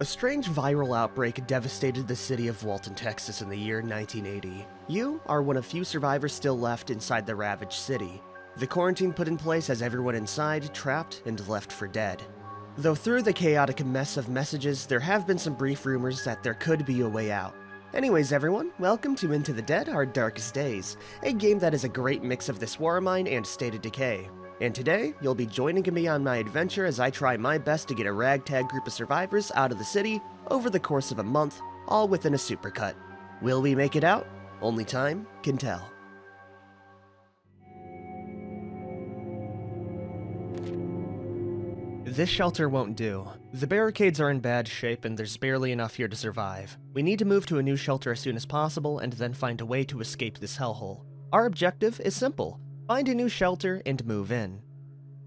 A strange viral outbreak devastated the city of Walton, Texas in the year 1980. You are one of few survivors still left inside the ravaged city. The quarantine put in place has everyone inside, trapped, and left for dead. Though through the chaotic mess of messages, there have been some brief rumors that there could be a way out. Anyways everyone, welcome to Into the Dead, Our Darkest Days, a game that is a great mix of this war of mine and State of Decay. And today, you'll be joining me on my adventure as I try my best to get a ragtag group of survivors out of the city over the course of a month, all within a supercut. Will we make it out? Only time can tell. This shelter won't do. The barricades are in bad shape and there's barely enough here to survive. We need to move to a new shelter as soon as possible and then find a way to escape this hellhole. Our objective is simple. Find a new shelter and move in.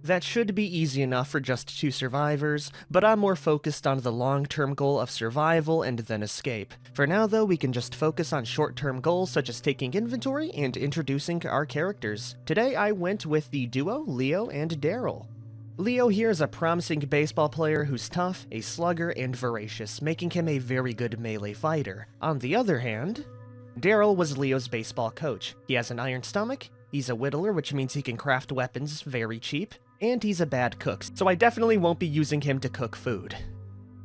That should be easy enough for just 2 survivors, but I'm more focused on the long-term goal of survival and then escape. For now though, we can just focus on short-term goals such as taking inventory and introducing our characters. Today I went with the duo Leo and Daryl. Leo here is a promising baseball player who's tough, a slugger, and voracious, making him a very good melee fighter. On the other hand, Daryl was Leo's baseball coach. He has an iron stomach, he's a whittler, which means he can craft weapons very cheap, and he's a bad cook, so I definitely won't be using him to cook food.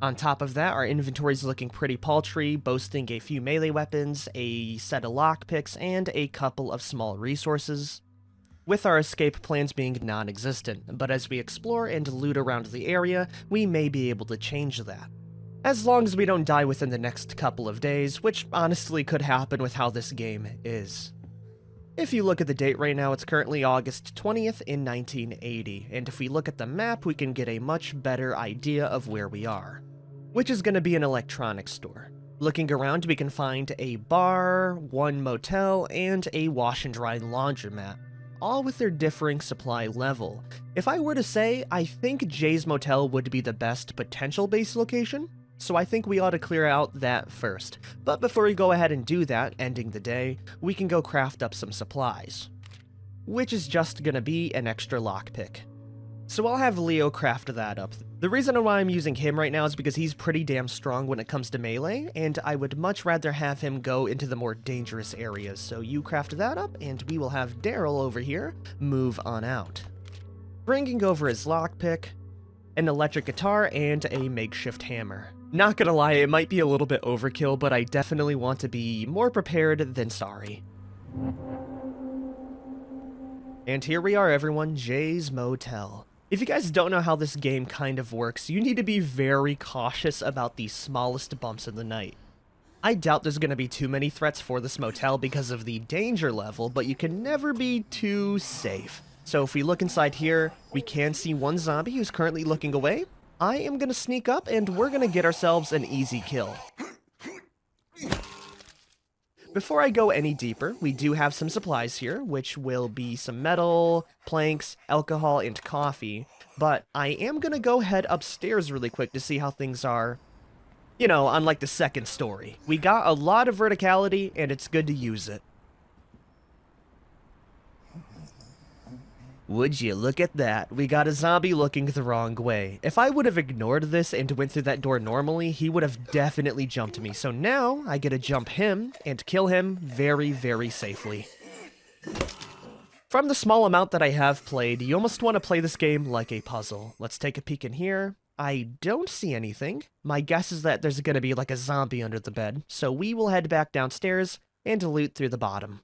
On top of that, our inventory's looking pretty paltry, boasting a few melee weapons, a set of lockpicks, and a couple of small resources, with our escape plans being non-existent, but as we explore and loot around the area, we may be able to change that. As long as we don't die within the next couple of days, which honestly could happen with how this game is. If you look at the date right now, it's currently August 20th in 1980, and if we look at the map, we can get a much better idea of where we are, which is going to be an electronics store. Looking around, we can find a bar, 1 motel, and a wash and dry laundromat, all with their differing supply level. If I were to say, I think Jay's Motel would be the best potential base location, so I think we ought to clear out that first. But before we go ahead and do that, ending the day, we can go craft up some supplies, which is just gonna be an extra lockpick. So I'll have Leo craft that up. The reason why I'm using him right now is because he's pretty damn strong when it comes to melee, and I would much rather have him go into the more dangerous areas. So you craft that up, and we will have Daryl over here move on out. Bringing over his lockpick, an electric guitar, and a makeshift hammer. Not gonna lie, it might be a little bit overkill, but I definitely want to be more prepared than sorry. And here we are everyone, Jay's Motel. If you guys don't know how this game kind of works, you need to be very cautious about the smallest bumps in the night. I doubt there's gonna be too many threats for this motel because of the danger level, but you can never be too safe. So if we look inside here, we can see one zombie who's currently looking away. I am gonna sneak up and we're gonna get ourselves an easy kill. Before I go any deeper, we do have some supplies here, which will be some metal, planks, alcohol, and coffee. But I am gonna go head upstairs really quick to see how things are, you know, on like the second story. We got a lot of verticality and it's good to use it. Would you look at that? We got a zombie looking the wrong way. If I would have ignored this and went through that door normally, he would have definitely jumped me. So now I get to jump him and kill him very, very safely. From the small amount that I have played, you almost want to play this game like a puzzle. Let's take a peek in here. I don't see anything. My guess is that there's going to be like a zombie under the bed. So we will head back downstairs and loot through the bottom,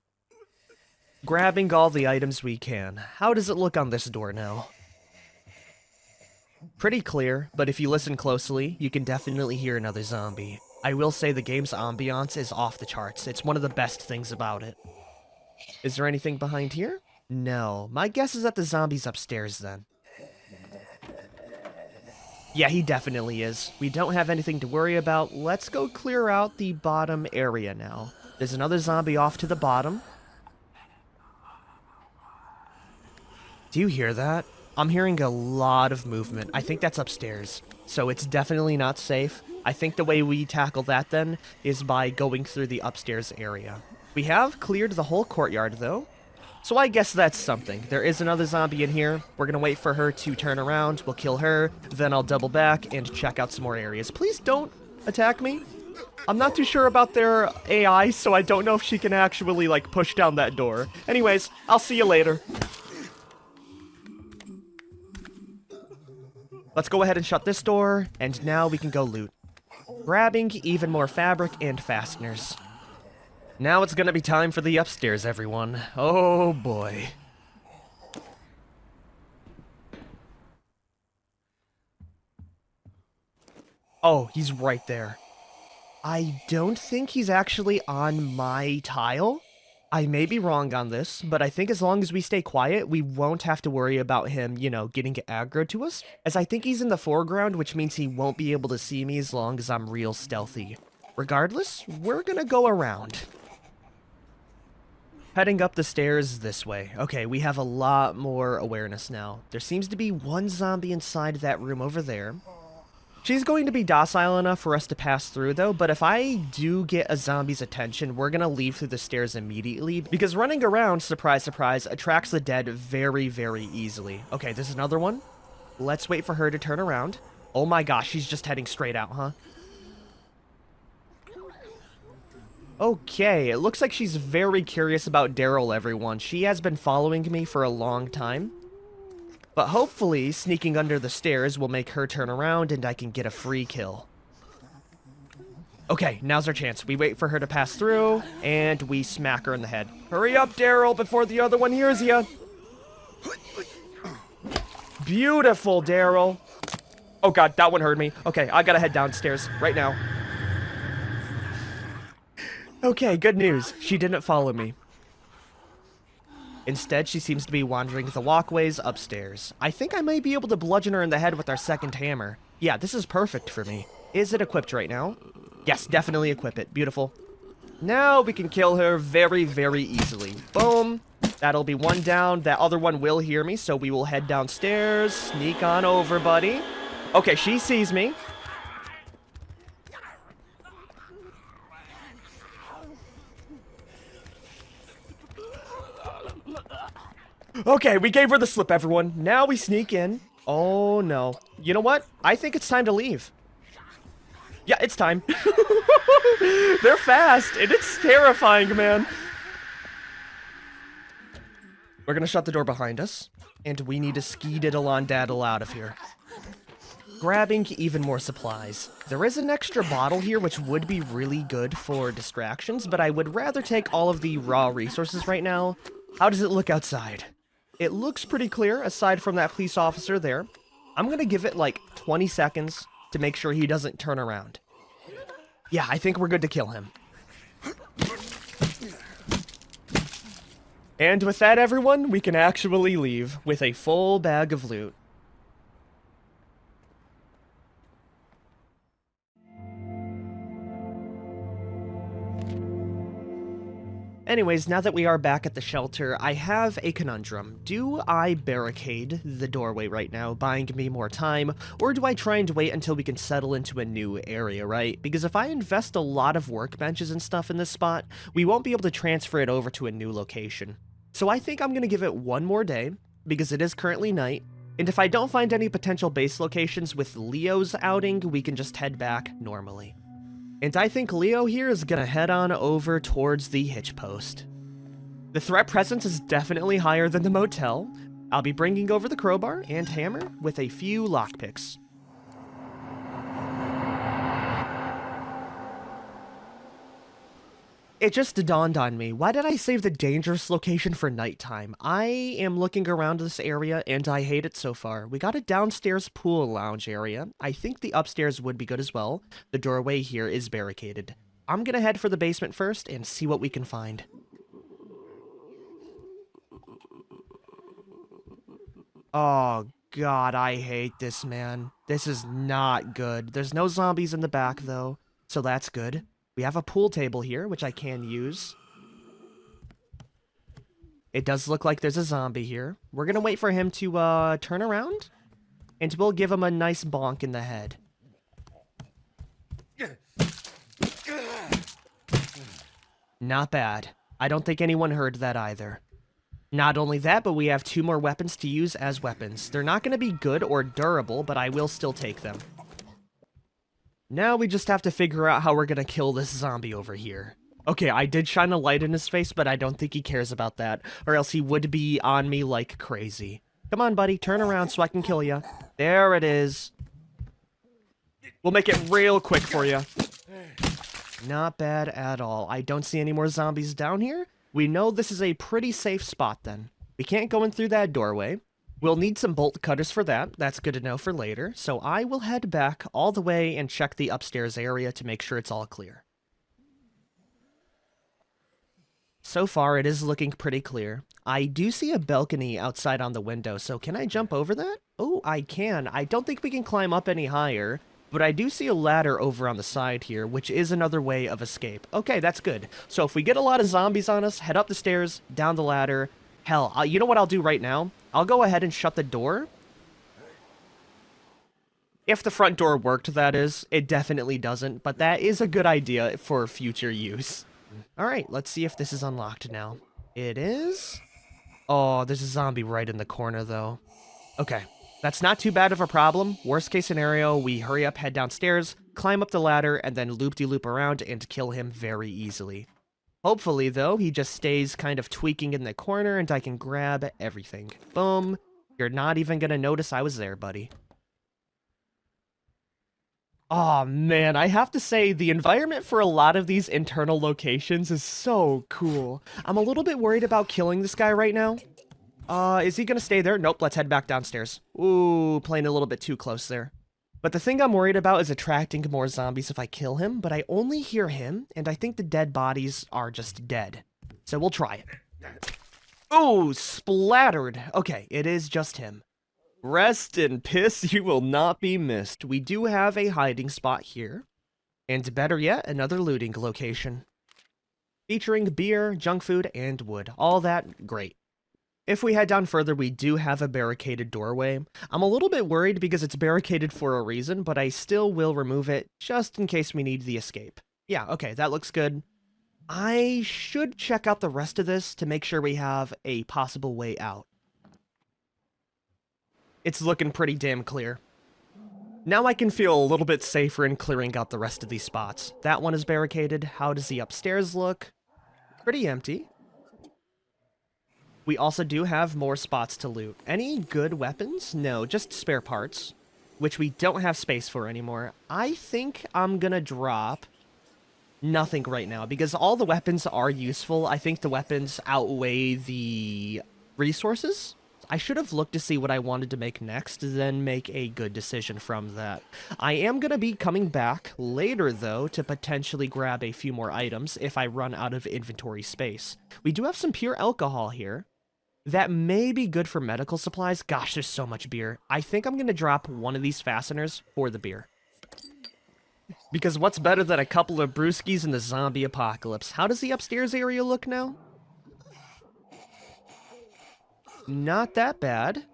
grabbing all the items we can. How does it look on this door now? Pretty clear, but if you listen closely, you can definitely hear another zombie. I will say the game's ambiance is off the charts. It's one of the best things about it. Is there anything behind here? No. My guess is that the zombie's upstairs then. Yeah, he definitely is. We don't have anything to worry about. Let's go clear out the bottom area now. There's another zombie off to the bottom. Do you hear that? I'm hearing a lot of movement. I think that's upstairs, so it's definitely not safe. I think the way we tackle that then is by going through the upstairs area. We have cleared the whole courtyard though, So I guess that's something. There is another zombie in here. We're gonna wait for her to turn around. We'll kill her. Then I'll double back and check out some more areas. Please don't attack me. I'm not too sure about their AI, so I don't know if she can actually, like, push down that door. Anyways, I'll see you later. Let's go ahead and shut this door, and now we can go loot. Grabbing even more fabric and fasteners. Now it's gonna be time for the upstairs, everyone. Oh boy. Oh, he's right there. I don't think he's actually on my tile. I may be wrong on this, but I think as long as we stay quiet, we won't have to worry about him, you know, getting aggro to us. As I think he's in the foreground, which means he won't be able to see me as long as I'm real stealthy. Regardless, we're gonna go around. Heading up the stairs this way. Okay, we have a lot more awareness now. There seems to be one zombie inside that room over there. She's going to be docile enough for us to pass through, though, but if I do get a zombie's attention, we're going to leave through the stairs immediately, because running around, surprise, surprise, attracts the dead very, very easily. Okay, there's another one. Let's wait for her to turn around. Oh my gosh, she's just heading straight out, huh? Okay, it looks like she's very curious about Daryl, everyone. She has been following me for a long time. But hopefully, sneaking under the stairs will make her turn around and I can get a free kill. Okay, now's our chance. We wait for her to pass through, and we smack her in the head. Hurry up, Daryl, before the other one hears you. Beautiful, Daryl. Oh god, that one heard me. Okay, I gotta head downstairs right now. Okay, good news. She didn't follow me. Instead, she seems to be wandering the walkways upstairs. I think I might be able to bludgeon her in the head with our second hammer. Yeah, this is perfect for me. Is it equipped right now? Yes, definitely equip it. Beautiful. Now we can kill her very, very easily. Boom. That'll be one down. That other one will hear me, so we will head downstairs. Sneak on over, buddy. Okay, she sees me. Okay, we gave her the slip, everyone. Now we sneak in. Oh, no. You know what? I think it's time to leave. Yeah, it's time. They're fast, and it's terrifying, man. We're gonna shut the door behind us, and we need to ski-diddle-on-daddle out of here. Grabbing even more supplies. There is an extra bottle here, which would be really good for distractions, but I would rather take all of the raw resources right now. How does it look outside? It looks pretty clear, aside from that police officer there. I'm gonna give it like 20 seconds to make sure he doesn't turn around. Yeah, I think we're good to kill him. And with that, everyone, we can actually leave with a full bag of loot. Anyways, now that we are back at the shelter, I have a conundrum. Do I barricade the doorway right now, buying me more time, or do I try and wait until we can settle into a new area, right? Because if I invest a lot of workbenches and stuff in this spot, we won't be able to transfer it over to a new location. So I think I'm going to give it one more day, because it is currently night, and if I don't find any potential base locations with Leo's outing, we can just head back normally. And I think Leo here is gonna head on over towards the hitch post. The threat presence is definitely higher than the motel. I'll be bringing over the crowbar and hammer with a few lockpicks. It just dawned on me, why did I save the dangerous location for nighttime? I am looking around this area, and I hate it so far. We got a downstairs pool lounge area. I think the upstairs would be good as well. The doorway here is barricaded. I'm gonna head for the basement first and see what we can find. Oh god, I hate this, man. This is not good. There's no zombies in the back, though, so that's good. We have a pool table here, which I can use. It does look like there's a zombie here. We're gonna wait for him to, turn around, and we'll give him a nice bonk in the head. Not bad. I don't think anyone heard that either. Not only that, but we have 2 more weapons to use as weapons. They're not going to be good or durable, but I will still take them. Now we just have to figure out how we're going to kill this zombie over here. Okay, I did shine a light in his face, but I don't think he cares about that, or else he would be on me like crazy. Come on, buddy, turn around so I can kill you. There it is. We'll make it real quick for you. Not bad at all. I don't see any more zombies down here. We know this is a pretty safe spot then. We can't go in through that doorway. We'll need some bolt cutters for that. That's good to know for later. So I will head back all the way and check the upstairs area to make sure it's all clear. So far, it is looking pretty clear. I do see a balcony outside on the window, so can I jump over that? Oh, I can. I don't think we can climb up any higher, but I do see a ladder over on the side here, which is another way of escape. Okay, that's good. So if we get a lot of zombies on us, head up the stairs, down the ladder. Hell, you know what I'll do right now? I'll go ahead and shut the door. If the front door worked, that is. It definitely doesn't, but that is a good idea for future use. Alright, let's see if this is unlocked now. It is? Oh, there's a zombie right in the corner, though. Okay, that's not too bad of a problem. Worst case scenario, we hurry up, head downstairs, climb up the ladder, and then loop-de-loop around and kill him very easily. Hopefully, though, he just stays kind of tweaking in the corner and I can grab everything. Boom. You're not even gonna notice I was there, buddy. Oh man, I have to say, the environment for a lot of these internal locations is so cool. I'm a little bit worried about killing this guy right now. Is he gonna stay there? Nope, let's head back downstairs. Ooh, playing a little bit too close there. But the thing I'm worried about is attracting more zombies if I kill him, but I only hear him, and I think the dead bodies are just dead. So we'll try it. Ooh, splattered. Okay, it is just him. Rest in piss, you will not be missed. We do have a hiding spot here. And better yet, another looting location. Featuring beer, junk food, and wood. All that, great. If we head down further, we do have a barricaded doorway. I'm a little bit worried because it's barricaded for a reason, but I still will remove it just in case we need the escape. Yeah, okay, that looks good. I should check out the rest of this to make sure we have a possible way out. It's looking pretty damn clear. Now I can feel a little bit safer in clearing out the rest of these spots. That one is barricaded. How does the upstairs look? Pretty empty. We also do have more spots to loot. Any good weapons? No, just spare parts, which we don't have space for anymore. I think I'm gonna drop nothing right now, because all the weapons are useful. I think the weapons outweigh the resources. I should have looked to see what I wanted to make next, then make a good decision from that. I am going to be coming back later, though, to potentially grab a few more items if I run out of inventory space. We do have some pure alcohol here. That may be good for medical supplies. Gosh, there's so much beer. I think I'm going to drop one of these fasteners for the beer. Because what's better than a couple of brewskis in the zombie apocalypse? How does the upstairs area look now? Not that bad.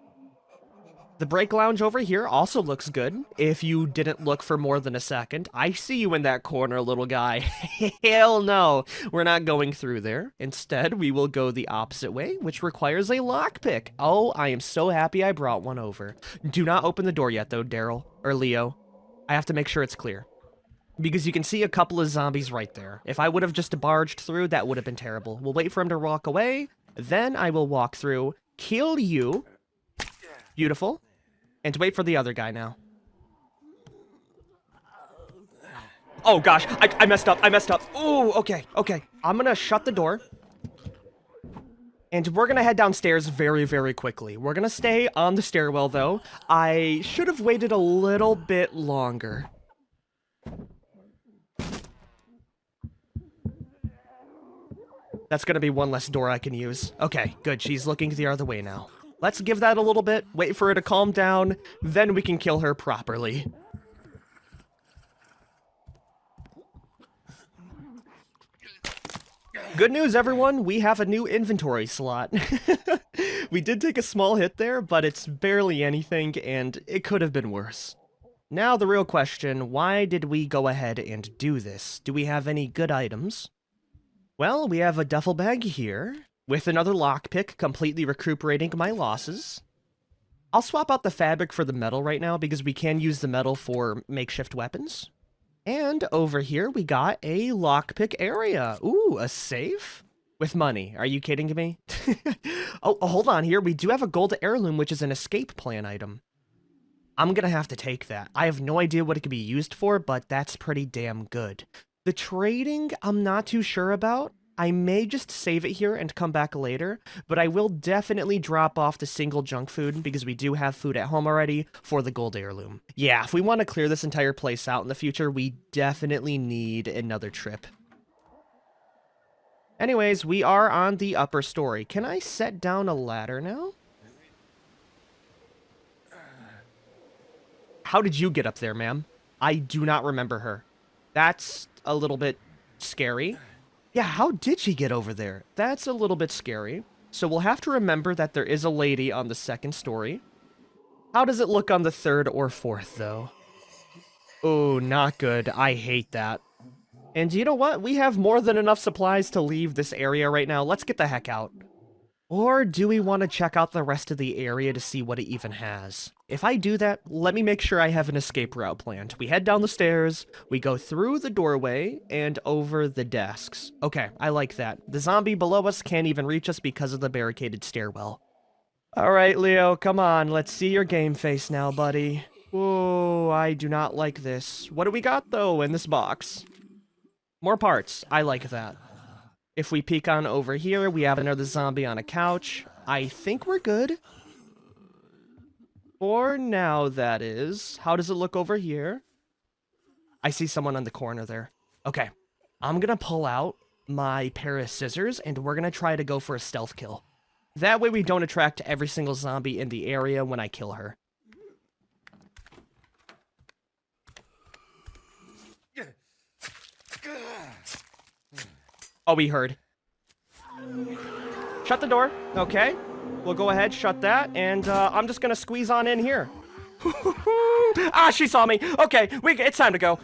The break lounge over here also looks good, if you didn't look for more than a second. I see you in that corner, little guy. Hell no, we're not going through there. Instead, we will go the opposite way, which requires a lockpick. Oh, I am so happy I brought one over. Do not open the door yet, though, Daryl, or Leo. I have to make sure it's clear. Because you can see a couple of zombies right there. If I would have just barged through, that would have been terrible. We'll wait for him to walk away, then I will walk through, kill you. Beautiful. And wait for the other guy now. Oh gosh, I messed up, Ooh, okay. I'm gonna shut the door. And we're gonna head downstairs very, very quickly. We're gonna stay on the stairwell, though. I should have waited a little bit longer. That's gonna be one less door I can use. Okay, good, she's looking the other way now. Let's give that a little bit, wait for her to calm down, then we can kill her properly. Good news, everyone, we have a new inventory slot. We did take a small hit there, but it's barely anything, and it could have been worse. Now the real question, why did we go ahead and do this? Do we have any good items? Well, we have a duffel bag here, with another lockpick, completely recuperating my losses. I'll swap out the fabric for the metal right now because we can use the metal for makeshift weapons. And over here, we got a lockpick area. Ooh, a safe? With money. Are you kidding me? Oh, hold on here. We do have a gold heirloom, which is an escape plan item. I'm gonna have to take that. I have no idea what it could be used for, but that's pretty damn good. The trading, I'm not too sure about. I may just save it here and come back later, but I will definitely drop off the single junk food because we do have food at home already for the gold heirloom. Yeah, if we want to clear this entire place out in the future, we definitely need another trip. Anyways, we are on the upper story. Can I set down a ladder now? How did you get up there, ma'am? I do not remember her. That's a little bit scary. Yeah, how did she get over there? That's a little bit scary. So we'll have to remember that there is a lady on the second story. How does it look on the third or fourth, though? Oh, not good. I hate that. And you know what? We have more than enough supplies to leave this area right now. Let's get the heck out. Or do we want to check out the rest of the area to see what it even has? If I do that, let me make sure I have an escape route planned. We head down the stairs, we go through the doorway, and over the desks. Okay, I like that. The zombie below us can't even reach us because of the barricaded stairwell. Alright, Leo, come on. Let's see your game face now, buddy. Whoa, I do not like this. What do we got, though, in this box? More parts. I like that. If we peek on over here, we have another zombie on a couch. I think we're good. For now, that is. How does it look over here? I see someone on the corner there. Okay. I'm gonna pull out my pair of scissors, and we're gonna try to go for a stealth kill. That way we don't attract every single zombie in the area when I kill her. Oh, we heard. Shut the door. Okay. We'll go ahead, shut that, and I'm just gonna squeeze on in here. Ah, she saw me. Okay, it's time to go.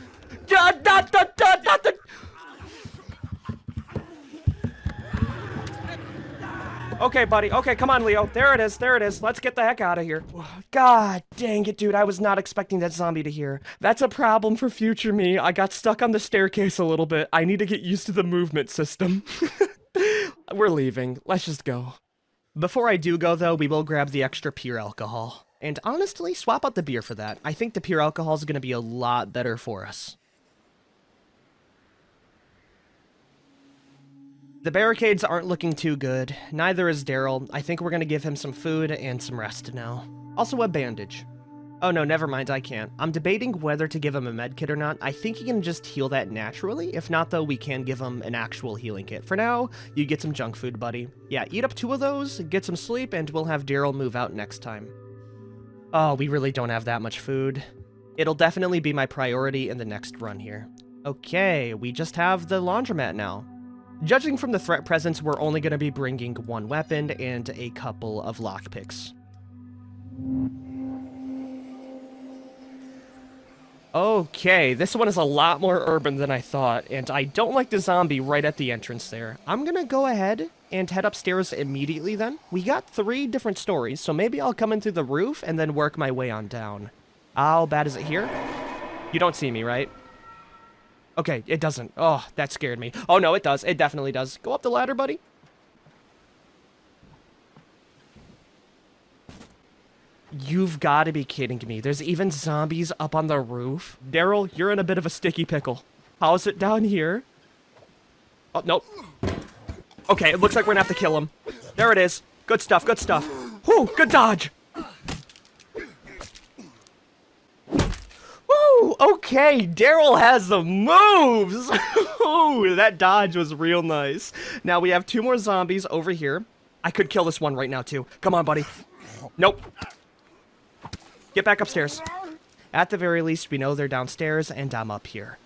Okay, buddy. Okay, come on, Leo. There it is. There it is. Let's get the heck out of here. God dang it, dude. I was not expecting that zombie to hear. That's a problem for future me. I got stuck on the staircase a little bit. I need to get used to the movement system. We're leaving. Let's just go. Before I do go, though, we will grab the extra pure alcohol. And honestly, swap out the beer for that. I think the pure alcohol is going to be a lot better for us. The barricades aren't looking too good. Neither is Daryl. I think we're going to give him some food and some rest now. Also a bandage. Oh no, never mind, I can't. I'm debating whether to give him a med kit or not. I think he can just heal that naturally. If not, though, we can give him an actual healing kit. For now, you get some junk food, buddy. Yeah, eat up 2 of those, get some sleep, and we'll have Daryl move out next time. Oh, we really don't have that much food. It'll definitely be my priority in the next run here. Okay, we just have the laundromat now. Judging from the threat presence, we're only going to be bringing 1 weapon and a couple of lockpicks. Okay, this one is a lot more urban than I thought, and I don't like the zombie right at the entrance there. I'm gonna go ahead and head upstairs immediately then. We got 3 different stories, so maybe I'll come in through the roof and then work my way on down. How bad is it here? You don't see me, right? Okay, it doesn't. Oh, that scared me. Oh no, it does. It definitely does. Go up the ladder, buddy. You've got to be kidding me. There's even zombies up on the roof. Daryl, you're in a bit of a sticky pickle. How's it down here? Oh, nope. Okay, it looks like we're gonna have to kill him. There it is. Good stuff, good stuff. Whew, good dodge. Woo, okay, Daryl has the moves. Ooh, that dodge was real nice. Now we have 2 more zombies over here. I could kill this one right now, too. Come on, buddy. Nope. Get back upstairs. At the very least, we know they're downstairs, and I'm up here.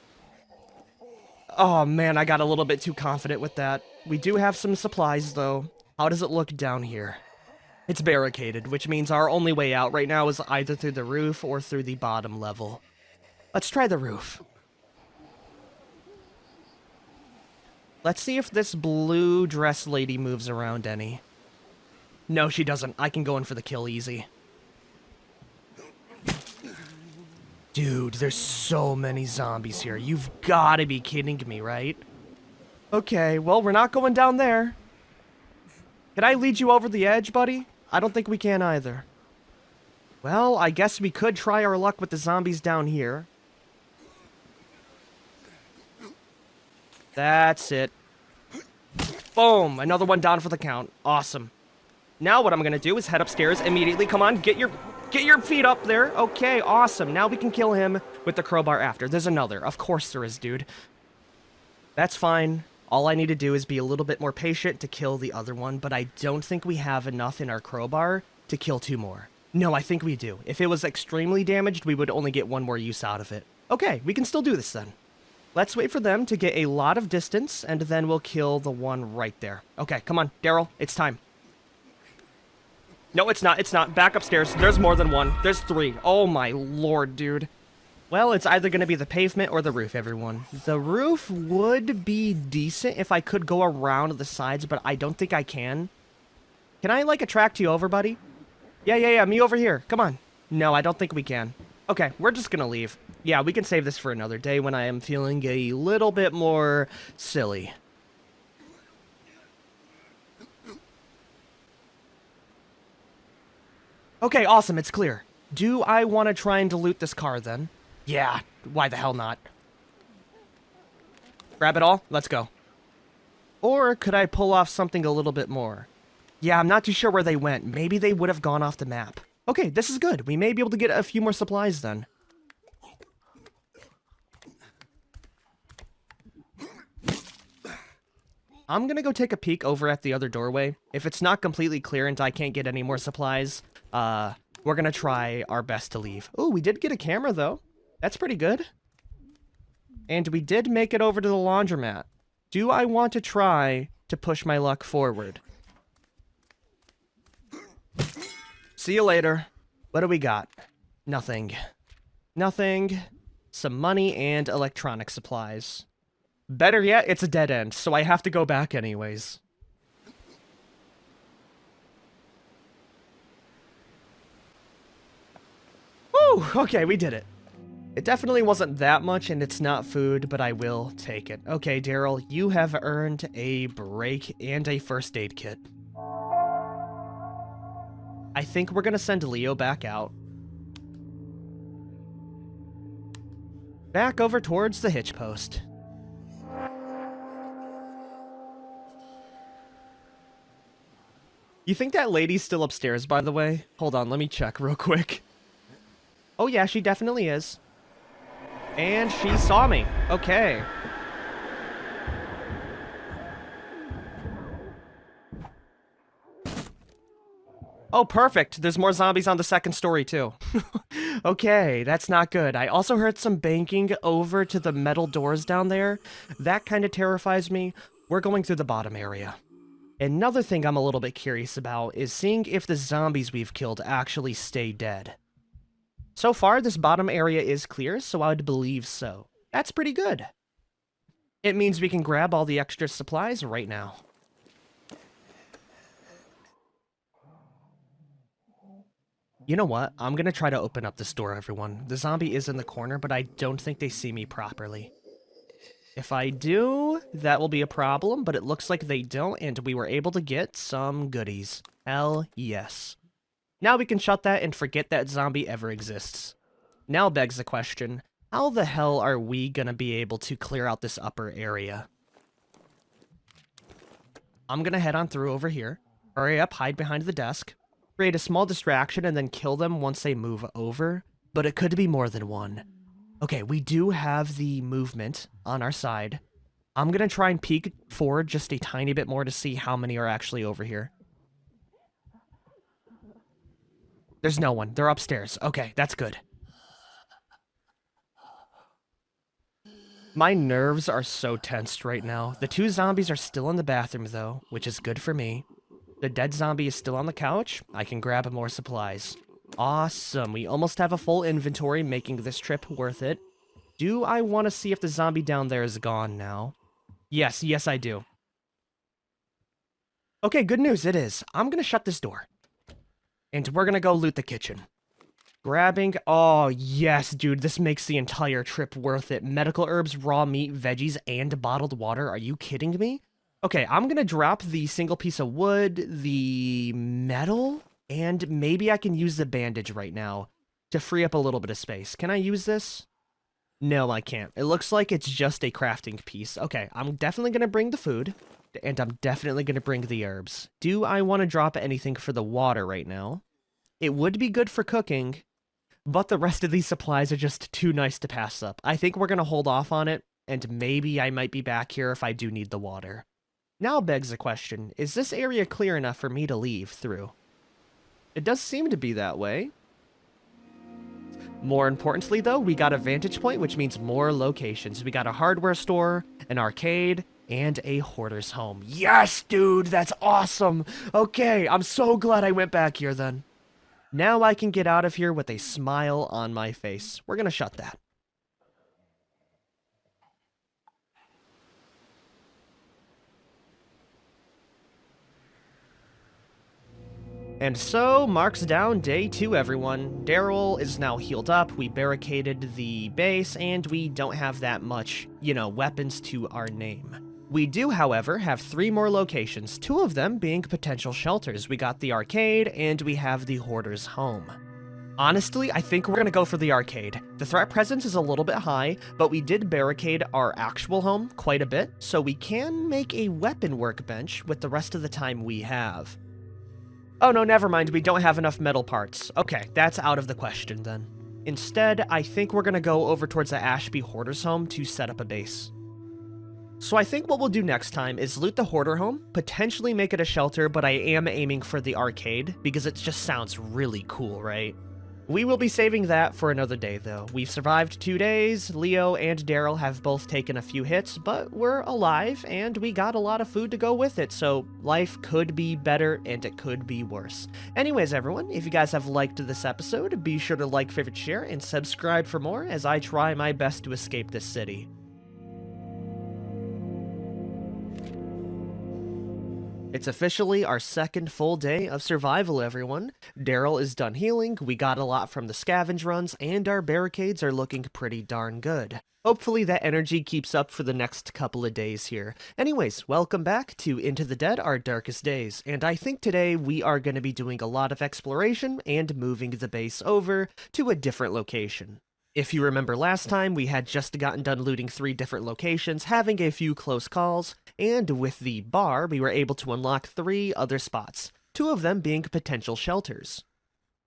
Oh, man, I got a little bit too confident with that. We do have some supplies, though. How does it look down here? It's barricaded, which means our only way out right now is either through the roof or through the bottom level. Let's try the roof. Let's see if this blue dress lady moves around any. No, she doesn't. I can go in for the kill easy. Dude, there's so many zombies here. You've got to be kidding me, right? Okay, well, we're not going down there. Can I lead you over the edge, buddy? I don't think we can either. Well, I guess we could try our luck with the zombies down here. That's it. Boom! Another one down for the count. Awesome. Now what I'm gonna do is head upstairs immediately. Come on, get your feet up there. Okay, awesome. Now we can kill him with the crowbar after. There's another. Of course there is, dude. That's fine. All I need to do is be a little bit more patient to kill the other one, but I don't think we have enough in our crowbar to kill 2 more. No, I think we do. If it was extremely damaged, we would only get 1 more use out of it. Okay, we can still do this then. Let's wait for them to get a lot of distance, and then we'll kill the one right there. Okay, come on, Daryl, it's time. No, it's not, it's not. Back upstairs. There's more than one. There's 3. Oh my lord, dude. Well, it's either going to be the pavement or the roof, everyone. The roof would be decent if I could go around the sides, but I don't think I can. Can I, like, attract you over, buddy? Yeah, me over here. Come on. No, I don't think we can. Okay, we're just gonna leave. Yeah, we can save this for another day when I am feeling a little bit more silly. Okay, awesome, it's clear. Do I want to try and dilute this car then? Yeah, why the hell not? Grab it all? Let's go. Or could I pull off something a little bit more? Yeah, I'm not too sure where they went. Maybe they would have gone off the map. Okay, this is good. We may be able to get a few more supplies then. I'm gonna go take a peek over at the other doorway. If it's not completely clear and I can't get any more supplies, we're gonna try our best to leave. Oh, we did get a camera though. That's pretty good. And we did make it over to the laundromat. Do I want to try to push my luck forward? See you later. What do we got? Nothing. Nothing. Some money and electronic supplies. Better yet, it's a dead end, so I have to go back anyways. Woo! Okay, we did it. It definitely wasn't that much, and it's not food, but I will take it. Okay, Daryl, you have earned a break and a first aid kit. I think we're gonna send Leo back out. Back over towards the hitch post. You think that lady's still upstairs, by the way? Hold on, let me check real quick. Oh yeah, she definitely is. And she saw me. Okay. Oh, perfect. There's more zombies on the second story, too. Okay, that's not good. I also heard some banging over to the metal doors down there. That kind of terrifies me. We're going through the bottom area. Another thing I'm a little bit curious about is seeing if the zombies we've killed actually stay dead. So far, this bottom area is clear, so I would believe so. That's pretty good. It means we can grab all the extra supplies right now. You know what? I'm gonna try to open up this door, everyone. The zombie is in the corner, but I don't think they see me properly. If I do, that will be a problem, but it looks like they don't, and we were able to get some goodies. Hell yes. Now we can shut that and forget that zombie ever exists. Now begs the question, how the hell are we gonna be able to clear out this upper area? I'm gonna head on through over here. Hurry up, hide behind the desk. Create a small distraction and then kill them once they move over, but it could be more than one. Okay, we do have the movement on our side. I'm gonna try and peek forward just a tiny bit more to see how many are actually over here. There's no one. They're upstairs. Okay, that's good. My nerves are so tensed right now. The 2 zombies are still in the bathroom, though, which is good for me. The dead zombie is still on the couch. I can grab more supplies. Awesome. We almost have a full inventory, making this trip worth it. Do I want to see if the zombie down there is gone now? Yes, yes I do. Okay, good news, it is. I'm gonna shut this door. And we're gonna go loot the kitchen. Grabbing, oh yes, dude, this makes the entire trip worth it. Medical herbs, raw meat, veggies, and bottled water. Are you kidding me? Okay, I'm gonna drop the single piece of wood, the metal, and maybe I can use the bandage right now to free up a little bit of space. Can I use this? No, I can't. It looks like it's just a crafting piece. Okay, I'm definitely gonna bring the food, and I'm definitely gonna bring the herbs. Do I want to drop anything for the water right now? It would be good for cooking, but the rest of these supplies are just too nice to pass up. I think we're going to hold off on it, and maybe I might be back here if I do need the water. Now begs the question, is this area clear enough for me to leave through? It does seem to be that way. More importantly, though, we got a vantage point, which means more locations. We got a hardware store, an arcade, and a hoarder's home. Yes, dude, that's awesome! Okay, I'm so glad I went back here then. Now I can get out of here with a smile on my face. We're gonna shut that. And so, marks down day 2, everyone. Daryl is now healed up, we barricaded the base, and we don't have that much, weapons to our name. We do, however, have 3 more locations, 2 of them being potential shelters. We got the arcade, and we have the hoarder's home. Honestly, I think we're gonna go for the arcade. The threat presence is a little bit high, but we did barricade our actual home quite a bit, so we can make a weapon workbench with the rest of the time we have. Oh no, never mind, we don't have enough metal parts. Okay, that's out of the question then. Instead, I think we're gonna go over towards the Ashby Hoarder's home to set up a base. So I think what we'll do next time is loot the hoarder home, potentially make it a shelter, but I am aiming for the arcade, because it just sounds really cool, right? We will be saving that for another day, though. We've survived 2 days, Leo and Daryl have both taken a few hits, but we're alive, and we got a lot of food to go with it, so life could be better, and it could be worse. Anyways, everyone, if you guys have liked this episode, be sure to like, favorite, share, and subscribe for more as I try my best to escape this city. It's officially our second full day of survival, everyone. Daryl is done healing, we got a lot from the scavenge runs, and our barricades are looking pretty darn good. Hopefully that energy keeps up for the next couple of days here. Anyways, welcome back to Into the Dead, Our Darkest Days, and I think today we are going to be doing a lot of exploration and moving the base over to a different location. If you remember last time, we had just gotten done looting 3 different locations, having a few close calls, and with the bar, we were able to unlock 3 other spots, 2 of them being potential shelters.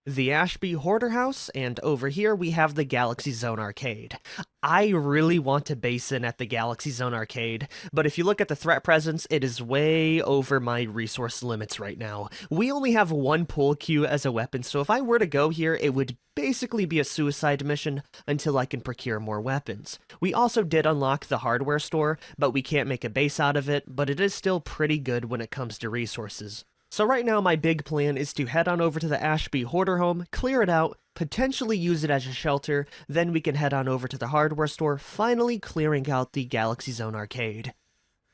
The Ashby Hoarder House, and over here we have the Galaxy Zone Arcade. I really want to base in at the Galaxy Zone Arcade, but if you look at the threat presence, it is way over my resource limits right now. We only have 1 pool cue as a weapon, so if I were to go here, it would basically be a suicide mission until I can procure more weapons. We also did unlock the hardware store, but we can't make a base out of it, but it is still pretty good when it comes to resources. So right now my big plan is to head on over to the Ashby Hoarder home, clear it out, potentially use it as a shelter, then we can head on over to the hardware store, finally clearing out the Galaxy Zone Arcade.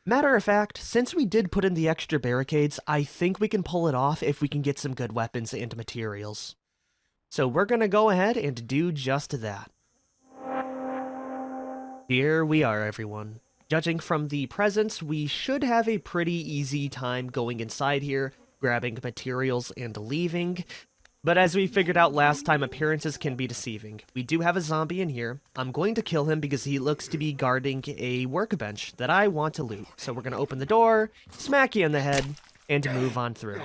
Matter of fact, since we did put in the extra barricades, I think we can pull it off if we can get some good weapons and materials. So we're gonna go ahead and do just that. Here we are, everyone. Judging from the presence, we should have a pretty easy time going inside here, grabbing materials and leaving. But as we figured out last time, appearances can be deceiving. We do have a zombie in here. I'm going to kill him because he looks to be guarding a workbench that I want to loot. So we're going to open the door, smack you in the head, and move on through.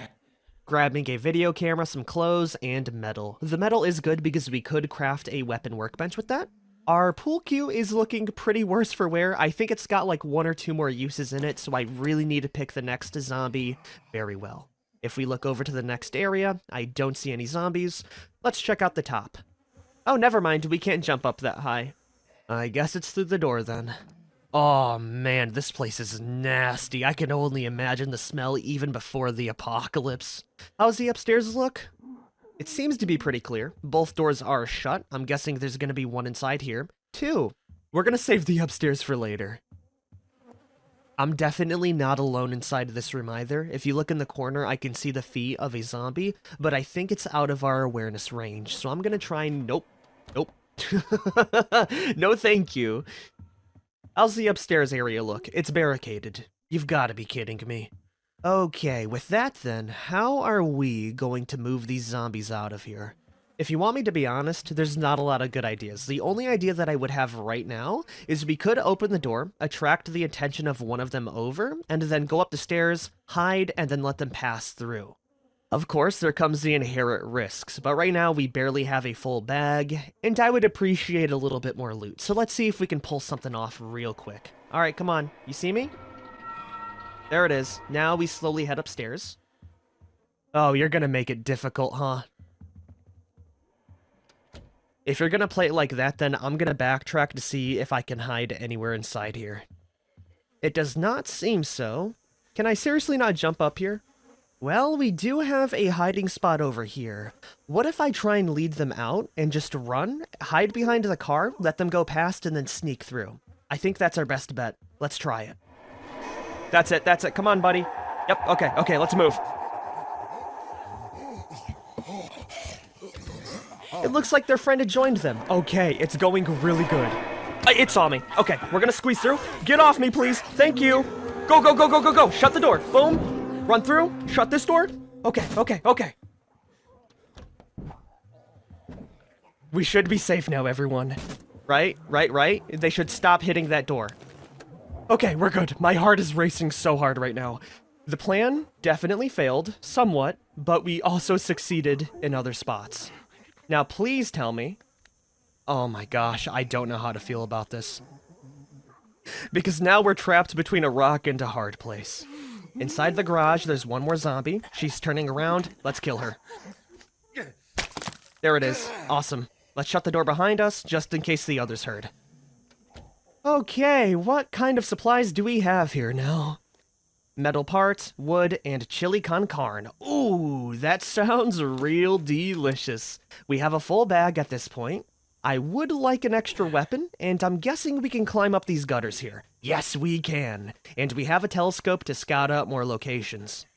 Grabbing a video camera, some clothes, and metal. The metal is good because we could craft a weapon workbench with that. Our pool cue is looking pretty worse for wear. I think it's got like 1 or 2 more uses in it, so I really need to pick the next zombie very well. If we look over to the next area, I don't see any zombies. Let's check out the top. Oh, never mind, we can't jump up that high. I guess it's through the door then. Oh man, this place is nasty. I can only imagine the smell even before the apocalypse. How's the upstairs look? It seems to be pretty clear. Both doors are shut. I'm guessing there's going to be 1 inside here. 2. We're going to save the upstairs for later. I'm definitely not alone inside this room either. If you look in the corner, I can see the feet of a zombie, but I think it's out of our awareness range. So I'm gonna try and... Nope. Nope. No thank you. How's the upstairs area look? It's barricaded. You've gotta be kidding me. Okay, with that then, how are we going to move these zombies out of here? If you want me to be honest, there's not a lot of good ideas. The only idea that I would have right now is we could open the door, attract the attention of one of them over, and then go up the stairs, hide, and then let them pass through. Of course, there comes the inherent risks, but right now we barely have a full bag, and I would appreciate a little bit more loot. So let's see if we can pull something off real quick. Alright, come on. You see me? There it is. Now we slowly head upstairs. Oh, you're gonna make it difficult, huh? If you're gonna play it like that, then I'm gonna backtrack to see if I can hide anywhere inside here. It does not seem so. Can I seriously not jump up here? Well, we do have a hiding spot over here. What if I try and lead them out and just run, hide behind the car, let them go past, and then sneak through? I think that's our best bet. Let's try it. That's it, that's it. Come on, buddy. Yep, okay, let's move. It looks like their friend had joined them. Okay, it's going really good. It saw me. Okay, we're gonna squeeze through. Get off me, please. Thank you. Go, go, go, go, go, go. Shut the door. Boom. Run through. Shut this door. Okay. We should be safe now, everyone. Right? They should stop hitting that door. Okay, we're good. My heart is racing so hard right now. The plan definitely failed, somewhat, but we also succeeded in other spots. Now, please tell me... Oh my gosh, I don't know how to feel about this. Because now we're trapped between a rock and a hard place. Inside the garage, there's one more zombie. She's turning around. Let's kill her. There it is. Awesome. Let's shut the door behind us, just in case the others heard. Okay, what kind of supplies do we have here now? Metal parts, wood, and chili con carne. Ooh, that sounds real delicious. We have a full bag at this point. I would like an extra weapon, and I'm guessing we can climb up these gutters here. Yes, we can. And we have a telescope to scout out more locations.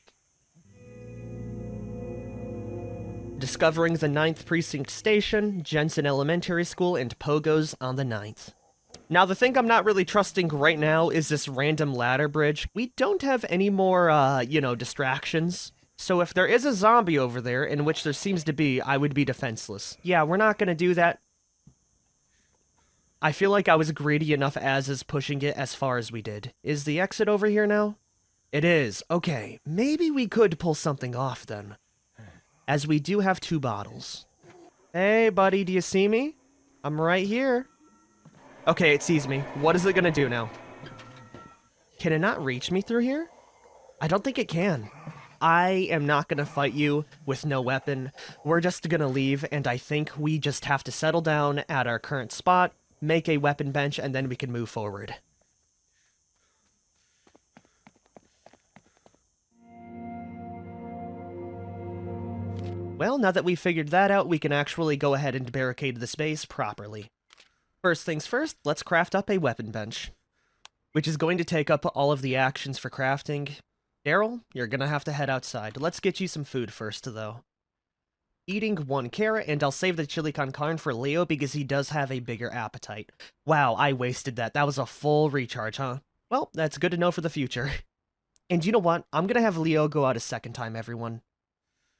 Discovering the 9th Precinct Station, Jensen Elementary School, and Pogo's on the 9th. Now, the thing I'm not really trusting right now is this random ladder bridge. We don't have any more, distractions. So if there is a zombie over there, in which there seems to be, I would be defenseless. Yeah, we're not gonna do that. I feel like I was greedy enough as is pushing it as far as we did. Is the exit over here now? It is. Okay, maybe we could pull something off then. As we do have 2 bottles. Hey, buddy, do you see me? I'm right here. Okay, it sees me. What is it gonna do now? Can it not reach me through here? I don't think it can. I am not gonna fight you with no weapon. We're just gonna leave, and I think we just have to settle down at our current spot, make a weapon bench, and then we can move forward. Well, now that we've figured that out, we can actually go ahead and barricade the space properly. First things first, let's craft up a weapon bench, which is going to take up all of the actions for crafting. Daryl, you're gonna have to head outside. Let's get you some food first, though. Eating 1 carrot, and I'll save the chili con carne for Leo because he does have a bigger appetite. Wow, I wasted that. That was a full recharge, huh? Well, that's good to know for the future. And you know what? I'm gonna have Leo go out a second time, everyone.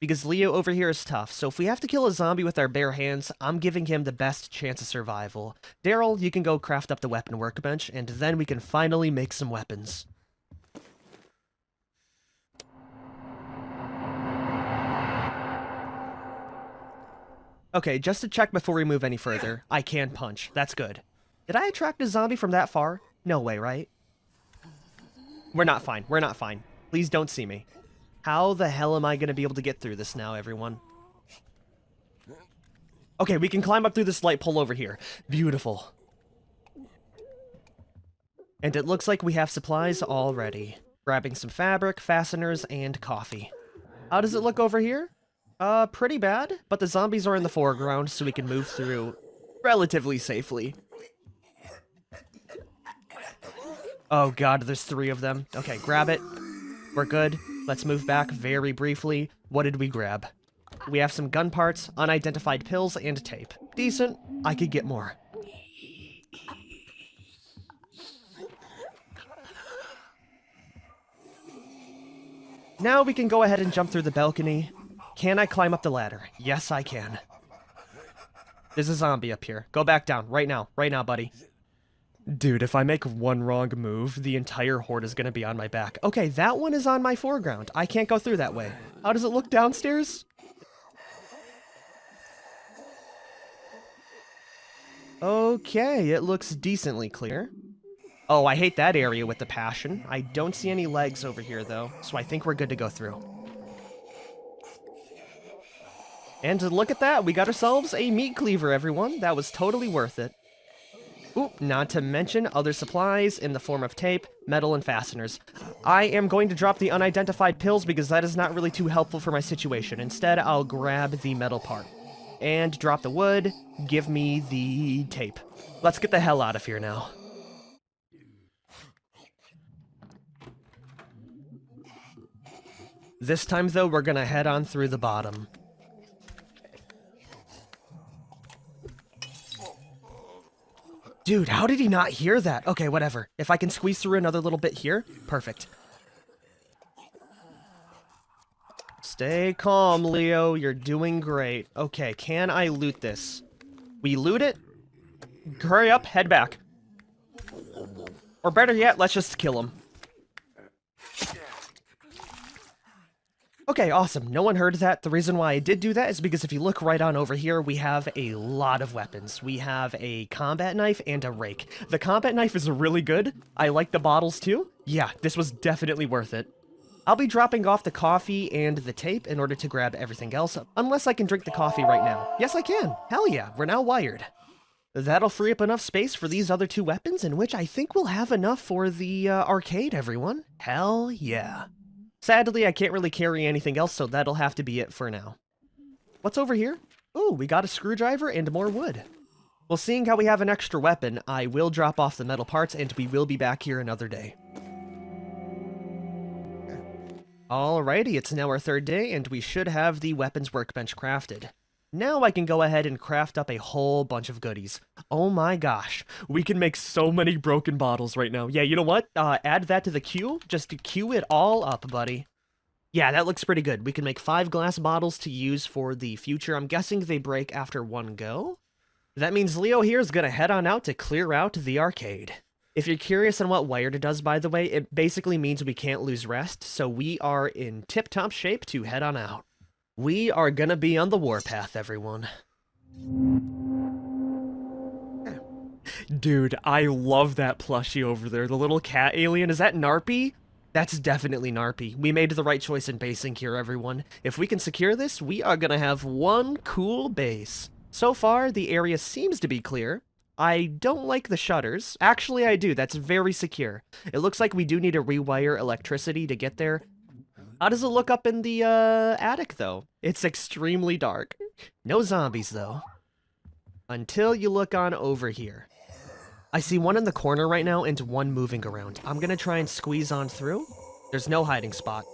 Because Leo over here is tough, so if we have to kill a zombie with our bare hands, I'm giving him the best chance of survival. Daryl, you can go craft up the weapon workbench, and then we can finally make some weapons. Okay, just to check before we move any further, I can punch. That's good. Did I attract a zombie from that far? No way, right? We're not fine. We're not fine. Please don't see me. How the hell am I going to be able to get through this now, everyone? Okay, we can climb up through this light pole over here. Beautiful. And it looks like we have supplies already. Grabbing some fabric, fasteners, and coffee. How does it look over here? Pretty bad, but the zombies are in the foreground, so we can move through relatively safely. Oh god, there's 3 of them. Okay, grab it. We're good. Let's move back very briefly. What did we grab? We have some gun parts, unidentified pills, and tape. Decent. I could get more. Now we can go ahead and jump through the balcony. Can I climb up the ladder? Yes, I can. There's a zombie up here. Go back down. Right now. Right now, buddy. Dude, if I make one wrong move, the entire horde is gonna be on my back. Okay, that one is on my foreground. I can't go through that way. How does it look downstairs? Okay, it looks decently clear. Oh, I hate that area with the passion. I don't see any legs over here, though, so I think we're good to go through. And look at that, we got ourselves a meat cleaver, everyone. That was totally worth it. Oop, not to mention other supplies in the form of tape, metal, and fasteners. I am going to drop the unidentified pills because that is not really too helpful for my situation. Instead, I'll grab the metal part. And drop the wood, give me the tape. Let's get the hell out of here now. This time, though, we're gonna head on through the bottom. Dude, how did he not hear that? Okay, whatever. If I can squeeze through another little bit here, perfect. Stay calm, Leo. You're doing great. Okay, can I loot this? We loot it? Hurry up, head back. Or better yet, let's just kill him. Okay, awesome. No one heard that. The reason why I did do that is because if you look right on over here, we have a lot of weapons. We have a combat knife and a rake. The combat knife is really good. I like the bottles too. Yeah, this was definitely worth it. I'll be dropping off the coffee and the tape in order to grab everything else, unless I can drink the coffee right now. Yes, I can. Hell yeah, we're now wired. That'll free up enough space for these other 2 weapons, in which I think we'll have enough for the arcade, everyone. Hell yeah. Sadly, I can't really carry anything else, so that'll have to be it for now. What's over here? Ooh, we got a screwdriver and more wood. Well, seeing how we have an extra weapon, I will drop off the metal parts, and we will be back here another day. Alrighty, it's now our 3rd day, and we should have the weapons workbench crafted. Now I can go ahead and craft up a whole bunch of goodies. Oh my gosh, we can make so many broken bottles right now. Yeah, you know what? Add that to the queue. Just queue it all up, buddy. Yeah, that looks pretty good. We can make 5 glass bottles to use for the future. I'm guessing they break after 1 go. That means Leo here is gonna head on out to clear out the arcade. If you're curious on what wired does, by the way, it basically means we can't lose rest, so we are in tip-top shape to head on out. We are gonna be on the warpath, everyone. Dude, I love that plushie over there. The little cat alien. Is that Narpy? That's definitely Narpy. We made the right choice in basing here, everyone. If we can secure this, we are gonna have one cool base. So far, the area seems to be clear. I don't like the shutters. Actually, I do. That's very secure. It looks like we do need to rewire electricity to get there. How does it look up in the attic, though? It's extremely dark. No zombies, though. Until you look on over here. I see one in the corner right now and one moving around. I'm gonna try and squeeze on through. There's no hiding spot.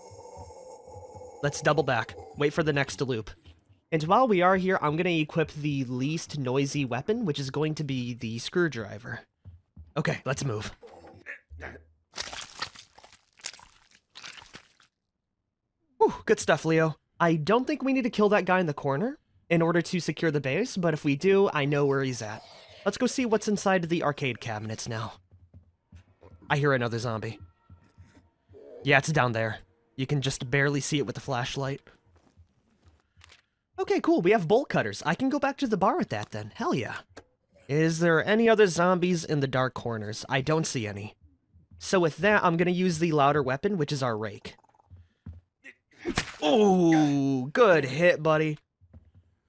Let's double back. Wait for the next loop. And while we are here, I'm gonna equip the least noisy weapon, which is going to be the screwdriver. Okay, let's move. Whew, good stuff, Leo. I don't think we need to kill that guy in the corner in order to secure the base, but if we do, I know where he's at. Let's go see what's inside the arcade cabinets now. I hear another zombie. Yeah, it's down there. You can just barely see it with the flashlight. Okay, cool. We have bolt cutters. I can go back to the bar with that then. Hell yeah. Is there any other zombies in the dark corners? I don't see any. So with that, I'm going to use the louder weapon, which is our rake. Oh, good hit, buddy.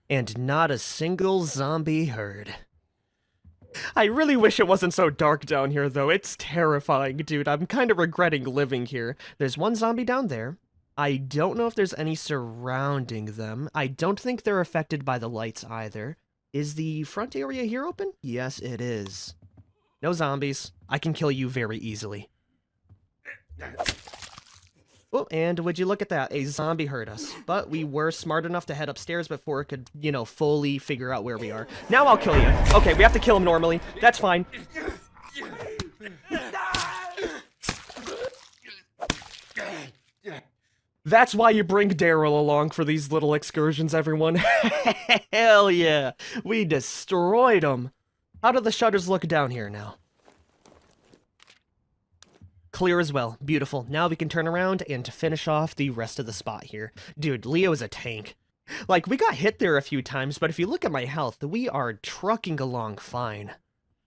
And not a single zombie heard. I really wish it wasn't so dark down here, though. It's terrifying, dude. I'm kind of regretting living here. There's one zombie down there. I don't know if there's any surrounding them. I don't think they're affected by the lights either. Is the front area here open? Yes, it is. No zombies. I can kill you very easily. Oh, and would you look at that? A zombie heard us. But we were smart enough to head upstairs before it could, you know, fully figure out where we are. Now I'll kill you. Okay, we have to kill him normally. That's fine. That's why you bring Daryl along for these little excursions, everyone. Hell yeah. We destroyed him. How do the shutters look down here now? Clear as well. Beautiful. Now we can turn around and finish off the rest of the spot here. Dude, Leo is a tank. Like, we got hit there a few times, but if you look at my health, we are trucking along fine.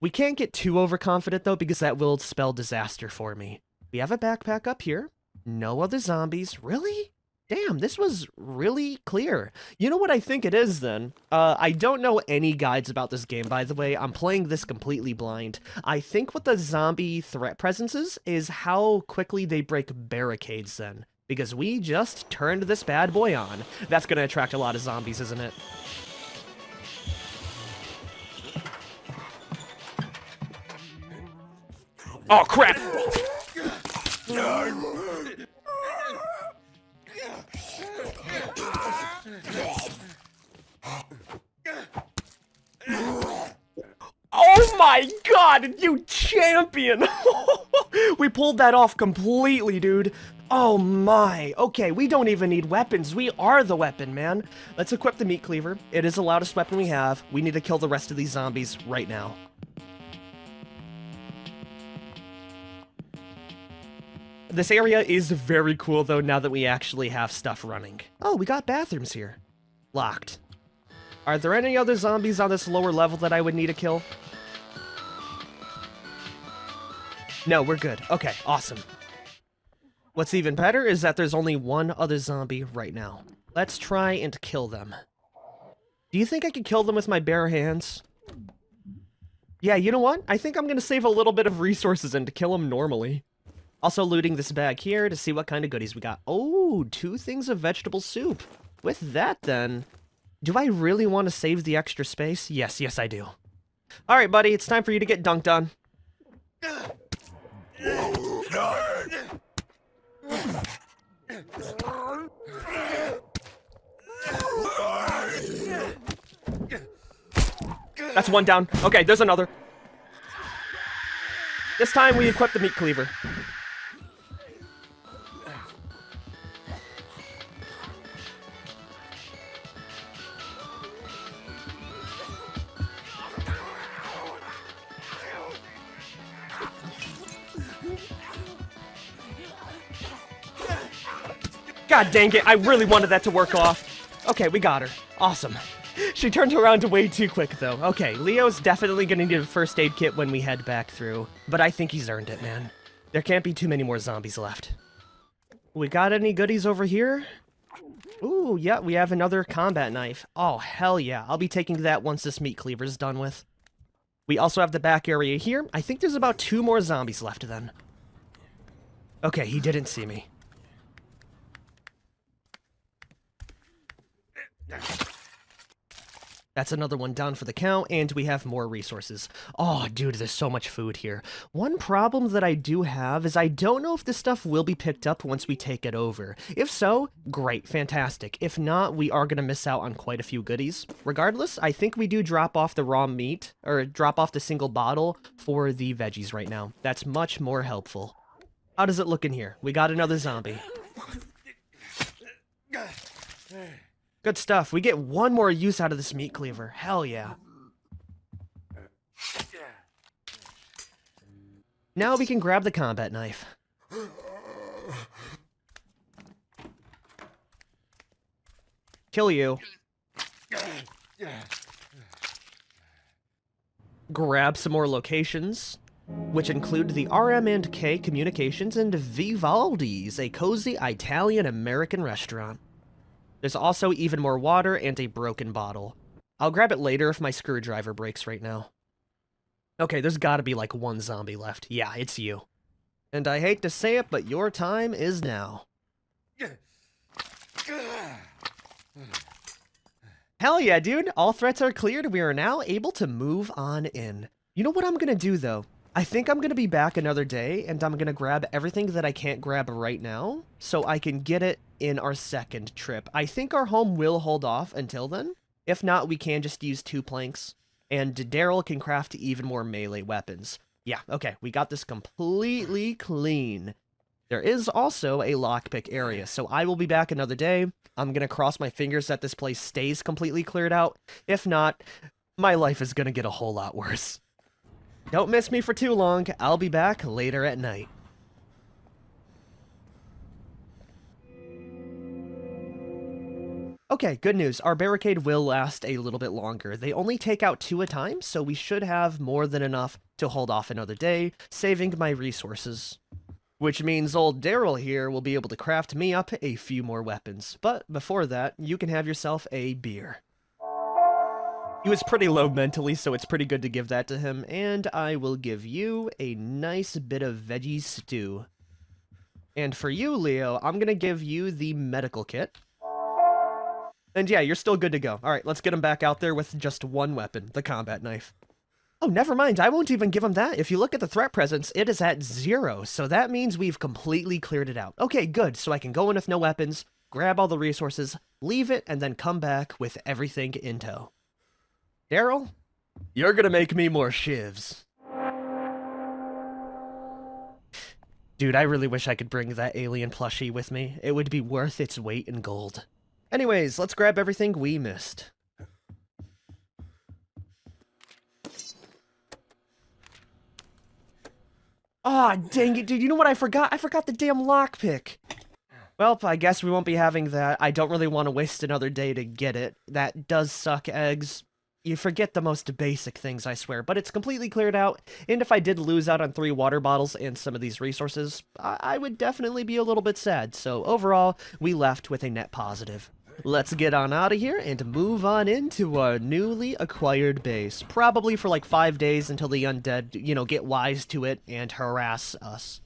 We can't get too overconfident, though, because that will spell disaster for me. We have a backpack up here. No other zombies. Really? Damn, this was really clear. You know what I think it is, then? I don't know any guides about this game, by the way. I'm playing this completely blind. I think what the zombie threat presence is how quickly they break barricades, then. Because we just turned this bad boy on. That's gonna attract a lot of zombies, isn't it? Oh, crap! Oh my god, you champion! We pulled that off completely, dude. Oh my. Okay, we don't even need weapons. We are the weapon, man. Let's equip the meat cleaver. It is the loudest weapon we have. We need to kill the rest of these zombies right now. This area is very cool, though, now that we actually have stuff running. Oh, we got bathrooms here. Locked. Are there any other zombies on this lower level that I would need to kill? No, we're good. Okay, awesome. What's even better is that there's only one other zombie right now. Let's try and kill them. Do you think I could kill them with my bare hands? Yeah, you know what? I think I'm gonna save a little bit of resources and to kill them normally. Also looting this bag here to see what kind of goodies we got. Oh, 2 things of vegetable soup. With that, then, do I really want to save the extra space? Yes, yes, I do. All right, buddy, it's time for you to get dunked on. That's one down. Okay, there's another. This time we equip the meat cleaver. God dang it, I really wanted that to work off. Okay, we got her. Awesome. She turned around way too quick, though. Okay, Leo's definitely gonna need a first aid kit when we head back through, but I think he's earned it, man. There can't be too many more zombies left. We got any goodies over here? Ooh, yeah, we have another combat knife. Oh, hell yeah. I'll be taking that once this meat cleaver's done with. We also have the back area here. I think there's about 2 more zombies left, then. Okay, he didn't see me. That's another one down for the count, and we have more resources. Oh, dude, there's so much food here. One problem that I do have is I don't know if this stuff will be picked up once we take it over. If so, great, fantastic. If not, we are going to miss out on quite a few goodies. Regardless, I think we do drop off the raw meat, or drop off the single bottle for the veggies right now. That's much more helpful. How does it look in here? We got another zombie. Good stuff. We get one more use out of this meat cleaver. Hell yeah. Now we can grab the combat knife. Kill you. Grab some more locations, which include the RM&K Communications and Vivaldi's, a cozy Italian-American restaurant. There's also even more water and a broken bottle. I'll grab it later if my screwdriver breaks right now. Okay, there's gotta be like 1 zombie left. Yeah, it's you. And I hate to say it, but your time is now. Hell yeah, dude. All threats are cleared. We are now able to move on in. You know what I'm gonna do, though? I think I'm going to be back another day, and I'm going to grab everything that I can't grab right now, so I can get it in our second trip. I think our home will hold off until then. If not, we can just use 2 planks, and Daryl can craft even more melee weapons. Yeah, okay, we got this completely clean. There is also a lockpick area, so I will be back another day. I'm going to cross my fingers that this place stays completely cleared out. If not, my life is going to get a whole lot worse. Don't miss me for too long. I'll be back later at night. Okay, good news. Our barricade will last a little bit longer. They only take out 2 a time, so we should have more than enough to hold off another day, saving my resources. Which means old Daryl here will be able to craft me up a few more weapons. But before that, you can have yourself a beer. He was pretty low mentally, so it's pretty good to give that to him. And I will give you a nice bit of veggie stew. And for you, Leo, I'm going to give you the medical kit. And yeah, you're still good to go. All right, let's get him back out there with just 1 weapon, the combat knife. Oh, never mind. I won't even give him that. If you look at the threat presence, it is at 0. So that means we've completely cleared it out. Okay, good. So I can go in with no weapons, grab all the resources, leave it, and then come back with everything in tow. Daryl, you're gonna make me more shivs. Dude, I really wish I could bring that alien plushie with me. It would be worth its weight in gold. Anyways, let's grab everything we missed. Aw, dang it, dude. You know what I forgot? I forgot the damn lockpick. Well, I guess we won't be having that. I don't really want to waste another day to get it. That does suck, eggs. You forget the most basic things, I swear, but it's completely cleared out, and if I did lose out on 3 water bottles and some of these resources, I would definitely be a little bit sad, so overall, we left with a net positive. Let's get on out of here and move on into our newly acquired base, probably for like 5 days until the undead, get wise to it and harass us.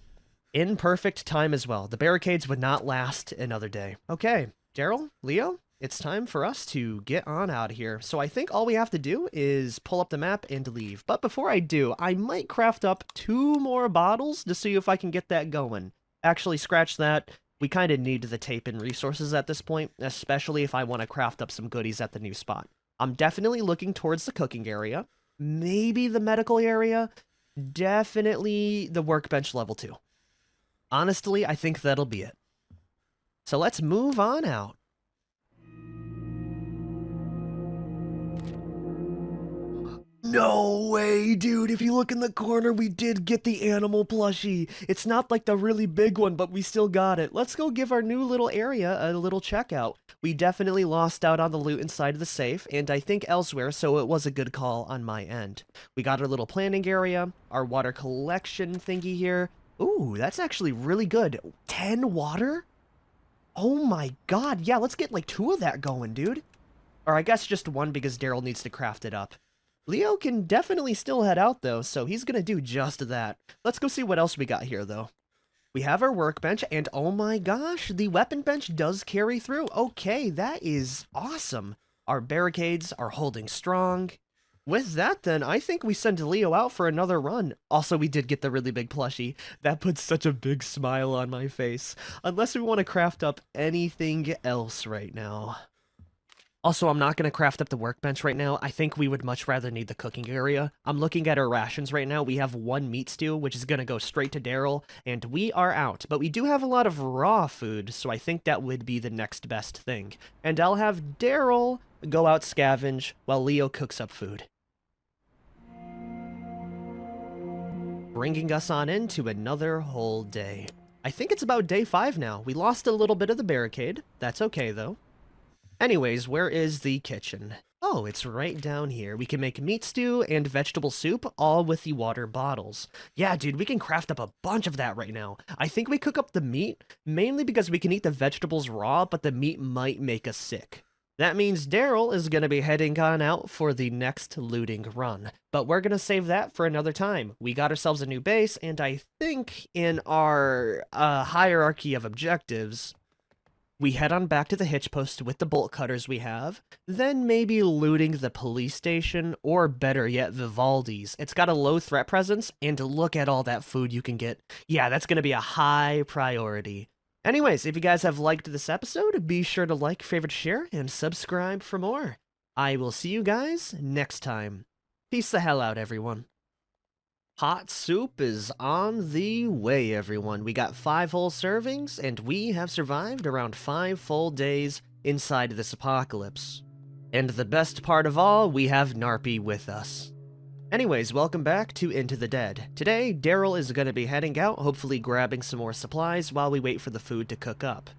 In perfect time as well. The barricades would not last another day. Okay, Daryl, Leo? It's time for us to get on out of here. So I think all we have to do is pull up the map and leave. But before I do, I might craft up 2 more bottles to see if I can get that going. Actually, scratch that. We kind of need the tape and resources at this point, especially if I want to craft up some goodies at the new spot. I'm definitely looking towards the cooking area, maybe the medical area, definitely the workbench level 2. Honestly, I think that'll be it. So let's move on out. No way, dude. If you look in the corner, we did get the animal plushie. It's not like the really big one, but we still got it. Let's go give our new little area a little checkout. We definitely lost out on the loot inside of the safe, and I think elsewhere, so it was a good call on my end. We got our little planning area, our water collection thingy here. Ooh, that's actually really good. 10 water? Oh my god. Yeah, let's get like 2 of that going, dude. Or I guess just 1 because Daryl needs to craft it up. Leo can definitely still head out, though, so he's gonna do just that. Let's go see what else we got here, though. We have our workbench, and oh my gosh, the weapon bench does carry through. Okay, that is awesome. Our barricades are holding strong. With that, then, I think we send Leo out for another run. Also, we did get the really big plushie. That puts such a big smile on my face. Unless we want to craft up anything else right now. Also, I'm not going to craft up the workbench right now. I think we would much rather need the cooking area. I'm looking at our rations right now. We have 1 meat stew, which is going to go straight to Daryl, and we are out. But we do have a lot of raw food, so I think that would be the next best thing. And I'll have Daryl go out scavenge while Leo cooks up food. Bringing us on into another whole day. I think it's about day 5 now. We lost a little bit of the barricade. That's okay, though. Anyways, where is the kitchen? Oh, it's right down here. We can make meat stew and vegetable soup, all with the water bottles. Yeah, dude, we can craft up a bunch of that right now. I think we cook up the meat, mainly because we can eat the vegetables raw, but the meat might make us sick. That means Daryl is going to be heading on out for the next looting run. But we're going to save that for another time. We got ourselves a new base, and I think in our hierarchy of objectives, We head on back to the hitch post with the bolt cutters we have, then maybe looting the police station, or better yet, Vivaldi's. It's got a low threat presence, and look at all that food you can get. Yeah, that's gonna be a high priority. Anyways, if you guys have liked this episode, be sure to like, favorite, share, and subscribe for more. I will see you guys next time. Peace the hell out, everyone. Hot soup is on the way, everyone. We got 5 whole servings, and we have survived around 5 full days inside this apocalypse. And the best part of all, we have Narpy with us. Anyways, welcome back to Into the Dead. Today, Daryl is going to be heading out, hopefully grabbing some more supplies while we wait for the food to cook up.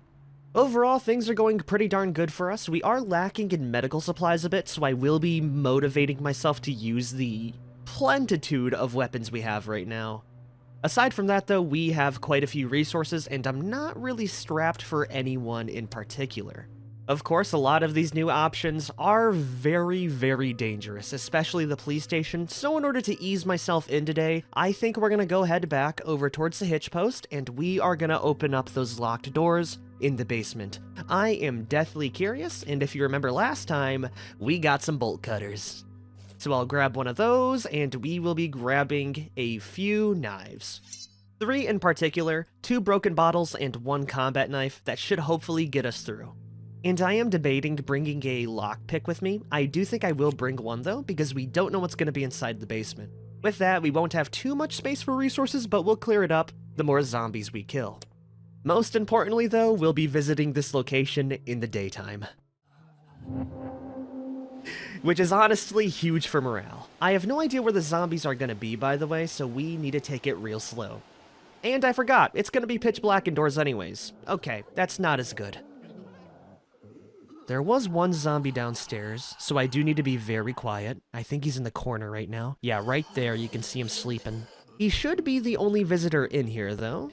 Overall, things are going pretty darn good for us. We are lacking in medical supplies a bit, so I will be motivating myself to use the plentitude of weapons we have right now. Aside from that, though, we have quite a few resources, and I'm not really strapped for anyone in particular. Of course, a lot of these new options are very, very dangerous, especially the police station, so in order to ease myself in today, I think we're gonna go head back over towards the hitch post, and we are gonna open up those locked doors in the basement. I am deathly curious, and if you remember last time, we got some bolt cutters. So I'll grab one of those, and we will be grabbing a few knives. 3 in particular, 2 broken bottles, and 1 combat knife that should hopefully get us through. And I am debating bringing a lockpick with me. I do think I will bring one, though, because we don't know what's going to be inside the basement. With that, we won't have too much space for resources, but we'll clear it up the more zombies we kill. Most importantly, though, we'll be visiting this location in the daytime. Which is honestly huge for morale. I have no idea where the zombies are going to be, by the way, so we need to take it real slow. And I forgot, it's going to be pitch black indoors anyways. Okay, that's not as good. There was one zombie downstairs, so I do need to be very quiet. I think he's in the corner right now. Yeah, right there, you can see him sleeping. He should be the only visitor in here, though.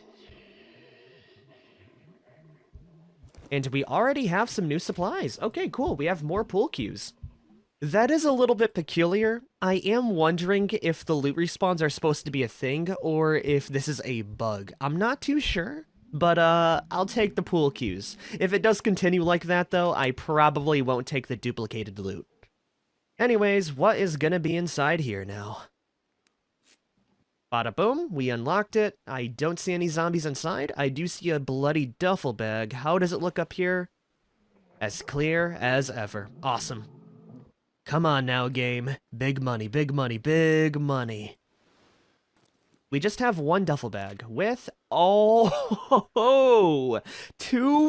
And we already have some new supplies. Okay, cool, we have more pool cues. That is a little bit peculiar. I am wondering if the loot respawns are supposed to be a thing, or if this is a bug. I'm not too sure. But, I'll take the pool cues. If it does continue like that, though, I probably won't take the duplicated loot. Anyways, what is gonna be inside here now? Bada boom, we unlocked it. I don't see any zombies inside. I do see a bloody duffel bag. How does it look up here? As clear as ever. Awesome. Come on now, game. Big money, big money, big money. We just have 1 duffel bag with, 2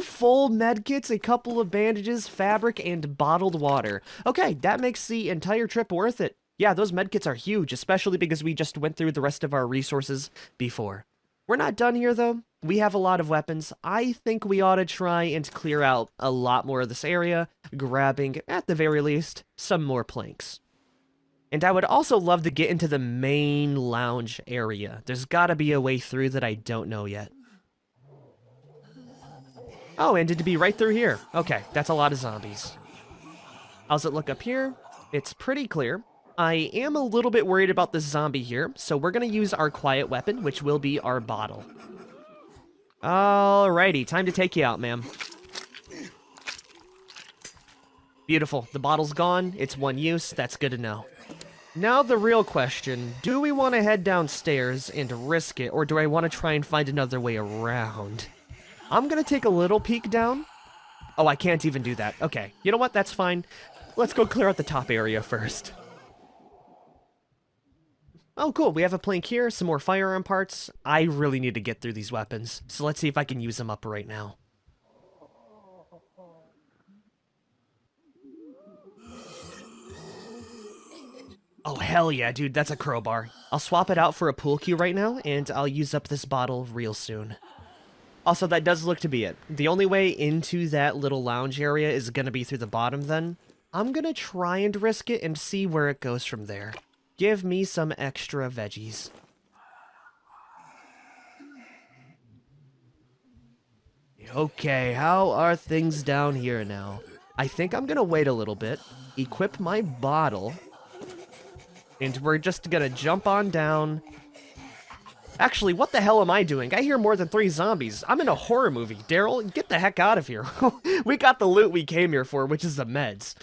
full medkits, a couple of bandages, fabric, and bottled water. Okay, that makes the entire trip worth it. Yeah, those medkits are huge, especially because we just went through the rest of our resources before. We're not done here, though. We have a lot of weapons. I think we ought to try and clear out a lot more of this area, grabbing, at the very least, some more planks. And I would also love to get into the main lounge area. There's gotta be a way through that I don't know yet. Oh, and it'd be right through here. Okay, that's a lot of zombies. How's it look up here? It's pretty clear. I am a little bit worried about this zombie here, so we're gonna use our quiet weapon, which will be our bottle. Alrighty, time to take you out, ma'am. Beautiful. The bottle's gone. It's 1 use. That's good to know. Now the real question, do we want to head downstairs and risk it, or do I want to try and find another way around? I'm going to take a little peek down. Oh, I can't even do that. Okay, you know what? That's fine. Let's go clear out the top area first. Oh, cool. We have a plank here, some more firearm parts. I really need to get through these weapons, so let's see if I can use them up right now. Oh, hell yeah, dude, that's a crowbar. I'll swap it out for a pool cue right now, and I'll use up this bottle real soon. Also, that does look to be it. The only way into that little lounge area is gonna be through the bottom then. I'm gonna try and risk it and see where it goes from there. Give me some extra veggies. Okay, how are things down here now? I think I'm gonna wait a little bit, equip my bottle, and we're just gonna jump on down Actually, what the hell am I doing? I hear more than 3 zombies. I'm in a horror movie. Daryl, get the heck out of here. We got the loot we came here for, which is the meds.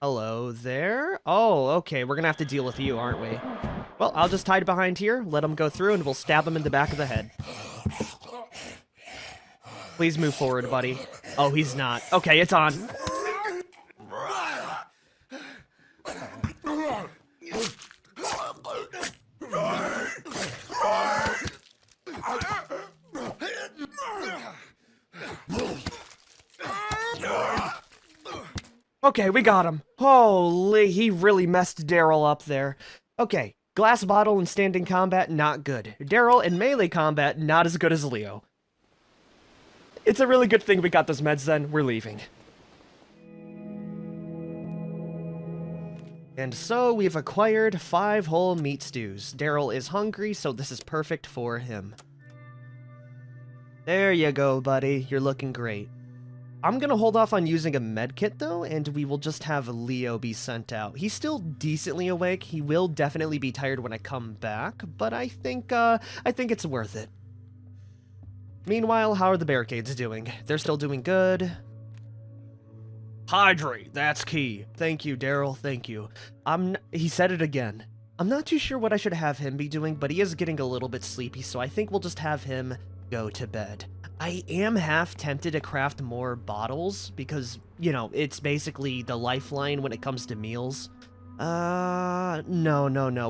Hello there? Oh, okay, we're gonna have to deal with you, aren't we? Well, I'll just hide behind here, let him go through, and we'll stab him in the back of the head. Please move forward, buddy. Oh, he's not. Okay, it's on. Okay, we got him. Holy, he really messed Daryl up there. Okay, glass bottle in standing combat, not good. Daryl in melee combat, not as good as Leo. It's a really good thing we got those meds then. We're leaving. And so we've acquired 5 whole meat stews. Daryl is hungry, so this is perfect for him. There you go, buddy. You're looking great. I'm gonna hold off on using a medkit though, and we will just have Leo be sent out. He's still decently awake. He will definitely be tired when I come back, but I think it's worth it. Meanwhile, how are the barricades doing? They're still doing good. Hydrate, that's key. Thank you, Daryl, thank you. He said it again. I'm not too sure what I should have him be doing, but he is getting a little bit sleepy, so I think we'll just have him go to bed. I am half tempted to craft more bottles because, you know, it's basically the lifeline when it comes to meals. No.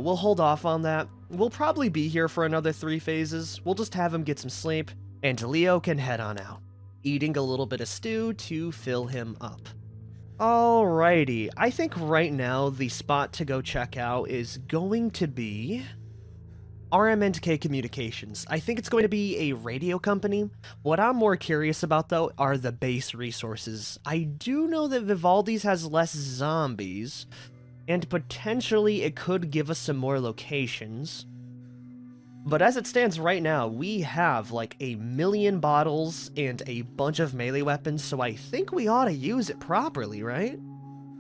We'll hold off on that. We'll probably be here for another 3 phases. We'll just have him get some sleep, and Leo can head on out, eating a little bit of stew to fill him up. Alrighty, I think right now the spot to go check out is going to be RMNK Communications. I think it's going to be a radio company. What I'm more curious about, though, are the base resources. I do know that Vivaldi's has less zombies, and potentially it could give us some more locations. But as it stands right now, we have like 1,000,000 bottles and a bunch of melee weapons, so I think we ought to use it properly, right?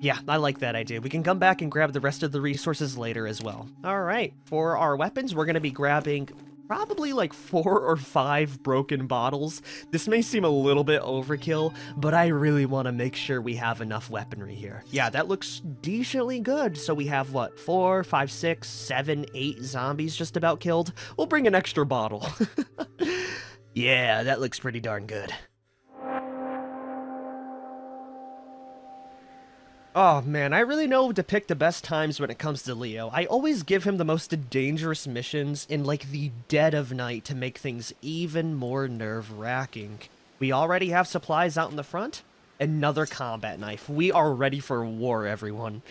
Yeah, I like that idea. We can come back and grab the rest of the resources later as well. Alright, for our weapons, we're going to be grabbing probably like 4 or 5 broken bottles. This may seem a little bit overkill, but I really want to make sure we have enough weaponry here. Yeah, that looks decently good. So we have, what, 4, 5, 6, 7, 8 zombies just about killed? We'll bring an extra bottle. Yeah, that looks pretty darn good. Oh man, I really know to pick the best times when it comes to Leo. I always give him the most dangerous missions in like the dead of night to make things even more nerve-wracking. We already have supplies out in the front. Another combat knife. We are ready for war, everyone.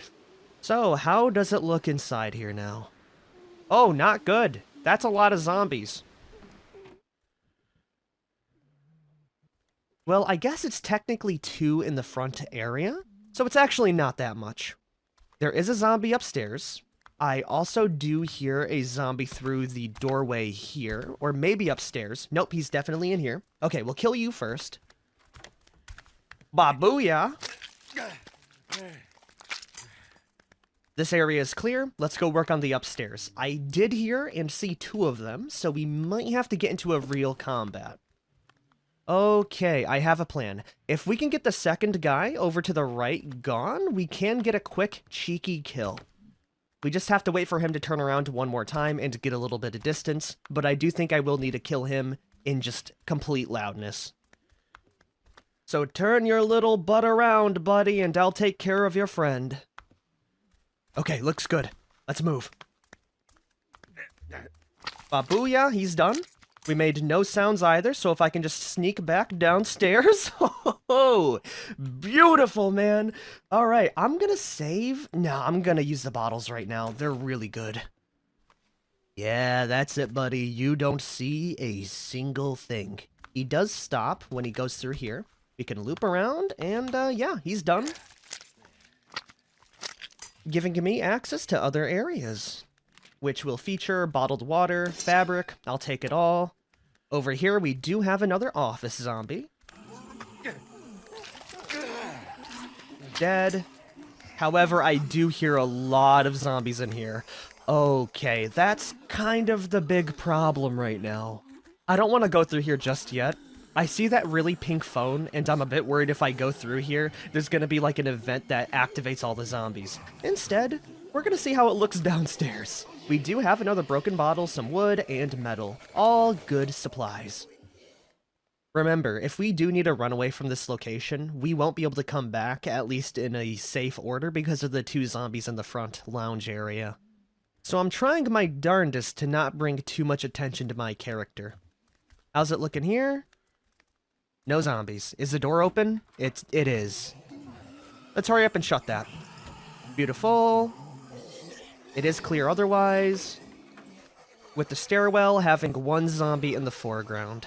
So, how does it look inside here now? Oh, not good. That's a lot of zombies. Well, I guess it's technically 2 in the front area. So it's actually not that much. There is a zombie upstairs. I also do hear a zombie through the doorway here, or maybe upstairs. Nope, he's definitely in here. Okay, we'll kill you first. Babooyah! This area is clear. Let's go work on the upstairs. I did hear and see 2 of them, so we might have to get into a real combat. Okay, I have a plan. If we can get the second guy over to the right gone, we can get a quick, cheeky kill. We just have to wait for him to turn around one more time and get a little bit of distance, but I do think I will need to kill him in just complete loudness. So turn your little butt around, buddy, and I'll take care of your friend. Okay, looks good. Let's move. Babooyah, he's done. We made no sounds either, so if I can just sneak back downstairs. Oh, beautiful, man. All right, I'm gonna save. No, I'm gonna use the bottles right now. They're really good. Yeah, that's it, buddy. You don't see a single thing. He does stop when he goes through here. We can loop around, and yeah, he's done. Giving me access to other areas, which will feature bottled water, fabric. I'll take it all. Over here, we do have another office zombie. Dead. However, I do hear a lot of zombies in here. Okay, that's kind of the big problem right now. I don't want to go through here just yet. I see that really pink phone, and I'm a bit worried if I go through here, there's gonna be like an event that activates all the zombies. Instead, we're gonna see how it looks downstairs. We do have another broken bottle, some wood, and metal. All good supplies. Remember, if we do need to run away from this location, we won't be able to come back, at least in a safe order, because of the 2 zombies in the front lounge area. So I'm trying my darndest to not bring too much attention to my character. How's it looking here? No zombies. Is the door open? It is. Let's hurry up and shut that. Beautiful. It is clear otherwise. With the stairwell having 1 zombie in the foreground.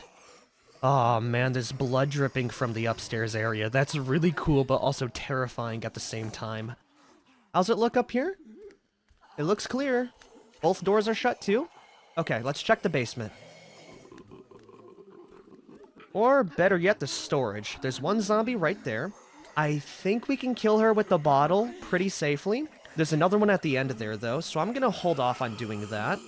Oh man, there's blood dripping from the upstairs area. That's really cool, but also terrifying at the same time. How's it look up here? It looks clear. Both doors are shut too. Okay, let's check the basement. Or better yet, the storage. There's 1 zombie right there. I think we can kill her with the bottle pretty safely. There's another one at the end there though, so I'm gonna hold off on doing that.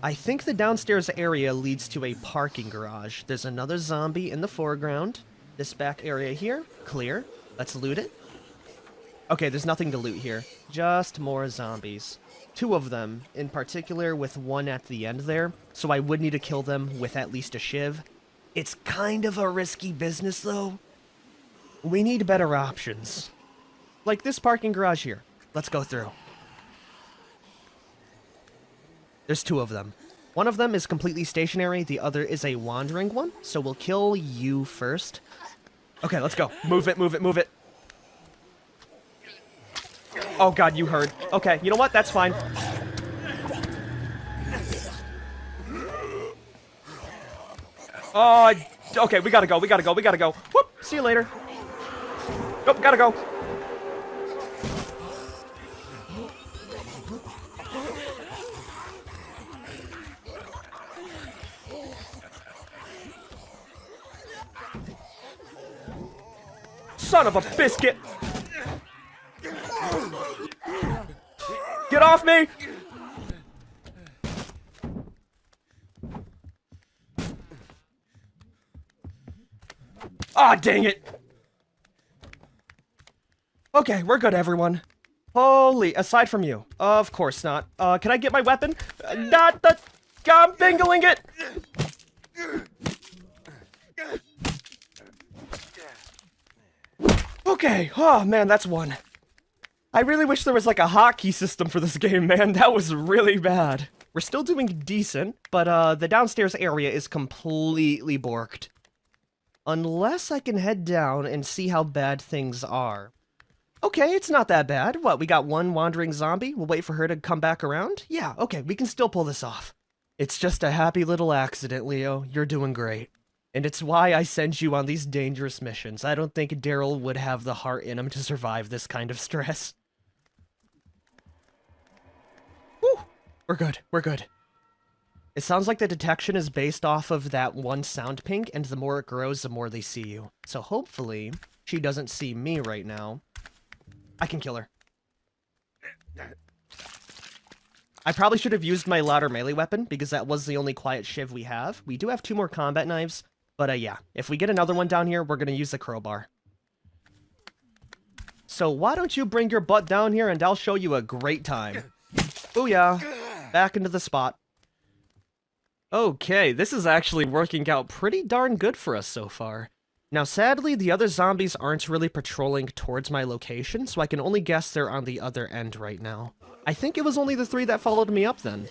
I think the downstairs area leads to a parking garage. There's another zombie in the foreground. This back area here, clear. Let's loot it. Okay, there's nothing to loot here. Just more zombies. 2 of them, in particular, with 1 at the end there, so I would need to kill them with at least a shiv. It's kind of a risky business, though. We need better options. Like this parking garage here. Let's go through. There's 2 of them. One of them is completely stationary, the other is a wandering one, so we'll kill you first. Okay, let's go. Move it, move it, move it. Oh god, you heard. Okay, you know what? That's fine. Oh, okay, we gotta go, we gotta go, we gotta go. Whoop, see you later. Nope, gotta go. Son of a biscuit! Get off me! Ah, dang it! Okay, we're good, everyone. Holy, aside from you. Of course not. Can I get my weapon? Not the... I'm bingling it! Okay, oh man, that's 1. I really wish there was like a hotkey system for this game, man. That was really bad. We're still doing decent, but the downstairs area is completely borked. Unless I can head down and see how bad things are. Okay, it's not that bad. What, we got 1 wandering zombie? We'll wait for her to come back around? Yeah, okay, we can still pull this off. It's just a happy little accident, Leo. You're doing great. And it's why I send you on these dangerous missions. I don't think Daryl would have the heart in him to survive this kind of stress. Whew! We're good, we're good. It sounds like the detection is based off of that 1 sound ping, and the more it grows, the more they see you. So hopefully, she doesn't see me right now. I can kill her. I probably should have used my louder melee weapon, because that was the only quiet shiv we have. We do have 2 more combat knives, but yeah, if we get another one down here, we're gonna use the crowbar. So why don't you bring your butt down here and I'll show you a great time. Booyah! Back into the spot. Okay, this is actually working out pretty darn good for us so far. Now sadly, the other zombies aren't really patrolling towards my location, so I can only guess they're on the other end right now. I think it was only the 3 that followed me up then.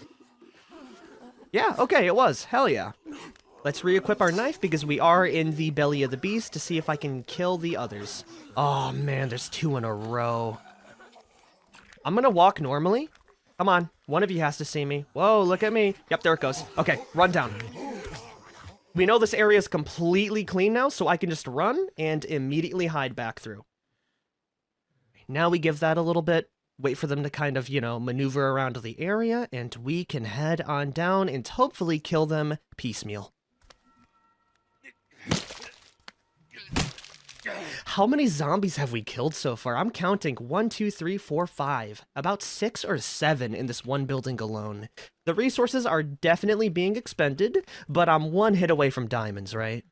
Yeah, okay, it was. Hell yeah. Let's re-equip our knife because we are in the belly of the beast to see if I can kill the others. Oh man, there's 2 in a row. I'm gonna walk normally. Come on, one of you has to see me. Whoa, look at me. Yep, there it goes. Okay, run down. We know this area is completely clean now, so I can just run and immediately hide back through. Now we give that a little bit. Wait for them to kind of, you know, maneuver around the area, and we can head on down and hopefully kill them piecemeal. How many zombies have we killed so far? I'm counting 1, 2, 3, 4, 5. About 6 or 7 in this one building alone. The resources are definitely being expended, but I'm one hit away from diamonds, right?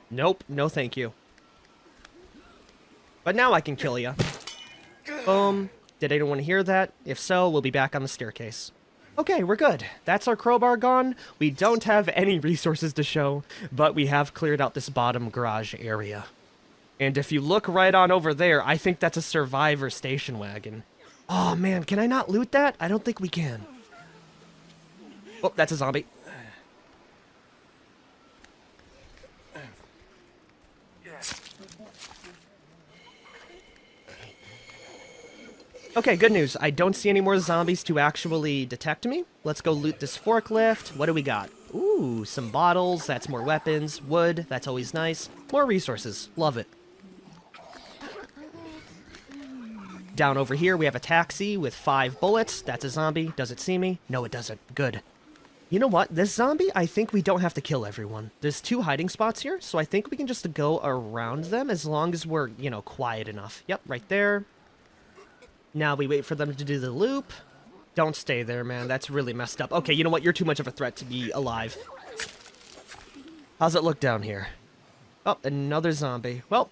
Nope, no thank you. But now I can kill ya. Boom. Did anyone hear that? If so, we'll be back on the staircase. Okay, we're good. That's our crowbar gone. We don't have any resources to show, but we have cleared out this bottom garage area. And if you look right on over there, I think that's a survivor station wagon. Oh man, can I not loot that? I don't think we can. Oh, that's a zombie. Okay, good news. I don't see any more zombies to actually detect me. Let's go loot this forklift. What do we got? Ooh, some bottles. That's more weapons. Wood. That's always nice. More resources. Love it. Down over here, we have a taxi with 5 bullets. That's a zombie. Does it see me? No, it doesn't. Good. You know what? This zombie, I think we don't have to kill everyone. There's 2 hiding spots here, so I think we can just go around them as long as we're, you know, quiet enough. Yep, right there. Now we wait for them to do the loop. Don't stay there, man. That's really messed up. Okay, you know what? You're too much of a threat to be alive. How's it look down here? Oh, another zombie. Well,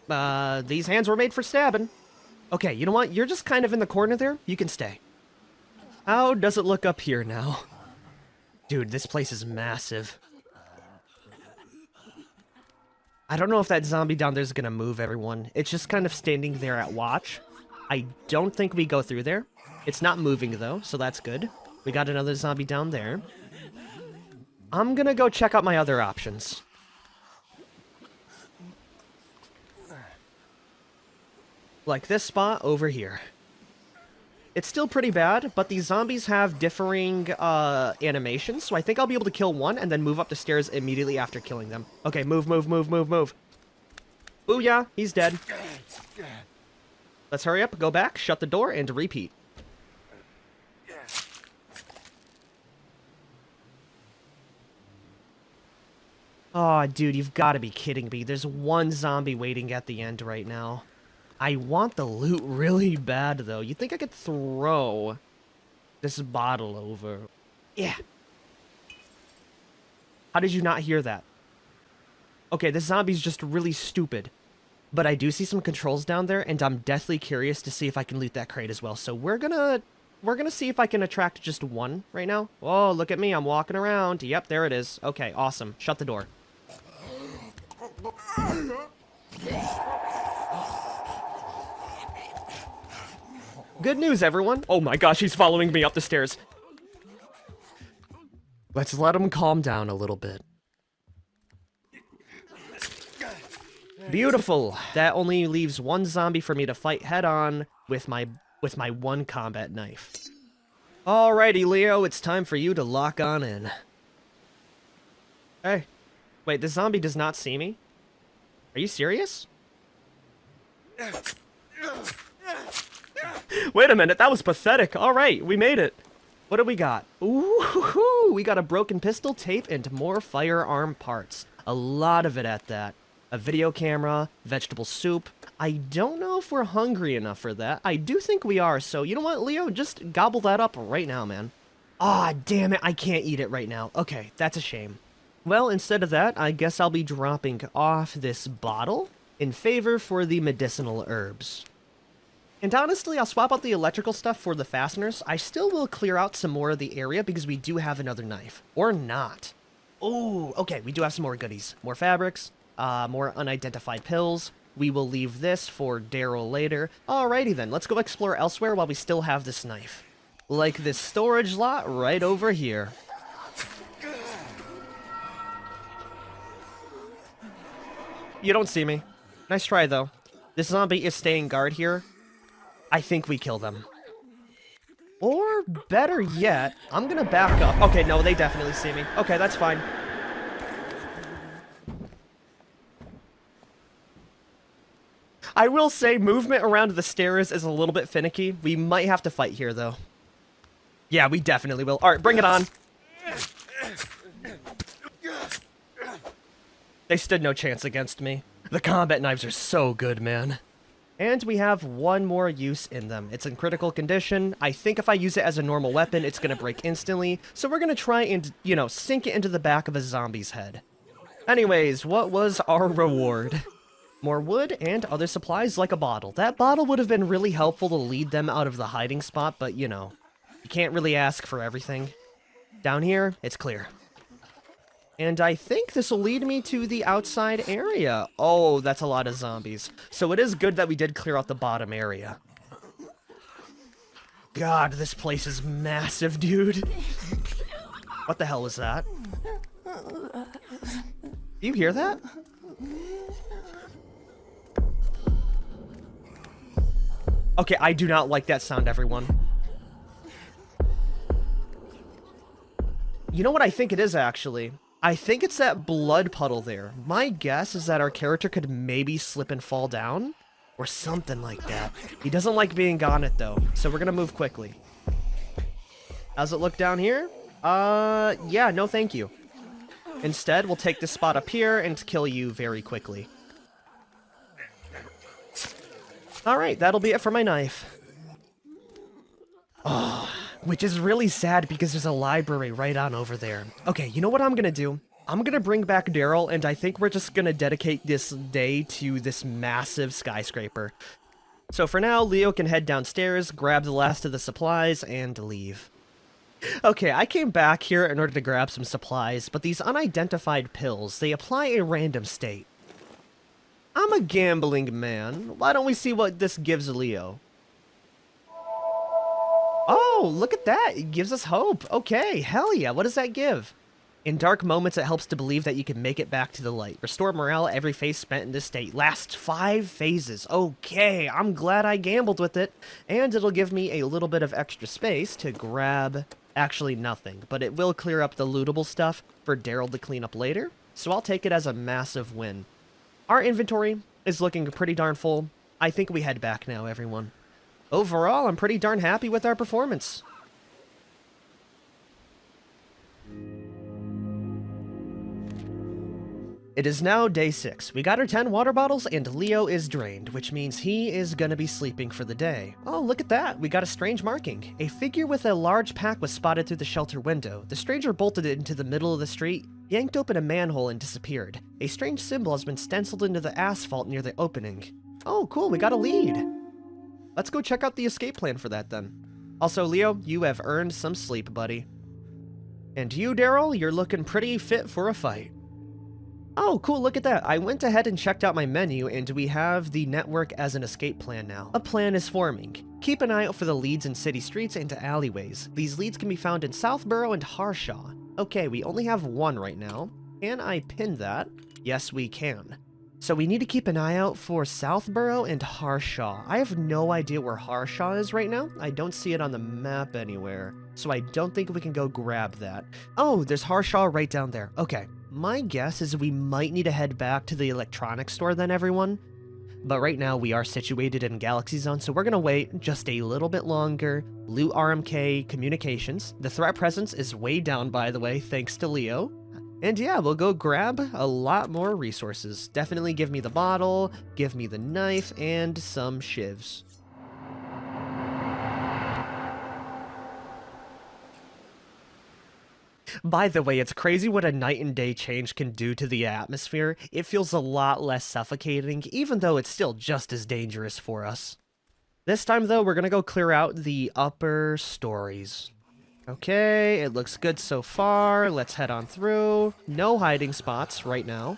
these hands were made for stabbing. Okay, you know what? You're just kind of in the corner there. You can stay. How does it look up here now? Dude, this place is massive. I don't know if that zombie down there is going to move everyone. It's just kind of standing there at watch. I don't think we go through there. It's not moving, though, so that's good. We got another zombie down there. I'm gonna go check out my other options. Like this spot over here. It's still pretty bad, but these zombies have differing animations, so I think I'll be able to kill one and then move up the stairs immediately after killing them. Okay, move, move, move, move, move. Booyah, he's dead. Let's hurry up, go back, shut the door, and repeat. Oh, dude, you've got to be kidding me. There's one zombie waiting at the end right now. I want the loot really bad, though. You think I could throw this bottle over? Yeah. How did you not hear that? Okay, this zombie's just really stupid. But I do see some controls down there, and I'm deathly curious to see if I can loot that crate as well. So we're gonna see if I can attract just one right now. Oh, look at me, I'm walking around. Yep, there it is. Okay, awesome. Shut the door. Good news, everyone. Oh my gosh, he's following me up the stairs. Let's let him calm down a little bit. Beautiful. That only leaves one zombie for me to fight head on with my one combat knife. Alrighty, Leo, it's time for you to lock on in. Hey. Wait, this zombie does not see me? Are you serious? Wait a minute, that was pathetic. Alright, we made it. What do we got? Ooh, we got a broken pistol, tape, and more firearm parts. A lot of it at that. A video camera, vegetable soup. I don't know if we're hungry enough for that. I do think we are, so you know what, Leo? Just gobble that up right now, man. Ah, damn it, I can't eat it right now. Okay, that's a shame. Well, instead of that, I guess I'll be dropping off this bottle in favor for the medicinal herbs. And honestly, I'll swap out the electrical stuff for the fasteners. I still will clear out some more of the area because we do have another knife. Or not. Oh, okay, we do have some more goodies. More fabrics. More unidentified pills. We will leave this for Daryl later. Alrighty then, let's go explore elsewhere while we still have this knife. Like this storage lot right over here. You don't see me. Nice try, though. This zombie is staying guard here. I think we kill them. Or, better yet, I'm gonna back up. Okay, no, they definitely see me. Okay, that's fine. I will say movement around the stairs is a little bit finicky. We might have to fight here, though. Yeah, we definitely will. Alright, bring it on. They stood no chance against me. The combat knives are so good, man. And we have one more use in them. It's in critical condition. I think if I use it as a normal weapon, it's going to break instantly. So we're going to try and, you know, sink it into the back of a zombie's head. Anyways, what was our reward? More wood and other supplies like a bottle. That bottle would have been really helpful to lead them out of the hiding spot, but, you know, you can't really ask for everything. Down here, it's clear. And I think this will lead me to the outside area. Oh, that's a lot of zombies. So it is good that we did clear out the bottom area. God, this place is massive, dude. What the hell was that? Do you hear that? Okay, I do not like that sound, everyone. You know what I think it is, actually? I think it's that blood puddle there. My guess is that our character could maybe slip and fall down, or something like that. He doesn't like being on it, though, so we're gonna move quickly. How's it look down here? Yeah, no thank you. Instead, we'll take this spot up here and kill you very quickly. Alright, that'll be it for my knife. Oh, which is really sad because there's a library right on over there. Okay, you know what I'm gonna do? I'm gonna bring back Daryl, and I think we're just gonna dedicate this day to this massive skyscraper. So for now, Leo can head downstairs, grab the last of the supplies, and leave. Okay, I came back here in order to grab some supplies, but these unidentified pills, they apply a random state. I'm a gambling man. Why don't we see what this gives Leo? Oh, look at that. It gives us hope. Okay, hell yeah. What does that give? In dark moments, it helps to believe that you can make it back to the light. Restore morale every phase spent in this state. Lasts 5 phases. Okay, I'm glad I gambled with it. And it'll give me a little bit of extra space to grab... Actually, nothing. But it will clear up the lootable stuff for Daryl to clean up later. So I'll take it as a massive win. Our inventory is looking pretty darn full. I think we head back now, everyone. Overall, I'm pretty darn happy with our performance. It is now day 6. We got our 10 water bottles and Leo is drained, which means he is gonna be sleeping for the day. Oh, look at that. We got a strange marking. A figure with a large pack was spotted through the shelter window. The stranger bolted it into the middle of the street, yanked open a manhole, and disappeared. A strange symbol has been stenciled into the asphalt near the opening. Oh, cool. We got a lead. Let's go check out the escape plan for that, then. Also, Leo, you have earned some sleep, buddy. And you, Daryl, you're looking pretty fit for a fight. Oh, cool, look at that. I went ahead and checked out my menu, and we have the network as an escape plan now. A plan is forming. Keep an eye out for the leads in city streets and alleyways. These leads can be found in Southborough and Harshaw. Okay, we only have one right now. Can I pin that? Yes, we can. So we need to keep an eye out for Southborough and Harshaw. I have no idea where Harshaw is right now. I don't see it on the map anywhere. So I don't think we can go grab that. Oh, there's Harshaw right down there. Okay. My guess is we might need to head back to the electronics store then, everyone. But right now we are situated in Galaxy Zone, so we're gonna wait just a little bit longer. Loot RMK communications. The threat presence is way down, by the way, thanks to Leo. And yeah, we'll go grab a lot more resources. Definitely give me the bottle, give me the knife, and some shivs. By the way, it's crazy what a night and day change can do to the atmosphere. It feels a lot less suffocating, even though it's still just as dangerous for us. This time, though, we're gonna go clear out the upper stories. Okay, it looks good so far. Let's head on through. No hiding spots right now.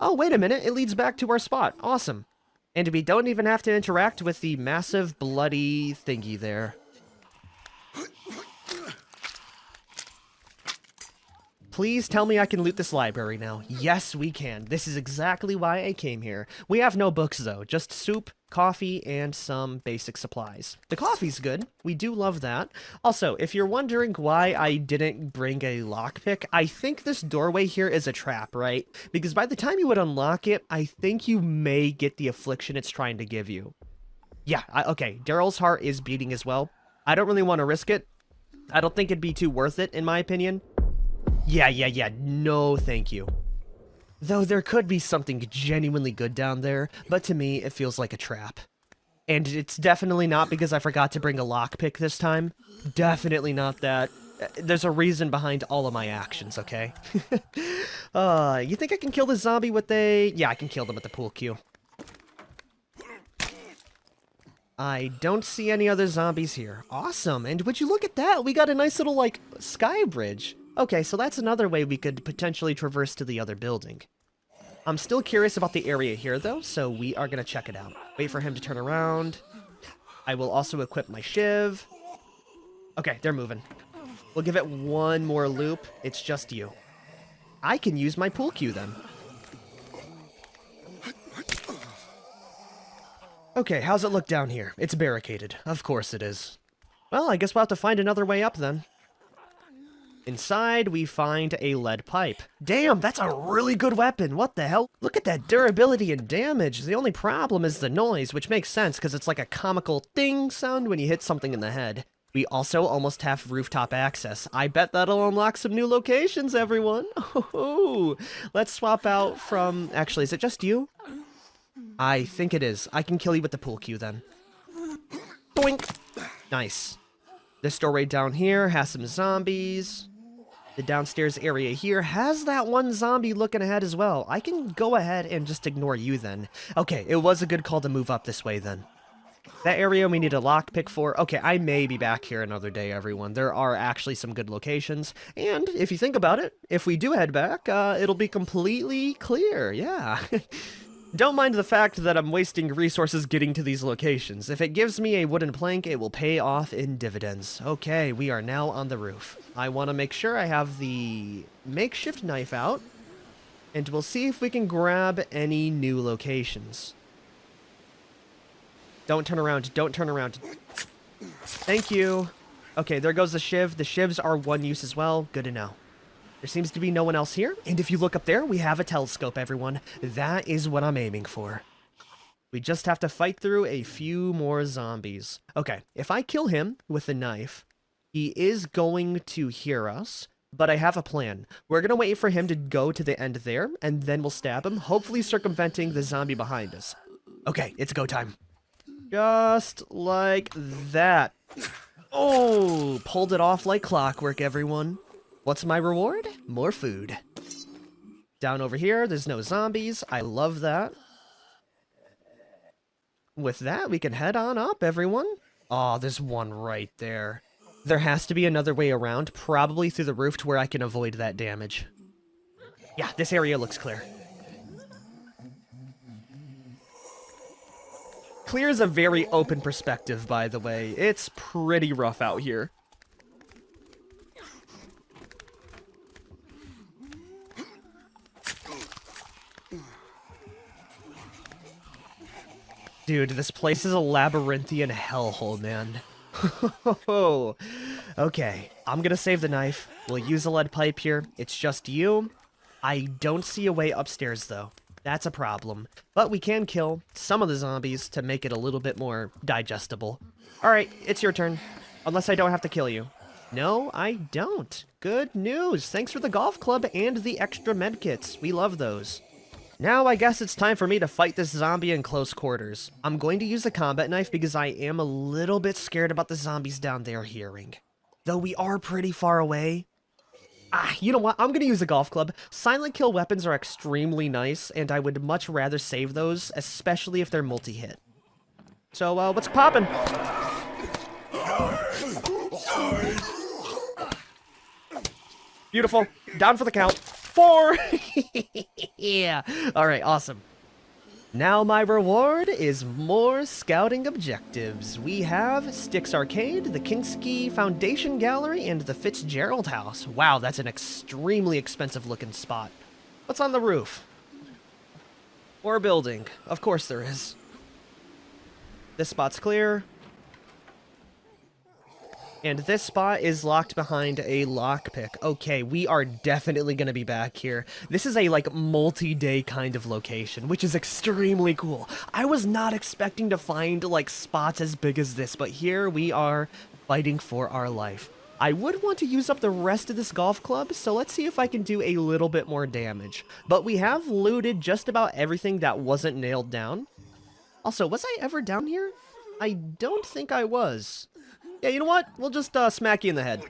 Oh, wait a minute. It leads back to our spot. Awesome. And we don't even have to interact with the massive bloody thingy there. Please tell me I can loot this library now. Yes, we can. This is exactly why I came here. We have no books, though. Just soup, coffee, and some basic supplies. The coffee's good. We do love that. Also, if you're wondering why I didn't bring a lockpick, I think this doorway here is a trap, right? Because by the time you would unlock it, I think you may get the affliction it's trying to give you. Yeah, okay. Daryl's heart is beating as well. I don't really want to risk it. I don't think it'd be too worth it, in my opinion. Yeah. No, thank you. Though there could be something genuinely good down there, but to me, it feels like a trap. And it's definitely not because I forgot to bring a lockpick this time. Definitely not that. There's a reason behind all of my actions, okay? You think I can kill the zombie with a... Yeah, I can kill them with the pool cue. I don't see any other zombies here. Awesome, and would you look at that? We got a nice little, like, sky bridge. Okay, so that's another way we could potentially traverse to the other building. I'm still curious about the area here, though, so we are going to check it out. Wait for him to turn around. I will also equip my shiv. Okay, they're moving. We'll give it one more loop. It's just you. I can use my pool cue, then. Okay, how's it look down here? It's barricaded. Of course it is. Well, I guess we'll have to find another way up, then. Inside, we find a lead pipe. Damn, that's a really good weapon. What the hell? Look at that durability and damage. The only problem is the noise, which makes sense because it's like a comical ding sound when you hit something in the head. We also almost have rooftop access. I bet that'll unlock some new locations, everyone. Oh, let's swap out from... Actually, is it just you? I think it is. I can kill you with the pool cue, then. Boink! Nice. This doorway down here has some zombies. The downstairs area here has that one zombie looking ahead as well. I can go ahead and just ignore you then. Okay, it was a good call to move up this way then. That area we need a lockpick for. Okay, I may be back here another day, everyone. There are actually some good locations. And if you think about it, if we do head back, it'll be completely clear. Yeah. Don't mind the fact that I'm wasting resources getting to these locations. If it gives me a wooden plank, it will pay off in dividends. Okay, we are now on the roof. I want to make sure I have the makeshift knife out, and we'll see if we can grab any new locations. Don't turn around. Don't turn around. Thank you. Okay, there goes the shiv. The shivs are one use as well. Good to know. There seems to be no one else here, and if you look up there, we have a telescope, everyone. That is what I'm aiming for. We just have to fight through a few more zombies. Okay, if I kill him with the knife, he is going to hear us, but I have a plan. We're going to wait for him to go to the end there, and then we'll stab him, hopefully circumventing the zombie behind us. Okay, it's go time. Just like that. Oh, pulled it off like clockwork, everyone. What's my reward? More food. Down over here, there's no zombies. I love that. With that, we can head on up, everyone. Oh, there's one right there. There has to be another way around, probably through the roof to where I can avoid that damage. Yeah, this area looks clear. Clear is a very open perspective, by the way. It's pretty rough out here. Dude, this place is a labyrinthian hellhole, man. Okay, I'm gonna save the knife. We'll use a lead pipe here. It's just you. I don't see a way upstairs, though. That's a problem. But we can kill some of the zombies to make it a little bit more digestible. Alright, it's your turn. Unless I don't have to kill you. No, I don't. Good news. Thanks for the golf club and the extra medkits. We love those. Now I guess it's time for me to fight this zombie in close quarters. I'm going to use a combat knife because I am a little bit scared about the zombies down there hearing. Though we are pretty far away. You know what? I'm going to use a golf club. Silent kill weapons are extremely nice, and I would much rather save those, especially if they're multi-hit. So, what's poppin'? Beautiful. Down for the count. 4! Yeah. Alright, awesome. Now my reward is more scouting objectives. We have Styx Arcade, the Kinski Foundation Gallery, and the Fitzgerald House. Wow, that's an extremely expensive looking spot. What's on the roof? Or a building. Of course there is. This spot's clear. And this spot is locked behind a lockpick. Okay, we are definitely going to be back here. This is a, like, multi-day kind of location, which is extremely cool. I was not expecting to find, like, spots as big as this, but here we are fighting for our life. I would want to use up the rest of this golf club, so let's see if I can do a little bit more damage. But we have looted just about everything that wasn't nailed down. Also, was I ever down here? I don't think I was. Yeah, you know what? We'll just smack you in the head.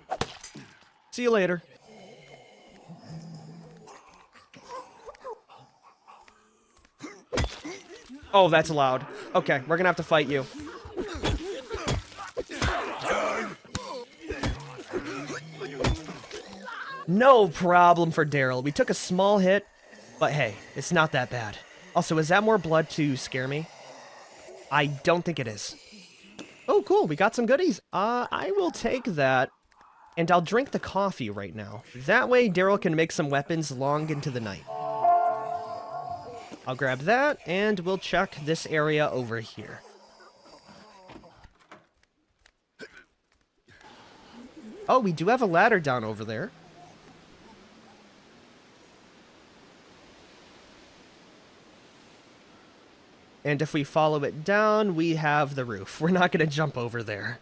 See you later. Oh, that's loud. Okay, we're gonna have to fight you. No problem for Daryl. We took a small hit, but hey, it's not that bad. Also, is that more blood to scare me? I don't think it is. Oh, cool. We got some goodies. I will take that, and I'll drink the coffee right now. That way, Daryl can make some weapons long into the night. I'll grab that, and we'll check this area over here. Oh, we do have a ladder down over there. And if we follow it down, we have the roof. We're not going to jump over there.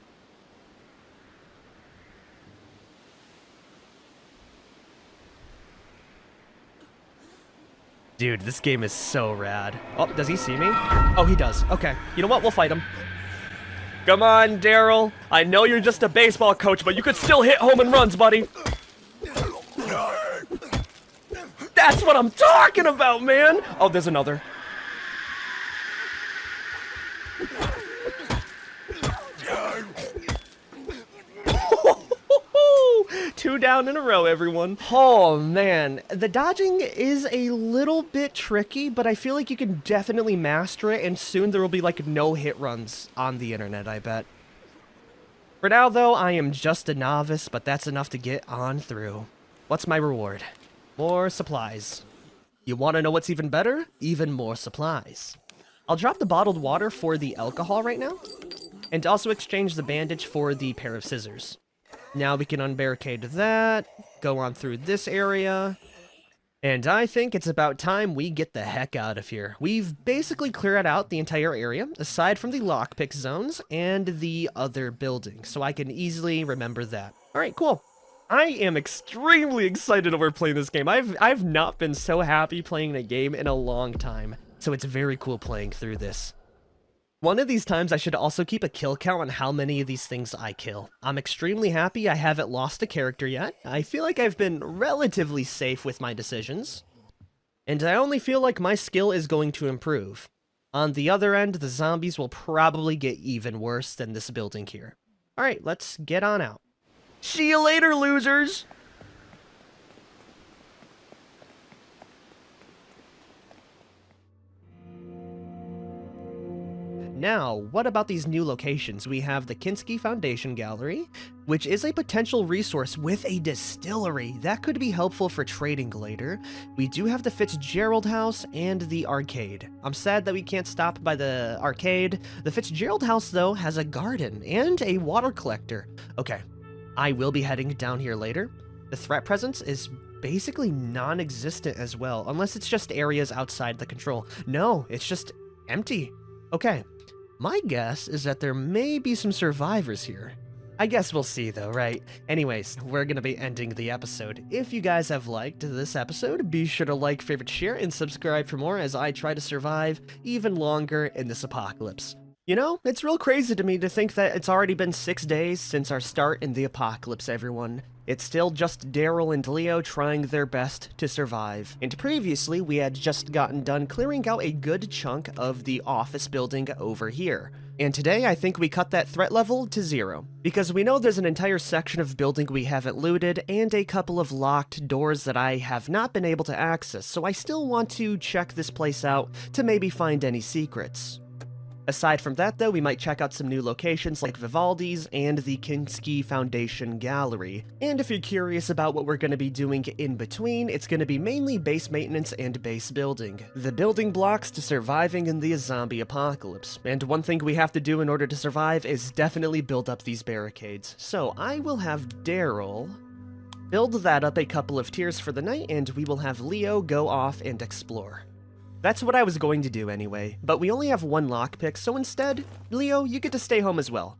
Dude, this game is so rad. Oh, does he see me? Oh, he does. Okay. You know what? We'll fight him. Come on, Daryl. I know you're just a baseball coach, but you could still hit home and runs, buddy. That's what I'm talking about, man. Oh, there's another. Two down in a row, everyone. Oh, man. The dodging is a little bit tricky, but I feel like you can definitely master it, and soon there will be, like, no hit runs on the internet, I bet. For now, though, I am just a novice, but that's enough to get on through. What's my reward? More supplies. You want to know what's even better? Even more supplies. I'll drop the bottled water for the alcohol right now, and also exchange the bandage for the pair of scissors. Now we can unbarricade that, go on through this area, and I think it's about time we get the heck out of here. We've basically cleared out the entire area, aside from the lockpick zones and the other buildings, so I can easily remember that. Alright, cool. I am extremely excited over playing this game. I've not been so happy playing a game in a long time, so it's very cool playing through this. One of these times I should also keep a kill count on how many of these things I kill. I'm extremely happy I haven't lost a character yet. I feel like I've been relatively safe with my decisions. And I only feel like my skill is going to improve. On the other end, the zombies will probably get even worse than this building here. Alright, let's get on out. See you later, losers! Now, what about these new locations? We have the Kinski Foundation Gallery, which is a potential resource with a distillery. That could be helpful for trading later. We do have the Fitzgerald House and the arcade. I'm sad that we can't stop by the arcade. The Fitzgerald House, though, has a garden and a water collector. Okay, I will be heading down here later. The threat presence is basically non-existent as well, unless it's just areas outside the control. No, it's just empty. Okay. My guess is that there may be some survivors here. I guess we'll see though, right? Anyways, we're gonna be ending the episode. If you guys have liked this episode, be sure to like, favorite, share, and subscribe for more as I try to survive even longer in this apocalypse. You know, it's real crazy to me to think that it's already been 6 days since our start in the apocalypse, everyone. It's still just Daryl and Leo trying their best to survive. And previously, we had just gotten done clearing out a good chunk of the office building over here. And today, I think we cut that threat level to 0. Because we know there's an entire section of building we haven't looted, and a couple of locked doors that I have not been able to access, so I still want to check this place out to maybe find any secrets. Aside from that, though, we might check out some new locations like Vivaldi's and the Kinski Foundation Gallery. And if you're curious about what we're going to be doing in between, it's going to be mainly base maintenance and base building. The building blocks to surviving in the zombie apocalypse. And one thing we have to do in order to survive is definitely build up these barricades. So I will have Daryl build that up a couple of tiers for the night, and we will have Leo go off and explore. That's what I was going to do anyway, but we only have one lockpick, so instead, Leo, you get to stay home as well.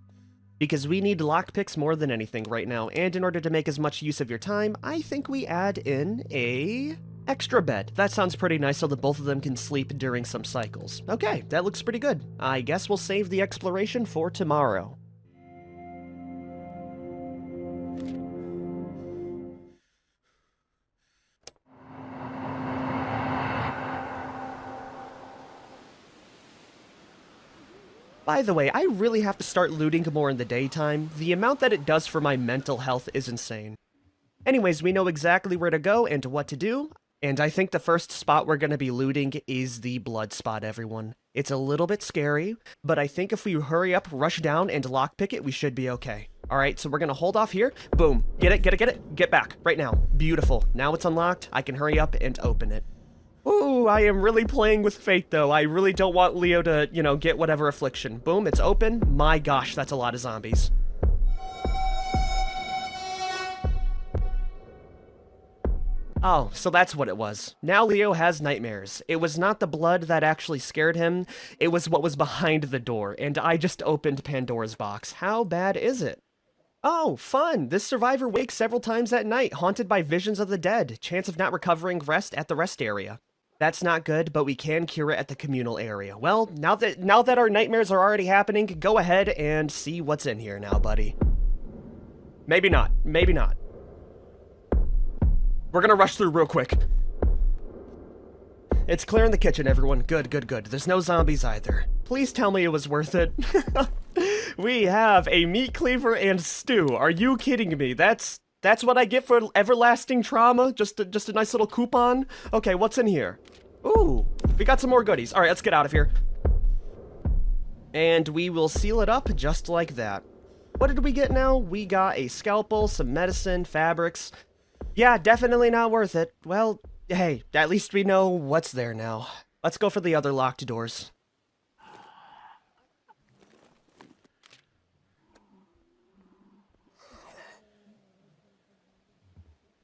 because we need lockpicks more than anything right now, and in order to make as much use of your time, I think we add in a extra bed. That sounds pretty nice so that both of them can sleep during some cycles. Okay, that looks pretty good. I guess we'll save the exploration for tomorrow. By the way, I really have to start looting more in the daytime. The amount that it does for my mental health is insane. Anyways, we know exactly where to go and what to do, and I think the first spot we're going to be looting is the blood spot, everyone. It's a little bit scary, but I think if we hurry up, rush down, and lockpick it, we should be okay. Alright, so we're going to hold off here. Boom. Get it, get it, get it. Get back. Right now. Beautiful. Now it's unlocked. I can hurry up and open it. Ooh, I am really playing with fate, though. I really don't want Leo to, get whatever affliction. Boom, it's open. My gosh, that's a lot of zombies. Oh, so that's what it was. Now Leo has nightmares. It was not the blood that actually scared him. It was what was behind the door, and I just opened Pandora's box. How bad is it? Oh, fun! This survivor wakes several times at night, haunted by visions of the dead. Chance of not recovering rest at the rest area. That's not good, but we can cure it at the communal area. Well, now that our nightmares are already happening, go ahead and see what's in here now, buddy. Maybe not. Maybe not. We're gonna rush through real quick. It's clear in the kitchen, everyone. Good, good, good. There's no zombies either. Please tell me it was worth it. We have a meat cleaver and stew. Are you kidding me? That's what I get for everlasting trauma? Just a nice little coupon? Okay, what's in here? Ooh, we got some more goodies. All right, let's get out of here. And we will seal it up just like that. What did we get now? We got a scalpel, some medicine, fabrics. Yeah, definitely not worth it. Well, hey, at least we know what's there now. Let's go for the other locked doors.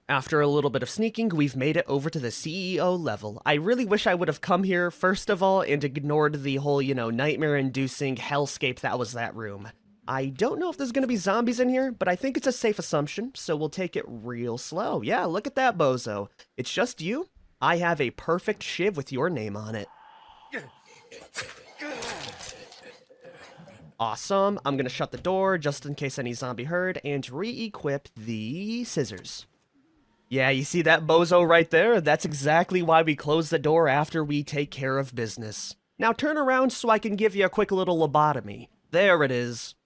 After a little bit of sneaking, we've made it over to the CEO level. I really wish I would have come here, first of all, and ignored the whole, nightmare-inducing hellscape that was that room. I don't know if there's gonna be zombies in here, but I think it's a safe assumption, so we'll take it real slow. Yeah, look at that, bozo. It's just you? I have a perfect shiv with your name on it. Awesome. I'm gonna shut the door just in case any zombie heard, and re-equip the scissors. Yeah, you see that bozo right there? That's exactly why we close the door after we take care of business. Now turn around so I can give you a quick little lobotomy. There it is.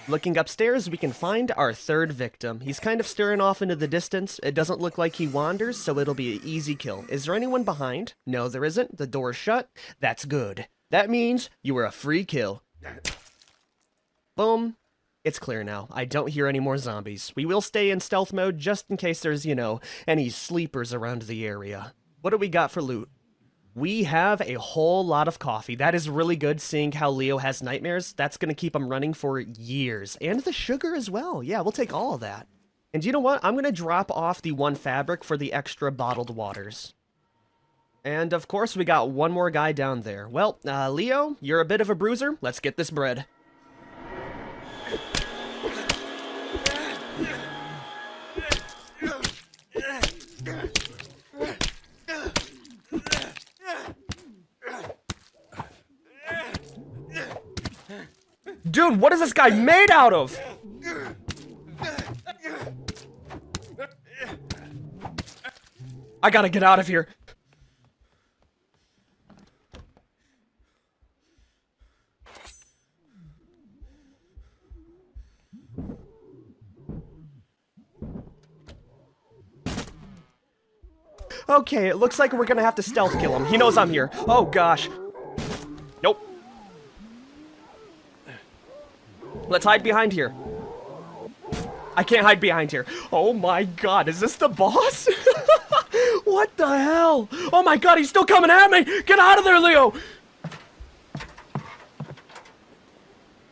Looking upstairs, we can find our third victim. He's kind of staring off into the distance. It doesn't look like he wanders, so it'll be an easy kill. Is there anyone behind? No, there isn't. The door's shut. That's good. That means you were a free kill. Boom. It's clear now. I don't hear any more zombies. We will stay in stealth mode just in case there's, any sleepers around the area. What do we got for loot? We have a whole lot of coffee. That is really good, seeing how Leo has nightmares. That's going to keep him running for years. And the sugar as well. Yeah, we'll take all of that. And you know what? I'm going to drop off the one fabric for the extra bottled waters. And of course, we got one more guy down there. Well, Leo, you're a bit of a bruiser. Let's get this bread. Dude, what is this guy made out of? I gotta get out of here. Okay, it looks like we're gonna have to stealth kill him. He knows I'm here. Oh gosh. Nope. Let's hide behind here. I can't hide behind here. Oh my god, is this the boss? What the hell? Oh my god, he's still coming at me! Get out of there, Leo!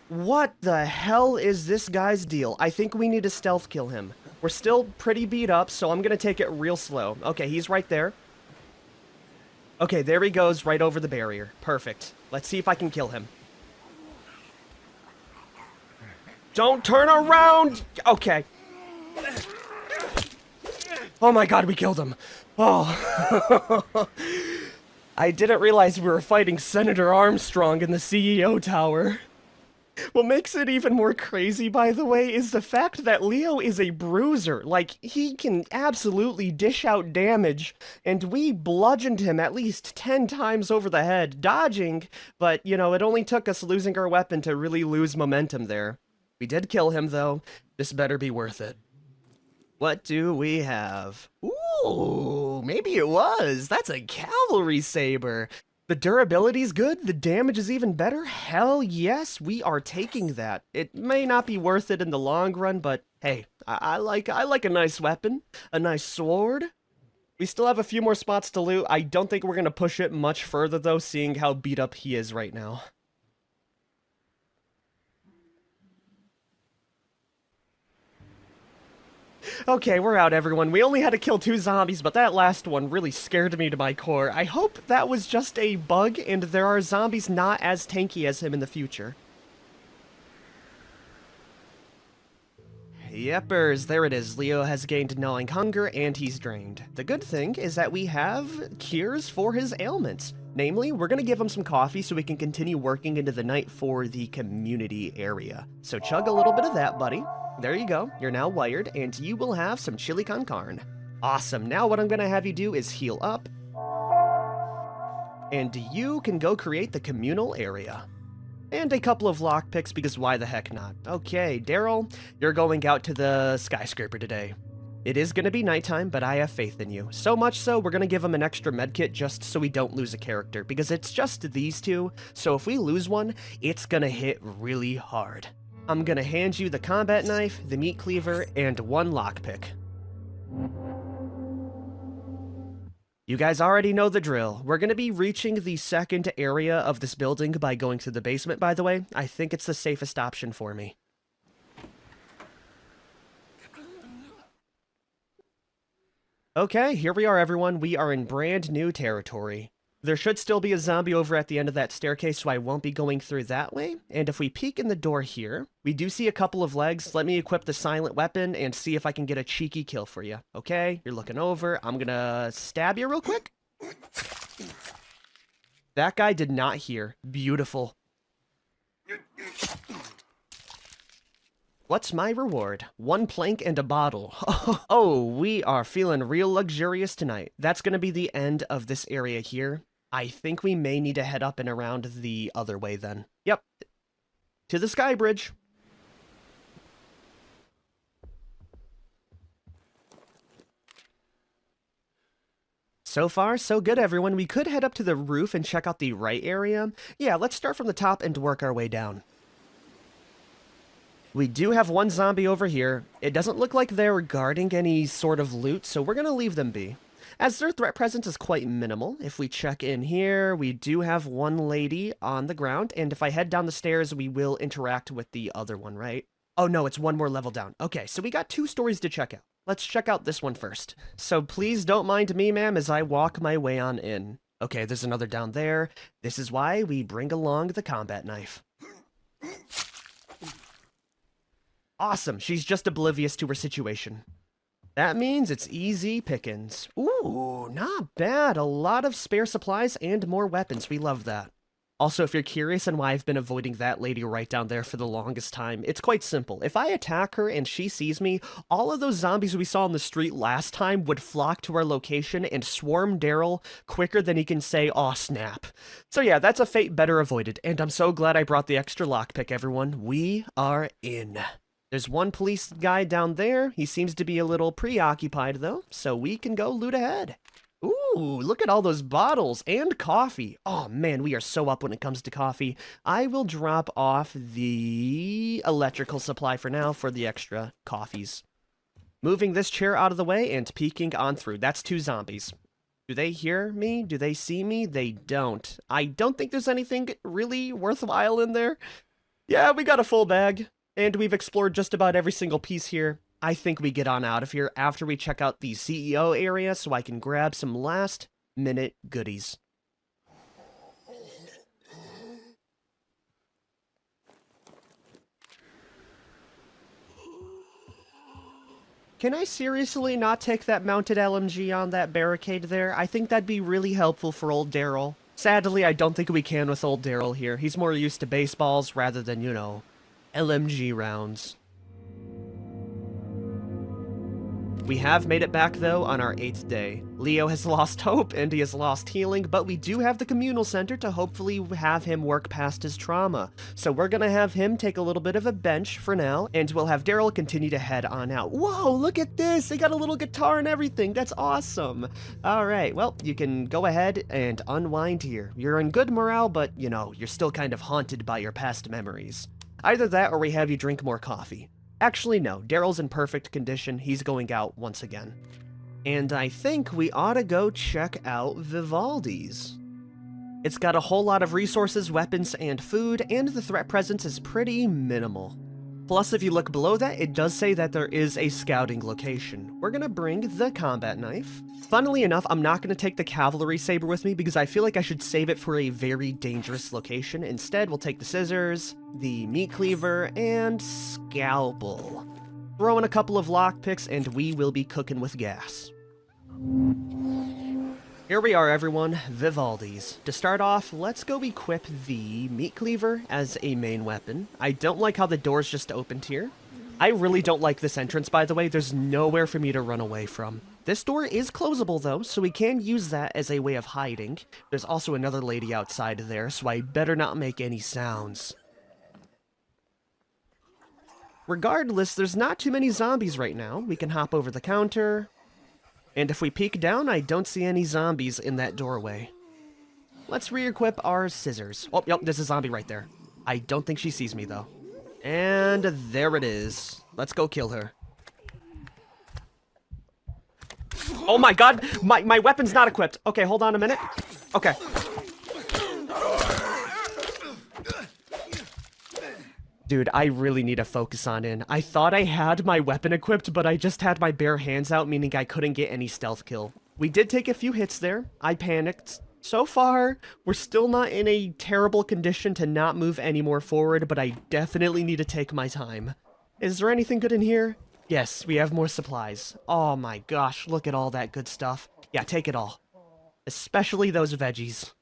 What the hell is this guy's deal? I think we need to stealth kill him. We're still pretty beat up, so I'm gonna take it real slow. Okay, he's right there. Okay, there he goes, right over the barrier. Perfect. Let's see if I can kill him. Don't turn around! Okay. Oh my god, we killed him. Oh. I didn't realize we were fighting Senator Armstrong in the CEO tower. What makes it even more crazy, by the way, is the fact that Leo is a bruiser. Like, he can absolutely dish out damage, and we bludgeoned him at least 10 times over the head, dodging, but, you know, it only took us losing our weapon to really lose momentum there. We did kill him, though. This better be worth it. What do we have? Ooh, maybe it was. That's a cavalry saber. The durability's good, the damage is even better. Hell yes, we are taking that. It may not be worth it in the long run, but hey, I like a nice weapon, a nice sword. We still have a few more spots to loot. I don't think we're gonna push it much further though, seeing how beat up he is right now. Okay, we're out, everyone. We only had to kill 2 zombies, but that last one really scared me to my core. I hope that was just a bug, and there are zombies not as tanky as him in the future. Yepers, there it is. Leo has gained gnawing hunger, and he's drained. The good thing is that we have cures for his ailments. Namely, we're gonna give him some coffee so we can continue working into the night for the community area. So chug a little bit of that, buddy. There you go, you're now wired, and you will have some chili con carne. Awesome, now what I'm gonna have you do is heal up, and you can go create the communal area. And a couple of lockpicks, because why the heck not? Okay, Daryl, you're going out to the skyscraper today. It is gonna be nighttime, but I have faith in you. So much so, we're gonna give him an extra medkit just so we don't lose a character, because it's just these two, so if we lose one, it's gonna hit really hard. I'm gonna hand you the combat knife, the meat cleaver, and 1 lockpick. You guys already know the drill. We're gonna be reaching the second area of this building by going to the basement, by the way. I think it's the safest option for me. Okay, here we are, everyone. We are in brand new territory. There should still be a zombie over at the end of that staircase, so I won't be going through that way. And if we peek in the door here, we do see a couple of legs. Let me equip the silent weapon and see if I can get a cheeky kill for you. Okay, you're looking over. I'm gonna stab you real quick. That guy did not hear. Beautiful. What's my reward? 1 plank and a bottle. Oh, we are feeling real luxurious tonight. That's gonna be the end of this area here. I think we may need to head up and around the other way then. Yep. To the sky bridge. So far, so good, everyone. We could head up to the roof and check out the right area. Yeah, let's start from the top and work our way down. We do have 1 zombie over here. It doesn't look like they're guarding any sort of loot, so we're gonna leave them be. As their threat presence is quite minimal, if we check in here, we do have 1 lady on the ground, and if I head down the stairs, we will interact with the other one, right? Oh no, it's 1 more level down. Okay, so we got 2 stories to check out. Let's check out this one first. So please don't mind me, ma'am, as I walk my way on in. Okay, there's another down there. This is why we bring along the combat knife. Awesome, she's just oblivious to her situation. That means it's easy pickings. Ooh, not bad. A lot of spare supplies and more weapons. We love that. Also, if you're curious on why I've been avoiding that lady right down there for the longest time, it's quite simple. If I attack her and she sees me, all of those zombies we saw on the street last time would flock to our location and swarm Daryl quicker than he can say, "Aw, snap." So yeah, that's a fate better avoided, and I'm so glad I brought the extra lockpick, everyone. We are in. There's 1 police guy down there. He seems to be a little preoccupied, though, so we can go loot ahead. Ooh, look at all those bottles and coffee. Oh, man, we are so up when it comes to coffee. I will drop off the electrical supply for now for the extra coffees. Moving this chair out of the way and peeking on through. That's 2 zombies. Do they hear me? Do they see me? They don't. I don't think there's anything really worthwhile in there. Yeah, we got a full bag. And we've explored just about every single piece here. I think we get on out of here after we check out the CEO area so I can grab some last-minute goodies. Can I seriously not take that mounted LMG on that barricade there? I think that'd be really helpful for old Daryl. Sadly, I don't think we can with old Daryl here. He's more used to baseballs rather than, you know, LMG rounds. We have made it back, though, on our 8th day. Leo has lost hope, and he has lost healing, but we do have the communal center to hopefully have him work past his trauma. So we're gonna have him take a little bit of a bench for now, and we'll have Daryl continue to head on out. Whoa, look at this! They got a little guitar and everything! That's awesome! Alright, well, you can go ahead and unwind here. You're in good morale, but, you know, you're still kind of haunted by your past memories. Either that, or we have you drink more coffee. Actually, no. Daryl's in perfect condition. He's going out once again. And I think we ought to go check out Vivaldi's. It's got a whole lot of resources, weapons, and food, and the threat presence is pretty minimal. Plus, if you look below that, it does say that there is a scouting location. We're gonna bring the combat knife. Funnily enough, I'm not gonna take the cavalry saber with me because I feel like I should save it for a very dangerous location. Instead, we'll take the scissors, the meat cleaver, and scalpel. Throw in a couple of lockpicks, and we will be cooking with gas. Here we are, everyone, Vivaldi's. To start off, let's go equip the meat cleaver as a main weapon. I don't like how the door's just opened here. I really don't like this entrance, by the way. There's nowhere for me to run away from. This door is closable, though, so we can use that as a way of hiding. There's also another lady outside there, so I better not make any sounds. Regardless, there's not too many zombies right now. We can hop over the counter. And if we peek down, I don't see any zombies in that doorway. Let's re-equip our scissors. Oh, yep, there's a zombie right there. I don't think she sees me, though. And there it is. Let's go kill her. Oh my god! My weapon's not equipped. Okay, hold on a minute. Okay. Dude, I really need to focus on in. I thought I had my weapon equipped, but I just had my bare hands out, meaning I couldn't get any stealth kill. We did take a few hits there. I panicked. So far, we're still not in a terrible condition to not move any more forward, but I definitely need to take my time. Is there anything good in here? Yes, we have more supplies. Oh my gosh, look at all that good stuff. Yeah, take it all. Especially those veggies.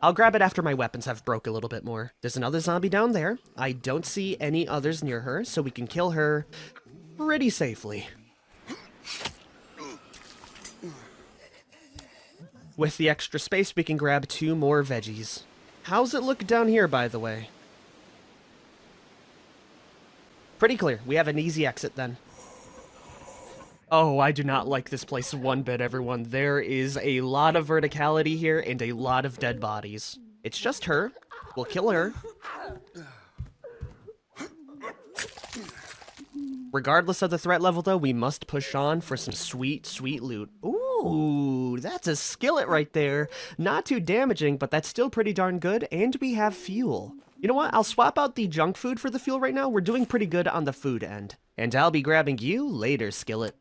I'll grab it after my weapons have broke a little bit more. There's another zombie down there. I don't see any others near her, so we can kill her pretty safely. With the extra space, we can grab 2 more veggies. How's it look down here, by the way? Pretty clear. We have an easy exit, then. Oh, I do not like this place one bit, everyone. There is a lot of verticality here and a lot of dead bodies. It's just her. We'll kill her. Regardless of the threat level, though, we must push on for some sweet, sweet loot. Ooh, that's a skillet right there. Not too damaging, but that's still pretty darn good, and we have fuel. You know what? I'll swap out the junk food for the fuel right now. We're doing pretty good on the food end. And I'll be grabbing you later, skillet.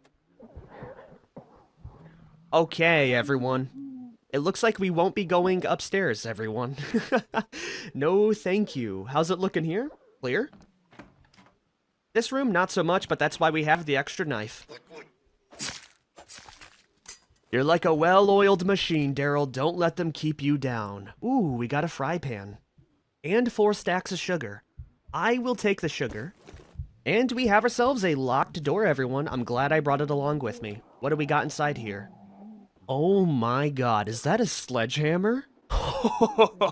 Okay, everyone. It looks like we won't be going upstairs, everyone. No, thank you. How's it looking here? Clear? This room, not so much, but that's why we have the extra knife. You're like a well-oiled machine, Daryl. Don't let them keep you down. Ooh, we got a fry pan. And 4 stacks of sugar. I will take the sugar. And we have ourselves a locked door, everyone. I'm glad I brought it along with me. What do we got inside here? Oh my god, is that a sledgehammer? Holy!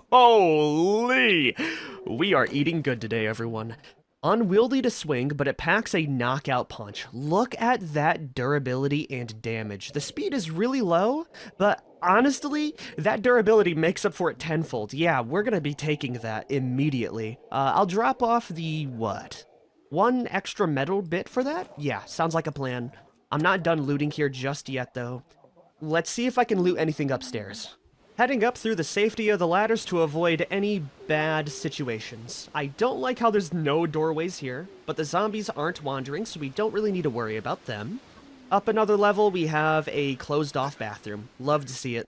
We are eating good today, everyone. Unwieldy to swing, but it packs a knockout punch. Look at that durability and damage. The speed is really low, but honestly, that durability makes up for it tenfold. Yeah, we're gonna be taking that immediately. I'll drop off the, what? 1 extra metal bit for that? Yeah, sounds like a plan. I'm not done looting here just yet, though. Let's see if I can loot anything upstairs. Heading up through the safety of the ladders to avoid any bad situations. I don't like how there's no doorways here, but the zombies aren't wandering, so we don't really need to worry about them. Up another level, we have a closed-off bathroom. Love to see it.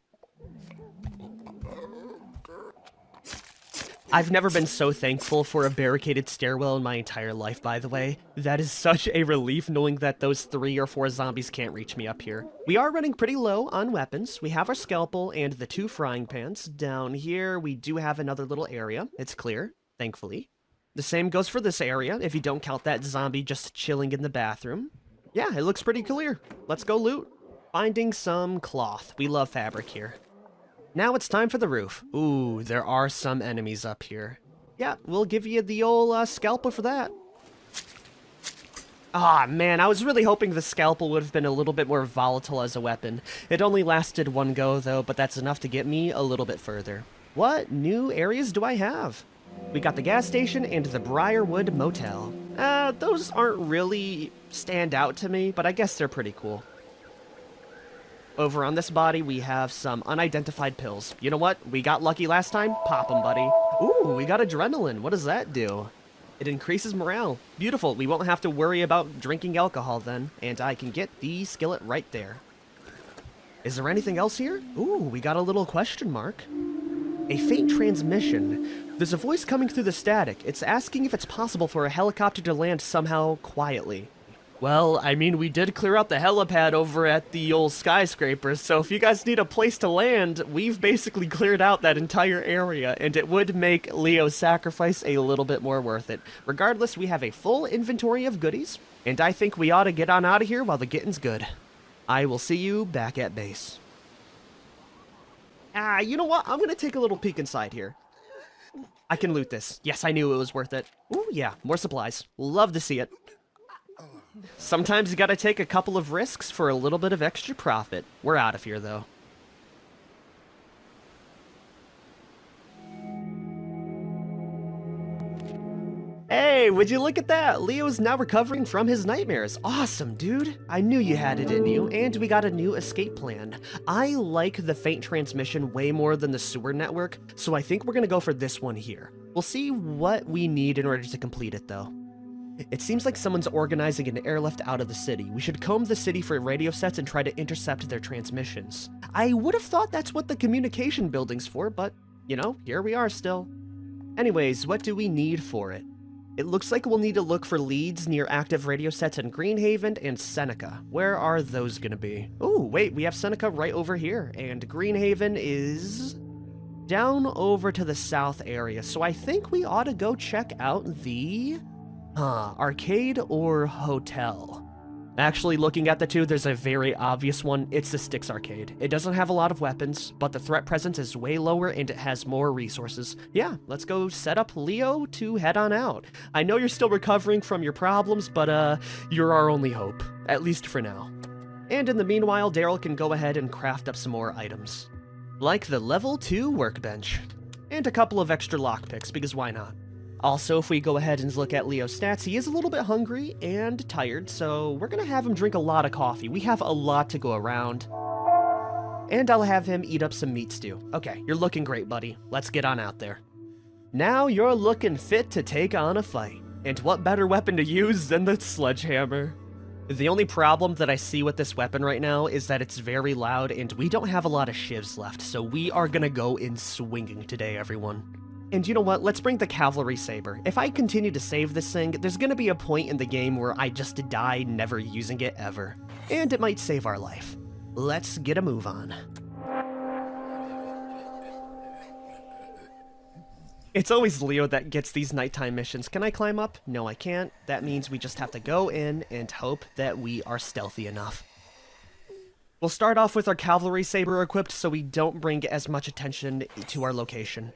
I've never been so thankful for a barricaded stairwell in my entire life, by the way. That is such a relief knowing that those 3 or 4 zombies can't reach me up here. We are running pretty low on weapons. We have our scalpel and the 2 frying pans. Down here, we do have another little area. It's clear, thankfully. The same goes for this area, if you don't count that zombie just chilling in the bathroom. Yeah, it looks pretty clear. Let's go loot. Finding some cloth. We love fabric here. Now it's time for the roof. Ooh, there are some enemies up here. Yeah, we'll give you the old scalpel for that. Ah, man, I was really hoping the scalpel would have been a little bit more volatile as a weapon. It only lasted 1 go, though, but that's enough to get me a little bit further. What new areas do I have? We got the gas station and the Briarwood Motel. Those aren't really stand out to me, but I guess they're pretty cool. Over on this body, we have some unidentified pills. You know what? We got lucky last time. Pop them, buddy. Ooh, we got adrenaline. What does that do? It increases morale. Beautiful. We won't have to worry about drinking alcohol then. And I can get the skillet right there. Is there anything else here? Ooh, we got a little question mark. A faint transmission. There's a voice coming through the static. It's asking if it's possible for a helicopter to land somehow quietly. Well, I mean, we did clear out the helipad over at the old skyscrapers, so if you guys need a place to land, we've basically cleared out that entire area, and it would make Leo's sacrifice a little bit more worth it. Regardless, we have a full inventory of goodies, and I think we ought to get on out of here while the getting's good. I will see you back at base. You know what? I'm gonna take a little peek inside here. I can loot this. Yes, I knew it was worth it. Ooh, yeah, more supplies. Love to see it. Sometimes you gotta take a couple of risks for a little bit of extra profit. We're out of here, though. Hey, would you look at that? Leo's now recovering from his nightmares. Awesome, dude. I knew you had it in you, and we got a new escape plan. I like the faint transmission way more than the sewer network, so I think we're gonna go for this one here. We'll see what we need in order to complete it, though. It seems like someone's organizing an airlift out of the city. We should comb the city for radio sets and try to intercept their transmissions. I would have thought that's what the communication building's for, but, you know, here we are still. Anyways, what do we need for it? It looks like we'll need to look for leads near active radio sets in Greenhaven and Seneca. Where are those gonna be? Oh, wait, we have Seneca right over here, and Greenhaven is down over to the south area, so I think we ought to go check out the arcade or hotel. Actually, looking at the two, there's a very obvious one. It's the Styx Arcade. It doesn't have a lot of weapons, but the threat presence is way lower and it has more resources. Yeah, let's go set up Leo to head on out. I know you're still recovering from your problems, but you're our only hope. At least for now. And in the meanwhile, Daryl can go ahead and craft up some more items. Like the level 2 workbench. And a couple of extra lockpicks, because why not? Also, if we go ahead and look at Leo's stats, he is a little bit hungry and tired, so we're gonna have him drink a lot of coffee. We have a lot to go around. And I'll have him eat up some meat stew. Okay, you're looking great, buddy. Let's get on out there. Now you're looking fit to take on a fight. And what better weapon to use than the sledgehammer? The only problem that I see with this weapon right now is that it's very loud and we don't have a lot of shivs left, so we are gonna go in swinging today, everyone. And you know what, let's bring the cavalry saber. If I continue to save this thing, there's gonna be a point in the game where I just die never using it ever. And it might save our life. Let's get a move on. It's always Leo that gets these nighttime missions. Can I climb up? No, I can't. That means we just have to go in and hope that we are stealthy enough. We'll start off with our cavalry saber equipped so we don't bring as much attention to our location.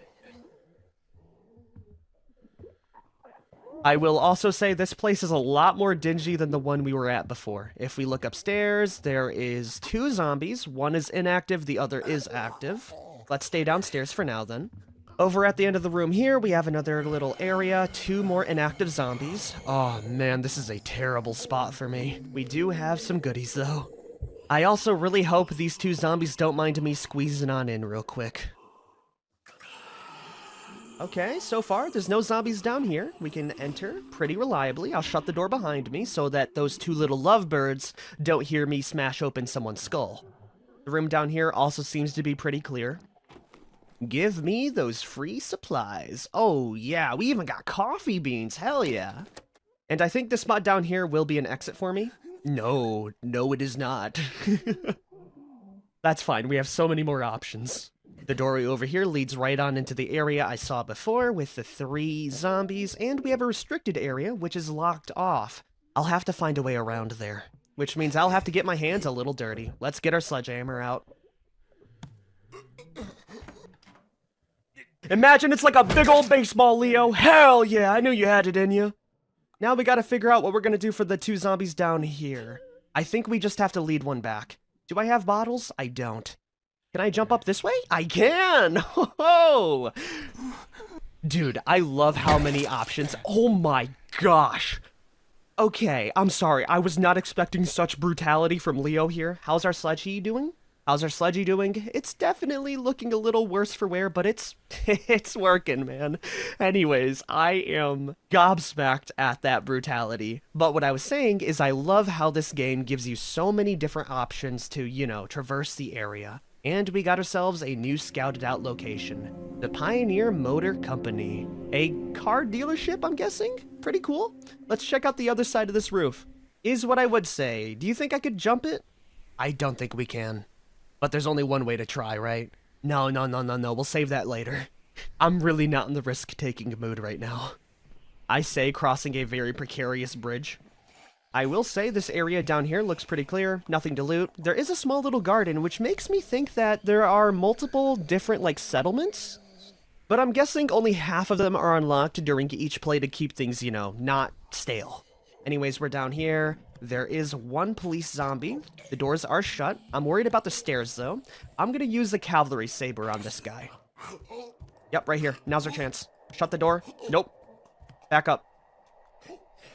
I will also say this place is a lot more dingy than the one we were at before. If we look upstairs, there is 2 zombies. One is inactive, the other is active. Let's stay downstairs for now then. Over at the end of the room here, we have another little area, 2 more inactive zombies. Oh man, this is a terrible spot for me. We do have some goodies though. I also really hope these 2 zombies don't mind me squeezing on in real quick. Okay, so far, there's no zombies down here. We can enter pretty reliably. I'll shut the door behind me so that those 2 little lovebirds don't hear me smash open someone's skull. The room down here also seems to be pretty clear. Give me those free supplies. Oh, yeah, we even got coffee beans. Hell yeah. And I think this spot down here will be an exit for me. No, no, it is not. That's fine. We have so many more options. The doorway over here leads right on into the area I saw before with the 3 zombies, and we have a restricted area, which is locked off. I'll have to find a way around there, which means I'll have to get my hands a little dirty. Let's get our sledgehammer out. Imagine it's like a big old baseball, Leo. Hell yeah, I knew you had it in you. Now we gotta figure out what we're gonna do for the 2 zombies down here. I think we just have to lead one back. Do I have bottles? I don't. Can I jump up this way? I can! Ho-ho! Dude, I love how many options. Oh my gosh. Okay, I'm sorry. I was not expecting such brutality from Leo here. How's our sledgy doing? How's our sledgy doing? It's definitely looking a little worse for wear, but it's working, man. Anyways, I am gobsmacked at that brutality. But what I was saying is I love how this game gives you so many different options to, you know, traverse the area. And we got ourselves a new scouted out location. The Pioneer Motor Company. A car dealership, I'm guessing? Pretty cool. Let's check out the other side of this roof. Is what I would say. Do you think I could jump it? I don't think we can. But there's only one way to try, right? No. We'll save that later. I'm really not in the risk-taking mood right now. I say crossing a very precarious bridge. I will say this area down here looks pretty clear. Nothing to loot. There is a small little garden, which makes me think that there are multiple different, like, settlements. But I'm guessing only half of them are unlocked during each play to keep things, you know, not stale. Anyways, we're down here. There is 1 police zombie. The doors are shut. I'm worried about the stairs, though. I'm gonna use the cavalry saber on this guy. Yep, right here. Now's our chance. Shut the door. Nope. Back up.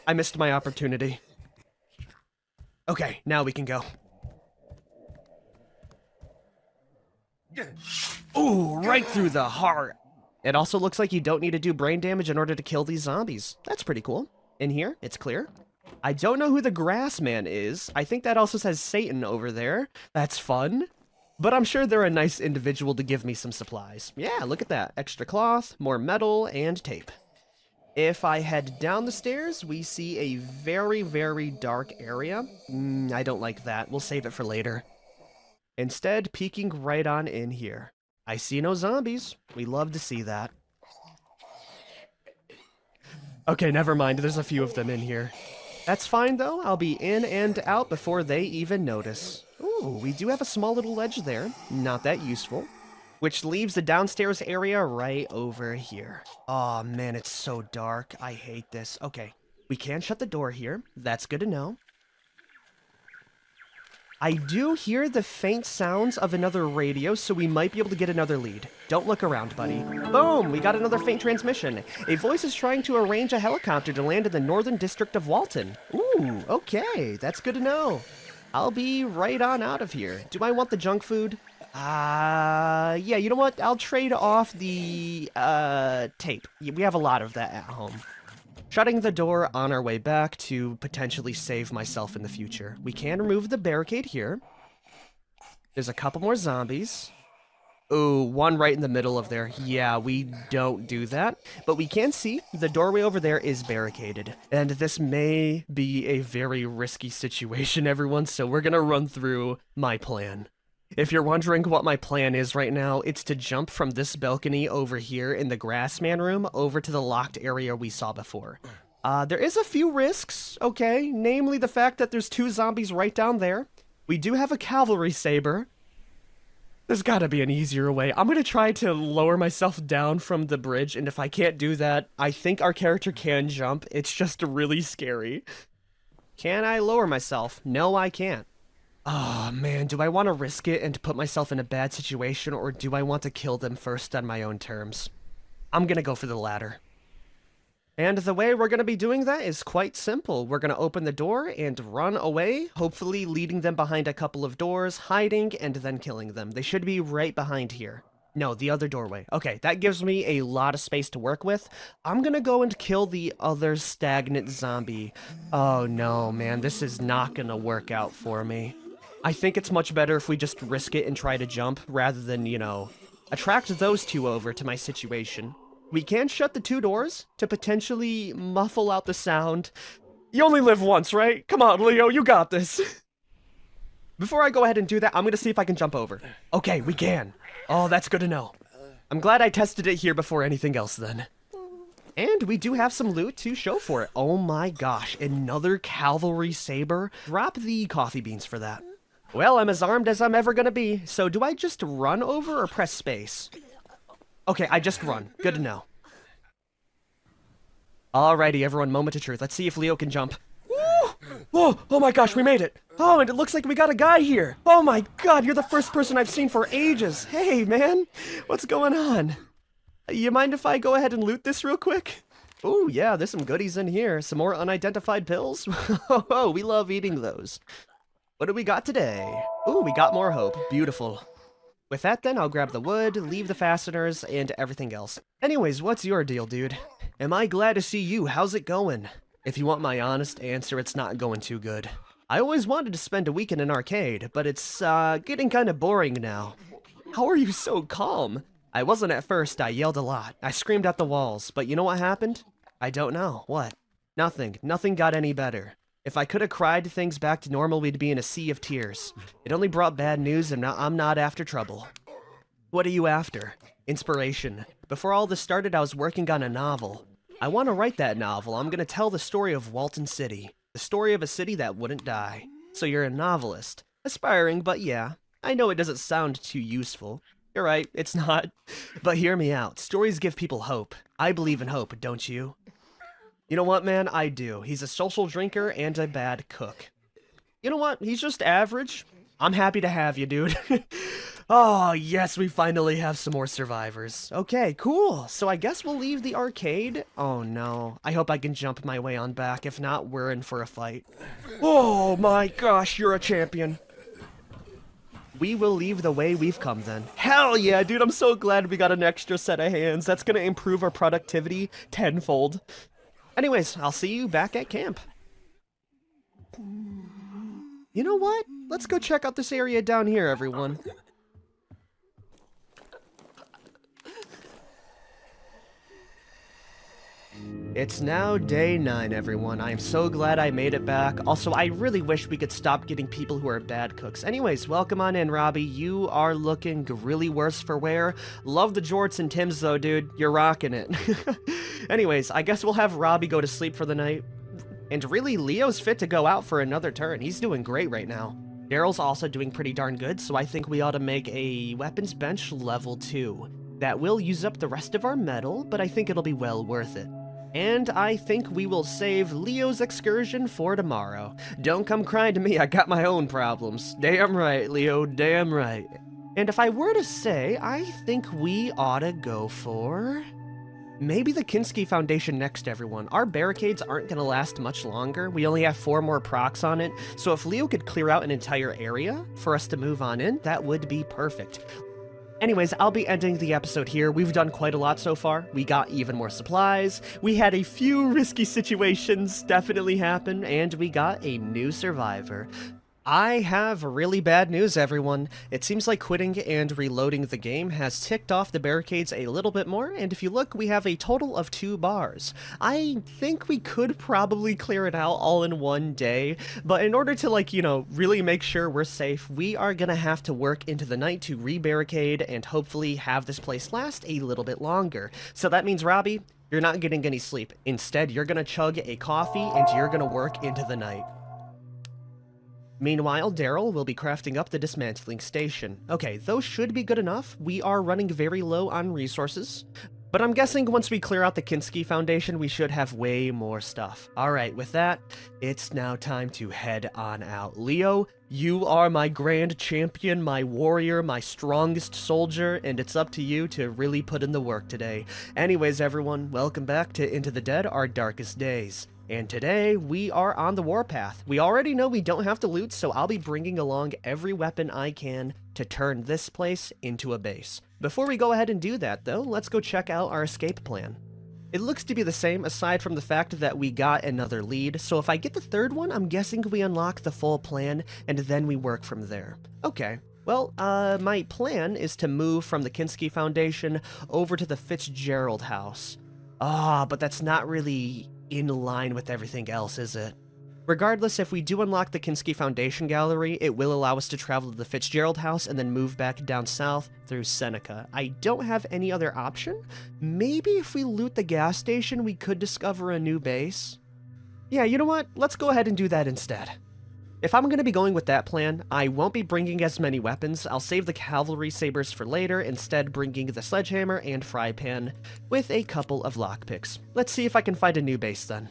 I missed my opportunity. Okay, now we can go. Ooh, right through the heart. It also looks like you don't need to do brain damage in order to kill these zombies. That's pretty cool. In here, it's clear. I don't know who the grass man is. I think that also says Satan over there. That's fun. But I'm sure they're a nice individual to give me some supplies. Yeah, look at that. Extra cloth, more metal, and tape. If I head down the stairs, we see a very, very dark area. I don't like that. We'll save it for later. Instead, peeking right on in here. I see no zombies. We love to see that. Okay, never mind. There's a few of them in here. That's fine, though. I'll be in and out before they even notice. Ooh, we do have a small little ledge there. Not that useful. Which leaves the downstairs area right over here. Oh man, it's so dark. I hate this. Okay, we can shut the door here. That's good to know. I do hear the faint sounds of another radio, so we might be able to get another lead. Don't look around, buddy. Boom! We got another faint transmission. A voice is trying to arrange a helicopter to land in the northern district of Walton. Ooh, okay. That's good to know. I'll be right on out of here. Do I want the junk food? Yeah, you know what? I'll trade off the, tape. We have a lot of that at home. Shutting the door on our way back to potentially save myself in the future. We can remove the barricade here. There's a couple more zombies. Ooh, one right in the middle of there. Yeah, we don't do that. But we can see the doorway over there is barricaded. And this may be a very risky situation, everyone, so we're gonna run through my plan. If you're wondering what my plan is right now, it's to jump from this balcony over here in the Grassman room over to the locked area we saw before. There is a few risks, okay? Namely the fact that there's 2 zombies right down there. We do have a cavalry saber. There's gotta be an easier way. I'm gonna try to lower myself down from the bridge, and if I can't do that, I think our character can jump. It's just really scary. Can I lower myself? No, I can't. Oh man, do I want to risk it and put myself in a bad situation, or do I want to kill them first on my own terms? I'm gonna go for the latter. And the way we're gonna be doing that is quite simple. We're gonna open the door and run away, hopefully leading them behind a couple of doors, hiding, and then killing them. They should be right behind here. No, the other doorway. Okay, that gives me a lot of space to work with. I'm gonna go and kill the other stagnant zombie. Oh no, man, this is not gonna work out for me. I think it's much better if we just risk it and try to jump rather than, you know, attract those two over to my situation. We can shut the 2 doors to potentially muffle out the sound. You only live once, right? Come on, Leo, you got this. Before I go ahead and do that, I'm gonna see if I can jump over. Okay, we can. Oh, that's good to know. I'm glad I tested it here before anything else then. And we do have some loot to show for it. Oh my gosh, another cavalry saber. Drop the coffee beans for that. Well, I'm as armed as I'm ever gonna be, so do I just run over or press space? Okay, I just run. Good to know. Alrighty, everyone, moment of truth. Let's see if Leo can jump. Whoa! Oh my gosh, we made it! Oh, and it looks like we got a guy here! Oh my god, you're the first person I've seen for ages! Hey, man! What's going on? You mind if I go ahead and loot this real quick? Oh yeah, there's some goodies in here. Some more unidentified pills? Oh, we love eating those. What do we got today? Ooh, we got more hope. Beautiful. With that then, I'll grab the wood, leave the fasteners, and everything else. Anyways, what's your deal, dude? Am I glad to see you? How's it going? If you want my honest answer, it's not going too good. I always wanted to spend a week in an arcade, but it's, getting kinda boring now. How are you so calm? I wasn't at first. I yelled a lot. I screamed at the walls, but you know what happened? I don't know. What? Nothing. Nothing got any better. If I could have cried things back to normal, we'd be in a sea of tears. It only brought bad news, and now I'm not after trouble. What are you after? Inspiration. Before all this started, I was working on a novel. I want to write that novel. I'm going to tell the story of Walton City. The story of a city that wouldn't die. So you're a novelist. Aspiring, but yeah. I know it doesn't sound too useful. You're right, it's not. But hear me out. Stories give people hope. I believe in hope, don't you? You know what, man? I do. He's a social drinker and a bad cook. You know what? He's just average. I'm happy to have you, dude. Oh, yes, we finally have some more survivors. Okay, cool. So I guess we'll leave the arcade. Oh, no. I hope I can jump my way on back. If not, we're in for a fight. Oh, my gosh, you're a champion. We will leave the way we've come then. Hell yeah, dude, I'm so glad we got an extra set of hands. That's gonna improve our productivity tenfold. Anyways, I'll see you back at camp. You know what? Let's go check out this area down here, everyone. It's now day 9, everyone. I am so glad I made it back. Also, I really wish we could stop getting people who are bad cooks. Anyways, welcome on in, Robbie. You are looking really worse for wear. Love the jorts and Tims, though, dude. You're rocking it. Anyways, I guess we'll have Robbie go to sleep for the night. And really, Leo's fit to go out for another turn. He's doing great right now. Daryl's also doing pretty darn good, so I think we ought to make a weapons bench level 2. That will use up the rest of our metal, but I think it'll be well worth it. And I think we will save Leo's excursion for tomorrow. Don't come crying to me, I got my own problems. Damn right, Leo, damn right. And if I were to say, I think we ought to go for... maybe the Kinski Foundation next, everyone. Our barricades aren't going to last much longer. We only have 4 more procs on it, so if Leo could clear out an entire area for us to move on in, that would be perfect. Anyways, I'll be ending the episode here. We've done quite a lot so far. We got even more supplies, we had a few risky situations definitely happen, and we got a new survivor. I have really bad news, everyone. It seems like quitting and reloading the game has ticked off the barricades a little bit more, and if you look, we have a total of 2 bars. I think we could probably clear it out all in one day, but in order to, like, you know, really make sure we're safe, we are gonna have to work into the night to re-barricade and hopefully have this place last a little bit longer. So that means, Robbie, you're not getting any sleep. Instead, you're gonna chug a coffee and you're gonna work into the night. Meanwhile, Daryl will be crafting up the dismantling station. Okay, those should be good enough. We are running very low on resources, but I'm guessing once we clear out the Kinski Foundation, we should have way more stuff. Alright, with that, it's now time to head on out. Leo, you are my grand champion, my warrior, my strongest soldier, and it's up to you to really put in the work today. Anyways, everyone, welcome back to Into the Dead, Our Darkest Days. And today, we are on the warpath. We already know we don't have to loot, so I'll be bringing along every weapon I can to turn this place into a base. Before we go ahead and do that, though, let's go check out our escape plan. It looks to be the same, aside from the fact that we got another lead, so if I get the 3rd one, I'm guessing we unlock the full plan, and then we work from there. Okay. Well, my plan is to move from the Kinski Foundation over to the Fitzgerald house. But that's not really in line with everything else, is it? Regardless, if we do unlock the Kinski Foundation Gallery, it will allow us to travel to the Fitzgerald house and then move back down south through Seneca. I don't have any other option. Maybe if we loot the gas station, we could discover a new base. Yeah, you know what? Let's go ahead and do that instead. If I'm going to be going with that plan, I won't be bringing as many weapons. I'll save the cavalry sabers for later, instead bringing the sledgehammer and fry pan with a couple of lockpicks. Let's see if I can find a new base then.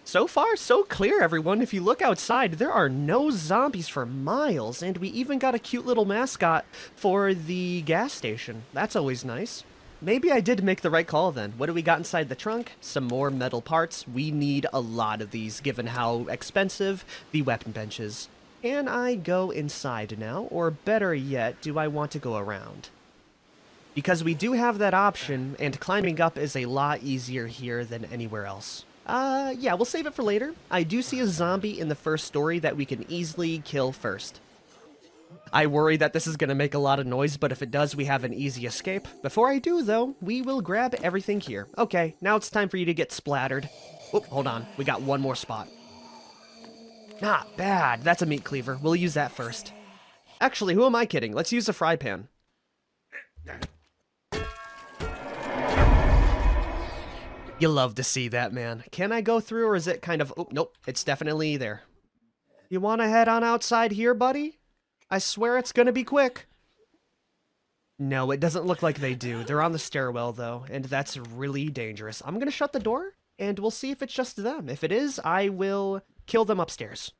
So far, so clear, everyone. If you look outside, there are no zombies for miles, and we even got a cute little mascot for the gas station. That's always nice. Maybe I did make the right call then. What do we got inside the trunk? Some more metal parts. We need a lot of these, given how expensive the weapon bench is. Can I go inside now, or better yet, do I want to go around? Because we do have that option, and climbing up is a lot easier here than anywhere else. Yeah, we'll save it for later. I do see a zombie in the first story that we can easily kill first. I worry that this is going to make a lot of noise, but if it does, we have an easy escape. Before I do, though, we will grab everything here. Okay, now it's time for you to get splattered. Oh, hold on. We got one more spot. Not bad. That's a meat cleaver. We'll use that first. Actually, who am I kidding? Let's use a fry pan. You love to see that, man. Can I go through, or is it kind of... Oh, nope. It's definitely there. You want to head on outside here, buddy? I swear it's gonna be quick. No, it doesn't look like they do. They're on the stairwell, though, and that's really dangerous. I'm gonna shut the door, and we'll see if it's just them. If it is, I will kill them upstairs.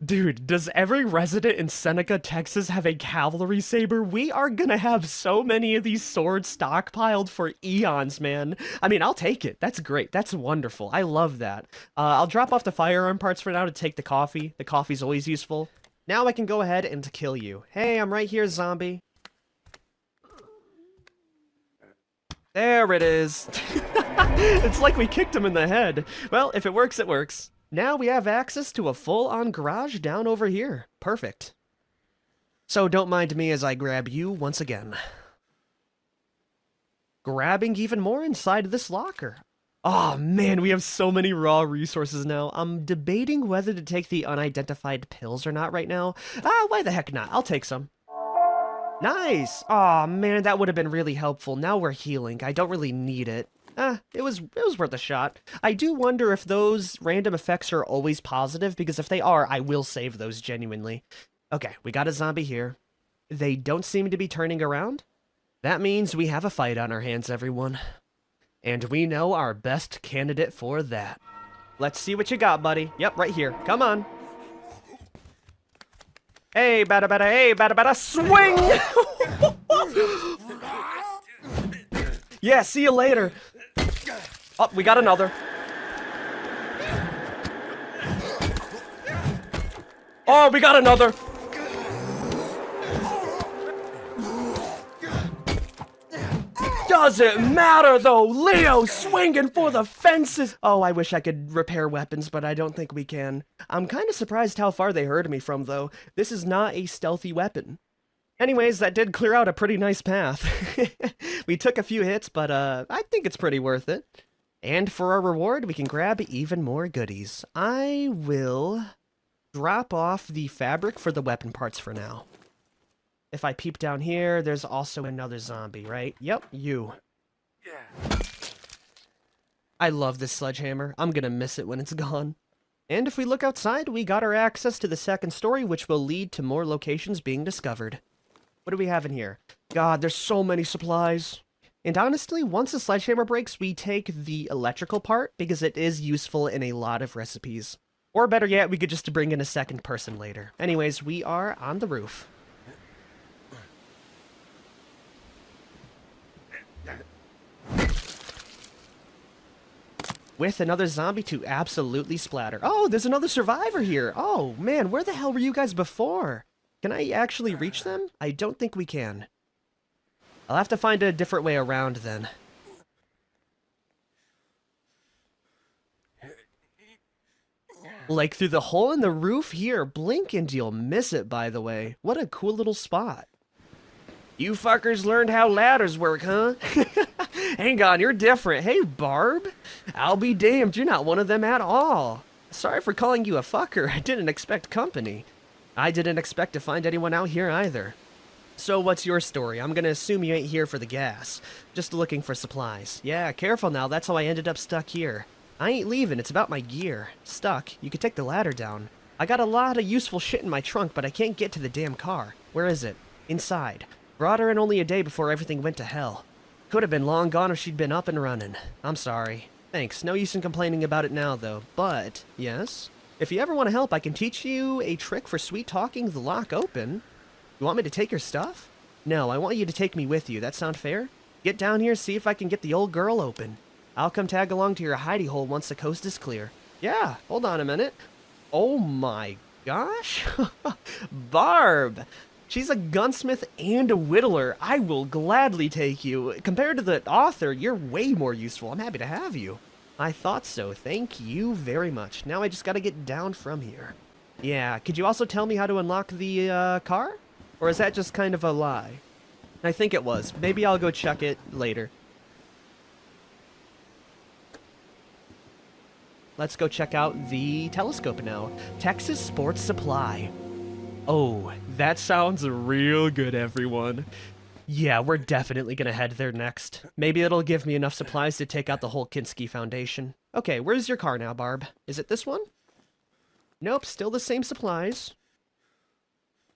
Dude, does every resident in Seneca, Texas have a cavalry saber? We are gonna have so many of these swords stockpiled for eons, man. I mean, I'll take it. That's great. That's wonderful. I love that. I'll drop off the firearm parts for now to take the coffee. The coffee's always useful. Now I can go ahead and kill you. Hey, I'm right here, zombie. There it is. It's like we kicked him in the head. Well, if it works, it works. Now we have access to a full-on garage down over here. Perfect. So don't mind me as I grab you once again. Grabbing even more inside this locker. Oh man, we have so many raw resources now. I'm debating whether to take the unidentified pills or not right now. Why the heck not? I'll take some. Nice! Aw, man, that would have been really helpful. Now we're healing. I don't really need it. It was worth a shot. I do wonder if those random effects are always positive, because if they are, I will save those genuinely. Okay, we got a zombie here. They don't seem to be turning around. That means we have a fight on our hands, everyone. And we know our best candidate for that. Let's see what you got, buddy. Yep, right here. Come on. Hey, bada bada, hey, bada bada, swing! Yeah, see you later. Oh, we got another. Oh, we got another. Doesn't matter though, Leo swinging for the fences. Oh, I wish I could repair weapons, but I don't think we can. I'm kind of surprised how far they heard me from though. This is not a stealthy weapon. Anyways, that did clear out a pretty nice path. We took a few hits, but I think it's pretty worth it. And for our reward, we can grab even more goodies. I will drop off the fabric for the weapon parts for now. If I peep down here, there's also another zombie, right? Yep, you. Yeah. I love this sledgehammer. I'm gonna miss it when it's gone. And if we look outside, we got our access to the second story, which will lead to more locations being discovered. What do we have in here? God, there's so many supplies. And honestly, once the sledgehammer breaks, we take the electrical part, because it is useful in a lot of recipes. Or better yet, we could just bring in a second person later. Anyways, we are on the roof. With another zombie to absolutely splatter. Oh, there's another survivor here. Oh, man, where the hell were you guys before? Can I actually reach them? I don't think we can. I'll have to find a different way around then. Like through the hole in the roof here. Blink and you'll miss it, by the way. What a cool little spot. You fuckers learned how ladders work, huh? Hang on, you're different. Hey, Barb. I'll be damned, you're not one of them at all. Sorry for calling you a fucker. I didn't expect company. I didn't expect to find anyone out here either. So what's your story? I'm gonna assume you ain't here for the gas. Just looking for supplies. Yeah, careful now, that's how I ended up stuck here. I ain't leaving, it's about my gear. Stuck, you could take the ladder down. I got a lot of useful shit in my trunk, but I can't get to the damn car. Where is it? Inside. Brought her in only a day before everything went to hell. Could have been long gone if she'd been up and running. I'm sorry. Thanks, no use in complaining about it now though, but, yes? If you ever want to help, I can teach you a trick for sweet talking the lock open. You want me to take your stuff? No, I want you to take me with you, that sound fair? Get down here, see if I can get the old girl open. I'll come tag along to your hidey hole once the coast is clear. Yeah, hold on a minute. Oh my gosh. Barb! She's a gunsmith and a whittler. I will gladly take you. Compared to the author, you're way more useful. I'm happy to have you. I thought so. Thank you very much. Now I just gotta get down from here. Yeah, could you also tell me how to unlock the car? Or is that just kind of a lie? I think it was. Maybe I'll go check it later. Let's go check out the telescope now. Texas Sports Supply. Oh, that sounds real good, everyone. Yeah, we're definitely gonna head there next. Maybe it'll give me enough supplies to take out the whole Kinski Foundation. Okay, where's your car now, Barb? Is it this one? Nope, still the same supplies.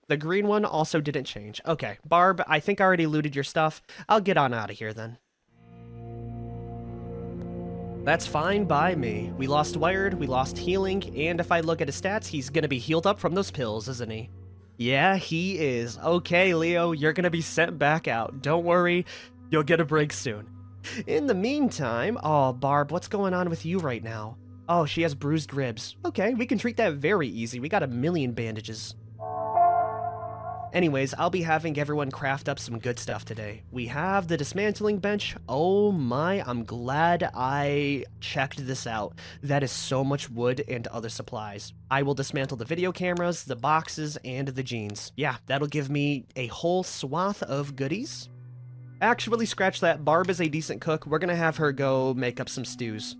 The green one also didn't change. Okay, Barb, I think I already looted your stuff. I'll get on out of here then. That's fine by me. We lost Wired, we lost Healing, and if I look at his stats, he's gonna be healed up from those pills, isn't he? Yeah, he is. Okay, Leo, you're gonna be sent back out. Don't worry, you'll get a break soon. In the meantime, oh, Barb, what's going on with you right now? Oh, she has bruised ribs. Okay, we can treat that very easy. We got a million bandages. Anyways, I'll be having everyone craft up some good stuff today. We have the dismantling bench. Oh my, I'm glad I checked this out. That is so much wood and other supplies. I will dismantle the video cameras, the boxes, and the jeans. Yeah, that'll give me a whole swath of goodies. Actually, scratch that. Barb is a decent cook. We're gonna have her go make up some stews.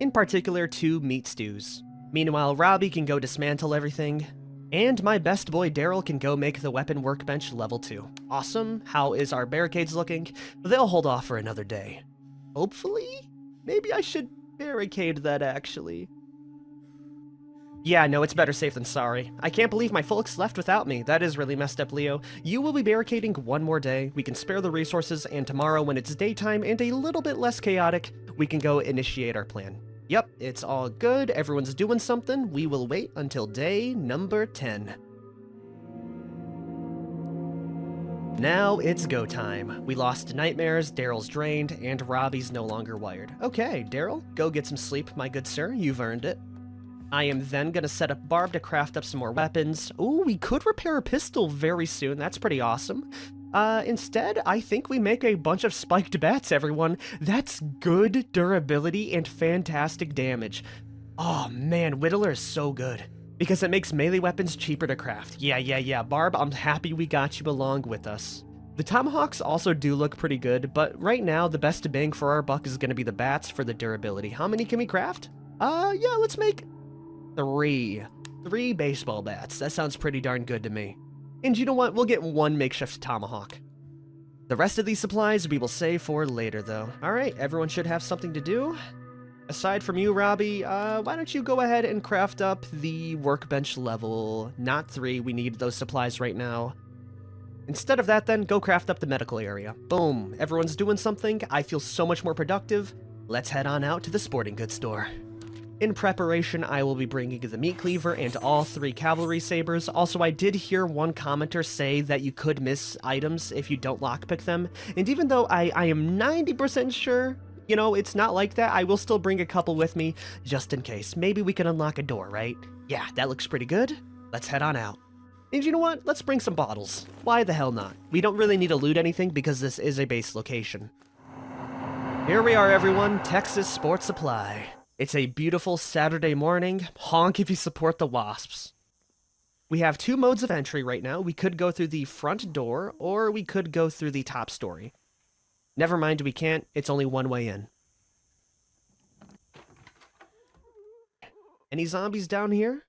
In particular, 2 meat stews. Meanwhile, Robbie can go dismantle everything. And my best boy Daryl can go make the weapon workbench level 2. Awesome. How is our barricades looking? They'll hold off for another day. Hopefully? Maybe I should barricade that, actually. Yeah, no, it's better safe than sorry. I can't believe my folks left without me. That is really messed up, Leo. You will be barricading one more day. We can spare the resources, and tomorrow, when it's daytime and a little bit less chaotic, we can go initiate our plan. Yep, it's all good. Everyone's doing something. We will wait until day number 10. Now it's go time. We lost Nightmares, Daryl's drained, and Robbie's no longer wired. Okay, Daryl, go get some sleep, my good sir. You've earned it. I am then gonna set up Barb to craft up some more weapons. Ooh, we could repair a pistol very soon. That's pretty awesome. Instead, I think we make a bunch of spiked bats, everyone. That's good durability and fantastic damage. Oh man, Whittler is so good. Because it makes melee weapons cheaper to craft. Yeah, Barb, I'm happy we got you along with us. The tomahawks also do look pretty good, but right now, the best bang for our buck is gonna be the bats for the durability. How many can we craft? Yeah, let's make 3. 3 baseball bats. That sounds pretty darn good to me. And you know what? We'll get 1 makeshift tomahawk. The rest of these supplies we will save for later, though. Alright, everyone should have something to do. Aside from you, Robbie, why don't you go ahead and craft up the workbench level? Not 3, we need those supplies right now. Instead of that, then, go craft up the medical area. Boom, everyone's doing something. I feel so much more productive. Let's head on out to the sporting goods store. In preparation, I will be bringing the meat cleaver and all 3 cavalry sabers. Also, I did hear one commenter say that you could miss items if you don't lockpick them. And even though I am 90% sure, you know, it's not like that, I will still bring a couple with me, just in case. Maybe we can unlock a door, right? Yeah, that looks pretty good. Let's head on out. And you know what? Let's bring some bottles. Why the hell not? We don't really need to loot anything because this is a base location. Here we are, everyone. Texas Sports Supply. It's a beautiful Saturday morning. Honk if you support the Wasps. We have 2 modes of entry right now. We could go through the front door, or we could go through the top story. Never mind, we can't. It's only one way in. Any zombies down here?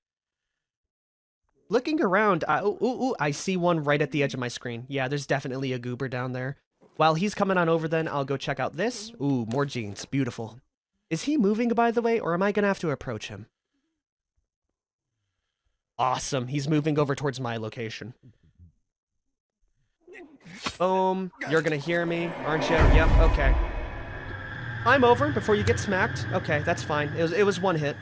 Looking around, I see one right at the edge of my screen. Yeah, there's definitely a goober down there. While he's coming on over then, I'll go check out this. Ooh, more jeans. Beautiful. Is he moving, by the way, or am I going to have to approach him? Awesome. He's moving over towards my location. Boom. You're going to hear me, aren't you? Yep, okay. I'm over before you get smacked. Okay, that's fine. It was one hit.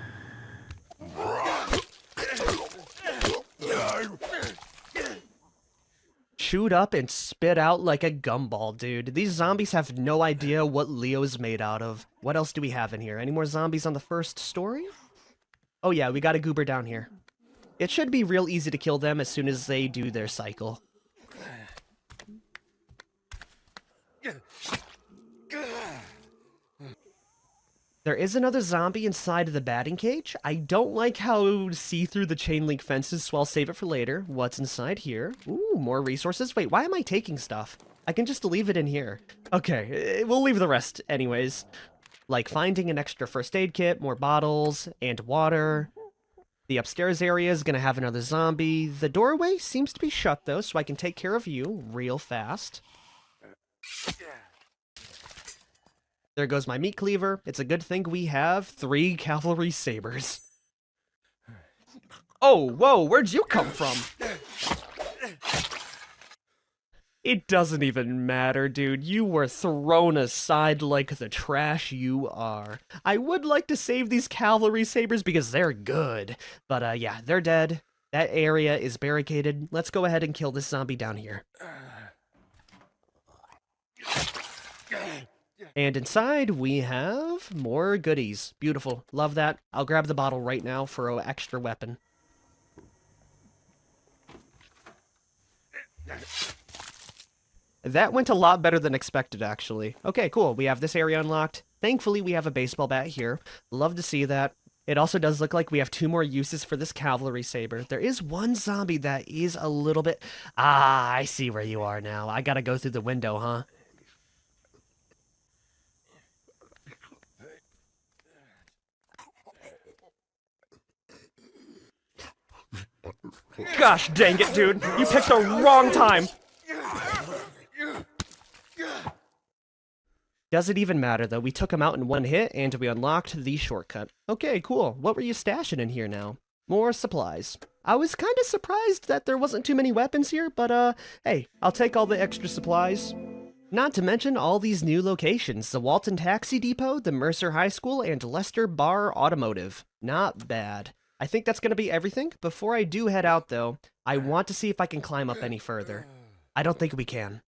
Chewed up and spit out like a gumball, dude. These zombies have no idea what Leo is made out of. What else do we have in here? Any more zombies on the first story? Oh yeah, we got a goober down here. It should be real easy to kill them as soon as they do their cycle. There is another zombie inside of the batting cage. I don't like how see-through the chain link fences, so I'll save it for later. What's inside here? Ooh, more resources. Wait, why am I taking stuff? I can just leave it in here. Okay, we'll leave the rest anyways. Like finding an extra first aid kit, more bottles, and water. The upstairs area is going to have another zombie. The doorway seems to be shut, though, so I can take care of you real fast. There goes my meat cleaver. It's a good thing we have 3 cavalry sabers. Oh, whoa, where'd you come from? It doesn't even matter, dude. You were thrown aside like the trash you are. I would like to save these cavalry sabers because they're good. But, yeah, they're dead. That area is barricaded. Let's go ahead and kill this zombie down here. And inside, we have more goodies. Beautiful. Love that. I'll grab the bottle right now for an extra weapon. That went a lot better than expected, actually. Okay, cool. We have this area unlocked. Thankfully, we have a baseball bat here. Love to see that. It also does look like we have 2 more uses for this cavalry saber. There is one zombie that is a little bit... Ah, I see where you are now. I gotta go through the window, huh? Gosh dang it, dude. You picked the wrong time. Does it even matter, though? We took him out in one hit, and we unlocked the shortcut. Okay, cool. What were you stashing in here now? More supplies. I was kind of surprised that there wasn't too many weapons here, but, hey, I'll take all the extra supplies. Not to mention all these new locations. The Walton Taxi Depot, the Mercer High School, and Lester Bar Automotive. Not bad. I think that's going to be everything. Before I do head out, though, I want to see if I can climb up any further. I don't think we can.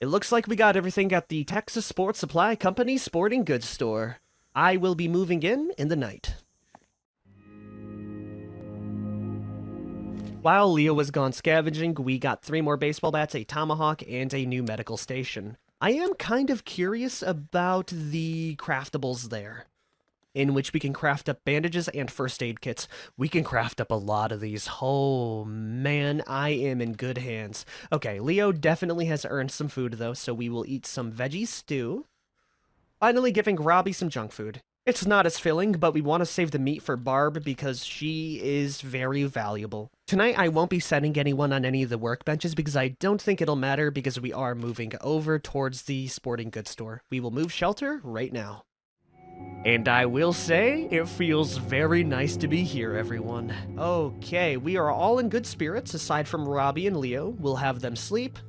It looks like we got everything at the Texas Sports Supply Company Sporting Goods Store. I will be moving in the night. While Leo was gone scavenging, we got 3 more baseball bats, a tomahawk, and a new medical station. I am kind of curious about the craftables there, in which we can craft up bandages and first aid kits. We can craft up a lot of these. Oh, man, I am in good hands. Okay, Leo definitely has earned some food, though, so we will eat some veggie stew. Finally giving Robbie some junk food. It's not as filling, but we want to save the meat for Barb because she is very valuable. Tonight, I won't be setting anyone on any of the workbenches because I don't think it'll matter because we are moving over towards the sporting goods store. We will move shelter right now. And I will say, it feels very nice to be here, everyone. Okay, we are all in good spirits, aside from Robbie and Leo. We'll have them sleep.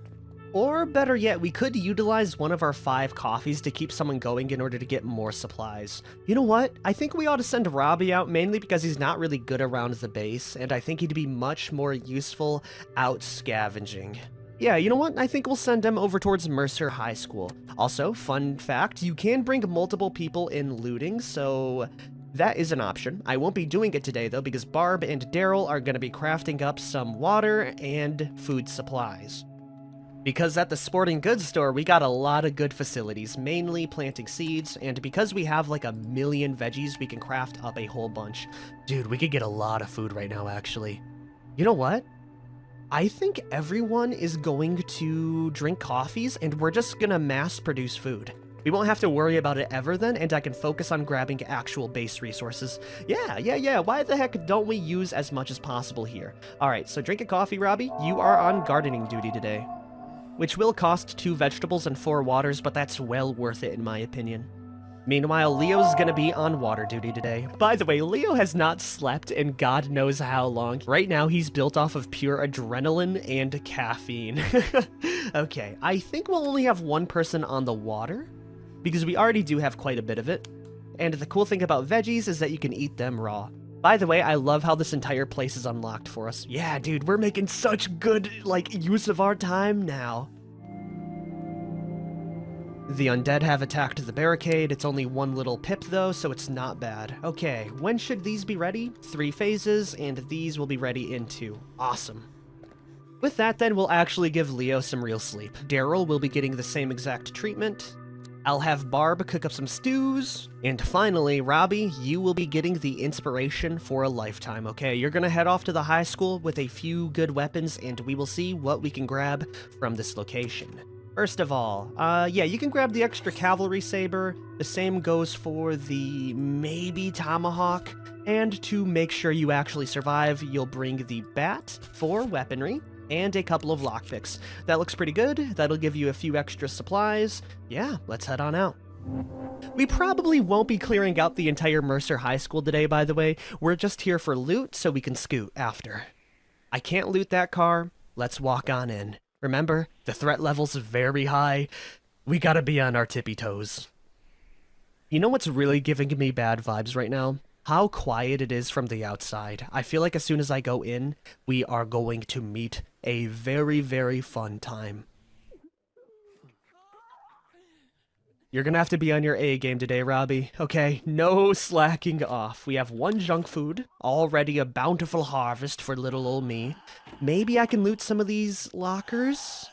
Or better yet, we could utilize one of our 5 coffees to keep someone going in order to get more supplies. You know what? I think we ought to send Robbie out mainly because he's not really good around the base, and I think he'd be much more useful out scavenging. Yeah, you know what? I think we'll send him over towards Mercer High School. Also, fun fact, you can bring multiple people in looting, so That is an option. I won't be doing it today, though, because Barb and Daryl are going to be crafting up some water and food supplies. Because at the sporting goods store, we got a lot of good facilities, mainly planting seeds, and because we have like 1 million veggies, we can craft up a whole bunch. Dude, we could get a lot of food right now, actually. You know what? I think everyone is going to drink coffees, and we're just gonna mass produce food. We won't have to worry about it ever then, and I can focus on grabbing actual base resources. Yeah, why the heck don't we use as much as possible here? Alright, so drink a coffee, Robbie. You are on gardening duty today. Which will cost 2 vegetables and 4 waters, but that's well worth it in my opinion. Meanwhile, Leo's gonna be on water duty today. By the way, Leo has not slept in God knows how long. Right now, he's built off of pure adrenaline and caffeine. Okay, I think we'll only have 1 person on the water, because we already do have quite a bit of it. And the cool thing about veggies is that you can eat them raw. By the way, I love how this entire place is unlocked for us. Yeah, dude, we're making such good, use of our time now. The undead have attacked the barricade. It's only 1 little pip, though, so it's not bad. Okay, when should these be ready? 3 phases, and these will be ready in 2. Awesome. With that, then, we'll actually give Leo some real sleep. Daryl will be getting the same exact treatment. I'll have Barb cook up some stews. And finally, Robbie, you will be getting the inspiration for a lifetime, okay? You're gonna head off to the high school with a few good weapons, and we will see what we can grab from this location. First of all, yeah, you can grab the extra cavalry saber. The same goes for the maybe tomahawk. And to make sure you actually survive, you'll bring the bat for weaponry and a couple of lockpicks. That looks pretty good. That'll give you a few extra supplies. Yeah, let's head on out. We probably won't be clearing out the entire Mercer High School today, by the way. We're just here for loot so we can scoot after. I can't loot that car. Let's walk on in. Remember, the threat level's very high. We gotta be on our tippy toes. You know what's really giving me bad vibes right now? How quiet it is from the outside. I feel like as soon as I go in, we are going to meet a very, very fun time. You're gonna have to be on your A game today, Robbie. Okay, no slacking off. We have 1 junk food, already a bountiful harvest for little old me. Maybe I can loot some of these lockers?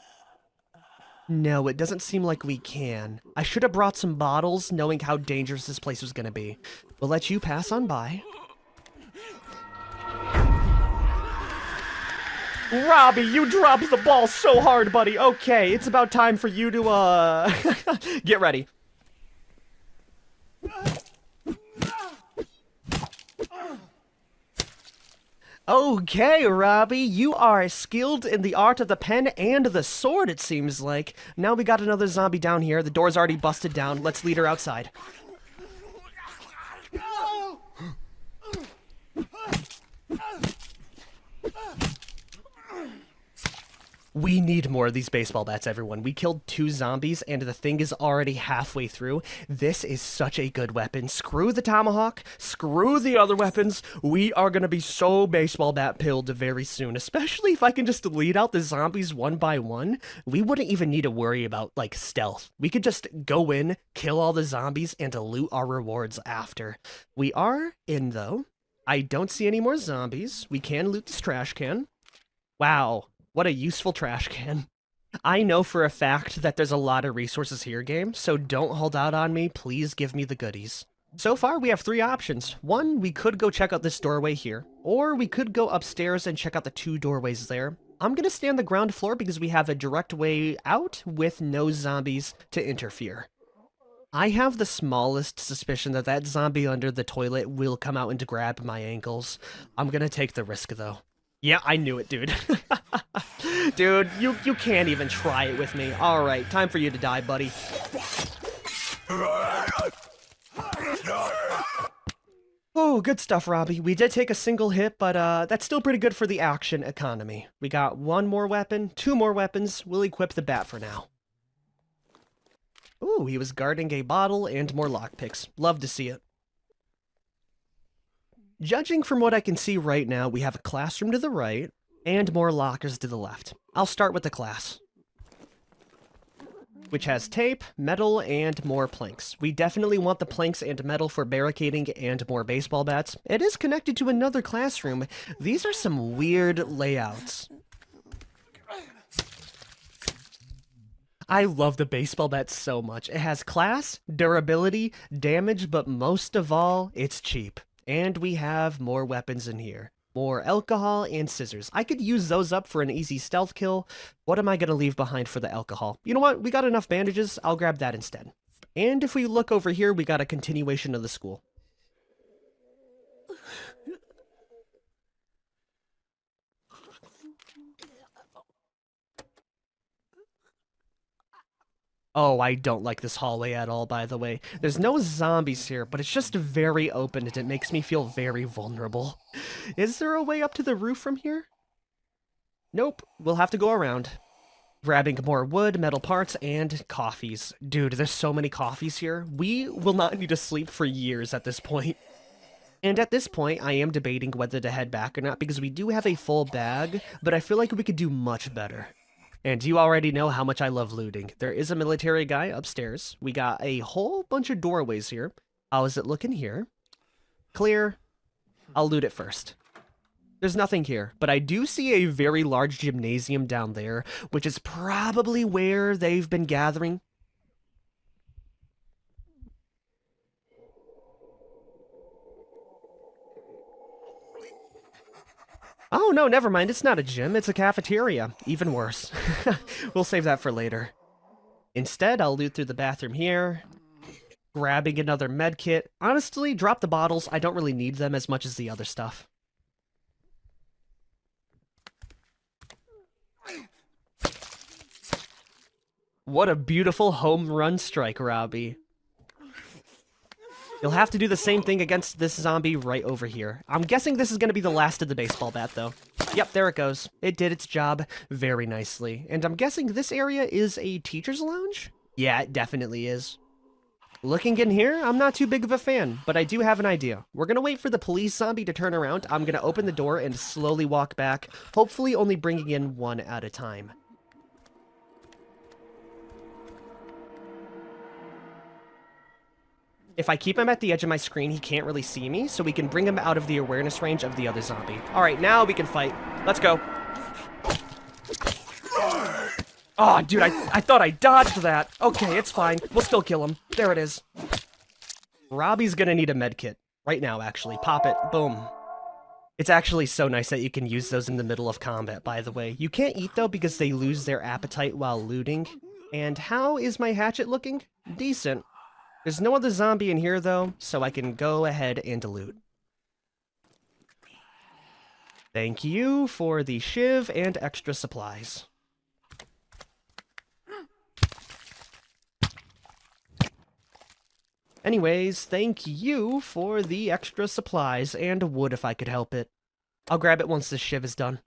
No, it doesn't seem like we can. I should have brought some bottles, knowing how dangerous this place was gonna be. We'll let you pass on by. Robbie, you dropped the ball so hard, buddy. Okay, it's about time for you to, get ready. Okay, Robbie, you are skilled in the art of the pen and the sword, it seems like. Now we got another zombie down here. The door's already busted down. Let's lead her outside. We need more of these baseball bats, everyone. We killed 2 zombies, and the thing is already halfway through. This is such a good weapon. Screw the tomahawk. Screw the other weapons. We are going to be so baseball bat pilled very soon, especially if I can just lead out the zombies 1 by 1. We wouldn't even need to worry about, stealth. We could just go in, kill all the zombies, and loot our rewards after. We are in, though. I don't see any more zombies. We can loot this trash can. Wow. What a useful trash can. I know for a fact that there's a lot of resources here, game, so don't hold out on me. Please give me the goodies. So far, we have 3 options. 1, we could go check out this doorway here, or we could go upstairs and check out the 2 doorways there. I'm gonna stay on the ground floor because we have a direct way out with no zombies to interfere. I have the smallest suspicion that that zombie under the toilet will come out and grab my ankles. I'm gonna take the risk, though. Yeah, I knew it, dude. Dude, you can't even try it with me. Alright, time for you to die, buddy. Oh, good stuff, Robbie. We did take a single hit, but that's still pretty good for the action economy. We got 1 more weapon, 2 more weapons. We'll equip the bat for now. Ooh, he was guarding a bottle and more lockpicks. Love to see it. Judging from what I can see right now, we have a classroom to the right, and more lockers to the left. I'll start with the class. which has tape, metal, and more planks. We definitely want the planks and metal for barricading and more baseball bats. It is connected to another classroom. These are some weird layouts. I love the baseball bat so much. It has class, durability, damage, but most of all, it's cheap. And we have more weapons in here. More alcohol and scissors. I could use those up for an easy stealth kill. What am I going to leave behind for the alcohol? You know what? We got enough bandages. I'll grab that instead. And if we look over here, we got a continuation of the school. Oh, I don't like this hallway at all, by the way. There's no zombies here, but it's just very open and it makes me feel very vulnerable. Is there a way up to the roof from here? Nope, we'll have to go around. Grabbing more wood, metal parts, and coffees. Dude, there's so many coffees here. We will not need to sleep for years at this point. And at this point, I am debating whether to head back or not because we do have a full bag, but I feel like we could do much better. And you already know how much I love looting. There is a military guy upstairs. We got a whole bunch of doorways here. How is it looking here? Clear. I'll loot it first. There's nothing here, but I do see a very large gymnasium down there, which is probably where they've been gathering. Oh, no, never mind. It's not a gym. It's a cafeteria. Even worse. We'll save that for later. Instead, I'll loot through the bathroom here. Grabbing another med kit. Honestly, drop the bottles. I don't really need them as much as the other stuff. What a beautiful home run strike, Robbie. You'll have to do the same thing against this zombie right over here. I'm guessing this is going to be the last of the baseball bat, though. Yep, there it goes. It did its job very nicely. And I'm guessing this area is a teacher's lounge? Yeah, it definitely is. Looking in here, I'm not too big of a fan, but I do have an idea. We're going to wait for the police zombie to turn around. I'm going to open the door and slowly walk back, hopefully only bringing in one at a time. If I keep him at the edge of my screen, he can't really see me, so we can bring him out of the awareness range of the other zombie. Alright, now we can fight. Let's go. Oh, dude, I thought I dodged that. Okay, it's fine. We'll still kill him. There it is. Robbie's gonna need a med kit. Right now, actually. Pop it. Boom. It's actually so nice that you can use those in the middle of combat, by the way. You can't eat, though, because they lose their appetite while looting. And how is my hatchet looking? Decent. There's no other zombie in here, though, so I can go ahead and loot. Thank you for the shiv and extra supplies. Anyways, thank you for the extra supplies and wood if I could help it. I'll grab it once this shiv is done.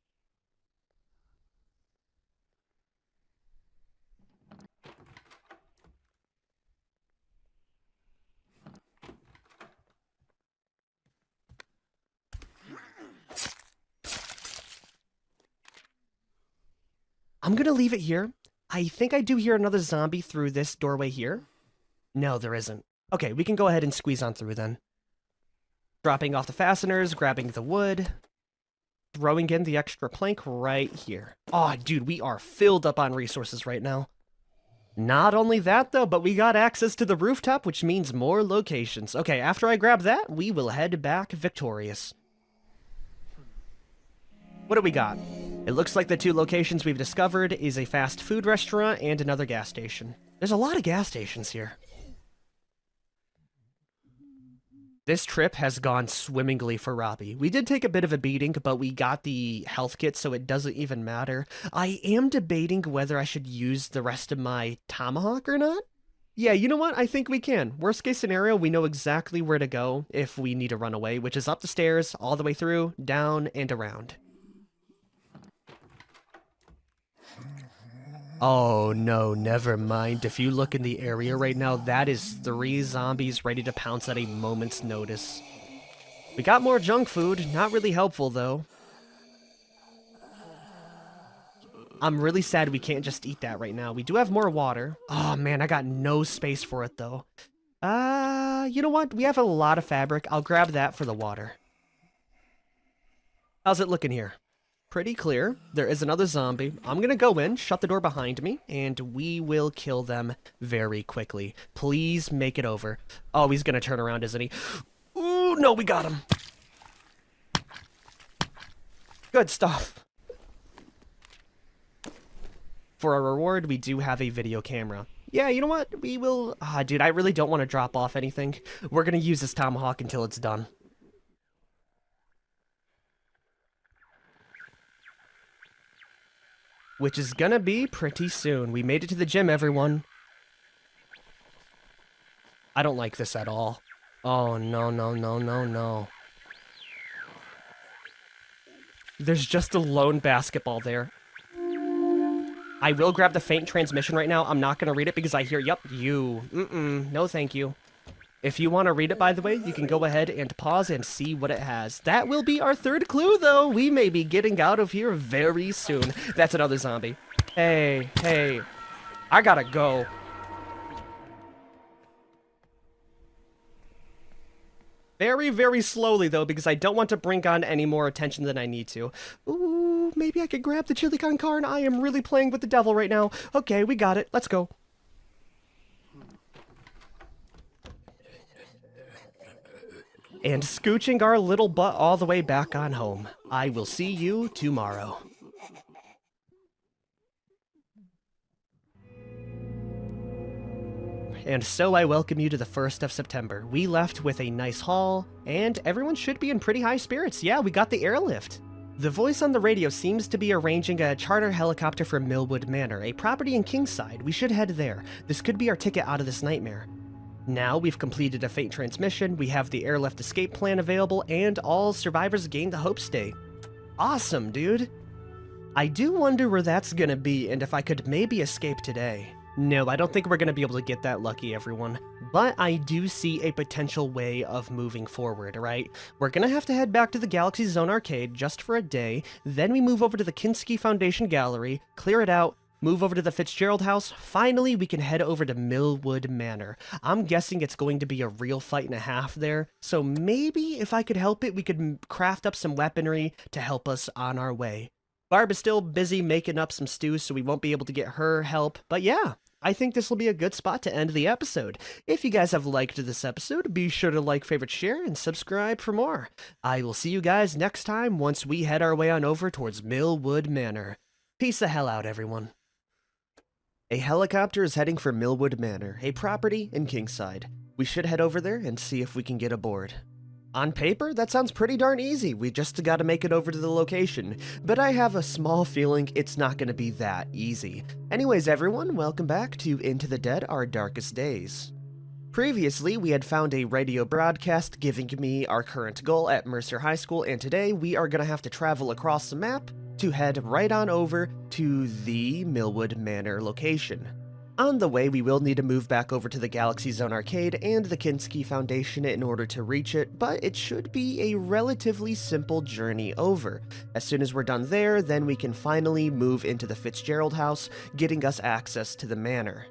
I'm gonna leave it here. I think I do hear another zombie through this doorway here. No, there isn't. Okay, we can go ahead and squeeze on through then. Dropping off the fasteners, grabbing the wood, throwing in the extra plank right here. Oh, dude, we are filled up on resources right now. Not only that, though, but we got access to the rooftop, which means more locations. Okay, after I grab that, we will head back victorious. What do we got? It looks like the two locations we've discovered is a fast food restaurant and another gas station. There's a lot of gas stations here. This trip has gone swimmingly for Robbie. We did take a bit of a beating, but we got the health kit, so it doesn't even matter. I am debating whether I should use the rest of my tomahawk or not. Yeah, you know what? I think we can. Worst case scenario, we know exactly where to go if we need to run away, which is up the stairs, all the way through, down, and around. Oh no, never mind. If you look in the area right now, that is 3 zombies ready to pounce at a moment's notice. We got more junk food, not really helpful though. I'm really sad we can't just eat that right now. We do have more water. Oh man, I got no space for it though. You know what? We have a lot of fabric. I'll grab that for the water. How's it looking here? Pretty clear. There is another zombie. I'm gonna go in, shut the door behind me, and we will kill them very quickly. Please make it over. Oh, he's gonna turn around, isn't he? Ooh, no, we got him. Good stuff. For our reward, we do have a video camera. Yeah, you know what? We will... dude, I really don't want to drop off anything. We're gonna use this tomahawk until it's done. Which is gonna be pretty soon. We made it to the gym, everyone. I don't like this at all. Oh, no, no, no, no, no. There's just a lone basketball there. I will grab the faint transmission right now. I'm not gonna read it because I hear, yup, you. No thank you. If you want to read it, by the way, you can go ahead and pause and see what it has. That will be our third clue, though. We may be getting out of here very soon. That's another zombie. Hey, hey. I gotta go. Very, very slowly, though, because I don't want to bring on any more attention than I need to. Ooh, maybe I could grab the chili con carne. I am really playing with the devil right now. Okay, we got it. Let's go. And scooching our little butt all the way back on home. I will see you tomorrow. And so I welcome you to the 1st of September. We left with a nice haul, and everyone should be in pretty high spirits. Yeah, we got the airlift. The voice on the radio seems to be arranging a charter helicopter for Millwood Manor, a property in Kingside. We should head there. This could be our ticket out of this nightmare. Now we've completed a faint transmission, we have the airlift escape plan available, and all survivors gain the Hope Stay. Awesome, dude. I do wonder where that's gonna be and if I could maybe escape today. No, I don't think we're gonna be able to get that lucky, everyone. But I do see a potential way of moving forward, right? We're gonna have to head back to the Galaxy Zone Arcade just for a day, then we move over to the Kinski Foundation Gallery, clear it out, move over to the Fitzgerald house. Finally, we can head over to Millwood Manor. I'm guessing it's going to be a real fight and a half there, so maybe if I could help it, we could craft up some weaponry to help us on our way. Barb is still busy making up some stew, so we won't be able to get her help, but yeah. I think this will be a good spot to end the episode. If you guys have liked this episode, be sure to like, favorite, share, and subscribe for more. I will see you guys next time once we head our way on over towards Millwood Manor. Peace the hell out, everyone. A helicopter is heading for Millwood Manor, a property in Kingside. We should head over there and see if we can get aboard. On paper, that sounds pretty darn easy. We just gotta make it over to the location. But I have a small feeling it's not gonna be that easy. Anyways, everyone, welcome back to Into the Dead, Our Darkest Days. Previously, we had found a radio broadcast giving me our current goal at Mercer High School, and today we are gonna have to travel across the map to head right on over to the Millwood Manor location. On the way, we will need to move back over to the Galaxy Zone Arcade and the Kinski Foundation in order to reach it, but it should be a relatively simple journey over. As soon as we're done there, then we can finally move into the Fitzgerald house, getting us access to the manor.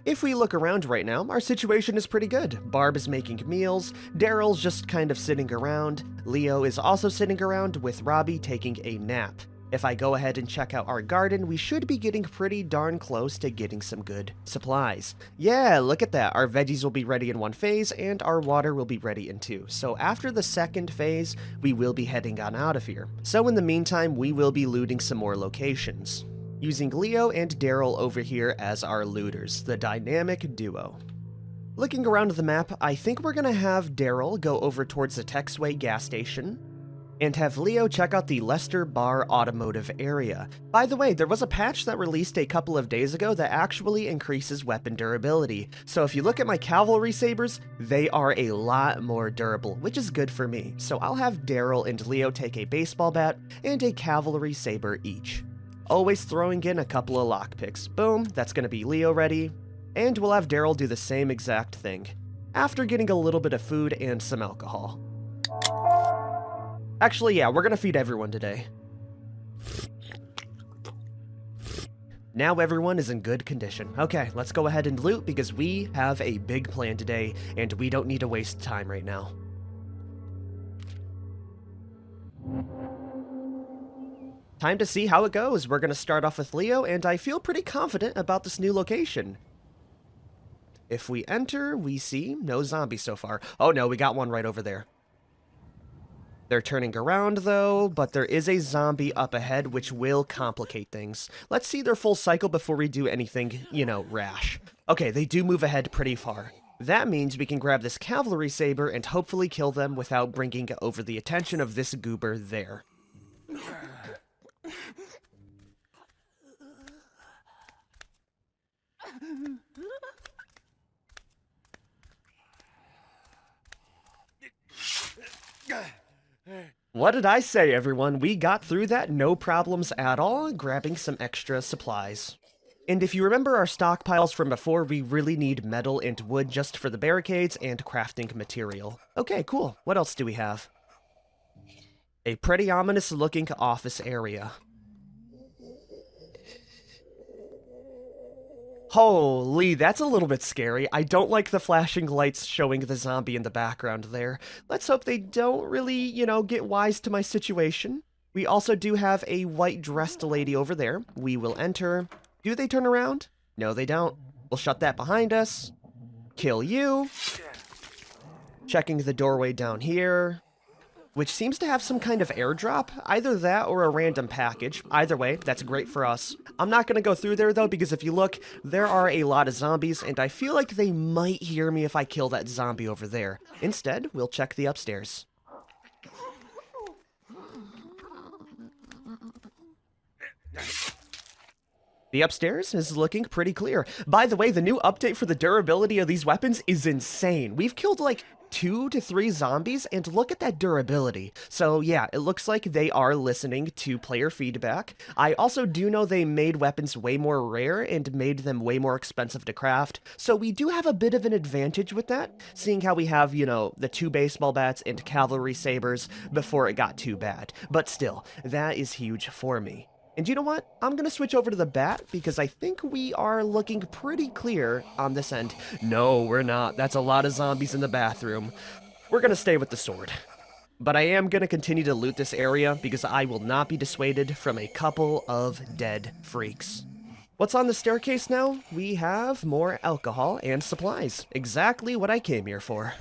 If we look around right now, our situation is pretty good. Barb is making meals, Daryl's just kind of sitting around, Leo is also sitting around, with Robbie taking a nap. If I go ahead and check out our garden, we should be getting pretty darn close to getting some good supplies. Yeah, look at that. Our veggies will be ready in one phase, and our water will be ready in two. So after the second phase, we will be heading on out of here. So in the meantime, we will be looting some more locations, using Leo and Daryl over here as our looters, the dynamic duo. Looking around the map, I think we're gonna have Daryl go over towards the Texway gas station, and have Leo check out the Leicester Bar Automotive area. By the way, there was a patch that released a couple of days ago that actually increases weapon durability. So if you look at my cavalry sabers, they are a lot more durable, which is good for me. So I'll have Daryl and Leo take a baseball bat and a cavalry saber each. Always throwing in a couple of lockpicks. Boom, that's gonna be Leo ready. And we'll have Daryl do the same exact thing, after getting a little bit of food and some alcohol. Actually, yeah, we're gonna feed everyone today. Now everyone is in good condition. Okay, let's go ahead and loot because we have a big plan today and we don't need to waste time right now. Time to see how it goes. We're going to start off with Leo, and I feel pretty confident about this new location. If we enter, we see no zombies so far. Oh no, we got one right over there. They're turning around though, but there is a zombie up ahead, which will complicate things. Let's see their full cycle before we do anything, you know, rash. Okay, they do move ahead pretty far. That means we can grab this cavalry saber and hopefully kill them without bringing over the attention of this goober there. What did I say, everyone? We got through that no problems at all, grabbing some extra supplies. And if you remember our stockpiles from before, we really need metal and wood just for the barricades and crafting material. Okay, cool. What else do we have? A pretty ominous looking office area. Holy, that's a little bit scary. I don't like the flashing lights showing the zombie in the background there. Let's hope they don't really, you know, get wise to my situation. We also do have a white-dressed lady over there. We will enter. Do they turn around? No, they don't. We'll shut that behind us. Kill you. Checking the doorway down here, which seems to have some kind of airdrop. Either that or a random package. Either way, that's great for us. I'm not going to go through there, though, because if you look, there are a lot of zombies, and I feel like they might hear me if I kill that zombie over there. Instead, we'll check the upstairs. The upstairs is looking pretty clear. By the way, the new update for the durability of these weapons is insane. We've killed like 2 to 3 zombies, and look at that durability. So yeah, it looks like they are listening to player feedback. I also do know they made weapons way more rare and made them way more expensive to craft, so we do have a bit of an advantage with that, seeing how we have, you know, the 2 baseball bats and cavalry sabers before it got too bad. But still, that is huge for me. And you know what? I'm going to switch over to the bat because I think we are looking pretty clear on this end. No, we're not. That's a lot of zombies in the bathroom. We're going to stay with the sword. But I am going to continue to loot this area because I will not be dissuaded from a couple of dead freaks. What's on the staircase now? We have more alcohol and supplies. Exactly what I came here for.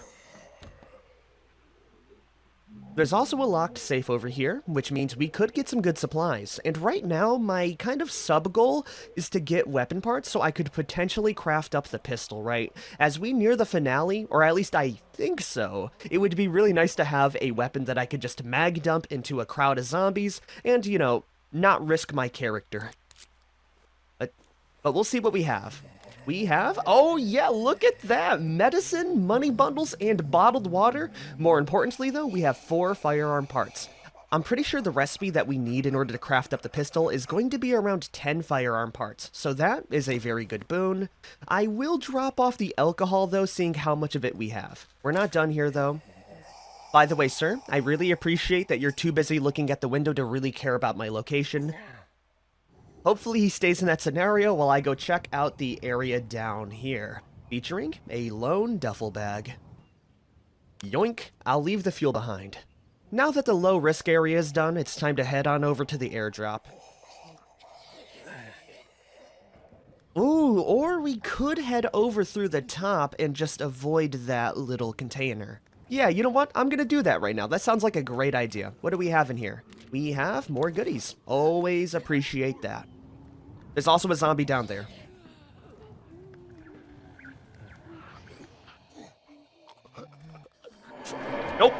There's also a locked safe over here, which means we could get some good supplies. And right now, my kind of sub-goal is to get weapon parts so I could potentially craft up the pistol, right? As we near the finale, or at least I think so, it would be really nice to have a weapon that I could just mag dump into a crowd of zombies and, you know, not risk my character. But we'll see what we have. We have, oh yeah, look at that, medicine, money bundles, and bottled water. More importantly though, we have 4 firearm parts. I'm pretty sure the recipe that we need in order to craft up the pistol is going to be around 10 firearm parts, so that is a very good boon. I will drop off the alcohol though, seeing how much of it we have. We're not done here though. By the way, sir, I really appreciate that you're too busy looking at the window to really care about my location. Hopefully he stays in that scenario while I go check out the area down here, featuring a lone duffel bag. Yoink, I'll leave the fuel behind. Now that the low risk area is done, it's time to head on over to the airdrop. Ooh, or we could head over through the top and just avoid that little container. Yeah, you know what? I'm gonna do that right now. That sounds like a great idea. What do we have in here? We have more goodies. Always appreciate that. There's also a zombie down there. Nope.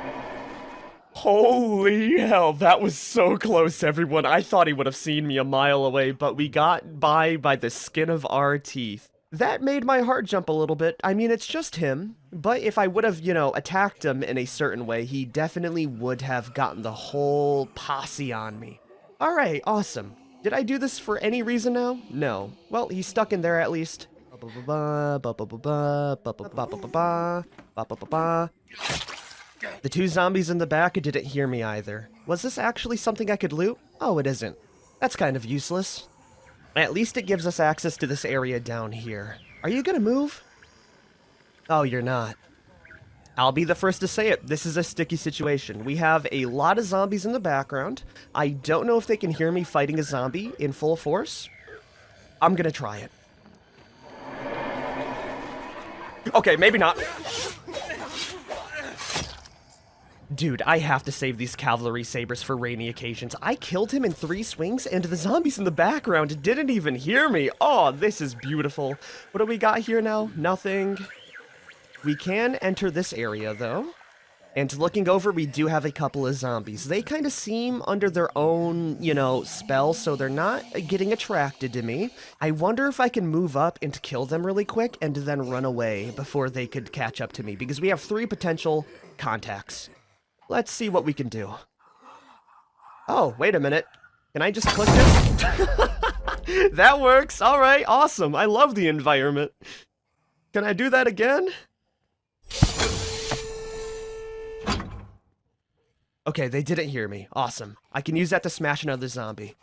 Holy hell, that was so close, everyone. I thought he would have seen me a mile away, but we got by the skin of our teeth. That made my heart jump a little bit. I mean, it's just him, but if I would have, you know, attacked him in a certain way, he definitely would have gotten the whole posse on me. Alright, awesome. Did I do this for any reason now? No. Well, he's stuck in there at least. The 2 zombies in the back didn't hear me either. Was this actually something I could loot? Oh, it isn't. That's kind of useless. At least it gives us access to this area down here. Are you gonna move? Oh, you're not. I'll be the first to say it. This is a sticky situation. We have a lot of zombies in the background. I don't know if they can hear me fighting a zombie in full force. I'm gonna try it. Okay, maybe not. Dude, I have to save these cavalry sabers for rainy occasions. I killed him in 3 swings, and the zombies in the background didn't even hear me. Oh, this is beautiful. What do we got here now? Nothing. We can enter this area, though. And looking over, we do have a couple of zombies. They kind of seem under their own, spell, so they're not getting attracted to me. I wonder if I can move up and kill them really quick and then run away before they could catch up to me, because we have 3 potential contacts. Let's see what we can do. Oh, wait a minute. Can I just click this? That works. All right, awesome. I love the environment. Can I do that again? Okay, they didn't hear me. Awesome. I can use that to smash another zombie.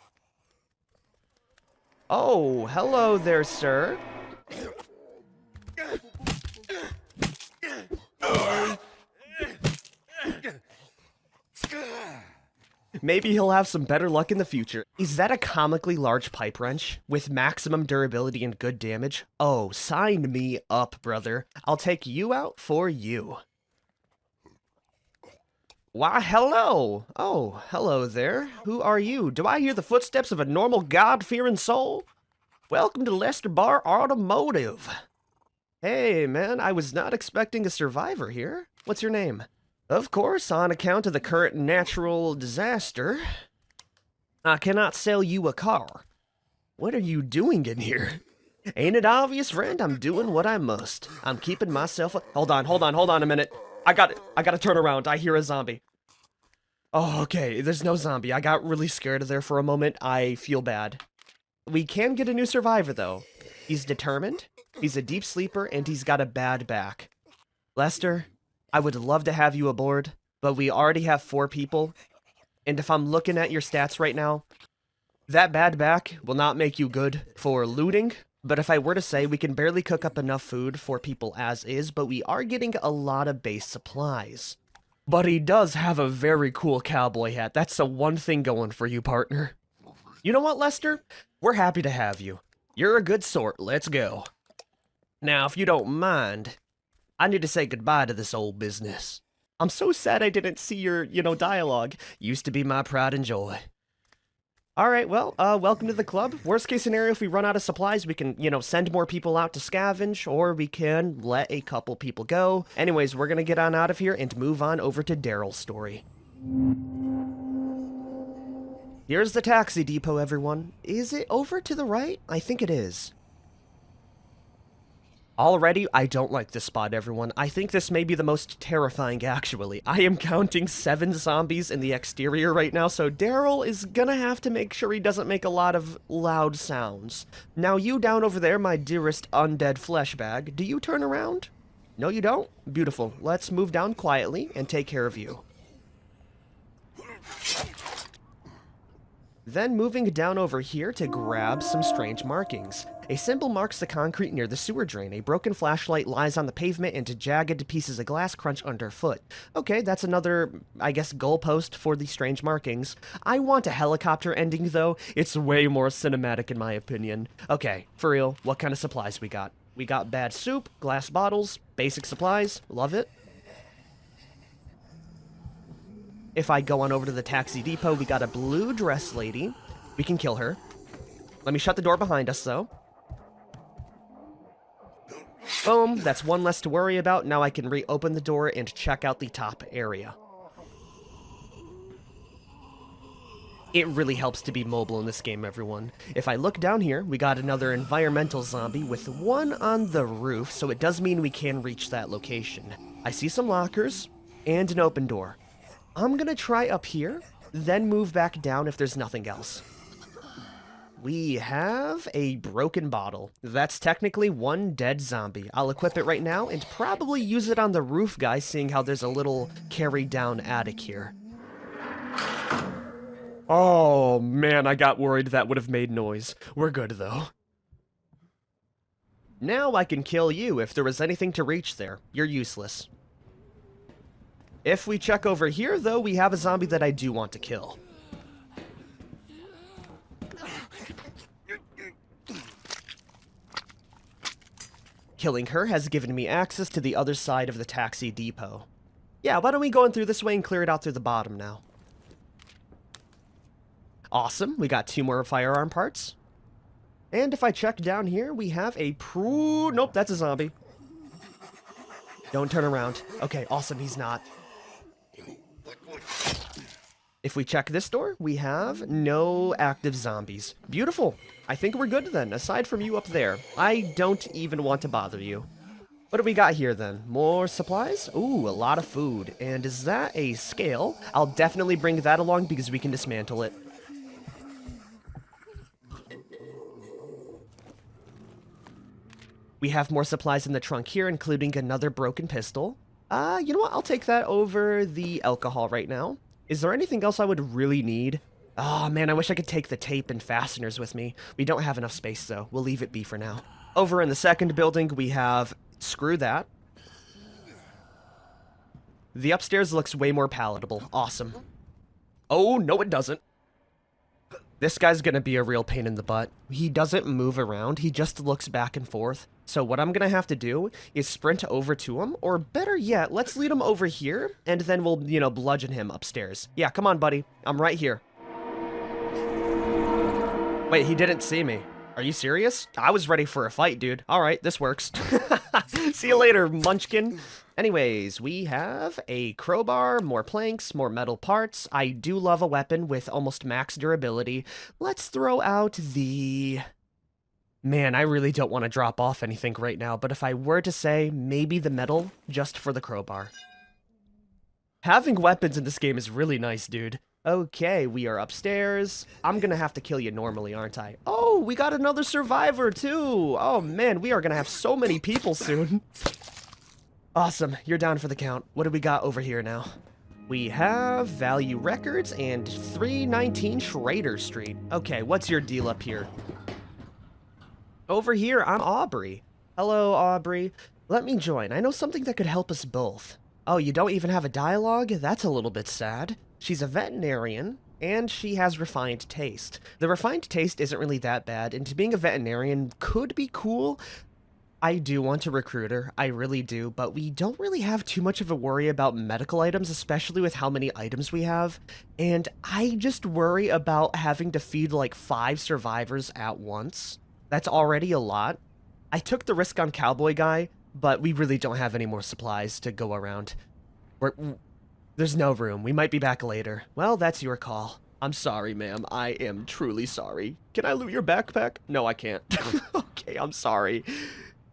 Oh, hello there, sir. Maybe he'll have some better luck in the future. Is that a comically large pipe wrench with maximum durability and good damage? Oh, sign me up, brother. I'll take you out for you. Why, hello. Oh, hello there. Who are you? Do I hear the footsteps of a normal God-fearing soul? Welcome to Lester Bar Automotive. Hey, man, I was not expecting a survivor here. What's your name? Of course, on account of the current natural disaster, I cannot sell you a car. What are you doing in here? Ain't it obvious, friend? I'm doing what I must. I'm keeping myself... Hold on a minute. I gotta turn around. I hear a zombie. Oh, okay, there's no zombie. I got really scared there for a moment. I feel bad. We can get a new survivor, though. He's determined, he's a deep sleeper, and he's got a bad back. Lester, I would love to have you aboard, but we already have 4 people, and if I'm looking at your stats right now, that bad back will not make you good for looting, but if I were to say, we can barely cook up enough food for people as is, but we are getting a lot of base supplies. But he does have a very cool cowboy hat. That's the one thing going for you, partner. You know what, Lester? We're happy to have you. You're a good sort. Let's go. Now, if you don't mind, I need to say goodbye to this old business. I'm so sad I didn't see your, dialogue. Used to be my pride and joy. Alright, well, welcome to the club. Worst case scenario, if we run out of supplies, we can, send more people out to scavenge, or we can let a couple people go. Anyways, we're gonna get on out of here and move on over to Daryl's story. Here's the taxi depot, everyone. Is it over to the right? I think it is. Already, I don't like this spot, everyone. I think this may be the most terrifying, actually. I am counting 7 zombies in the exterior right now, so Daryl is gonna have to make sure he doesn't make a lot of loud sounds. Now, you down over there, my dearest undead flesh bag, do you turn around? No, you don't? Beautiful. Let's move down quietly and take care of you. Then moving down over here to grab some strange markings. A symbol marks the concrete near the sewer drain. A broken flashlight lies on the pavement and jagged pieces of glass crunch underfoot. Okay, that's another, I guess, goalpost for the strange markings. I want a helicopter ending, though. It's way more cinematic in my opinion. Okay, for real, what kind of supplies we got? We got bad soup, glass bottles, basic supplies. Love it. If I go on over to the taxi depot, we got a blue dress lady. We can kill her. Let me shut the door behind us, though. Boom, that's one less to worry about. Now I can reopen the door and check out the top area. It really helps to be mobile in this game, everyone. If I look down here, we got another environmental zombie with one on the roof, so it does mean we can reach that location. I see some lockers and an open door. I'm gonna try up here, then move back down if there's nothing else. We have a broken bottle. That's technically one dead zombie. I'll equip it right now and probably use it on the roof guy, seeing how there's a little carry down attic here. Oh, man, I got worried that would have made noise. We're good, though. Now I can kill you if there was anything to reach there. You're useless. If we check over here, though, we have a zombie that I do want to kill. Killing her has given me access to the other side of the taxi depot. Yeah, why don't we go in through this way and clear it out through the bottom now? Awesome, we got 2 more firearm parts. And if I check down here, we have a nope, that's a zombie. Don't turn around. Okay, awesome, he's not. If we check this door, we have no active zombies. Beautiful. I think we're good then, aside from you up there. I don't even want to bother you. What do we got here then? More supplies? Ooh, a lot of food. And is that a scale? I'll definitely bring that along because we can dismantle it. We have more supplies in the trunk here, including another broken pistol. You know what? I'll take that over the alcohol right now. Is there anything else I would really need? Oh man, I wish I could take the tape and fasteners with me. We don't have enough space though. We'll leave it be for now. Over in the second building, we have... Screw that. The upstairs looks way more palatable. Awesome. Oh, no it doesn't. This guy's gonna be a real pain in the butt. He doesn't move around, he just looks back and forth. So what I'm gonna have to do is sprint over to him, or better yet, let's lead him over here, and then we'll, you know, bludgeon him upstairs. Yeah, come on, buddy. I'm right here. Wait, he didn't see me. Are you serious? I was ready for a fight, dude. Alright, this works. See you later, munchkin. Anyways, we have a crowbar, more planks, more metal parts. I do love a weapon with almost max durability. Let's throw out the... Man, I really don't want to drop off anything right now, but if I were to say, maybe the metal, just for the crowbar. Having weapons in this game is really nice, dude. Okay, we are upstairs. I'm gonna have to kill you normally, aren't I? Oh, we got another survivor, too! Oh, man, we are gonna have so many people soon. Awesome, you're down for the count. What do we got over here now? We have Value Records and 319 Schrader Street. Okay, what's your deal up here? Over here, I'm Aubrey. Hello, Aubrey. Let me join. I know something that could help us both. Oh, you don't even have a dialogue? That's a little bit sad. She's a veterinarian, and she has refined taste. The refined taste isn't really that bad, and being a veterinarian could be cool. I do want to recruit her, I really do, but we don't really have too much of a worry about medical items, especially with how many items we have, and I just worry about having to feed like 5 survivors at once. That's already a lot. I took the risk on Cowboy Guy, but we really don't have any more supplies to go around. There's no room. We might be back later. Well, that's your call. I'm sorry, ma'am. I am truly sorry. Can I loot your backpack? No, I can't. Okay, I'm sorry.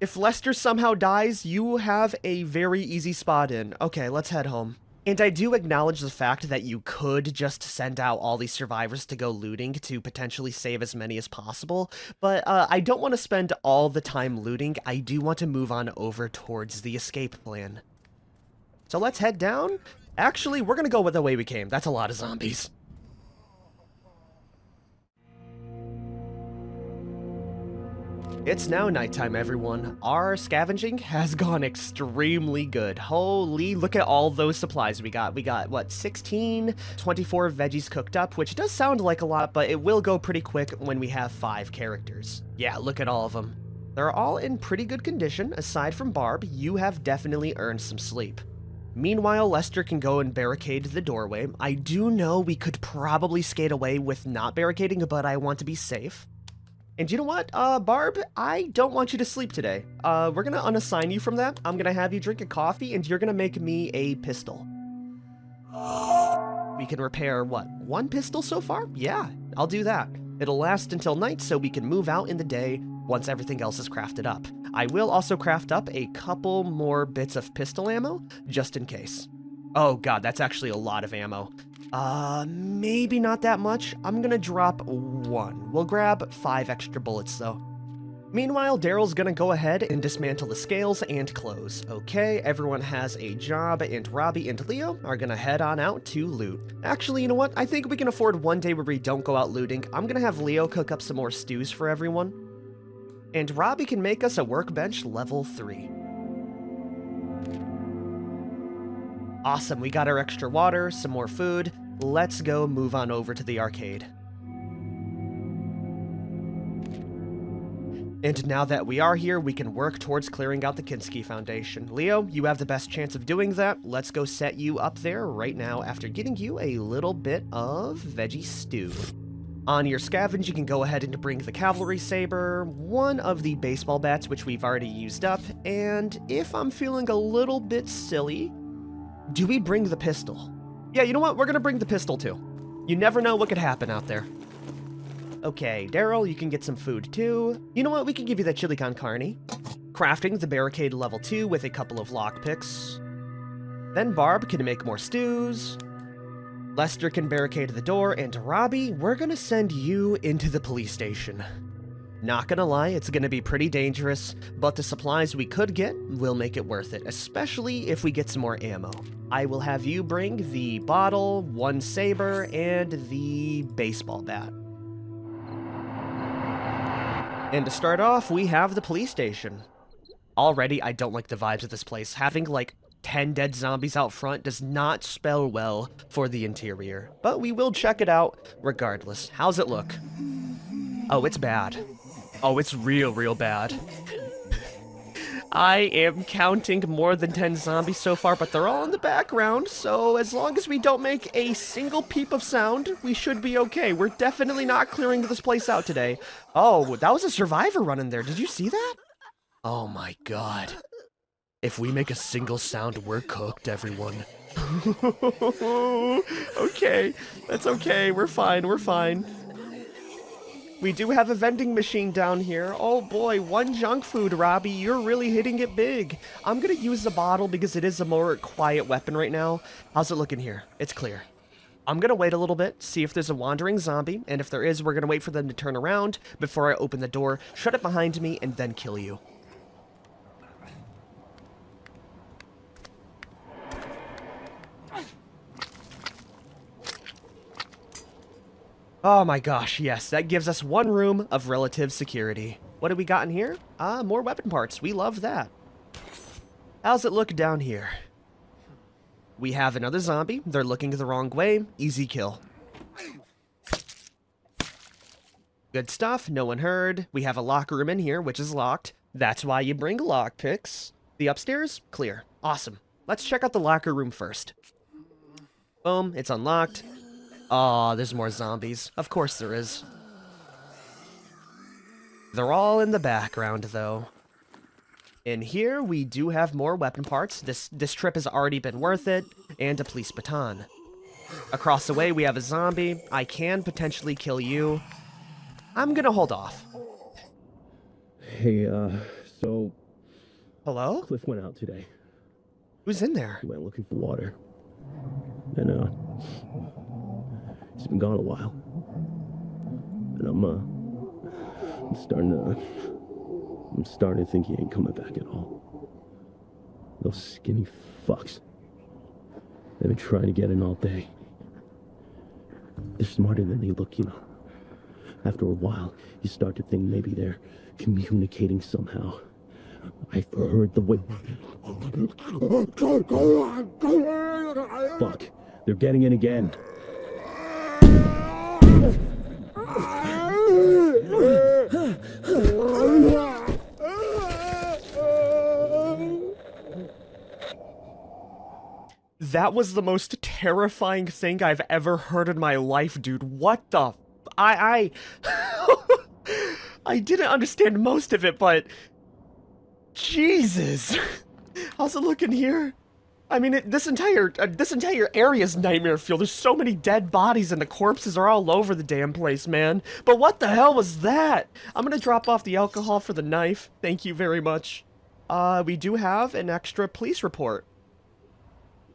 If Lester somehow dies, you have a very easy spot in. Okay, let's head home. And I do acknowledge the fact that you could just send out all these survivors to go looting to potentially save as many as possible, but I don't want to spend all the time looting. I do want to move on over towards the escape plan. So let's head down. Actually, we're gonna go with the way we came. That's a lot of zombies. It's now nighttime, everyone. Our scavenging has gone extremely good. Holy, look at all those supplies we got. We got, what, 16, 24 veggies cooked up, which does sound like a lot, but it will go pretty quick when we have 5 characters. Yeah, look at all of them. They're all in pretty good condition. Aside from Barb, you have definitely earned some sleep. Meanwhile, Lester can go and barricade the doorway. I do know we could probably skate away with not barricading, but I want to be safe. And you know what, Barb, I don't want you to sleep today. We're gonna unassign you from that. I'm gonna have you drink a coffee, and you're gonna make me a pistol. We can repair, what, 1 pistol so far? Yeah, I'll do that. It'll last until night, so we can move out in the day once everything else is crafted up. I will also craft up a couple more bits of pistol ammo, just in case. Oh god, that's actually a lot of ammo. Maybe not that much. I'm gonna drop 1. We'll grab 5 extra bullets, though. Meanwhile, Daryl's gonna go ahead and dismantle the scales and clothes. Okay, everyone has a job, and Robbie and Leo are gonna head on out to loot. Actually, you know what? I think we can afford one day where we don't go out looting. I'm gonna have Leo cook up some more stews for everyone. And Robbie can make us a workbench level 3. Awesome, we got our extra water, some more food. Let's go move on over to the arcade. And now that we are here, we can work towards clearing out the Kinski Foundation. Leo, you have the best chance of doing that. Let's go set you up there right now after getting you a little bit of veggie stew. On your scavenge, you can go ahead and bring the cavalry saber, one of the baseball bats, which we've already used up, and if I'm feeling a little bit silly, do we bring the pistol? Yeah, you know what? We're gonna bring the pistol too. You never know what could happen out there. Okay, Daryl, you can get some food too. You know what? We can give you that chili con carne. Crafting the barricade level 2 with a couple of lockpicks. Then Barb can make more stews. Lester can barricade the door, and Robbie, we're gonna send you into the police station. Not gonna lie, it's gonna be pretty dangerous, but the supplies we could get will make it worth it, especially if we get some more ammo. I will have you bring the bottle, one saber, and the baseball bat. And to start off, we have the police station. Already, I don't like the vibes of this place. Having, like, 10 dead zombies out front does not spell well for the interior. But we will check it out regardless. How's it look? Oh, it's bad. Oh, it's real bad. I am counting more than 10 zombies so far, but they're all in the background, so as long as we don't make a single peep of sound, we should be okay. We're definitely not clearing this place out today. Oh, that was a survivor running there. Did you see that? Oh my god. If we make a single sound, we're cooked, everyone. Okay, that's okay. We're fine. We do have a vending machine down here. Oh boy, one junk food, Robbie. You're really hitting it big. I'm gonna use the bottle because it is a more quiet weapon right now. How's it looking here? It's clear. I'm gonna wait a little bit, see if there's a wandering zombie, and if there is, we're gonna wait for them to turn around before I open the door, shut it behind me, and then kill you. Oh my gosh, yes, that gives us one room of relative security. What do we got in here? More weapon parts. We love that. How's it look down here? We have another zombie. They're looking the wrong way. Easy kill. Good stuff. No one heard. We have a locker room in here, which is locked. That's why you bring lockpicks. The upstairs? Clear. Awesome. Let's check out the locker room first. Boom. It's unlocked. Aw, there's more zombies. Of course there is. They're all in the background, though. In here, we do have more weapon parts. This trip has already been worth it. And a police baton. Across the way, we have a zombie. I can potentially kill you. I'm gonna hold off. Hey, so... Hello? Cliff went out today. Who's in there? He went looking for water. And, he's been gone a while. And I'm starting to think he ain't coming back at all. Those skinny fucks. They've been trying to get in all day. They're smarter than they look, you know. After a while, you start to think maybe they're communicating somehow. I've heard the way... Fuck. They're getting in again. That was the most terrifying thing I've ever heard in my life, dude. What the... I didn't understand most of it, but... Jesus! How's it looking here? I mean, this entire area is nightmare fuel. There's so many dead bodies and the corpses are all over the damn place, man. But what the hell was that? I'm gonna drop off the alcohol for the knife. Thank you very much. We do have an extra police report.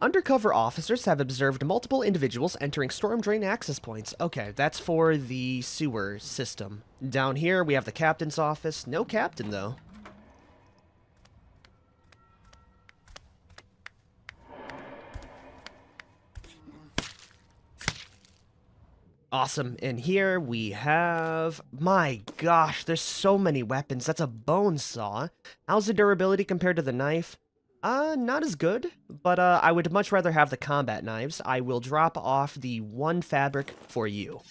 Undercover officers have observed multiple individuals entering storm drain access points. Okay, that's for the sewer system. Down here, we have the captain's office. No captain, though. Awesome. And here we have... My gosh, there's so many weapons. That's a bone saw. How's the durability compared to the knife? Not as good, but I would much rather have the combat knives. I will drop off the one fabric for you.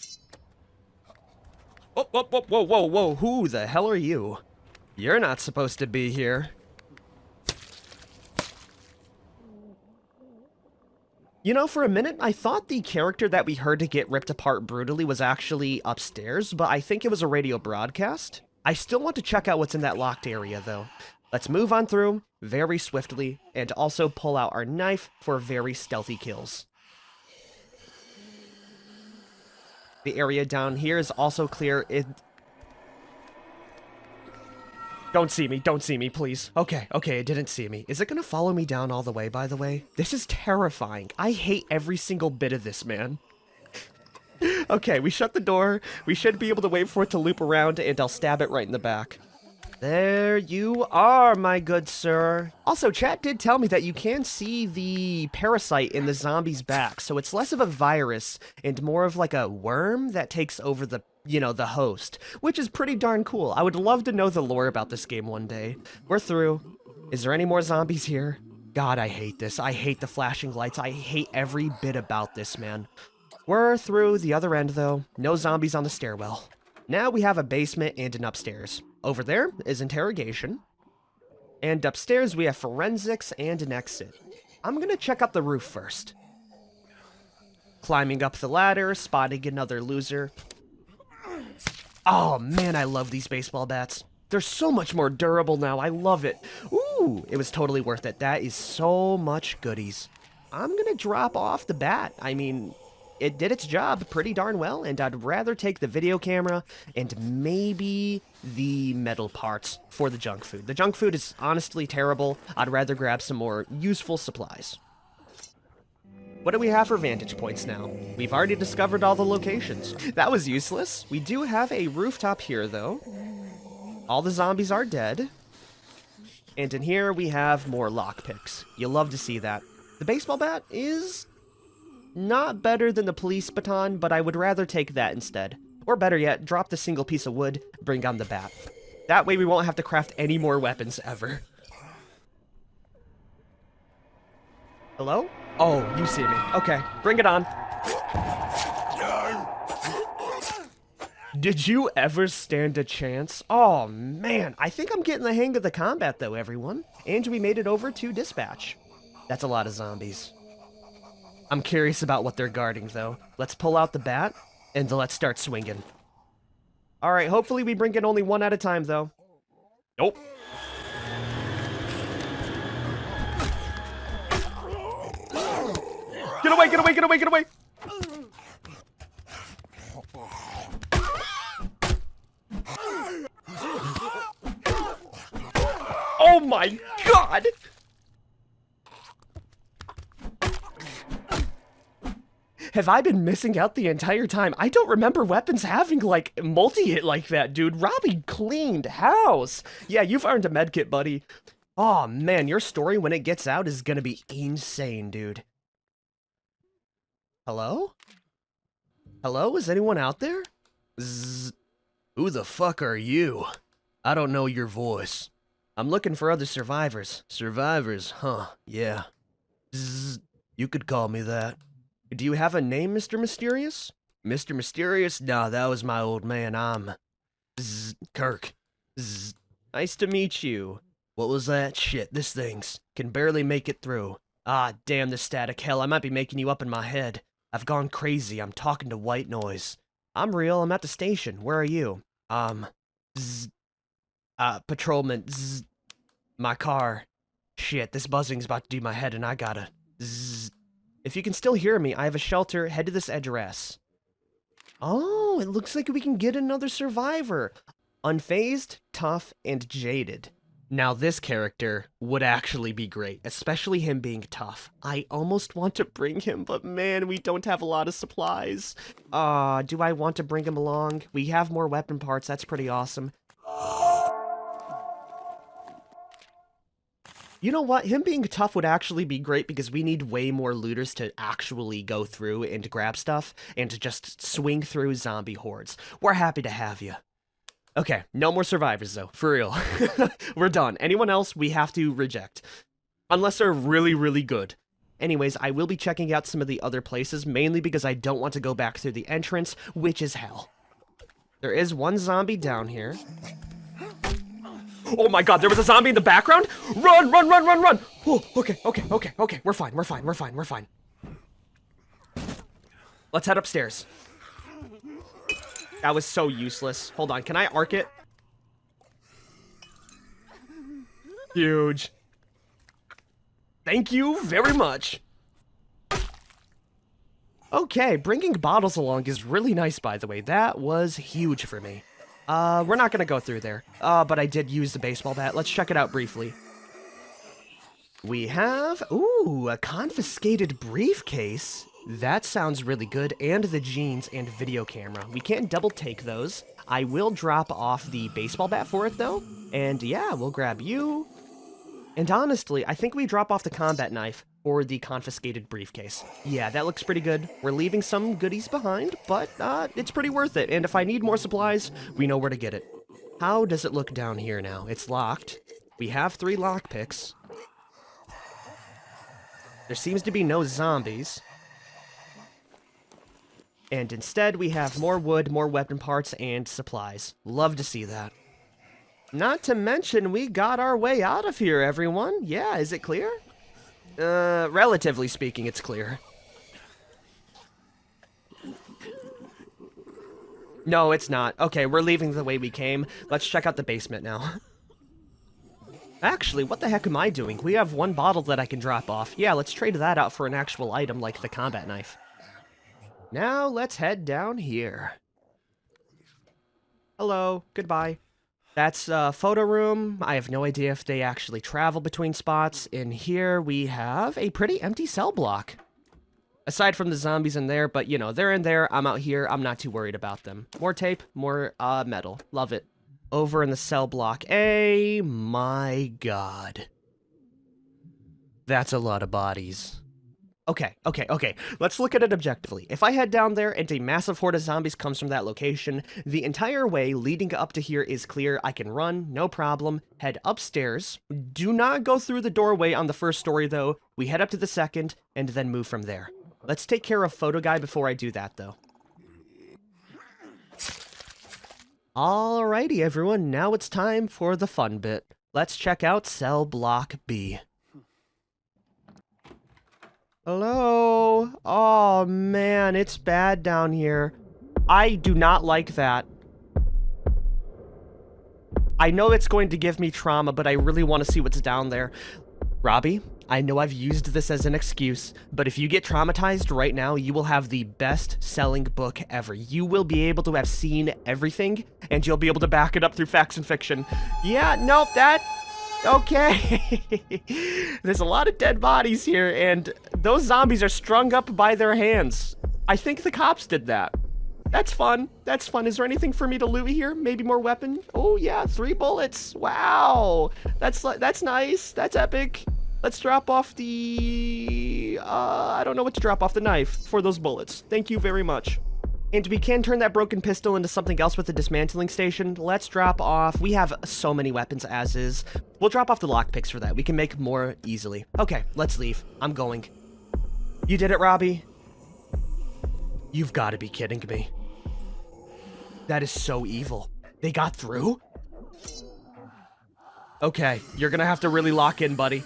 Whoa, whoa, whoa, whoa, whoa, whoa, who the hell are you? You're not supposed to be here. You know, for a minute, I thought the character that we heard to get ripped apart brutally was actually upstairs, but I think it was a radio broadcast. I still want to check out what's in that locked area, though. Let's move on through very swiftly, and also pull out our knife for very stealthy kills. The area down here is also clear. Don't see me, please. Okay, it didn't see me. Is it gonna follow me down all the way, by the way? This is terrifying. I hate every single bit of this, man. Okay, we shut the door. We should be able to wait for it to loop around, and I'll stab it right in the back. There you are, my good sir. Also, chat did tell me that you can see the parasite in the zombie's back, so it's less of a virus and more of like a worm that takes over the, you know, the host, which is pretty darn cool. I would love to know the lore about this game one day. We're through. Is there any more zombies here? God, I hate this. I hate the flashing lights. I hate every bit about this, man. We're through the other end, though. No zombies on the stairwell. Now we have a basement and an upstairs. Over there is interrogation. And upstairs we have forensics and an exit. I'm gonna check out the roof first. Climbing up the ladder, spotting another loser. Oh man, I love these baseball bats. They're so much more durable now, I love it. Ooh, it was totally worth it. That is so much goodies. I'm gonna drop off the bat. I mean, it did its job pretty darn well, and I'd rather take the video camera and maybe the metal parts for the junk food. The junk food is honestly terrible. I'd rather grab some more useful supplies. What do we have for vantage points now? We've already discovered all the locations. That was useless. We do have a rooftop here, though. All the zombies are dead. And in here, we have more lockpicks. You'll love to see that. The baseball bat is not better than the police baton, but I would rather take that instead. Or better yet, drop the single piece of wood, bring on the bat. That way we won't have to craft any more weapons ever. Hello? Oh, you see me. Okay, bring it on. Did you ever stand a chance? Oh man, I think I'm getting the hang of the combat though, everyone. And we made it over to dispatch. That's a lot of zombies. I'm curious about what they're guarding, though. Let's pull out the bat, and let's start swinging. Alright, hopefully we bring in only one at a time, though. Nope. Get away, get away, get away, get away! Oh my god! Have I been missing out the entire time? I don't remember weapons having, like, multi-hit like that, dude. Robbie cleaned house. Yeah, you've earned a medkit, buddy. Oh man, your story when it gets out is gonna be insane, dude. Hello? Hello? Is anyone out there? Zzz. Who the fuck are you? I don't know your voice. I'm looking for other survivors. Survivors, huh? Yeah. Zzz. You could call me that. Do you have a name, Mr. Mysterious? Mr. Mysterious? Nah, that was my old man. I'm... Kirk. Nice to meet you. What was that? Shit, this thing's... can barely make it through. Ah, damn the static. Hell, I might be making you up in my head. I've gone crazy. I'm talking to white noise. I'm real. I'm at the station. Where are you? Patrolman. My car. Shit, this buzzing's about to do my head and I gotta... If you can still hear me, I have a shelter. Head to this address. Oh, it looks like we can get another survivor. Unfazed, tough, and jaded. Now this character would actually be great, especially him being tough. I almost want to bring him, but man, we don't have a lot of supplies. Do I want to bring him along? We have more weapon parts, that's pretty awesome. You know what? Him being tough would actually be great because we need way more looters to actually go through and grab stuff and to just swing through zombie hordes. We're happy to have you. Okay, no more survivors though, for real. We're done. Anyone else, we have to reject. Unless they're really, really good. Anyways, I will be checking out some of the other places, mainly because I don't want to go back through the entrance, which is hell. There is one zombie down here. Oh my god, there was a zombie in the background? Run, run, run, run, run! Oh, okay. We're fine. Let's head upstairs. That was so useless. Hold on, can I arc it? Huge. Thank you very much. Okay, bringing bottles along is really nice, by the way. That was huge for me. We're not gonna go through there. But I did use the baseball bat. Let's check it out briefly. We have, ooh, a confiscated briefcase. That sounds really good, and the jeans and video camera. We can't double take those. I will drop off the baseball bat for it, though. And yeah, we'll grab you. And honestly, I think we drop off the combat knife for the confiscated briefcase. Yeah, that looks pretty good. We're leaving some goodies behind, but it's pretty worth it. And if I need more supplies, we know where to get it. How does it look down here now? It's locked. We have 3 lockpicks. There seems to be no zombies. And instead, we have more wood, more weapon parts, and supplies. Love to see that. Not to mention, we got our way out of here, everyone. Yeah, is it clear? Relatively speaking, it's clear. No, it's not. Okay, we're leaving the way we came. Let's check out the basement now. Actually, what the heck am I doing? We have 1 bottle that I can drop off. Yeah, let's trade that out for an actual item like the combat knife. Now, let's head down here. Hello, goodbye. That's a photo room. I have no idea if they actually travel between spots. In here, we have a pretty empty cell block. Aside from the zombies in there, but you know, they're in there, I'm out here, I'm not too worried about them. More tape, more metal. Love it. Over in the cell block A, my god. That's a lot of bodies. Okay. Let's look at it objectively. If I head down there and a massive horde of zombies comes from that location, the entire way leading up to here is clear. I can run, no problem. Head upstairs. Do not go through the doorway on the first story, though. We head up to the second, and then move from there. Let's take care of Photo Guy before I do that, though. Alrighty, everyone. Now it's time for the fun bit. Let's check out Cell Block B. Hello? Oh, man, it's bad down here. I do not like that. I know it's going to give me trauma, but I really want to see what's down there. Robbie, I know I've used this as an excuse, but if you get traumatized right now, you will have the best-selling book ever. You will be able to have seen everything, and you'll be able to back it up through facts and fiction. Yeah, nope, that... Okay. There's a lot of dead bodies here, and those zombies are strung up by their hands. I think the cops did that. That's fun. That's fun. Is there anything for me to loot here? Maybe more weapon? Oh, yeah, 3 bullets. Wow. That's nice. That's epic. Let's drop off the... I don't know what to drop off. The knife for those bullets. Thank you very much. And we can turn that broken pistol into something else with the dismantling station. Let's drop off. We have so many weapons as is. We'll drop off the lockpicks for that. We can make more easily. Okay, let's leave. I'm going. You did it, Robbie. You've got to be kidding me. That is so evil. They got through? Okay, you're gonna have to really lock in, buddy.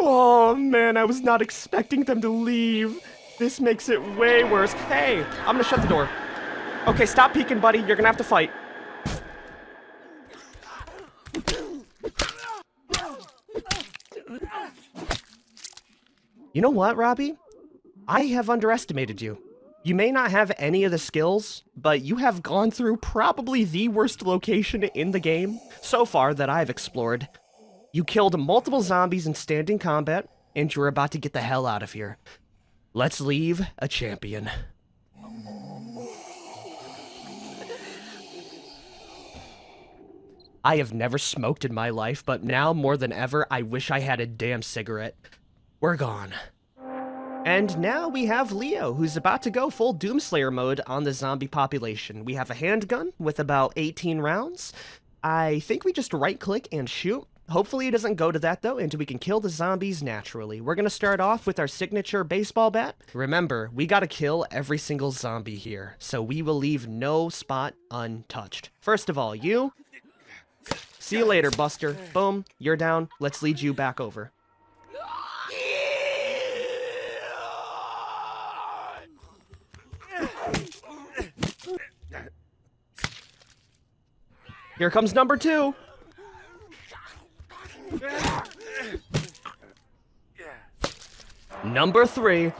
Oh, man, I was not expecting them to leave. This makes it way worse. Hey, I'm gonna shut the door. Okay, stop peeking, buddy. You're gonna have to fight. You know what, Robbie? I have underestimated you. You may not have any of the skills, but you have gone through probably the worst location in the game so far that I've explored. You killed multiple zombies in standing combat, and you're about to get the hell out of here. Let's leave a champion. I have never smoked in my life, but now more than ever, I wish I had a damn cigarette. We're gone. And now we have Leo, who's about to go full Doomslayer mode on the zombie population. We have a handgun with about 18 rounds. I think we just right-click and shoot. Hopefully it doesn't go to that, though, and we can kill the zombies naturally. We're going to start off with our signature baseball bat. Remember, we got to kill every single zombie here, so we will leave no spot untouched. First of all, you. See you later, Buster. Boom, you're down. Let's lead you back over. Here comes number 2. Number 3.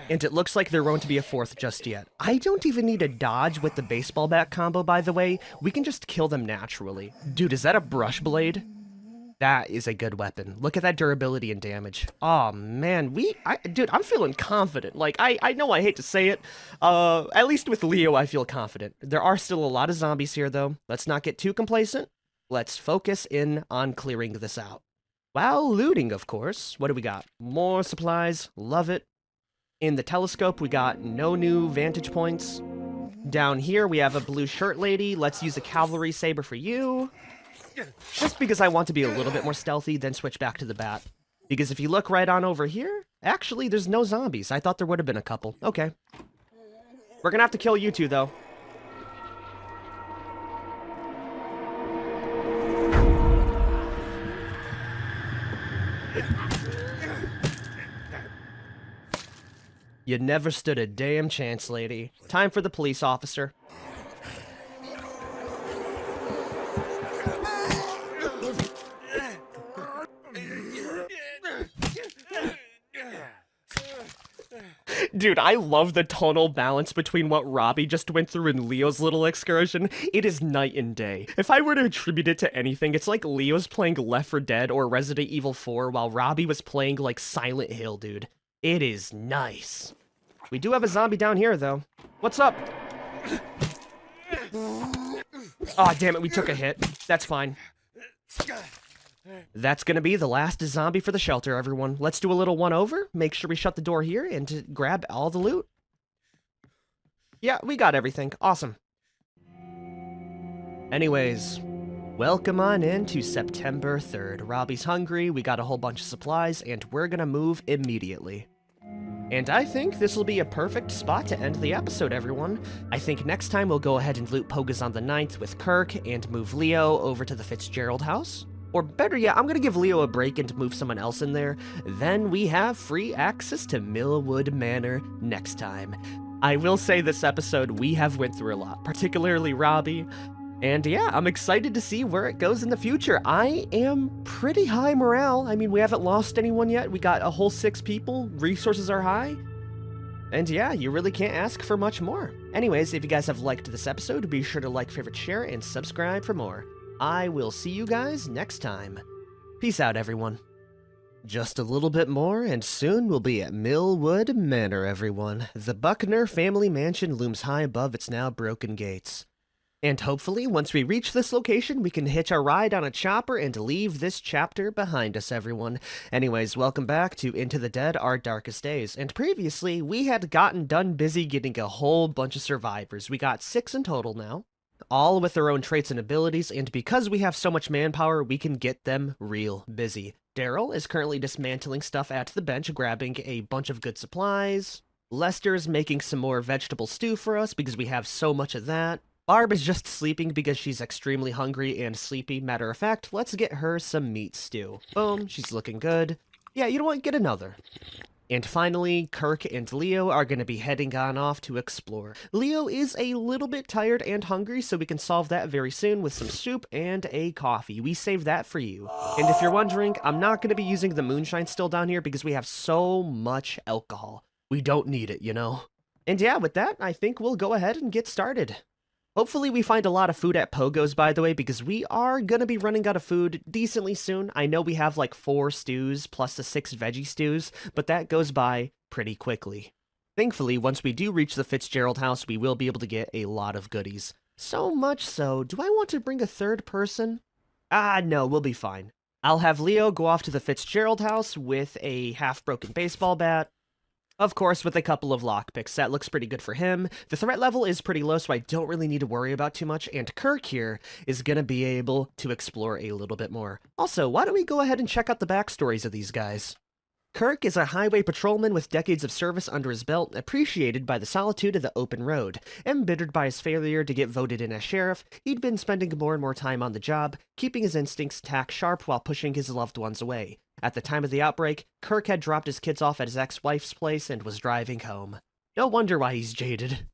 And it looks like there won't be a 4th just yet. I don't even need a dodge with the baseball bat combo, by the way. We can just kill them naturally. Dude, is that a brush blade? That is a good weapon. Look at that durability and damage. Oh man, dude, I'm feeling confident. Like, I know I hate to say it. At least with Leo, I feel confident. There are still a lot of zombies here, though. Let's not get too complacent. Let's focus in on clearing this out. While looting, of course. What do we got? More supplies. Love it. In the telescope, we got no new vantage points. Down here, we have a blue shirt lady. Let's use a cavalry saber for you. Just because I want to be a little bit more stealthy, then switch back to the bat. Because if you look right on over here, actually, there's no zombies. I thought there would have been a couple. Okay. We're gonna have to kill you two, though. You never stood a damn chance, lady. Time for the police officer. Dude, I love the tonal balance between what Robbie just went through in Leo's little excursion. It is night and day. If I were to attribute it to anything, it's like Leo's playing Left 4 Dead or Resident Evil 4 while Robbie was playing like Silent Hill, dude. It is nice. We do have a zombie down here, though. What's up? Aw, damn it, we took a hit. That's fine. That's gonna be the last zombie for the shelter, everyone. Let's do a little one-over. Make sure we shut the door here and to grab all the loot. Yeah, we got everything. Awesome. Anyways, welcome on in to September 3rd. Robbie's hungry, we got a whole bunch of supplies, and we're gonna move immediately. And I think this will be a perfect spot to end the episode, everyone. I think next time we'll go ahead and loot Pogas on the 9th with Kirk and move Leo over to the Fitzgerald house. Or better yet, I'm gonna give Leo a break and move someone else in there. Then we have free access to Millwood Manor next time. I will say this episode, we have went through a lot, particularly Robbie. And yeah, I'm excited to see where it goes in the future. I am pretty high morale. I mean, we haven't lost anyone yet. We got a whole 6 people. Resources are high. And yeah, you really can't ask for much more. Anyways, if you guys have liked this episode, be sure to like, favorite, share, and subscribe for more. I will see you guys next time. Peace out, everyone. Just a little bit more, and soon we'll be at Millwood Manor, everyone. The Buckner family mansion looms high above its now broken gates. And hopefully, once we reach this location, we can hitch a ride on a chopper and leave this chapter behind us, everyone. Anyways, welcome back to Into the Dead, Our Darkest Days. And previously, we had gotten done busy getting a whole bunch of survivors. We got 6 in total now, all with their own traits and abilities, and because we have so much manpower, we can get them real busy. Daryl is currently dismantling stuff at the bench, grabbing a bunch of good supplies. Lester's making some more vegetable stew for us because we have so much of that. Barb is just sleeping because she's extremely hungry and sleepy. Matter of fact, let's get her some meat stew. Boom, she's looking good. Yeah, you know what? Get another. And finally, Kirk and Leo are going to be heading on off to explore. Leo is a little bit tired and hungry, so we can solve that very soon with some soup and a coffee. We saved that for you. And if you're wondering, I'm not going to be using the moonshine still down here because we have so much alcohol. We don't need it, you know? And yeah, with that, I think we'll go ahead and get started. Hopefully we find a lot of food at Pogo's, by the way, because we are going to be running out of food decently soon. I know we have like 4 stews plus the 6 veggie stews, but that goes by pretty quickly. Thankfully, once we do reach the Fitzgerald house, we will be able to get a lot of goodies. So much so, do I want to bring a third person? No, we'll be fine. I'll have Leo go off to the Fitzgerald house with a half-broken baseball bat. Of course, with a couple of lockpicks. That looks pretty good for him. The threat level is pretty low, so I don't really need to worry about too much, and Kirk here is going to be able to explore a little bit more. Also, why don't we go ahead and check out the backstories of these guys? Kirk is a highway patrolman with decades of service under his belt, appreciated by the solitude of the open road. Embittered by his failure to get voted in as sheriff, he'd been spending more and more time on the job, keeping his instincts tack sharp while pushing his loved ones away. At the time of the outbreak, Kirk had dropped his kids off at his ex-wife's place and was driving home. No wonder why he's jaded.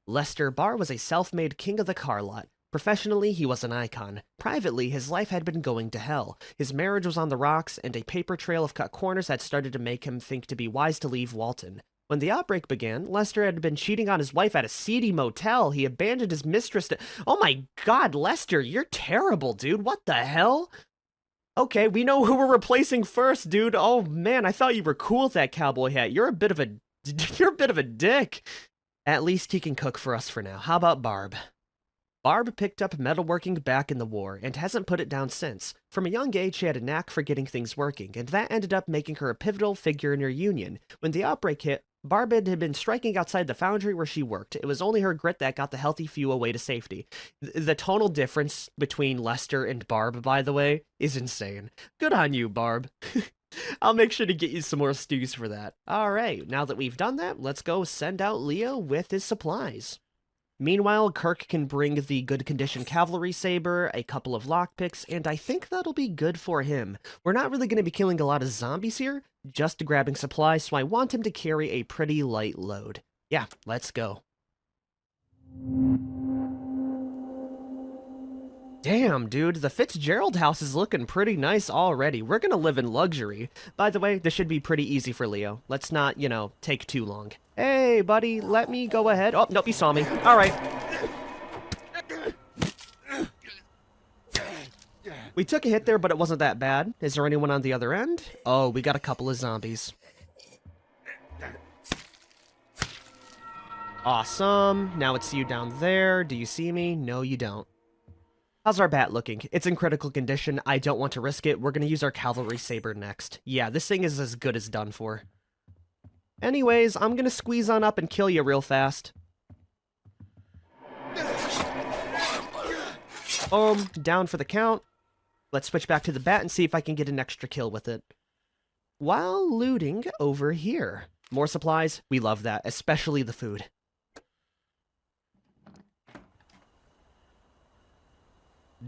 Lester Barr was a self-made king of the car lot. Professionally, he was an icon. Privately, his life had been going to hell. His marriage was on the rocks, and a paper trail of cut corners had started to make him think to be wise to leave Walton. When the outbreak began, Lester had been cheating on his wife at a seedy motel. He abandoned his mistress to— Oh my god, Lester, you're terrible, dude. What the hell? Okay, we know who we're replacing first, dude. Oh man, I thought you were cool with that cowboy hat. You're a bit of a dick. At least he can cook for us for now. How about Barb? Barb picked up metalworking back in the war and hasn't put it down since. From a young age, she had a knack for getting things working, and that ended up making her a pivotal figure in her union. When the outbreak hit, Barb had been striking outside the foundry where she worked. It was only her grit that got the healthy few away to safety. The tonal difference between Lester and Barb, by the way, is insane. Good on you, Barb. I'll make sure to get you some more stews for that. Alright, now that we've done that, let's go send out Leo with his supplies. Meanwhile, Kirk can bring the good condition cavalry saber, a couple of lockpicks, and I think that'll be good for him. We're not really going to be killing a lot of zombies here, just grabbing supplies, so I want him to carry a pretty light load. Yeah, let's go. Damn, dude, the Fitzgerald house is looking pretty nice already. We're gonna live in luxury. By the way, this should be pretty easy for Leo. Let's not, take too long. Hey, buddy, let me go ahead. Oh, nope, you saw me. All right. We took a hit there, but it wasn't that bad. Is there anyone on the other end? Oh, we got a couple of zombies. Awesome. Now it's you down there. Do you see me? No, you don't. How's our bat looking? It's in critical condition. I don't want to risk it. We're going to use our cavalry saber next. Yeah, this thing is as good as done for. Anyways, I'm going to squeeze on up and kill you real fast. Boom, down for the count. Let's switch back to the bat and see if I can get an extra kill with it. While looting over here. More supplies, we love that, especially the food.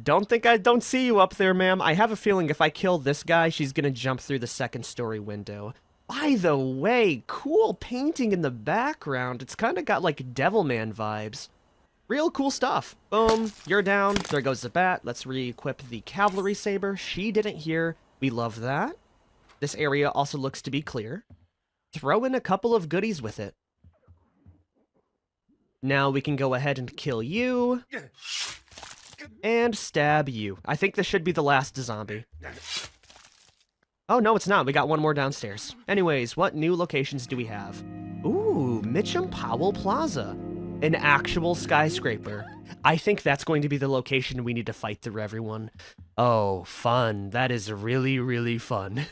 Don't think I don't see you up there, ma'am. I have a feeling if I kill this guy, she's gonna jump through the second-story window. By the way, cool painting in the background. It's kind of got like Devilman vibes. Real cool stuff. Boom, you're down. There goes the bat. Let's re-equip the cavalry saber. She didn't hear. We love that. This area also looks to be clear. Throw in a couple of goodies with it. Now we can go ahead and kill you. And stab you. I think this should be the last zombie. Oh, no, it's not. We got one more downstairs. Anyways, what new locations do we have? Ooh, Mitchum Powell Plaza. An actual skyscraper. I think that's going to be the location we need to fight through, everyone. Oh, fun. That is really, really fun.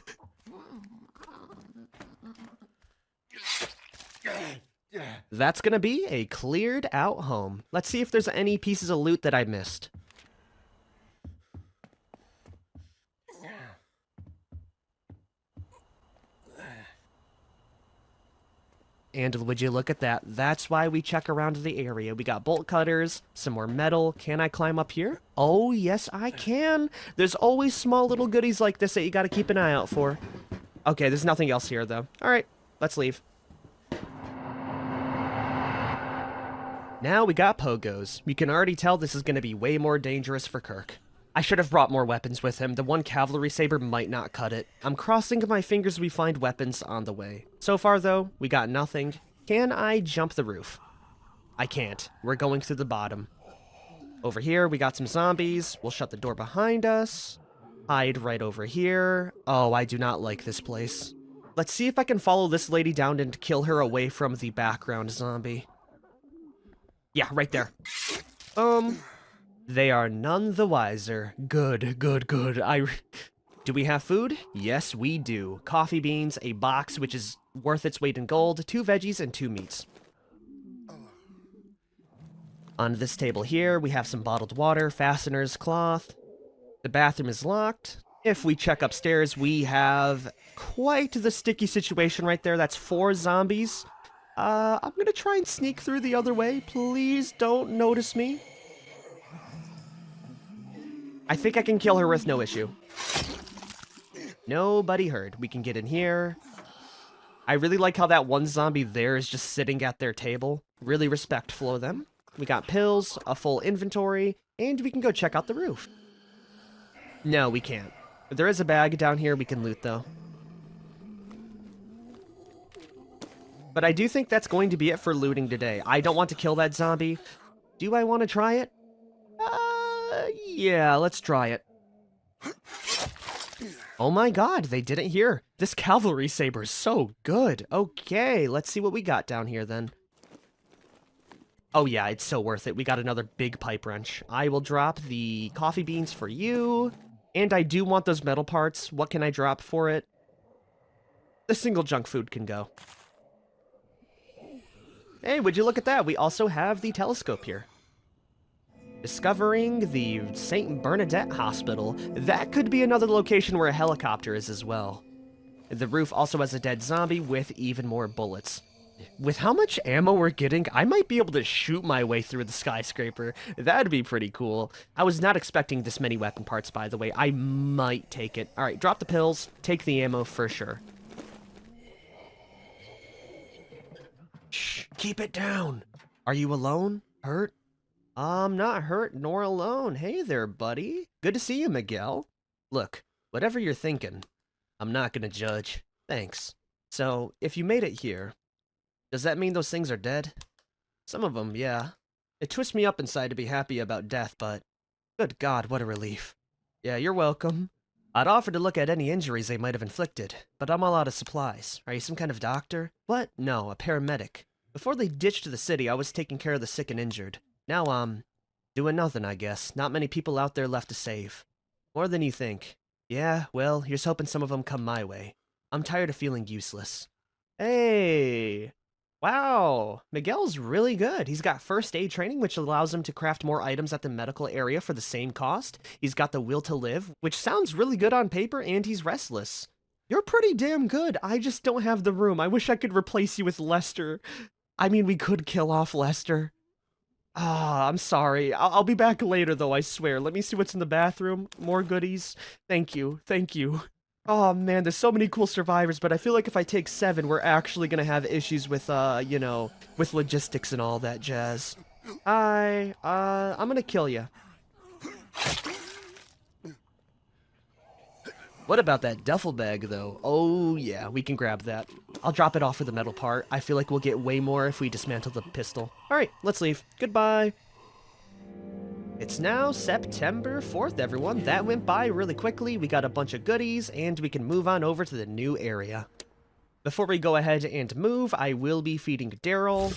That's gonna be a cleared out home. Let's see if there's any pieces of loot that I missed. And would you look at that? That's why we check around the area. We got bolt cutters, some more metal. Can I climb up here? Oh, yes, I can. There's always small little goodies like this that you gotta keep an eye out for. Okay, there's nothing else here, though. All right. let's leave. Now we got pogos. We can already tell this is going to be way more dangerous for Kirk. I should have brought more weapons with him. The one cavalry saber might not cut it. I'm crossing my fingers we find weapons on the way. So far, though, we got nothing. Can I jump the roof? I can't. We're going through the bottom. Over here, we got some zombies. We'll shut the door behind us. Hide right over here. Oh, I do not like this place. Let's see if I can follow this lady down and kill her away from the background zombie. Yeah, right there. They are none the wiser. Good, good, good. Do we have food? Yes, we do. Coffee beans, a box which is worth its weight in gold, 2 veggies, and 2 meats. On this table here, we have some bottled water, fasteners, cloth. The bathroom is locked. If we check upstairs, we have quite the sticky situation right there. That's 4 zombies. I'm gonna try and sneak through the other way. Please don't notice me. I think I can kill her with no issue. Nobody heard. We can get in here. I really like how that one zombie there is just sitting at their table. Really respectful of them. We got pills, a full inventory, and we can go check out the roof. No, we can't. There is a bag down here we can loot, though. But I do think that's going to be it for looting today. I don't want to kill that zombie. Do I want to try it? Yeah, let's try it. Oh my god, they didn't hear. This cavalry saber is so good. Okay, let's see what we got down here then. Oh yeah, it's so worth it. We got another big pipe wrench. I will drop the coffee beans for you. And I do want those metal parts. What can I drop for it? The single junk food can go. Hey, would you look at that? We also have the telescope here. Discovering the St. Bernadette Hospital. That could be another location where a helicopter is as well. The roof also has a dead zombie with even more bullets. With how much ammo we're getting, I might be able to shoot my way through the skyscraper. That'd be pretty cool. I was not expecting this many weapon parts, by the way. I might take it. Alright, drop the pills. Take the ammo for sure. Shh, keep it down. Are you alone? Hurt? I'm not hurt nor alone. Hey there, buddy. Good to see you, Miguel. Look, whatever you're thinking, I'm not gonna judge. Thanks. So, if you made it here, does that mean those things are dead? Some of them, yeah. It twists me up inside to be happy about death, but good God, what a relief. Yeah, you're welcome. I'd offer to look at any injuries they might have inflicted, but I'm all out of supplies. Are you some kind of doctor? What? No, a paramedic. Before they ditched the city, I was taking care of the sick and injured. Now I'm doing nothing, I guess. Not many people out there left to save. More than you think. Yeah, well, here's hoping some of them come my way. I'm tired of feeling useless. Hey! Wow, Miguel's really good. He's got first aid training, which allows him to craft more items at the medical area for the same cost. He's got the will to live, which sounds really good on paper, and he's restless. You're pretty damn good. I just don't have the room. I wish I could replace you with Lester. I mean, we could kill off Lester. Ah, I'm sorry. I'll be back later, though, I swear. Let me see what's in the bathroom. More goodies. Thank you. Thank you. Oh, man, there's so many cool survivors, but I feel like if I take 7, we're actually gonna have issues with, you know, with logistics and all that jazz. Hi, I'm gonna kill you. What about that duffel bag, though? Oh, yeah, we can grab that. I'll drop it off for the metal part. I feel like we'll get way more if we dismantle the pistol. Alright, let's leave. Goodbye. It's now September 4th, everyone. That went by really quickly. We got a bunch of goodies, and we can move on over to the new area. Before we go ahead and move, I will be feeding Daryl.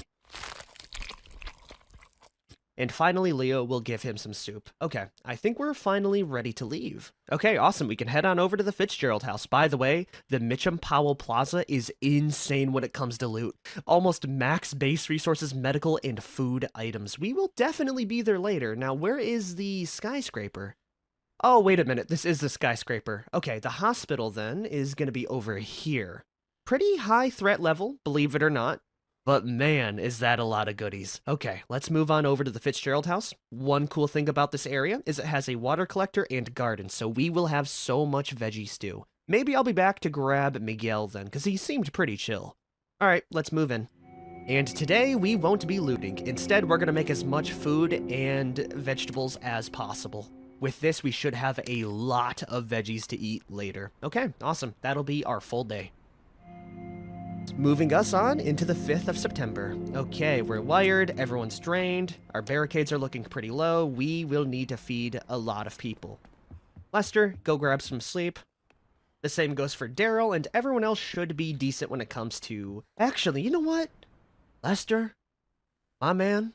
And finally, Leo will give him some soup. Okay, I think we're finally ready to leave. Okay, awesome. We can head on over to the Fitzgerald house. By the way, the Mitchum Powell Plaza is insane when it comes to loot. Almost max base resources, medical, and food items. We will definitely be there later. Now, where is the skyscraper? Oh, wait a minute. This is the skyscraper. Okay, the hospital, then, is going to be over here. Pretty high threat level, believe it or not. But man, is that a lot of goodies. Okay, let's move on over to the Fitzgerald house. One cool thing about this area is it has a water collector and garden, so we will have so much veggie stew. Maybe I'll be back to grab Miguel then, because he seemed pretty chill. Alright, let's move in. And today we won't be looting. Instead, we're gonna make as much food and vegetables as possible. With this, we should have a lot of veggies to eat later. Okay, awesome. That'll be our full day. Moving us on into the 5th of September. Okay, we're wired, everyone's drained, our barricades are looking pretty low, we will need to feed a lot of people. Lester, go grab some sleep. The same goes for Daryl, and everyone else should be decent when it comes to... Actually, you know what? Lester, my man,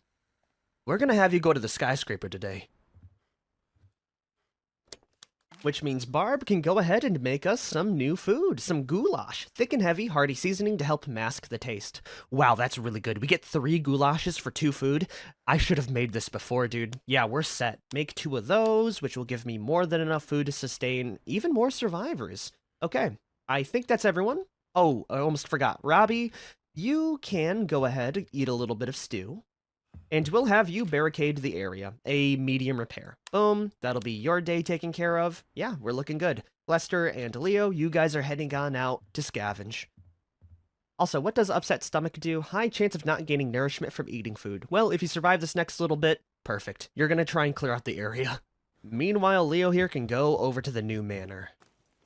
we're gonna have you go to the skyscraper today. Which means Barb can go ahead and make us some new food, some goulash. Thick and heavy, hearty seasoning to help mask the taste. Wow, that's really good. We get 3 goulashes for 2 food. I should have made this before, dude. Yeah, we're set. Make 2 of those, which will give me more than enough food to sustain even more survivors. Okay, I think that's everyone. Oh, I almost forgot. Robbie, you can go ahead, eat a little bit of stew. And we'll have you barricade the area. A medium repair. Boom. That'll be your day taken care of. Yeah, we're looking good. Lester and Leo, you guys are heading on out to scavenge. Also, what does upset stomach do? High chance of not gaining nourishment from eating food. Well, if you survive this next little bit, perfect. You're gonna try and clear out the area. Meanwhile, Leo here can go over to the new manor.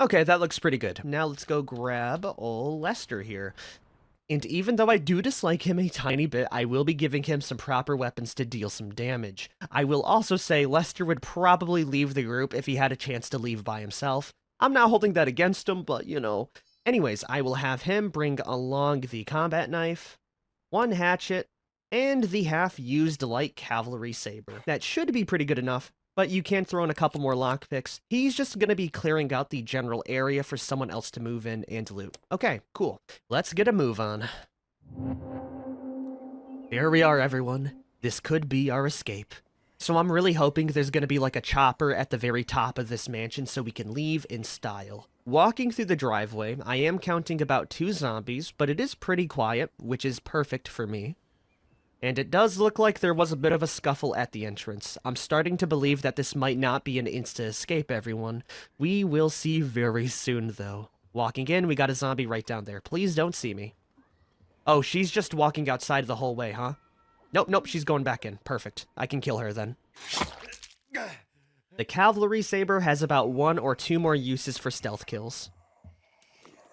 Okay, that looks pretty good. Now let's go grab old Lester here. And even though I do dislike him a tiny bit, I will be giving him some proper weapons to deal some damage. I will also say Lester would probably leave the group if he had a chance to leave by himself. I'm not holding that against him, but you know. Anyways, I will have him bring along the combat knife, 1 hatchet, and the half-used light cavalry saber. That should be pretty good enough, but you can throw in a couple more lockpicks. He's just going to be clearing out the general area for someone else to move in and loot. Okay, cool. Let's get a move on. Here we are, everyone. This could be our escape. So I'm really hoping there's going to be like a chopper at the very top of this mansion so we can leave in style. Walking through the driveway, I am counting about 2 zombies, but it is pretty quiet, which is perfect for me. And it does look like there was a bit of a scuffle at the entrance. I'm starting to believe that this might not be an insta-escape, everyone. We will see very soon, though. Walking in, we got a zombie right down there. Please don't see me. Oh, she's just walking outside the whole way, huh? Nope, she's going back in. Perfect. I can kill her then. The cavalry saber has about 1 or 2 more uses for stealth kills.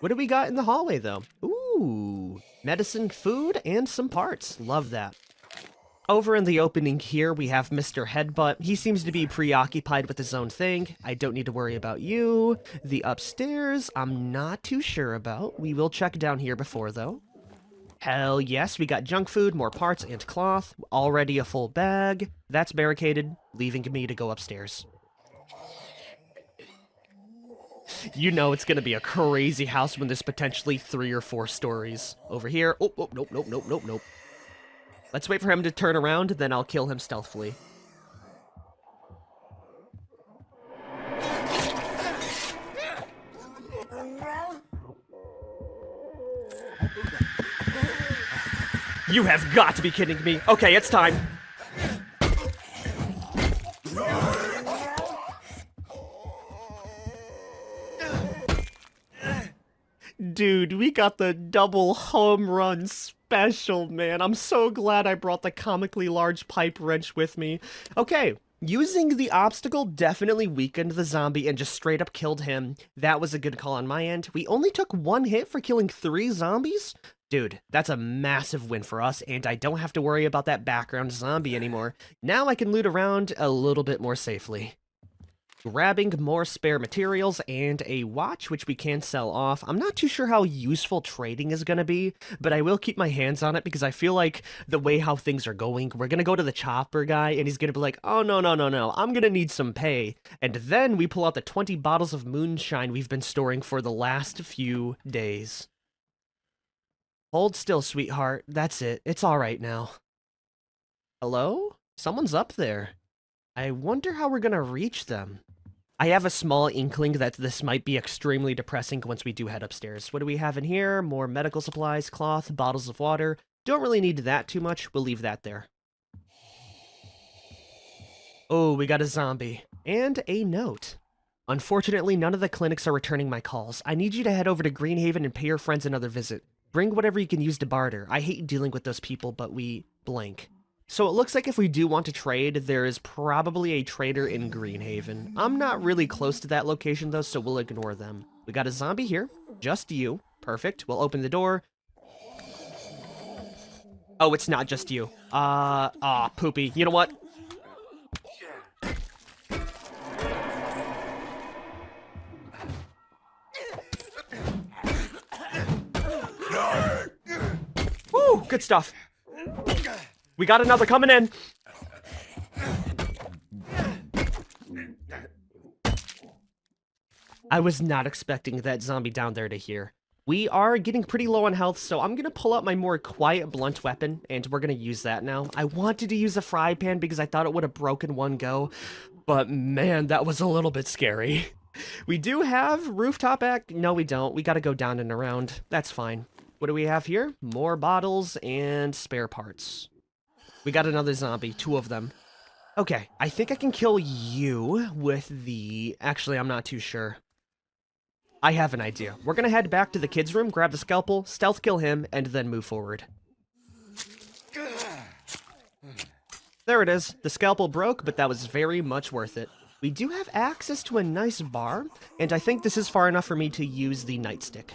What do we got in the hallway, though? Ooh, medicine, food, and some parts. Love that. Over in the opening here, we have Mr. Headbutt. He seems to be preoccupied with his own thing. I don't need to worry about you. The upstairs, I'm not too sure about. We will check down here before, though. Hell yes, we got junk food, more parts, and cloth. Already a full bag. That's barricaded, leaving me to go upstairs. You know it's gonna be a crazy house when there's potentially 3 or 4 stories. Over here. Oh, nope. Let's wait for him to turn around, then I'll kill him stealthily. You have got to be kidding me. Okay, it's time. Dude, we got the double home run special, man. I'm so glad I brought the comically large pipe wrench with me. Okay, using the obstacle definitely weakened the zombie and just straight up killed him. That was a good call on my end. We only took 1 hit for killing 3 zombies? Dude, that's a massive win for us, and I don't have to worry about that background zombie anymore. Now I can loot around a little bit more safely. Grabbing more spare materials and a watch, which we can sell off. I'm not too sure how useful trading is going to be, but I will keep my hands on it because I feel like the way how things are going, we're going to go to the chopper guy and he's going to be like, oh, no, I'm going to need some pay. And then we pull out the 20 bottles of moonshine we've been storing for the last few days. Hold still, sweetheart. That's it. It's all right now. Hello? Someone's up there. I wonder how we're going to reach them. I have a small inkling that this might be extremely depressing once we do head upstairs. What do we have in here? More medical supplies, cloth, bottles of water. Don't really need that too much. We'll leave that there. Oh, we got a zombie. And a note. Unfortunately, none of the clinics are returning my calls. I need you to head over to Greenhaven and pay your friends another visit. Bring whatever you can use to barter. I hate dealing with those people, but we blank. So it looks like if we do want to trade, there is probably a trader in Greenhaven. I'm not really close to that location though, so we'll ignore them. We got a zombie here. Just you. Perfect. We'll open the door. Oh, it's not just you. Poopy. You know what? Woo! Good stuff. We got another coming in. I was not expecting that zombie down there to hear. We are getting pretty low on health, so I'm going to pull out my more quiet blunt weapon, and we're going to use that now. I wanted to use a fry pan because I thought it would have broken one go, but man, that was a little bit scary. We do have rooftop act. No, we don't. We got to go down and around. That's fine. What do we have here? More bottles and spare parts. We got another zombie, 2 of them. Okay, I think I can kill you with the... Actually, I'm not too sure. I have an idea. We're gonna head back to the kids' room, grab the scalpel, stealth kill him, and then move forward. There it is. The scalpel broke, but that was very much worth it. We do have access to a nice bar, and I think this is far enough for me to use the nightstick.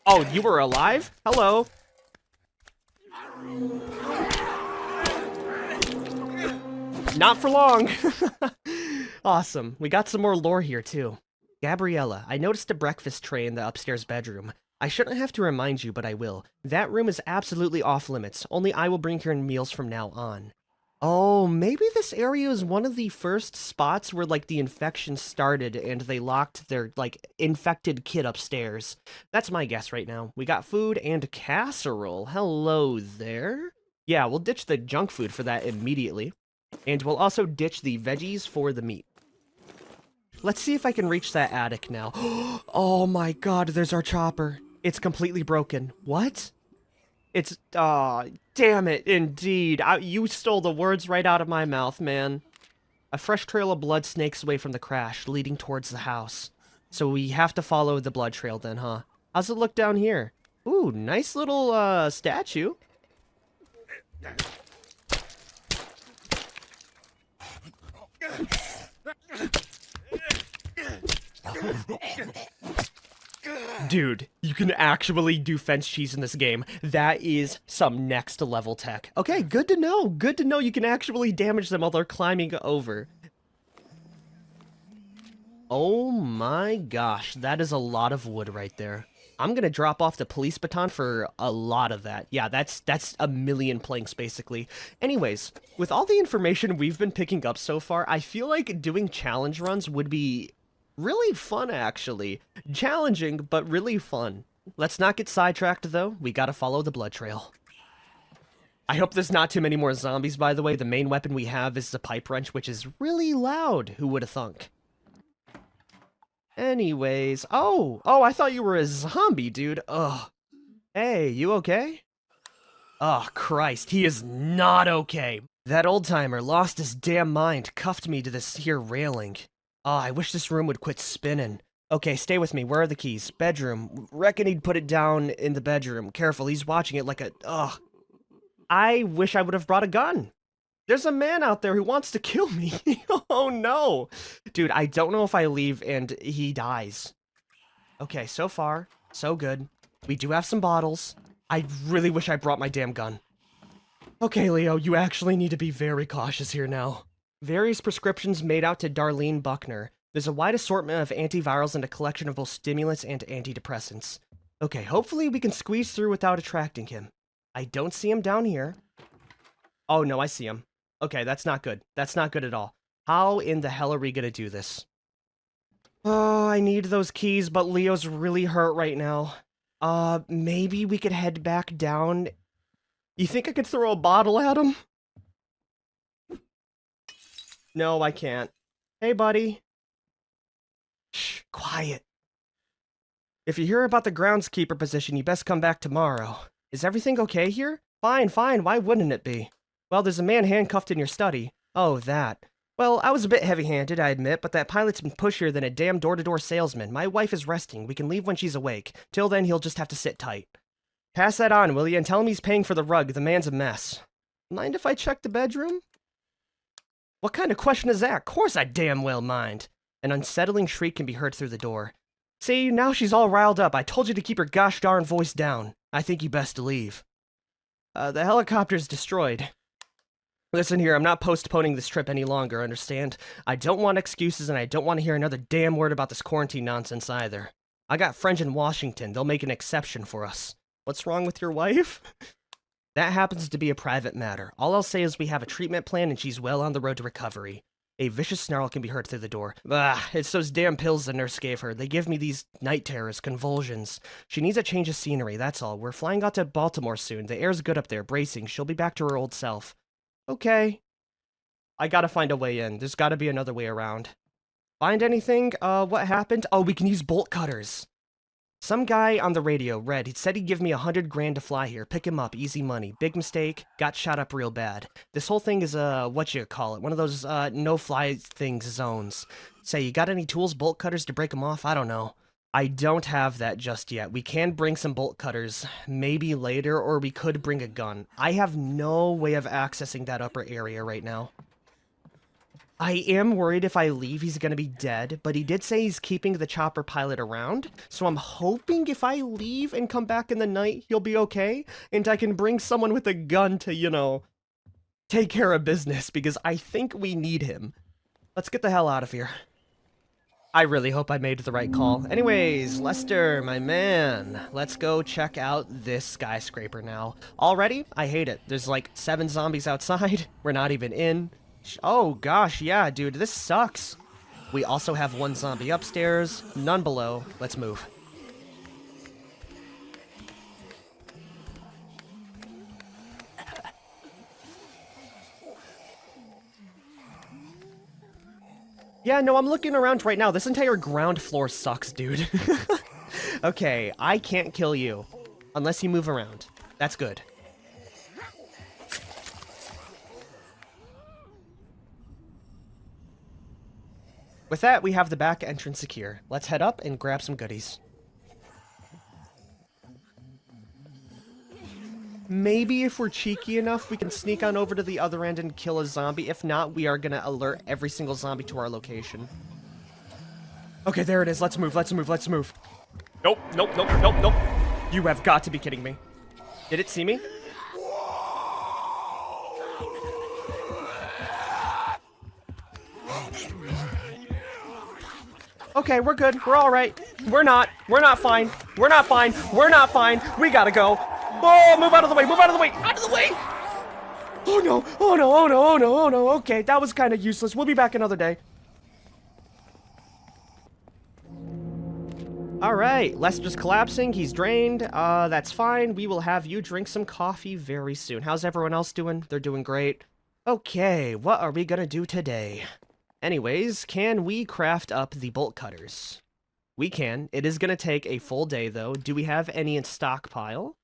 Oh, you were alive? Hello. Not for long. Awesome. We got some more lore here, too. Gabriella, I noticed a breakfast tray in the upstairs bedroom. I shouldn't have to remind you, but I will. That room is absolutely off limits. Only I will bring here meals from now on. Oh, maybe this area is one of the first spots where, like, the infection started and they locked their, like, infected kid upstairs. That's my guess right now. We got food and casserole. Hello there. Yeah, we'll ditch the junk food for that immediately. And we'll also ditch the veggies for the meat. Let's see if I can reach that attic now. Oh my god, there's our chopper. It's completely broken. What? It's, damn it, indeed. You stole the words right out of my mouth, man. A fresh trail of blood snakes away from the crash, leading towards the house. So we have to follow the blood trail then, huh? How's it look down here? Ooh, nice little, statue. Dude, you can actually do fence cheese in this game. That is some next level tech. Okay, good to know. Good to know you can actually damage them while they're climbing over. Oh my gosh, that is a lot of wood right there. I'm gonna drop off the police baton for a lot of that. Yeah, that's a million planks, basically. Anyways, with all the information we've been picking up so far, I feel like doing challenge runs would be really fun, actually. Challenging, but really fun. Let's not get sidetracked, though. We gotta follow the blood trail. I hope there's not too many more zombies, by the way. The main weapon we have is the pipe wrench, which is really loud. Who would have thunk? Anyways, oh, I thought you were a zombie, dude. Ugh. Hey, you okay? Oh, Christ, he is not okay. That old-timer lost his damn mind, cuffed me to this here railing. Oh, I wish this room would quit spinning. Okay, stay with me. Where are the keys? Bedroom. Reckon he'd put it down in the bedroom. Careful, he's watching it like a... Ugh. I wish I would have brought a gun. There's a man out there who wants to kill me. Oh no. Dude, I don't know if I leave and he dies. Okay, so far, so good. We do have some bottles. I really wish I brought my damn gun. Okay, Leo, you actually need to be very cautious here now. Various prescriptions made out to Darlene Buckner. There's a wide assortment of antivirals and a collection of both stimulants and antidepressants. Okay, hopefully we can squeeze through without attracting him. I don't see him down here. Oh no, I see him. Okay, that's not good. That's not good at all. How in the hell are we gonna do this? Oh, I need those keys, but Leo's really hurt right now. Maybe we could head back down. You think I could throw a bottle at him? No, I can't. Hey, buddy. Shh, quiet. If you hear about the groundskeeper position, you best come back tomorrow. Is everything okay here? Fine, fine, why wouldn't it be? Well, there's a man handcuffed in your study. Oh, that. Well, I was a bit heavy-handed, I admit, but that pilot's been pushier than a damn door-to-door salesman. My wife is resting. We can leave when she's awake. Till then, he'll just have to sit tight. Pass that on, will you, and tell him he's paying for the rug. The man's a mess. Mind if I check the bedroom? What kind of question is that? Of course I damn well mind. An unsettling shriek can be heard through the door. See, now she's all riled up. I told you to keep her gosh darn voice down. I think you best to leave. The helicopter's destroyed. Listen here, I'm not postponing this trip any longer, understand? I don't want excuses, and I don't want to hear another damn word about this quarantine nonsense either. I got friends in Washington. They'll make an exception for us. What's wrong with your wife? That happens to be a private matter. All I'll say is we have a treatment plan and she's well on the road to recovery. A vicious snarl can be heard through the door. It's those damn pills the nurse gave her. They give me these night terrors, convulsions. She needs a change of scenery, that's all. We're flying out to Baltimore soon. The air's good up there, bracing. She'll be back to her old self. Okay. I gotta find a way in. There's gotta be another way around. Find anything? What happened? Oh, we can use bolt cutters. Some guy on the radio, Red, he said he'd give me $100 grand to fly here. Pick him up, easy money. Big mistake, got shot up real bad. This whole thing is what you call it, one of those, no-fly things zones. Say, you got any tools, bolt cutters to break them off? I don't know. I don't have that just yet. We can bring some bolt cutters, maybe later, or we could bring a gun. I have no way of accessing that upper area right now. I am worried if I leave, he's gonna be dead, but he did say he's keeping the chopper pilot around, so I'm hoping if I leave and come back in the night, he'll be okay, and I can bring someone with a gun to, you know, take care of business, because I think we need him. Let's get the hell out of here. I really hope I made the right call. Anyways, Lester, my man, let's go check out this skyscraper now. Already? I hate it. There's like 7 zombies outside. We're not even in. Oh gosh, yeah, dude, this sucks. We also have 1 zombie upstairs, none below. Let's move. Yeah, no, I'm looking around right now. This entire ground floor sucks, dude. Okay, I can't kill you unless you move around. That's good. With that, we have the back entrance secure. Let's head up and grab some goodies. Maybe if we're cheeky enough, we can sneak on over to the other end and kill a zombie. If not, we are gonna alert every single zombie to our location. Okay, there it is. Let's move, let's move, let's move. Nope, nope, nope, nope, nope. You have got to be kidding me. Did it see me? Okay, we're good. We're all right. We're not fine. We're not fine. We're not fine. We gotta go. Oh, move out of the way. Move out of the way. Out of the way. Oh no. Oh no. Oh no. Oh no. Oh no. Okay, that was kind of useless. We'll be back another day. All right, Lester's collapsing. He's drained. That's fine. We will have you drink some coffee very soon. How's everyone else doing? They're doing great. Okay, what are we gonna do today? Anyways, can we craft up the bolt cutters? We can. It is going to take a full day, though. Do we have any in stockpile?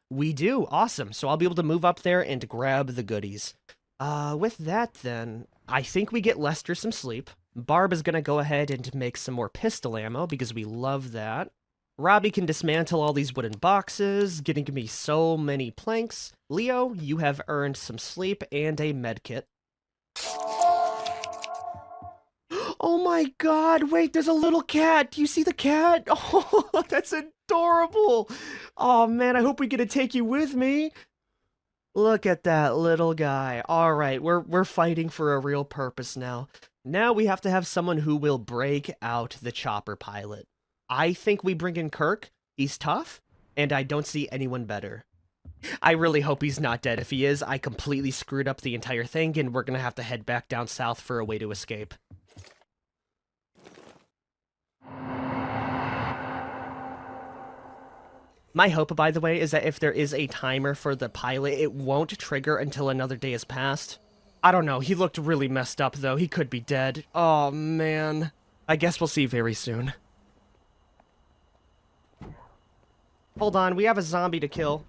We do. Awesome. So I'll be able to move up there and grab the goodies. With that, then, I think we get Lester some sleep. Barb is going to go ahead and make some more pistol ammo, because we love that. Robbie can dismantle all these wooden boxes, getting me so many planks. Leo, you have earned some sleep and a med kit. Oh my god, wait, there's a little cat. Do you see the cat? Oh, that's adorable. Oh man, I hope we get to take you with me. Look at that little guy. All right, we're fighting for a real purpose now. Now we have to have someone who will break out the chopper pilot. I think we bring in Kirk. He's tough, and I don't see anyone better. I really hope he's not dead. If he is, I completely screwed up the entire thing, and we're gonna have to head back down south for a way to escape. My hope, by the way, is that if there is a timer for the pilot, it won't trigger until another day has passed. I don't know, he looked really messed up, though. He could be dead. Oh, man. I guess we'll see very soon. Hold on, we have a zombie to kill.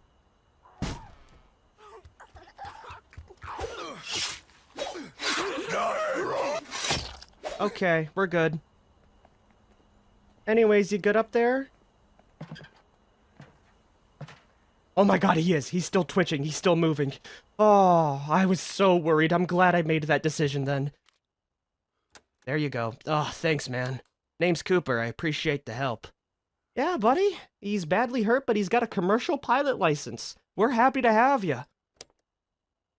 Okay, we're good. Anyways, you good up there? Oh my god, he is. He's still twitching. He's still moving. Oh, I was so worried. I'm glad I made that decision then. There you go. Oh, thanks, man. Name's Cooper. I appreciate the help. Yeah, buddy. He's badly hurt, but he's got a commercial pilot license. We're happy to have you.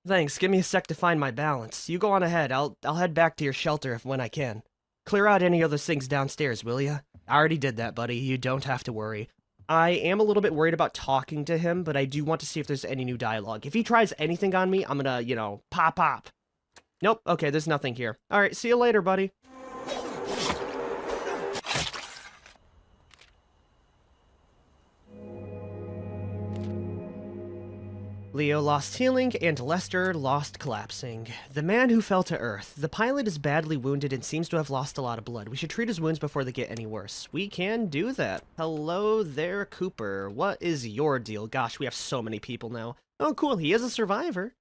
Thanks. Give me a sec to find my balance. You go on ahead. I'll head back to your shelter when I can. Clear out any other things downstairs, will ya? I already did that, buddy. You don't have to worry. I am a little bit worried about talking to him, but I do want to see if there's any new dialogue. If he tries anything on me, I'm gonna, you know, pop. Nope. Okay, there's nothing here. Alright, see you later, buddy. Leo lost healing, and Lester lost collapsing. The man who fell to Earth. The pilot is badly wounded and seems to have lost a lot of blood. We should treat his wounds before they get any worse. We can do that. Hello there, Cooper. What is your deal? Gosh, we have so many people now. Oh, cool. He is a survivor.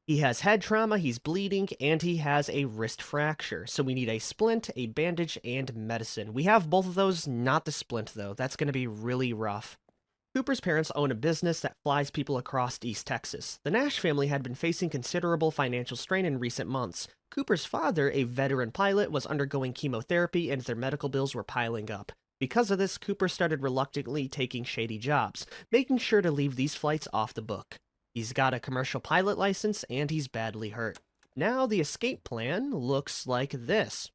He has head trauma, he's bleeding, and he has a wrist fracture. So we need a splint, a bandage, and medicine. We have both of those, not the splint, though. That's going to be really rough. Cooper's parents own a business that flies people across East Texas. The Nash family had been facing considerable financial strain in recent months. Cooper's father, a veteran pilot, was undergoing chemotherapy and their medical bills were piling up. Because of this, Cooper started reluctantly taking shady jobs, making sure to leave these flights off the book. He's got a commercial pilot license and he's badly hurt. Now the escape plan looks like this.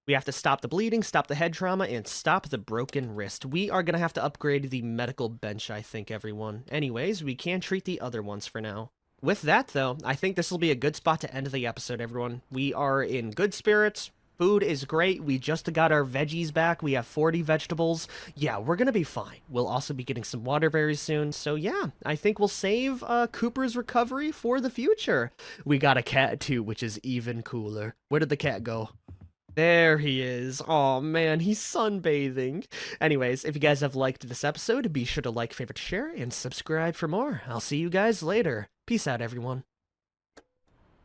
We have to stop the bleeding, stop the head trauma, and stop the broken wrist. We are going to have to upgrade the medical bench, I think, everyone. Anyways, we can treat the other ones for now. With that, though, I think this will be a good spot to end the episode, everyone. We are in good spirits. Food is great. We just got our veggies back. We have 40 vegetables. Yeah, we're going to be fine. We'll also be getting some water very soon. So yeah, I think we'll save Cooper's recovery for the future. We got a cat, too, which is even cooler. Where did the cat go? There he is. Oh man, he's sunbathing. Anyways, if you guys have liked this episode, be sure to like, favorite, share, and subscribe for more. I'll see you guys later. Peace out, everyone.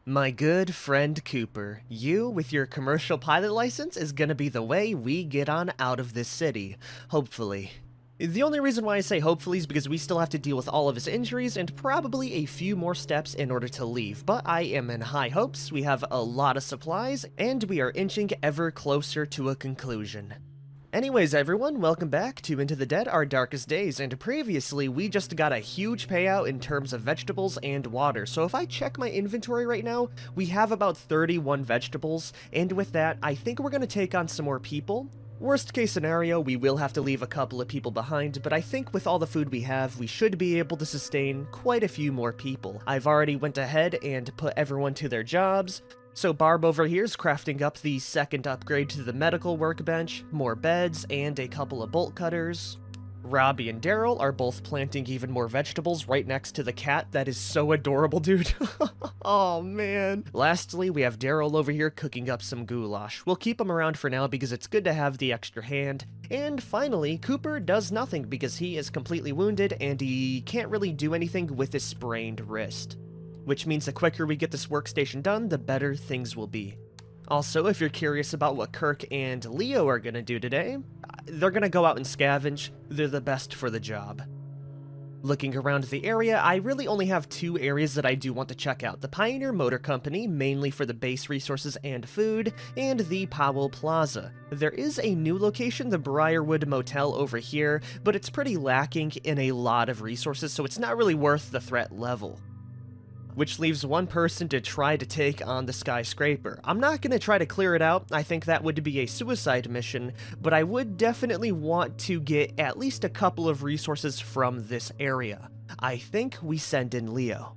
My good friend Cooper, you with your commercial pilot license is gonna be the way we get on out of this city. Hopefully. The only reason why I say hopefully is because we still have to deal with all of his injuries and probably a few more steps in order to leave, but I am in high hopes. We have a lot of supplies, and we are inching ever closer to a conclusion. Anyways, everyone, welcome back to Into the Dead, Our Darkest Days, and previously we just got a huge payout in terms of vegetables and water. So if I check my inventory right now, we have about 31 vegetables, and with that, I think we're going to take on some more people. Worst case scenario, we will have to leave a couple of people behind, but I think with all the food we have, we should be able to sustain quite a few more people. I've already went ahead and put everyone to their jobs. So Barb over here is crafting up the second upgrade to the medical workbench, more beds, and a couple of bolt cutters. Robbie and Daryl are both planting even more vegetables right next to the cat. That is so adorable, dude. Oh, man. Lastly, we have Daryl over here cooking up some goulash. We'll keep him around for now because it's good to have the extra hand. And finally, Cooper does nothing because he is completely wounded and he can't really do anything with his sprained wrist. Which means the quicker we get this workstation done, the better things will be. Also, if you're curious about what Kirk and Leo are gonna do today, they're gonna go out and scavenge. They're the best for the job. Looking around the area, I really only have two areas that I do want to check out. The Pioneer Motor Company, mainly for the base resources and food, and the Powell Plaza. There is a new location, the Briarwood Motel over here, but it's pretty lacking in a lot of resources, so it's not really worth the threat level. Which leaves one person to try to take on the skyscraper. I'm not going to try to clear it out, I think that would be a suicide mission, but I would definitely want to get at least a couple of resources from this area. I think we send in Leo.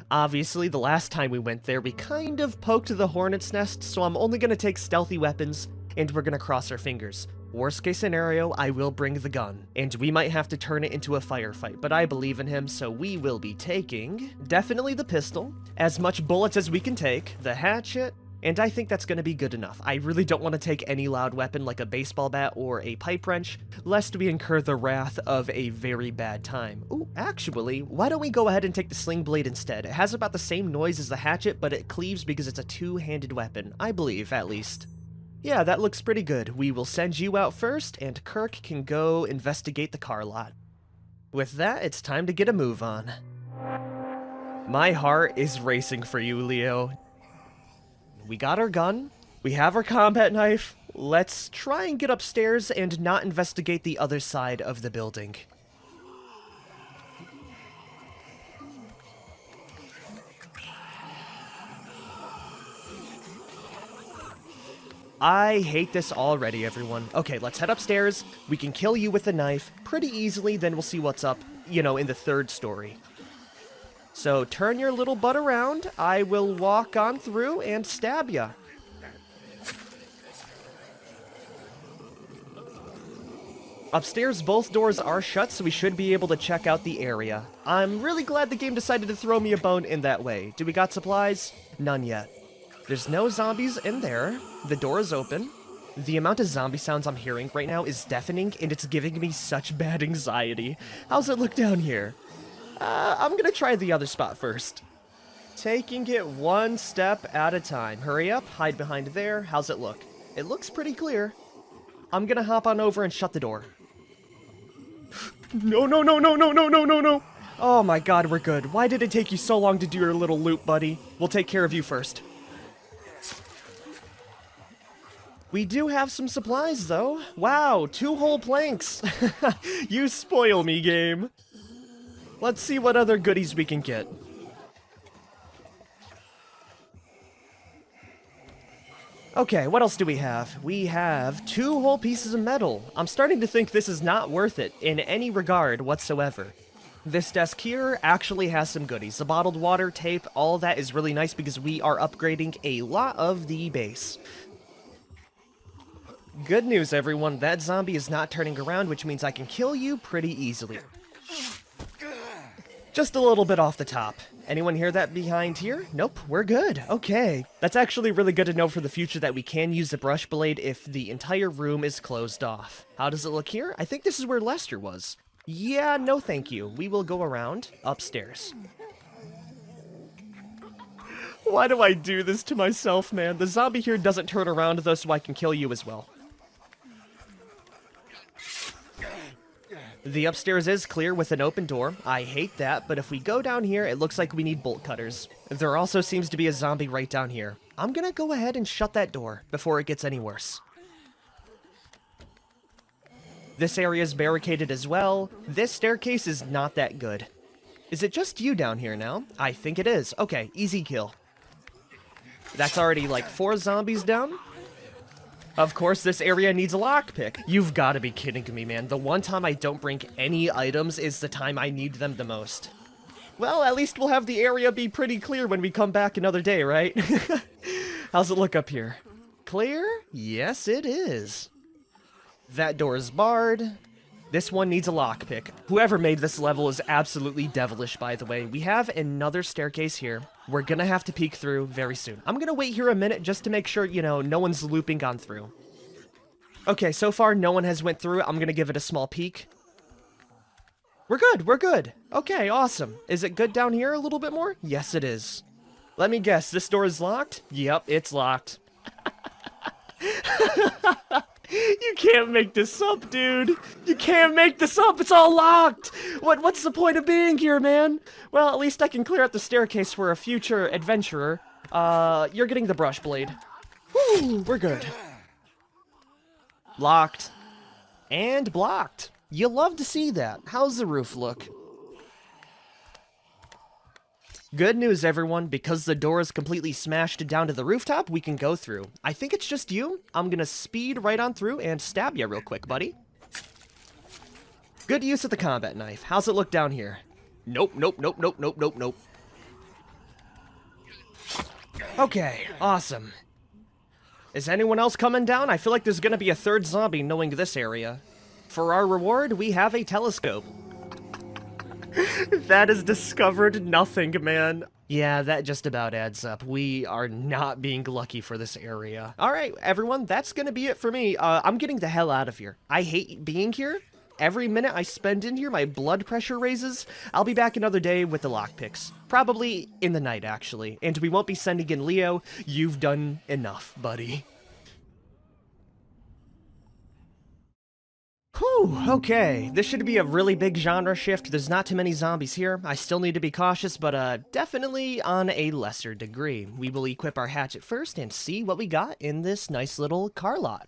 Obviously, the last time we went there, we kind of poked the hornet's nest, so I'm only going to take stealthy weapons, and we're going to cross our fingers. Worst case scenario, I will bring the gun, and we might have to turn it into a firefight, but I believe in him, so we will be taking definitely the pistol, as much bullets as we can take, the hatchet, and I think that's gonna be good enough. I really don't want to take any loud weapon like a baseball bat or a pipe wrench, lest we incur the wrath of a very bad time. Ooh, actually, why don't we go ahead and take the sling blade instead? It has about the same noise as the hatchet, but it cleaves because it's a two-handed weapon, I believe, at least. Yeah, that looks pretty good. We will send you out first, and Kirk can go investigate the car lot. With that, it's time to get a move on. My heart is racing for you, Leo. We got our gun. We have our combat knife. Let's try and get upstairs and not investigate the other side of the building. I hate this already, everyone. Okay, let's head upstairs. We can kill you with a knife pretty easily, then we'll see what's up, you know, in the third story. So turn your little butt around. I will walk on through and stab ya. Upstairs, both doors are shut, so we should be able to check out the area. I'm really glad the game decided to throw me a bone in that way. Do we got supplies? None yet. There's no zombies in there. The door is open. The amount of zombie sounds I'm hearing right now is deafening, and it's giving me such bad anxiety. How's it look down here? I'm gonna try the other spot first. Taking it one step at a time. Hurry up, hide behind there. How's it look? It looks pretty clear. I'm gonna hop on over and shut the door. No, no, no, no, no, no, no, no, no. Oh my god, we're good. Why did it take you so long to do your little loop, buddy? We'll take care of you first. We do have some supplies, though. Wow, 2 whole planks. You spoil me, game. Let's see what other goodies we can get. Okay, what else do we have? We have 2 whole pieces of metal. I'm starting to think this is not worth it in any regard whatsoever. This desk here actually has some goodies. The bottled water, tape, all that is really nice because we are upgrading a lot of the base. Good news, everyone. That zombie is not turning around, which means I can kill you pretty easily. Just a little bit off the top. Anyone hear that behind here? Nope, we're good. Okay. That's actually really good to know for the future that we can use the brush blade if the entire room is closed off. How does it look here? I think this is where Lester was. Yeah, no thank you. We will go around upstairs. Why do I do this to myself, man? The zombie here doesn't turn around though, so I can kill you as well. The upstairs is clear with an open door. I hate that, but if we go down here, it looks like we need bolt cutters. There also seems to be a zombie right down here. I'm gonna go ahead and shut that door before it gets any worse. This area is barricaded as well. This staircase is not that good. Is it just you down here now? I think it is. Okay, easy kill. That's already like 4 zombies down. Of course, this area needs a lockpick. You've got to be kidding me, man. The one time I don't bring any items is the time I need them the most. Well, at least we'll have the area be pretty clear when we come back another day, right? How's it look up here? Clear? Yes, it is. That door is barred. This one needs a lockpick. Whoever made this level is absolutely devilish, by the way. We have another staircase here. We're gonna have to peek through very soon. I'm gonna wait here a minute just to make sure, you know, no one's looping on through. Okay, so far no one has went through. I'm gonna give it a small peek. We're good, we're good. Okay, awesome. Is it good down here a little bit more? Yes, it is. Let me guess, this door is locked? Yep, it's locked. You can't make this up, dude. You can't make this up. It's all locked. What's the point of being here, man? Well, at least I can clear out the staircase for a future adventurer. You're getting the brush blade. Woo, we're good. Locked. And blocked. You love to see that. How's the roof look? Good news, everyone. Because the door is completely smashed down to the rooftop, we can go through. I think it's just you. I'm gonna speed right on through and stab you real quick, buddy. Good use of the combat knife. How's it look down here? Nope, nope, nope, nope, nope, nope, nope. Okay, awesome. Is anyone else coming down? I feel like there's gonna be a third zombie knowing this area. For our reward, we have a telescope. That has discovered nothing, man. Yeah, that just about adds up. We are not being lucky for this area. All right, everyone, that's gonna be it for me. I'm getting the hell out of here. I hate being here. Every minute I spend in here, my blood pressure raises. I'll be back another day with the lockpicks. Probably in the night, actually. And we won't be sending in Leo. You've done enough, buddy. Whew, okay. This should be a really big genre shift. There's not too many zombies here. I still need to be cautious, but definitely on a lesser degree. We will equip our hatchet first and see what we got in this nice little car lot.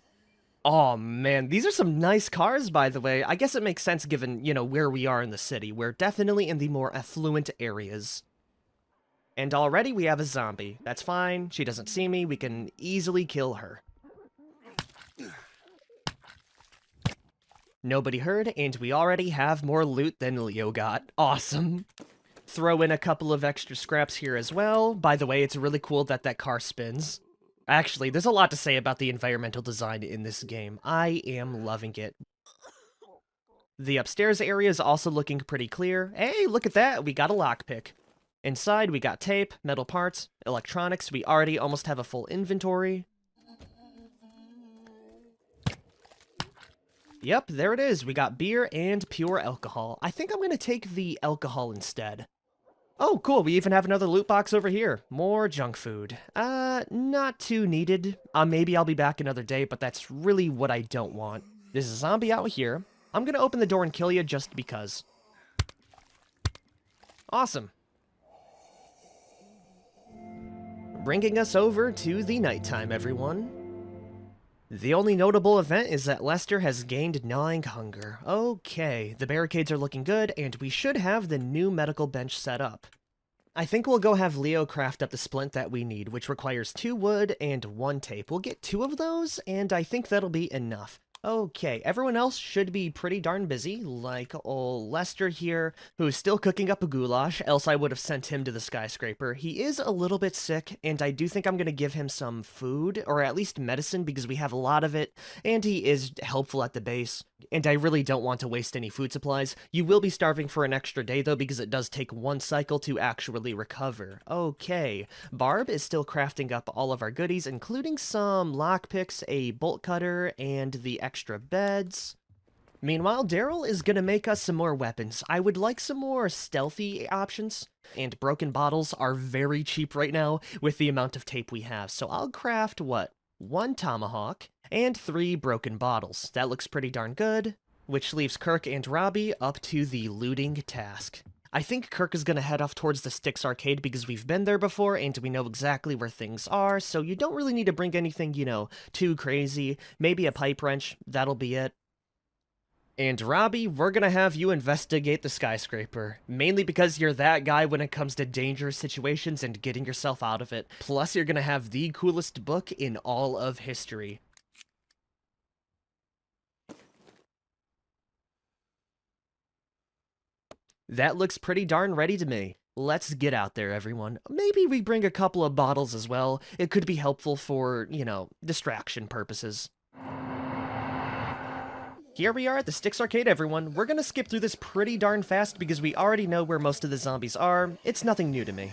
Oh man, these are some nice cars, by the way. I guess it makes sense given, you know, where we are in the city. We're definitely in the more affluent areas. And already we have a zombie. That's fine. She doesn't see me. We can easily kill her. Nobody heard, and we already have more loot than Leo got. Awesome. Throw in a couple of extra scraps here as well. By the way, it's really cool that that car spins. Actually, there's a lot to say about the environmental design in this game. I am loving it. The upstairs area is also looking pretty clear. Hey, look at that! We got a lockpick. Inside, we got tape, metal parts, electronics. We already almost have a full inventory. Yep, there it is. We got beer and pure alcohol. I think I'm going to take the alcohol instead. Oh, cool. We even have another loot box over here. More junk food. Not too needed. Maybe I'll be back another day, but that's really what I don't want. There's a zombie out here. I'm going to open the door and kill you just because. Awesome. Bringing us over to the nighttime, everyone. The only notable event is that Lester has gained gnawing hunger. Okay, the barricades are looking good, and we should have the new medical bench set up. I think we'll go have Leo craft up the splint that we need, which requires 2 wood and 1 tape. We'll get 2 of those, and I think that'll be enough. Okay, everyone else should be pretty darn busy, like old Lester here, who's still cooking up a goulash, else I would have sent him to the skyscraper. He is a little bit sick, and I do think I'm going to give him some food, or at least medicine, because we have a lot of it, and he is helpful at the base, and I really don't want to waste any food supplies. You will be starving for an extra day, though, because it does take 1 cycle to actually recover. Okay, Barb is still crafting up all of our goodies, including some lockpicks, a bolt cutter, and the extra beds. Meanwhile, Daryl is gonna make us some more weapons. I would like some more stealthy options, and broken bottles are very cheap right now with the amount of tape we have, so I'll craft, what, 1 tomahawk and 3 broken bottles. That looks pretty darn good, which leaves Kirk and Robbie up to the looting task. I think Kirk is going to head off towards the Sticks arcade because we've been there before and we know exactly where things are, so you don't really need to bring anything, you know, too crazy. Maybe a pipe wrench, that'll be it. And Robbie, we're going to have you investigate the skyscraper, mainly because you're that guy when it comes to dangerous situations and getting yourself out of it. Plus, you're going to have the coolest book in all of history. That looks pretty darn ready to me. Let's get out there, everyone. Maybe we bring a couple of bottles as well. It could be helpful for, you know, distraction purposes. Here we are at the Sticks Arcade, everyone. We're gonna skip through this pretty darn fast because we already know where most of the zombies are. It's nothing new to me.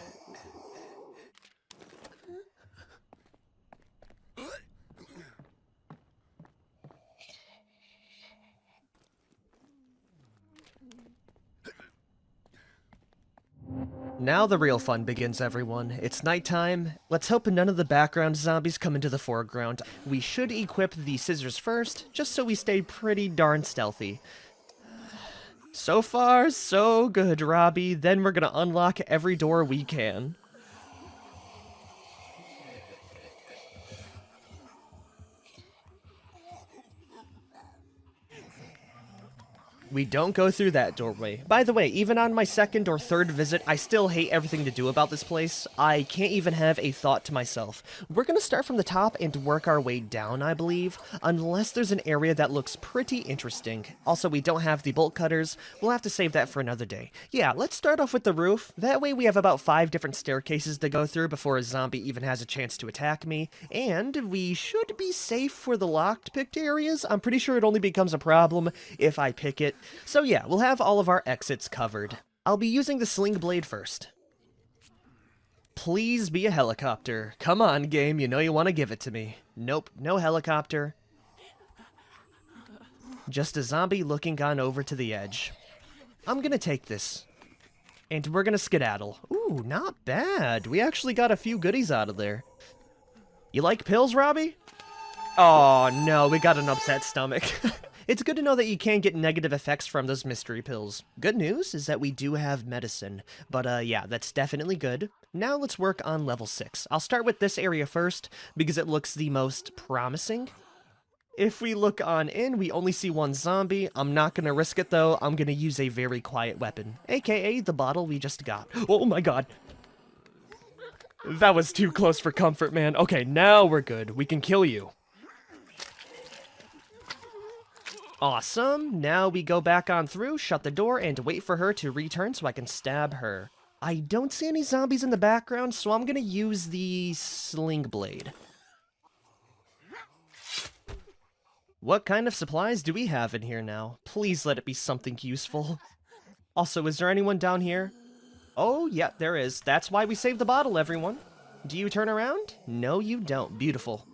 Now the real fun begins, everyone. It's nighttime. Let's hope none of the background zombies come into the foreground. We should equip the scissors first, just so we stay pretty darn stealthy. So far, so good, Robbie. Then we're gonna unlock every door we can. We don't go through that doorway. By the way, even on my 2nd or 3rd visit, I still hate everything to do about this place. I can't even have a thought to myself. We're gonna start from the top and work our way down, I believe, unless there's an area that looks pretty interesting. Also, we don't have the bolt cutters. We'll have to save that for another day. Yeah, let's start off with the roof. That way we have about 5 different staircases to go through before a zombie even has a chance to attack me. And we should be safe for the locked-picked areas. I'm pretty sure it only becomes a problem if I pick it. So yeah, we'll have all of our exits covered. I'll be using the sling blade first. Please be a helicopter. Come on, game, you know you want to give it to me. Nope, no helicopter. Just a zombie looking on over to the edge. I'm gonna take this. And we're gonna skedaddle. Ooh, not bad. We actually got a few goodies out of there. You like pills, Robbie? Oh, no, we got an upset stomach. It's good to know that you can get negative effects from those mystery pills. Good news is that we do have medicine. But, yeah, that's definitely good. Now let's work on level 6. I'll start with this area first, because it looks the most promising. If we look on in, we only see one zombie. I'm not gonna risk it, though. I'm gonna use a very quiet weapon, aka the bottle we just got. Oh my god. That was too close for comfort, man. Okay, now we're good. We can kill you. Awesome. Now we go back on through, shut the door, and wait for her to return so I can stab her. I don't see any zombies in the background, so I'm gonna use the sling blade. What kind of supplies do we have in here now? Please let it be something useful. Also, is there anyone down here? Oh, yeah, there is. That's why we saved the bottle, everyone. Do you turn around? No, you don't. Beautiful.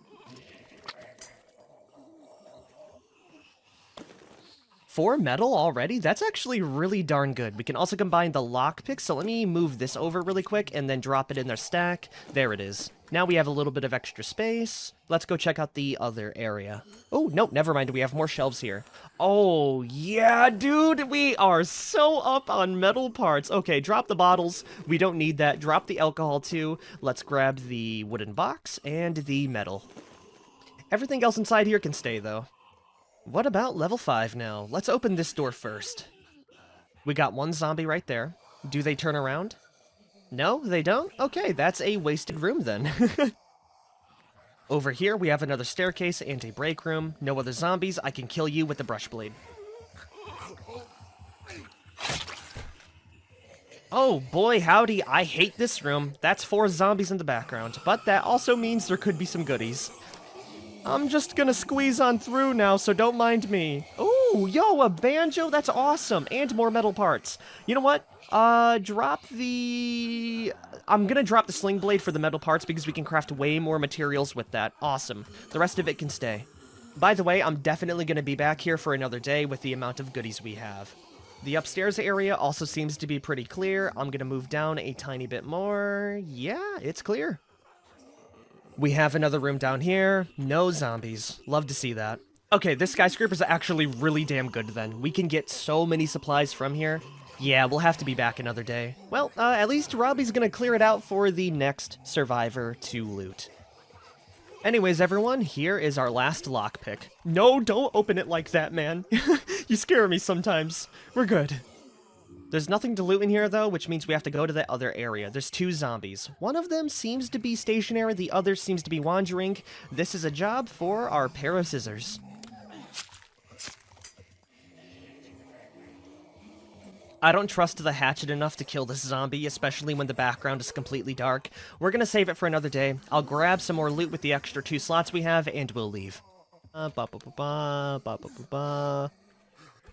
4 metal already? That's actually really darn good. We can also combine the lockpick, so let me move this over really quick and then drop it in their stack. There it is. Now we have a little bit of extra space. Let's go check out the other area. Oh, no, never mind. We have more shelves here. Oh, yeah, dude. We are so up on metal parts. Okay, drop the bottles. We don't need that. Drop the alcohol, too. Let's grab the wooden box and the metal. Everything else inside here can stay, though. What about level 5 now? Let's open this door first. We got one zombie right there. Do they turn around? No, they don't? Okay, that's a wasted room then. Over here, we have another staircase and a break room. No other zombies. I can kill you with the brush blade. Oh boy, howdy. I hate this room. That's 4 zombies in the background, but that also means there could be some goodies. I'm just gonna squeeze on through now, so don't mind me. Ooh, yo, a banjo? That's awesome. And more metal parts. You know what? Drop the... I'm gonna drop the sling blade for the metal parts because we can craft way more materials with that. Awesome. The rest of it can stay. By the way, I'm definitely gonna be back here for another day with the amount of goodies we have. The upstairs area also seems to be pretty clear. I'm gonna move down a tiny bit more. Yeah, it's clear. We have another room down here. No zombies. Love to see that. Okay, this skyscraper is actually really damn good then. We can get so many supplies from here. Yeah, we'll have to be back another day. Well, at least Robbie's gonna clear it out for the next survivor to loot. Anyways, everyone, here is our last lockpick. No, don't open it like that, man. You scare me sometimes. We're good. There's nothing to loot in here, though, which means we have to go to that other area. There's 2 zombies. One of them seems to be stationary, the other seems to be wandering. This is a job for our pair of scissors. I don't trust the hatchet enough to kill this zombie, especially when the background is completely dark. We're gonna save it for another day. I'll grab some more loot with the extra 2 slots we have, and we'll leave.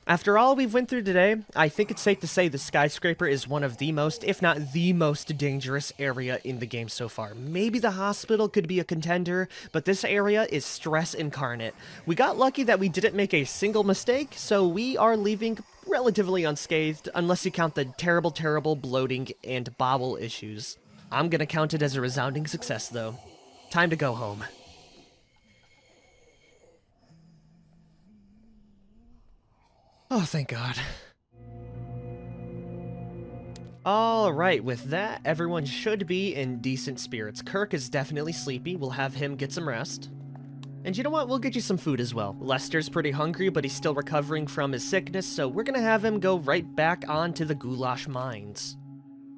After all we've went through today, I think it's safe to say the skyscraper is one of the most, if not the most dangerous area in the game so far. Maybe the hospital could be a contender, but this area is stress incarnate. We got lucky that we didn't make a single mistake, so we are leaving relatively unscathed, unless you count the terrible, terrible bloating and bowel issues. I'm gonna count it as a resounding success, though. Time to go home. Oh, thank God. Alright, with that, everyone should be in decent spirits. Kirk is definitely sleepy. We'll have him get some rest. And you know what? We'll get you some food as well. Lester's pretty hungry, but he's still recovering from his sickness, so we're gonna have him go right back onto the goulash mines.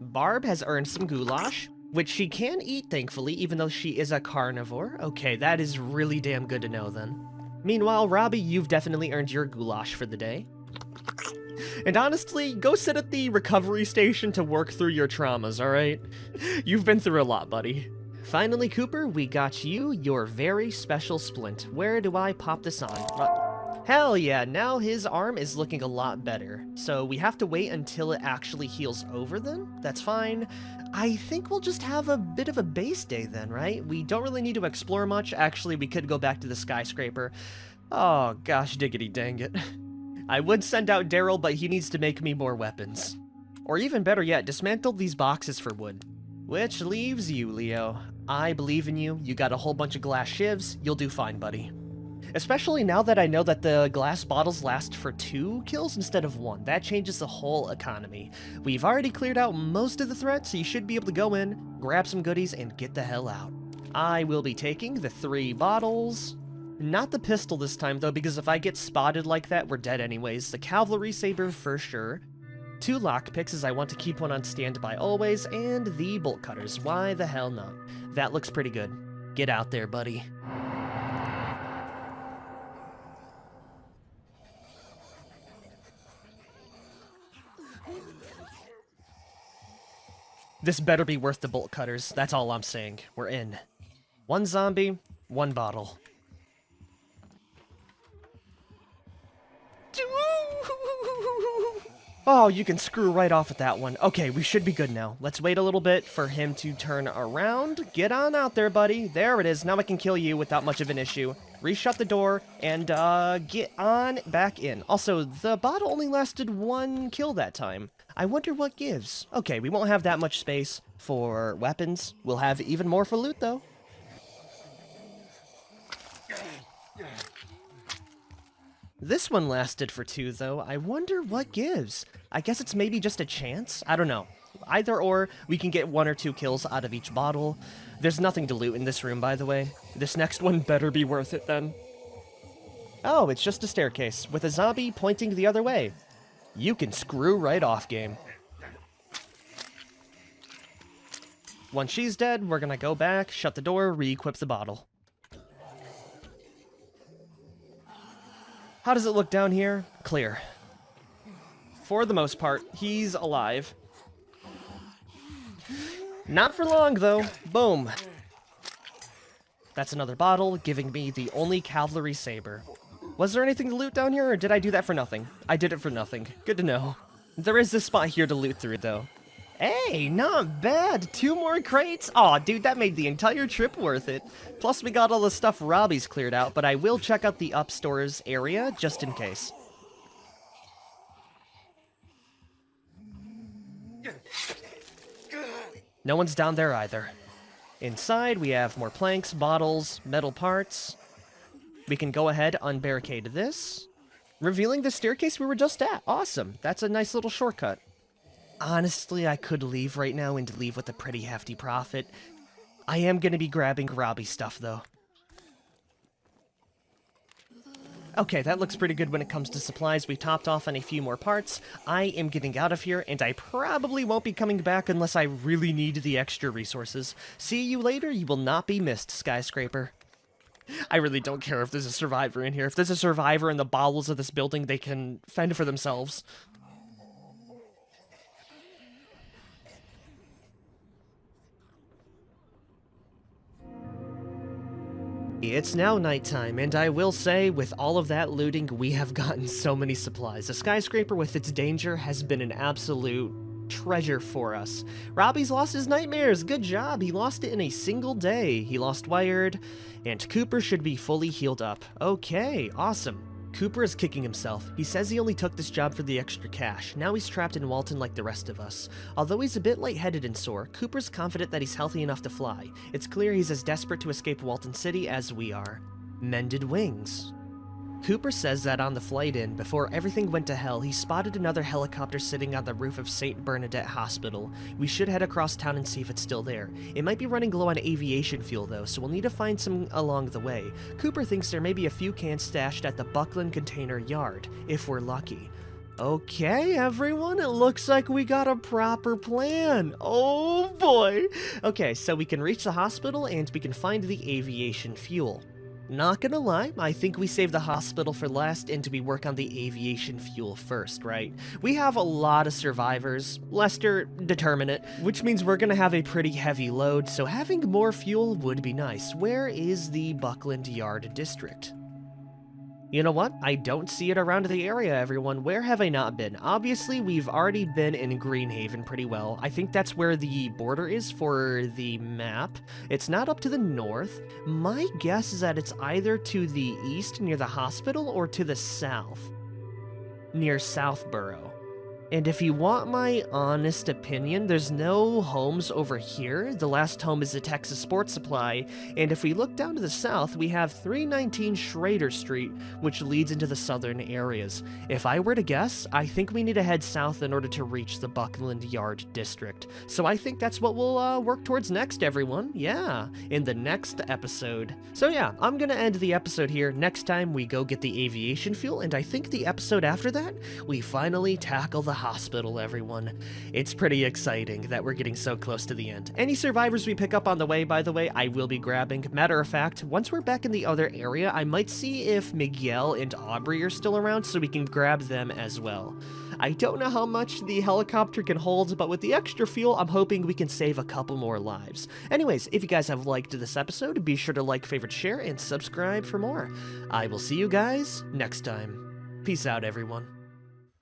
Barb has earned some goulash, which she can eat, thankfully, even though she is a carnivore. Okay, that is really damn good to know, then. Meanwhile, Robbie, you've definitely earned your goulash for the day. And honestly, go sit at the recovery station to work through your traumas, alright? You've been through a lot, buddy. Finally, Cooper, we got you your very special splint. Where do I pop this on? Hell yeah, now his arm is looking a lot better. So we have to wait until it actually heals over then? That's fine. I think we'll just have a bit of a base day then, right? We don't really need to explore much. Actually, we could go back to the skyscraper. Oh gosh, diggity dang it. I would send out Daryl, but he needs to make me more weapons. Or even better yet, dismantle these boxes for wood. Which leaves you, Leo. I believe in you. You got a whole bunch of glass shivs. You'll do fine, buddy. Especially now that I know that the glass bottles last for 2 kills instead of 1. That changes the whole economy. We've already cleared out most of the threats, so you should be able to go in, grab some goodies, and get the hell out. I will be taking the 3 bottles. Not the pistol this time, though, because if I get spotted like that, we're dead anyways. The cavalry saber for sure. 2 lockpicks, as I want to keep one on standby always, and the bolt cutters. Why the hell not? That looks pretty good. Get out there, buddy. This better be worth the bolt cutters. That's all I'm saying. We're in. 1 zombie, 1 bottle. Oh, you can screw right off with that one. Okay, we should be good now. Let's wait a little bit for him to turn around. Get on out there, buddy. There it is. Now I can kill you without much of an issue. Reshut the door and get on back in. Also, the bottle only lasted 1 kill that time. I wonder what gives. Okay, we won't have that much space for weapons. We'll have even more for loot, though. This one lasted for 2, though. I wonder what gives. I guess it's maybe just a chance? I don't know. Either or, we can get 1 or 2 kills out of each bottle. There's nothing to loot in this room, by the way. This next one better be worth it, then. Oh, it's just a staircase, with a zombie pointing the other way. You can screw right off, game. Once she's dead, we're gonna go back, shut the door, re-equip the bottle. How does it look down here? Clear. For the most part, he's alive. Not for long, though. Boom. That's another bottle, giving me the only cavalry saber. Was there anything to loot down here, or did I do that for nothing? I did it for nothing. Good to know. There is this spot here to loot through, though. Hey, not bad. 2 more crates. Aw, dude, that made the entire trip worth it. Plus, we got all the stuff Robbie's cleared out, but I will check out the upstairs area, just in case. No one's down there either. Inside, we have more planks, bottles, metal parts. We can go ahead, unbarricade this, revealing the staircase we were just at. Awesome. That's a nice little shortcut. Honestly, I could leave right now and leave with a pretty hefty profit. I am going to be grabbing Robbie's stuff, though. Okay, that looks pretty good when it comes to supplies. We topped off on a few more parts. I am getting out of here, and I probably won't be coming back unless I really need the extra resources. See you later. You will not be missed, Skyscraper. I really don't care if there's a survivor in here. If there's a survivor in the bowels of this building, they can fend for themselves. It's now nighttime, and I will say, with all of that looting, we have gotten so many supplies. The skyscraper with its danger has been an absolute treasure for us. Robbie's lost his nightmares. Good job. He lost it in a single day. He lost Wired, and Cooper should be fully healed up. Okay, awesome. Cooper is kicking himself. He says he only took this job for the extra cash. Now he's trapped in Walton like the rest of us. Although he's a bit lightheaded and sore, Cooper's confident that he's healthy enough to fly. It's clear he's as desperate to escape Walton City as we are. Mended wings. Cooper says that on the flight in, before everything went to hell, he spotted another helicopter sitting on the roof of St. Bernadette Hospital. We should head across town and see if it's still there. It might be running low on aviation fuel though, so we'll need to find some along the way. Cooper thinks there may be a few cans stashed at the Buckland Container Yard, if we're lucky. Okay, everyone, it looks like we got a proper plan. Oh boy! Okay, so we can reach the hospital and we can find the aviation fuel. Not gonna lie, I think we save the hospital for last and we work on the aviation fuel first, right? We have a lot of survivors, Lester determine it, which means we're gonna have a pretty heavy load, so having more fuel would be nice. Where is the Buckland Yard District? You know what? I don't see it around the area, everyone. Where have I not been? Obviously, we've already been in Greenhaven pretty well. I think that's where the border is for the map. It's not up to the north. My guess is that it's either to the east near the hospital or to the south near Southborough. And if you want my honest opinion, there's no homes over here. The last home is the Texas Sports Supply, and if we look down to the south, we have 319 Schrader Street, which leads into the southern areas. If I were to guess, I think we need to head south in order to reach the Buckland Yard District. So I think that's what we'll work towards next, everyone. Yeah, in the next episode. So yeah, I'm gonna end the episode here. Next time, we go get the aviation fuel, and I think the episode after that, we finally tackle the hospital, everyone. It's pretty exciting that we're getting so close to the end. Any survivors we pick up on the way, by the way, I will be grabbing. Matter of fact, once we're back in the other area, I might see if Miguel and Aubrey are still around so we can grab them as well. I don't know how much the helicopter can hold, but with the extra fuel, I'm hoping we can save a couple more lives. Anyways, if you guys have liked this episode, be sure to like, favorite, share, and subscribe for more. I will see you guys next time. Peace out, everyone.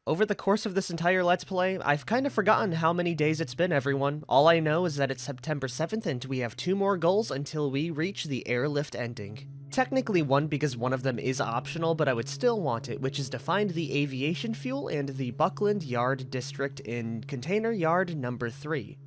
Over the course of this entire Let's Play, I've kind of forgotten how many days it's been, everyone. All I know is that it's September 7th and we have 2 more goals until we reach the airlift ending. Technically 1 because one of them is optional, but I would still want it, which is to find the aviation fuel and the Buckland Yard District in Container Yard number 3.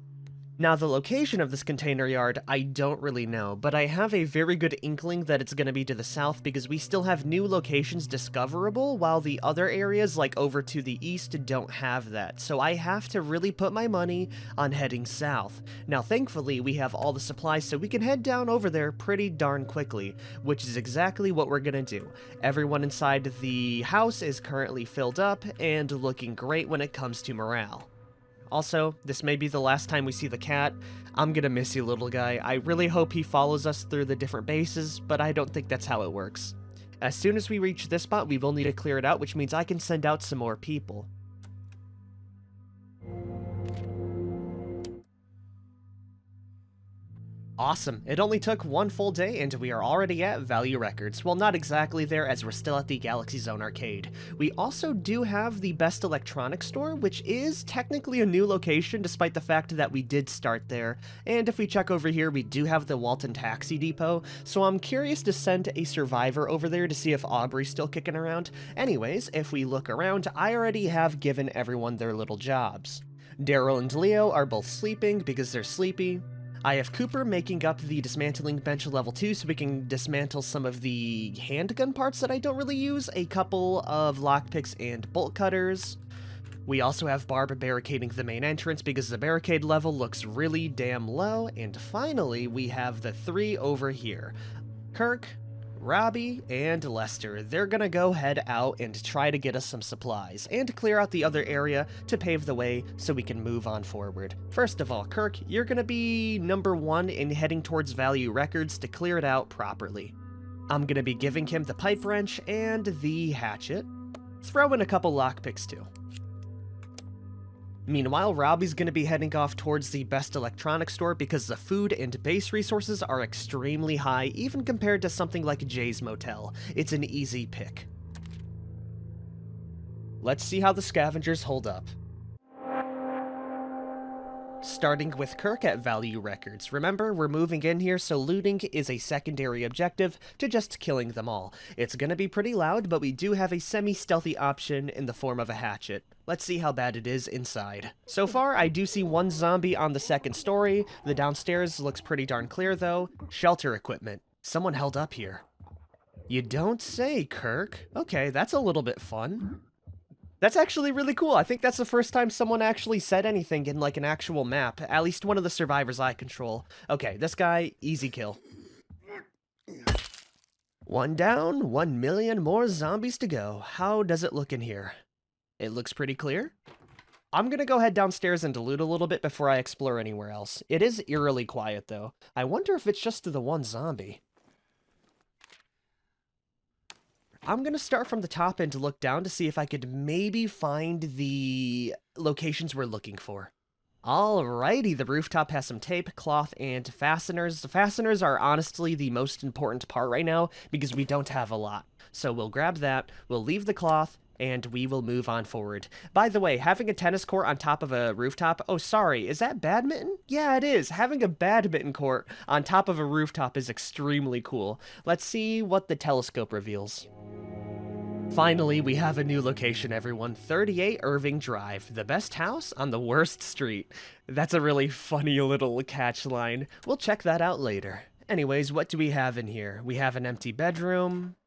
Now, the location of this container yard, I don't really know, but I have a very good inkling that it's going to be to the south because we still have new locations discoverable, while the other areas, like over to the east, don't have that. So I have to really put my money on heading south. Now, thankfully, we have all the supplies, so we can head down over there pretty darn quickly, which is exactly what we're going to do. Everyone inside the house is currently filled up and looking great when it comes to morale. Also, this may be the last time we see the cat. I'm gonna miss you, little guy. I really hope he follows us through the different bases, but I don't think that's how it works. As soon as we reach this spot, we will need to clear it out, which means I can send out some more people. Awesome. It only took 1 full day and we are already at Value Records. Well, not exactly there as we're still at the Galaxy Zone Arcade. We also do have the Best Electronics Store, which is technically a new location despite the fact that we did start there. And if we check over here, we do have the Walton Taxi Depot, so I'm curious to send a survivor over there to see if Aubrey's still kicking around. Anyways, if we look around, I already have given everyone their little jobs. Daryl and Leo are both sleeping because they're sleepy. I have Cooper making up the dismantling bench level 2 so we can dismantle some of the handgun parts that I don't really use, a couple of lockpicks and bolt cutters. We also have Barb barricading the main entrance because the barricade level looks really damn low. And finally, we have the 3 over here. Kirk, Robbie, and Lester. They're gonna go head out and try to get us some supplies, and clear out the other area to pave the way so we can move on forward. First of all, Kirk, you're gonna be number 1 in heading towards Value Records to clear it out properly. I'm gonna be giving him the pipe wrench and the hatchet. Throw in a couple lockpicks too. Meanwhile, Robbie's going to be heading off towards the Best Electronics Store because the food and base resources are extremely high, even compared to something like Jay's Motel. It's an easy pick. Let's see how the scavengers hold up. Starting with Kirk at Value Records. Remember, we're moving in here, so looting is a secondary objective to just killing them all. It's gonna be pretty loud, but we do have a semi-stealthy option in the form of a hatchet. Let's see how bad it is inside. So far, I do see 1 zombie on the 2nd story. The downstairs looks pretty darn clear, though. Shelter equipment. Someone held up here. You don't say, Kirk. Okay, that's a little bit fun. That's actually really cool. I think that's the first time someone actually said anything in, like, an actual map. At least one of the survivors I control. Okay, this guy, easy kill. 1 down, 1 million more zombies to go. How does it look in here? It looks pretty clear. I'm gonna go head downstairs and loot a little bit before I explore anywhere else. It is eerily quiet, though. I wonder if it's just the 1 zombie. I'm gonna start from the top and look down to see if I could maybe find the locations we're looking for. Alrighty, the rooftop has some tape, cloth, and fasteners. The fasteners are honestly the most important part right now because we don't have a lot. So we'll grab that, we'll leave the cloth, and we will move on forward. By the way, having a tennis court on top of a rooftop, oh sorry, is that badminton? Yeah, it is. Having a badminton court on top of a rooftop is extremely cool. Let's see what the telescope reveals. Finally, we have a new location, everyone. 38 Irving Drive, the best house on the worst street. That's a really funny little catch line. We'll check that out later. Anyways, what do we have in here? We have an empty bedroom.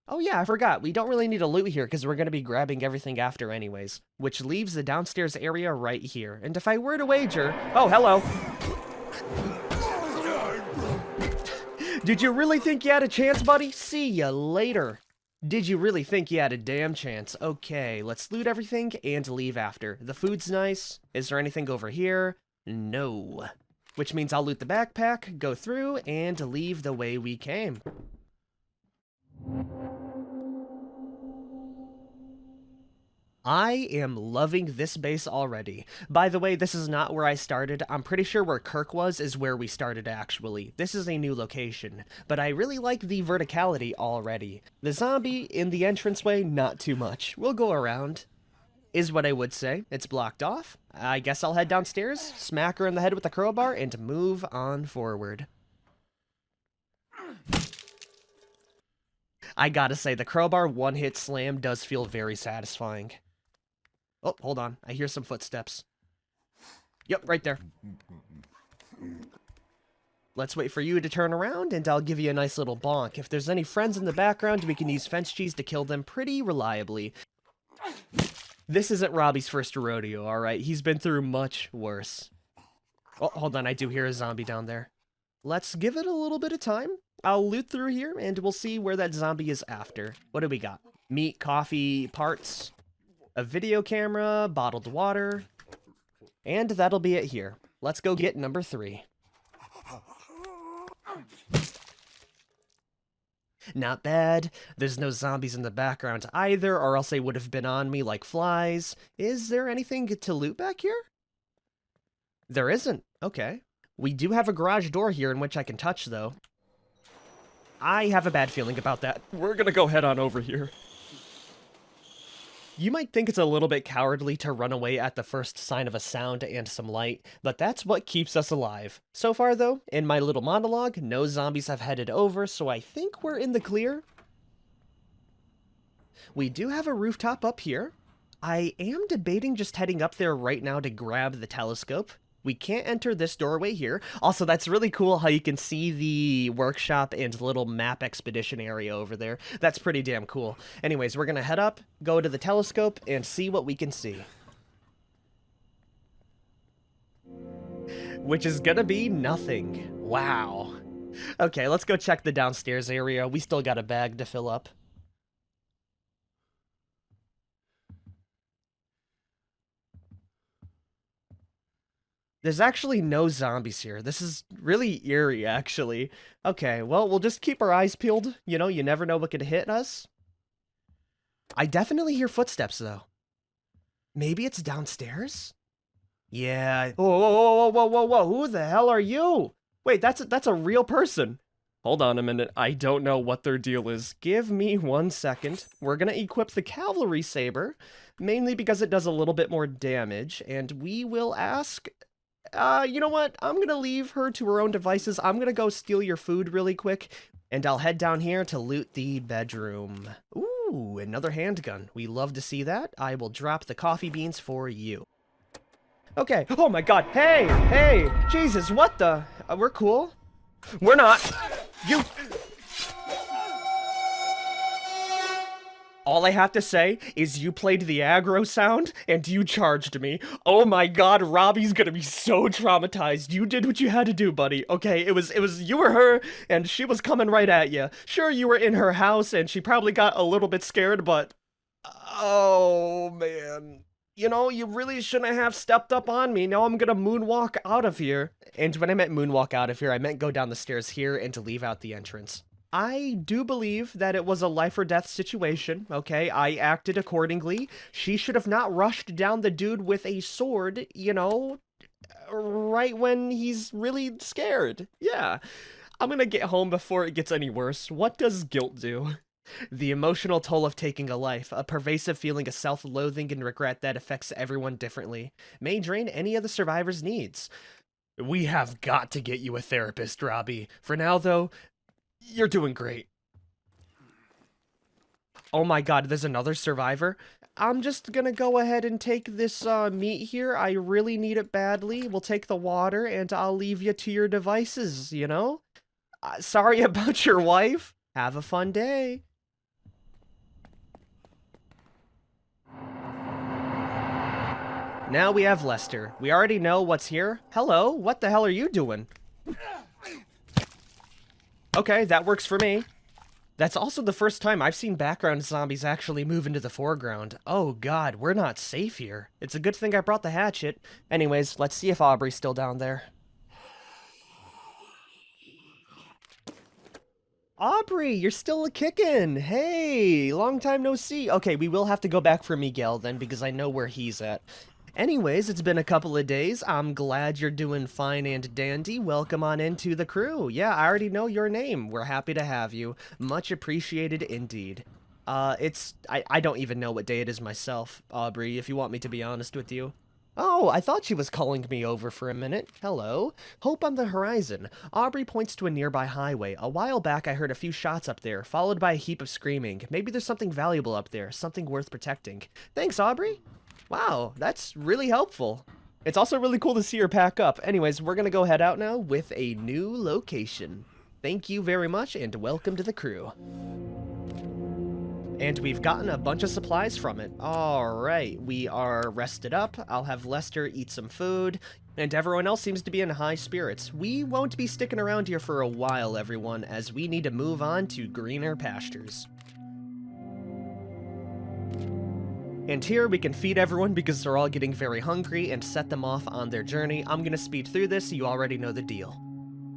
Oh yeah, I forgot. We don't really need to loot here because we're going to be grabbing everything after anyways. Which leaves the downstairs area right here. And if I were to wager... Oh, hello! Did you really think you had a chance, buddy? See ya later. Did you really think you had a damn chance? Okay, let's loot everything and leave after. The food's nice. Is there anything over here? No. Which means I'll loot the backpack, go through, and leave the way we came. I am loving this base already. By the way, this is not where I started. I'm pretty sure where Kirk was is where we started actually. This is a new location, but I really like the verticality already. The zombie in the entranceway, not too much. We'll go around, is what I would say. It's blocked off. I guess I'll head downstairs, smack her in the head with the crowbar, and move on forward. I gotta say, the crowbar one-hit slam does feel very satisfying. Oh, hold on. I hear some footsteps. Yep, right there. Let's wait for you to turn around, and I'll give you a nice little bonk. If there's any friends in the background, we can use fence cheese to kill them pretty reliably. This isn't Robbie's first rodeo, alright? He's been through much worse. Oh, hold on. I do hear a zombie down there. Let's give it a little bit of time. I'll loot through here, and we'll see where that zombie is after. What do we got? Meat, coffee, parts, a video camera, bottled water, and that'll be it here. Let's go get number 3. Not bad. There's no zombies in the background either, or else they would have been on me like flies. Is there anything to loot back here? There isn't. Okay. We do have a garage door here in which I can touch, though. I have a bad feeling about that. We're gonna go head on over here. You might think it's a little bit cowardly to run away at the first sign of a sound and some light, but that's what keeps us alive. So far, though, in my little monologue, no zombies have headed over, so I think we're in the clear. We do have a rooftop up here. I am debating just heading up there right now to grab the telescope. We can't enter this doorway here. Also, that's really cool how you can see the workshop and little map expedition area over there. That's pretty damn cool. Anyways, we're gonna head up, go to the telescope, and see what we can see. Which is gonna be nothing. Wow. Okay, let's go check the downstairs area. We still got a bag to fill up. There's actually no zombies here. This is really eerie, actually. Okay, well, we'll just keep our eyes peeled. You know, you never know what could hit us. I definitely hear footsteps, though. Maybe it's downstairs? Yeah. Whoa, whoa, whoa, whoa, whoa, whoa. Who the hell are you? Wait, that's a real person. Hold on a minute. I don't know what their deal is. Give me 1 second. We're gonna equip the cavalry saber, mainly because it does a little bit more damage, and we will ask... you know what? I'm gonna leave her to her own devices. I'm gonna go steal your food really quick, and I'll head down here to loot the bedroom. Ooh, another handgun. We love to see that. I will drop the coffee beans for you. Okay. Oh my god. Hey! Hey! Jesus, what the? We're cool. We're not. You... All I have to say is you played the aggro sound, and you charged me. Oh my god, Robbie's gonna be so traumatized. You did what you had to do, buddy. Okay, it was you or her, and she was coming right at you. Sure, you were in her house, and she probably got a little bit scared, but... Oh, man. You know, you really shouldn't have stepped up on me. Now I'm gonna moonwalk out of here. And when I meant moonwalk out of here, I meant go down the stairs here and to leave out the entrance. I do believe that it was a life or death situation, okay? I acted accordingly. She should have not rushed down the dude with a sword, you know, right when he's really scared. Yeah. I'm gonna get home before it gets any worse. What does guilt do? The emotional toll of taking a life, a pervasive feeling of self-loathing and regret that affects everyone differently, may drain any of the survivor's needs. We have got to get you a therapist, Robbie. For now, though, you're doing great. Oh my god, there's another survivor? I'm just gonna go ahead and take this meat here. I really need it badly. We'll take the water and I'll leave you to your devices, you know? Sorry about your wife. Have a fun day. Now we have Lester. We already know what's here. Hello, what the hell are you doing? Okay, that works for me. That's also the first time I've seen background zombies actually move into the foreground. Oh god, we're not safe here. It's a good thing I brought the hatchet. Anyways, let's see if Aubrey's still down there. Aubrey, you're still kicking. Hey, long time no see. Okay, we will have to go back for Miguel then because I know where he's at. Anyways, it's been a couple of days. I'm glad you're doing fine and dandy. Welcome on into the crew. Yeah, I already know your name. We're happy to have you. Much appreciated indeed. I don't even know what day it is myself, Aubrey, if you want me to be honest with you. Oh, I thought she was calling me over for a minute. Hello. Hope on the horizon. Aubrey points to a nearby highway. A while back I heard a few shots up there, followed by a heap of screaming. Maybe there's something valuable up there, something worth protecting. Thanks, Aubrey. Wow, that's really helpful. It's also really cool to see her pack up. Anyways, we're gonna go head out now with a new location. Thank you very much, and welcome to the crew. And we've gotten a bunch of supplies from it. Alright, we are rested up. I'll have Lester eat some food, and everyone else seems to be in high spirits. We won't be sticking around here for a while, everyone, as we need to move on to greener pastures. And here we can feed everyone because they're all getting very hungry and set them off on their journey. I'm gonna speed through this so you already know the deal.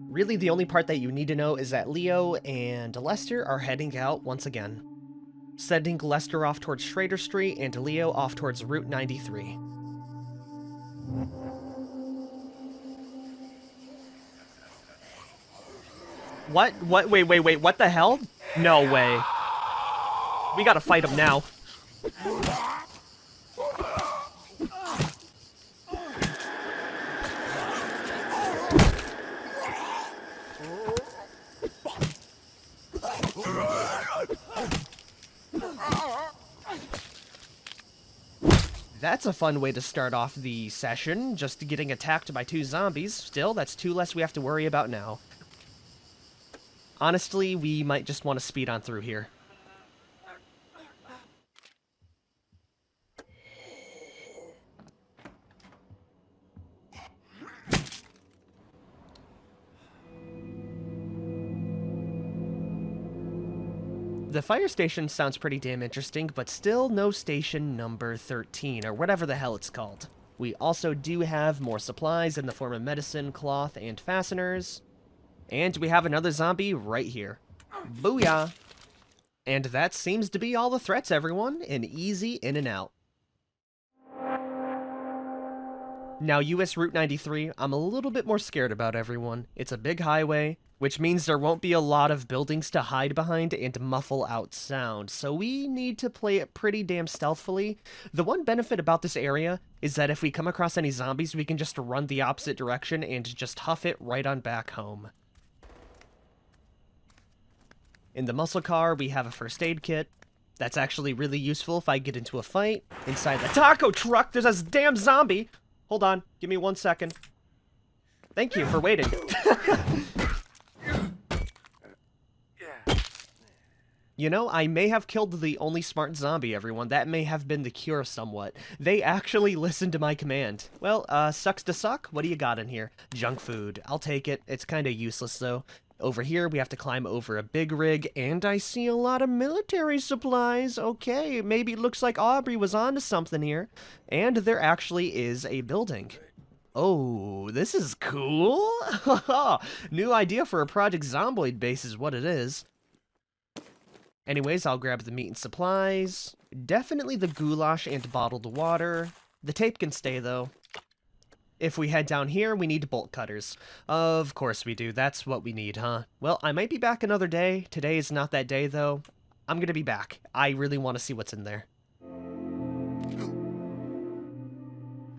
Really, the only part that you need to know is that Leo and Lester are heading out once again. Sending Lester off towards Schrader Street and Leo off towards Route 93. What? Wait, what the hell? No way. We gotta fight him now. That's a fun way to start off the session, just getting attacked by 2 zombies. Still, that's 2 less we have to worry about now. Honestly, we might just want to speed on through here. The fire station sounds pretty damn interesting, but still no station number 13, or whatever the hell it's called. We also do have more supplies in the form of medicine, cloth, and fasteners. And we have another zombie right here. Booyah! And that seems to be all the threats, everyone. An easy in and out. Now, US Route 93, I'm a little bit more scared about, everyone. It's a big highway, which means there won't be a lot of buildings to hide behind and muffle out sound, so we need to play it pretty damn stealthily. The one benefit about this area is that if we come across any zombies, we can just run the opposite direction and just huff it right on back home. In the muscle car, we have a first aid kit. That's actually really useful if I get into a fight. Inside the taco truck, there's a damn zombie! Hold on, give me 1 second. Thank you for waiting. You know, I may have killed the only smart zombie, everyone. That may have been the cure somewhat. They actually listened to my command. Well, sucks to suck. What do you got in here? Junk food. I'll take it. It's kind of useless, though. Over here, we have to climb over a big rig, and I see a lot of military supplies. Okay, maybe it looks like Aubrey was onto something here. And there actually is a building. Oh, this is cool. New idea for a Project Zomboid base is what it is. Anyways, I'll grab the meat and supplies. Definitely the goulash and bottled water. The tape can stay, though. If we head down here, we need bolt cutters. Of course we do. That's what we need, huh? Well, I might be back another day. Today is not that day, though. I'm gonna be back. I really want to see what's in there.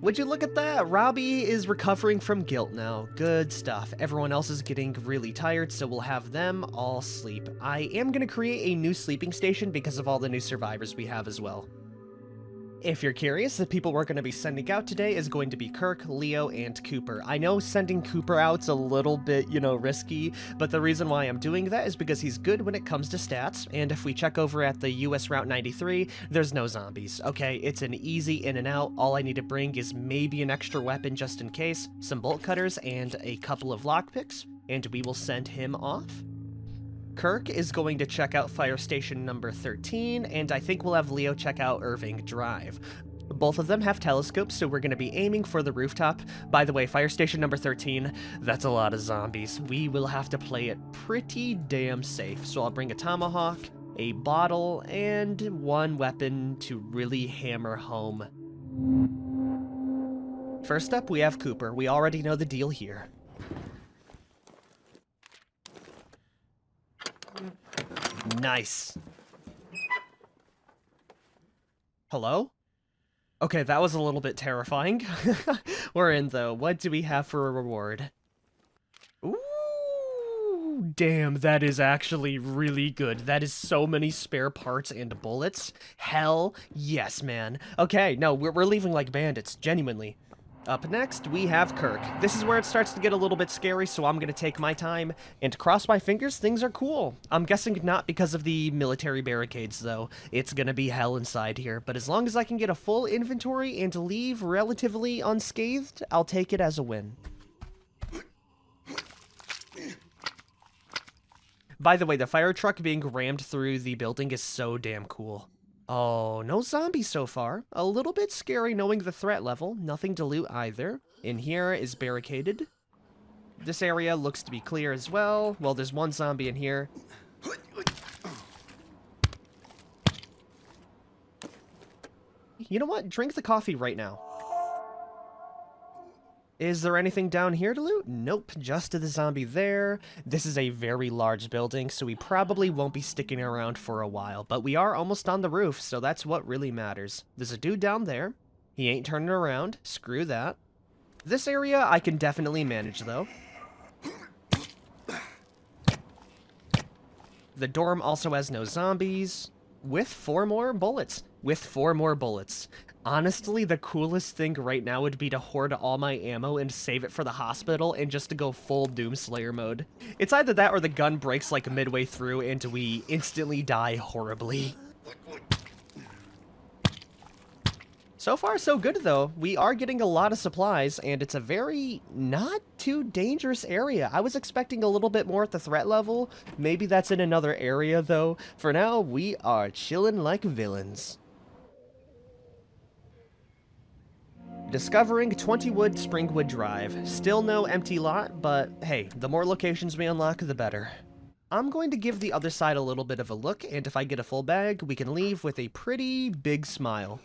Would you look at that? Robbie is recovering from guilt now. Good stuff. Everyone else is getting really tired, so we'll have them all sleep. I am going to create a new sleeping station because of all the new survivors we have as well. If you're curious, the people we're going to be sending out today is going to be Kirk, Leo, and Cooper. I know sending Cooper out's a little bit, risky, but the reason why I'm doing that is because he's good when it comes to stats, and if we check over at the US Route 93, there's no zombies. Okay, it's an easy in and out. All I need to bring is maybe an extra weapon just in case, some bolt cutters, and a couple of lockpicks, and we will send him off. Kirk is going to check out fire station number 13, and I think we'll have Leo check out Irving Drive. Both of them have telescopes, so we're going to be aiming for the rooftop. By the way, fire station number 13, that's a lot of zombies. We will have to play it pretty damn safe, so I'll bring a tomahawk, a bottle, and one weapon to really hammer home. First up, we have Cooper. We already know the deal here. Nice. Hello? Okay, that was a little bit terrifying. We're in, though. What do we have for a reward? Ooh, damn, that is actually really good. That is so many spare parts and bullets. Hell yes, man. Okay, no, we're leaving like bandits, genuinely. Up next, we have Kirk. This is where it starts to get a little bit scary, so I'm gonna take my time and cross my fingers things are cool. I'm guessing not because of the military barricades, though. It's gonna be hell inside here, but as long as I can get a full inventory and leave relatively unscathed, I'll take it as a win. By the way, the fire truck being rammed through the building is so damn cool. Oh, no zombies so far. A little bit scary knowing the threat level. Nothing to loot either. In here is barricaded. This area looks to be clear as well. Well, there's one zombie in here. You know what? Drink the coffee right now. Is there anything down here to loot? Nope, just the zombie there. This is a very large building, so we probably won't be sticking around for a while, but we are almost on the roof, so that's what really matters. There's a dude down there. He ain't turning around. Screw that. This area I can definitely manage, though. The dorm also has no zombies. With 4 more bullets. With 4 more bullets. Honestly, the coolest thing right now would be to hoard all my ammo and save it for the hospital and just to go full Doomslayer mode. It's either that or the gun breaks like midway through and we instantly die horribly. So far, so good, though. We are getting a lot of supplies, and it's a very not too dangerous area. I was expecting a little bit more at the threat level. Maybe that's in another area, though. For now, we are chilling like villains. Discovering 20 Wood Springwood Drive. Still no empty lot, but hey, the more locations we unlock, the better. I'm going to give the other side a little bit of a look, and if I get a full bag, we can leave with a pretty big smile.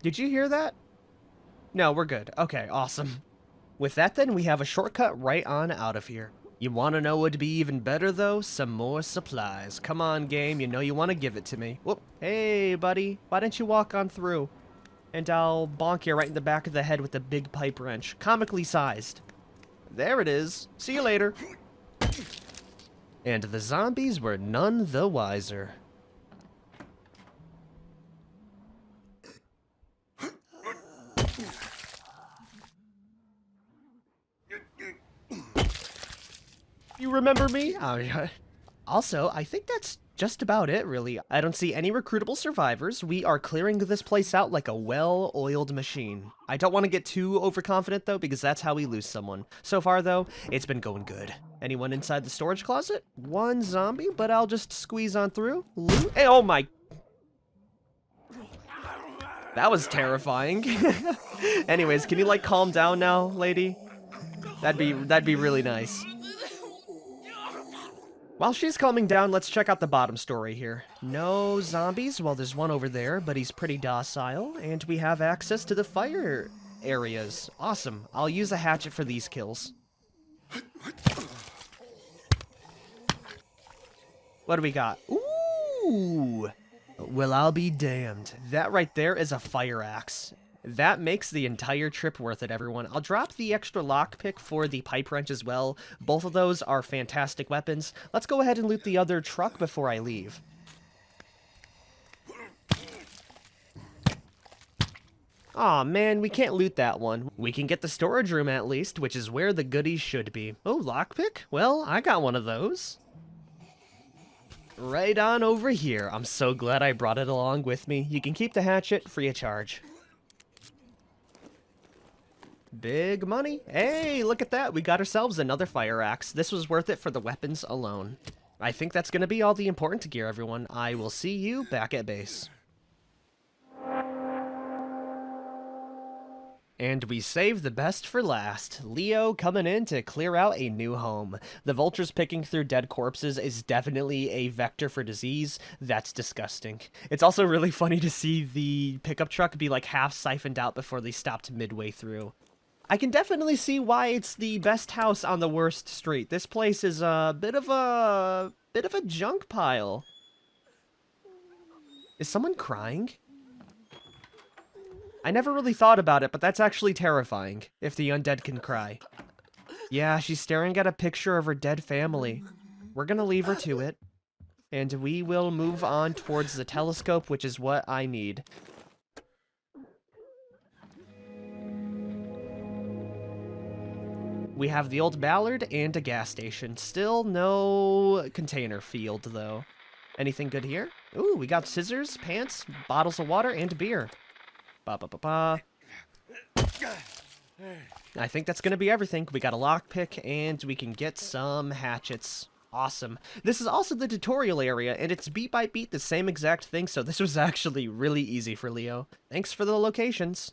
Did you hear that? No, we're good. Okay, awesome. With that then, we have a shortcut right on out of here. You want to know what would be even better though? Some more supplies. Come on, game, you know you want to give it to me. Whoop. Hey, buddy, why don't you walk on through? And I'll bonk you right in the back of the head with a big pipe wrench. Comically sized. There it is. See you later. And the zombies were none the wiser. You remember me? Oh, yeah. Also, I think that's just about it, really. I don't see any recruitable survivors. We are clearing this place out like a well-oiled machine. I don't want to get too overconfident, though, because that's how we lose someone. So far, though, it's been going good. Anyone inside the storage closet? One zombie, but I'll just squeeze on through. Loot. Hey, oh my... That was terrifying. Anyways, can you like calm down now, lady? That'd be really nice. While she's calming down, let's check out the bottom story here. No zombies. Well, there's one over there, but he's pretty docile, and we have access to the fire areas. Awesome. I'll use a hatchet for these kills. What do we got? Ooh! Well, I'll be damned. That right there is a fire axe. That makes the entire trip worth it, everyone. I'll drop the extra lockpick for the pipe wrench as well. Both of those are fantastic weapons. Let's go ahead and loot the other truck before I leave. Aw, man, we can't loot that one. We can get the storage room at least, which is where the goodies should be. Oh, lockpick? Well, I got one of those. Right on over here. I'm so glad I brought it along with me. You can keep the hatchet free of charge. Big money. Hey, look at that. We got ourselves another fire axe. This was worth it for the weapons alone. I think that's going to be all the important gear, everyone. I will see you back at base. And we saved the best for last. Leo coming in to clear out a new home. The vultures picking through dead corpses is definitely a vector for disease. That's disgusting. It's also really funny to see the pickup truck be like half siphoned out before they stopped midway through. I can definitely see why it's the best house on the worst street. This place is a bit of a junk pile. Is someone crying? I never really thought about it, but that's actually terrifying, if the undead can cry. Yeah, she's staring at a picture of her dead family. We're gonna leave her to it. And we will move on towards the telescope, which is what I need. We have the old Ballard and a gas station. Still no container field, though. Anything good here? Ooh, we got scissors, pants, bottles of water, and beer. Ba-ba-ba-ba. I think that's going to be everything. We got a lockpick, and we can get some hatchets. Awesome. This is also the tutorial area, and it's beat by beat the same exact thing, so this was actually really easy for Leo. Thanks for the locations.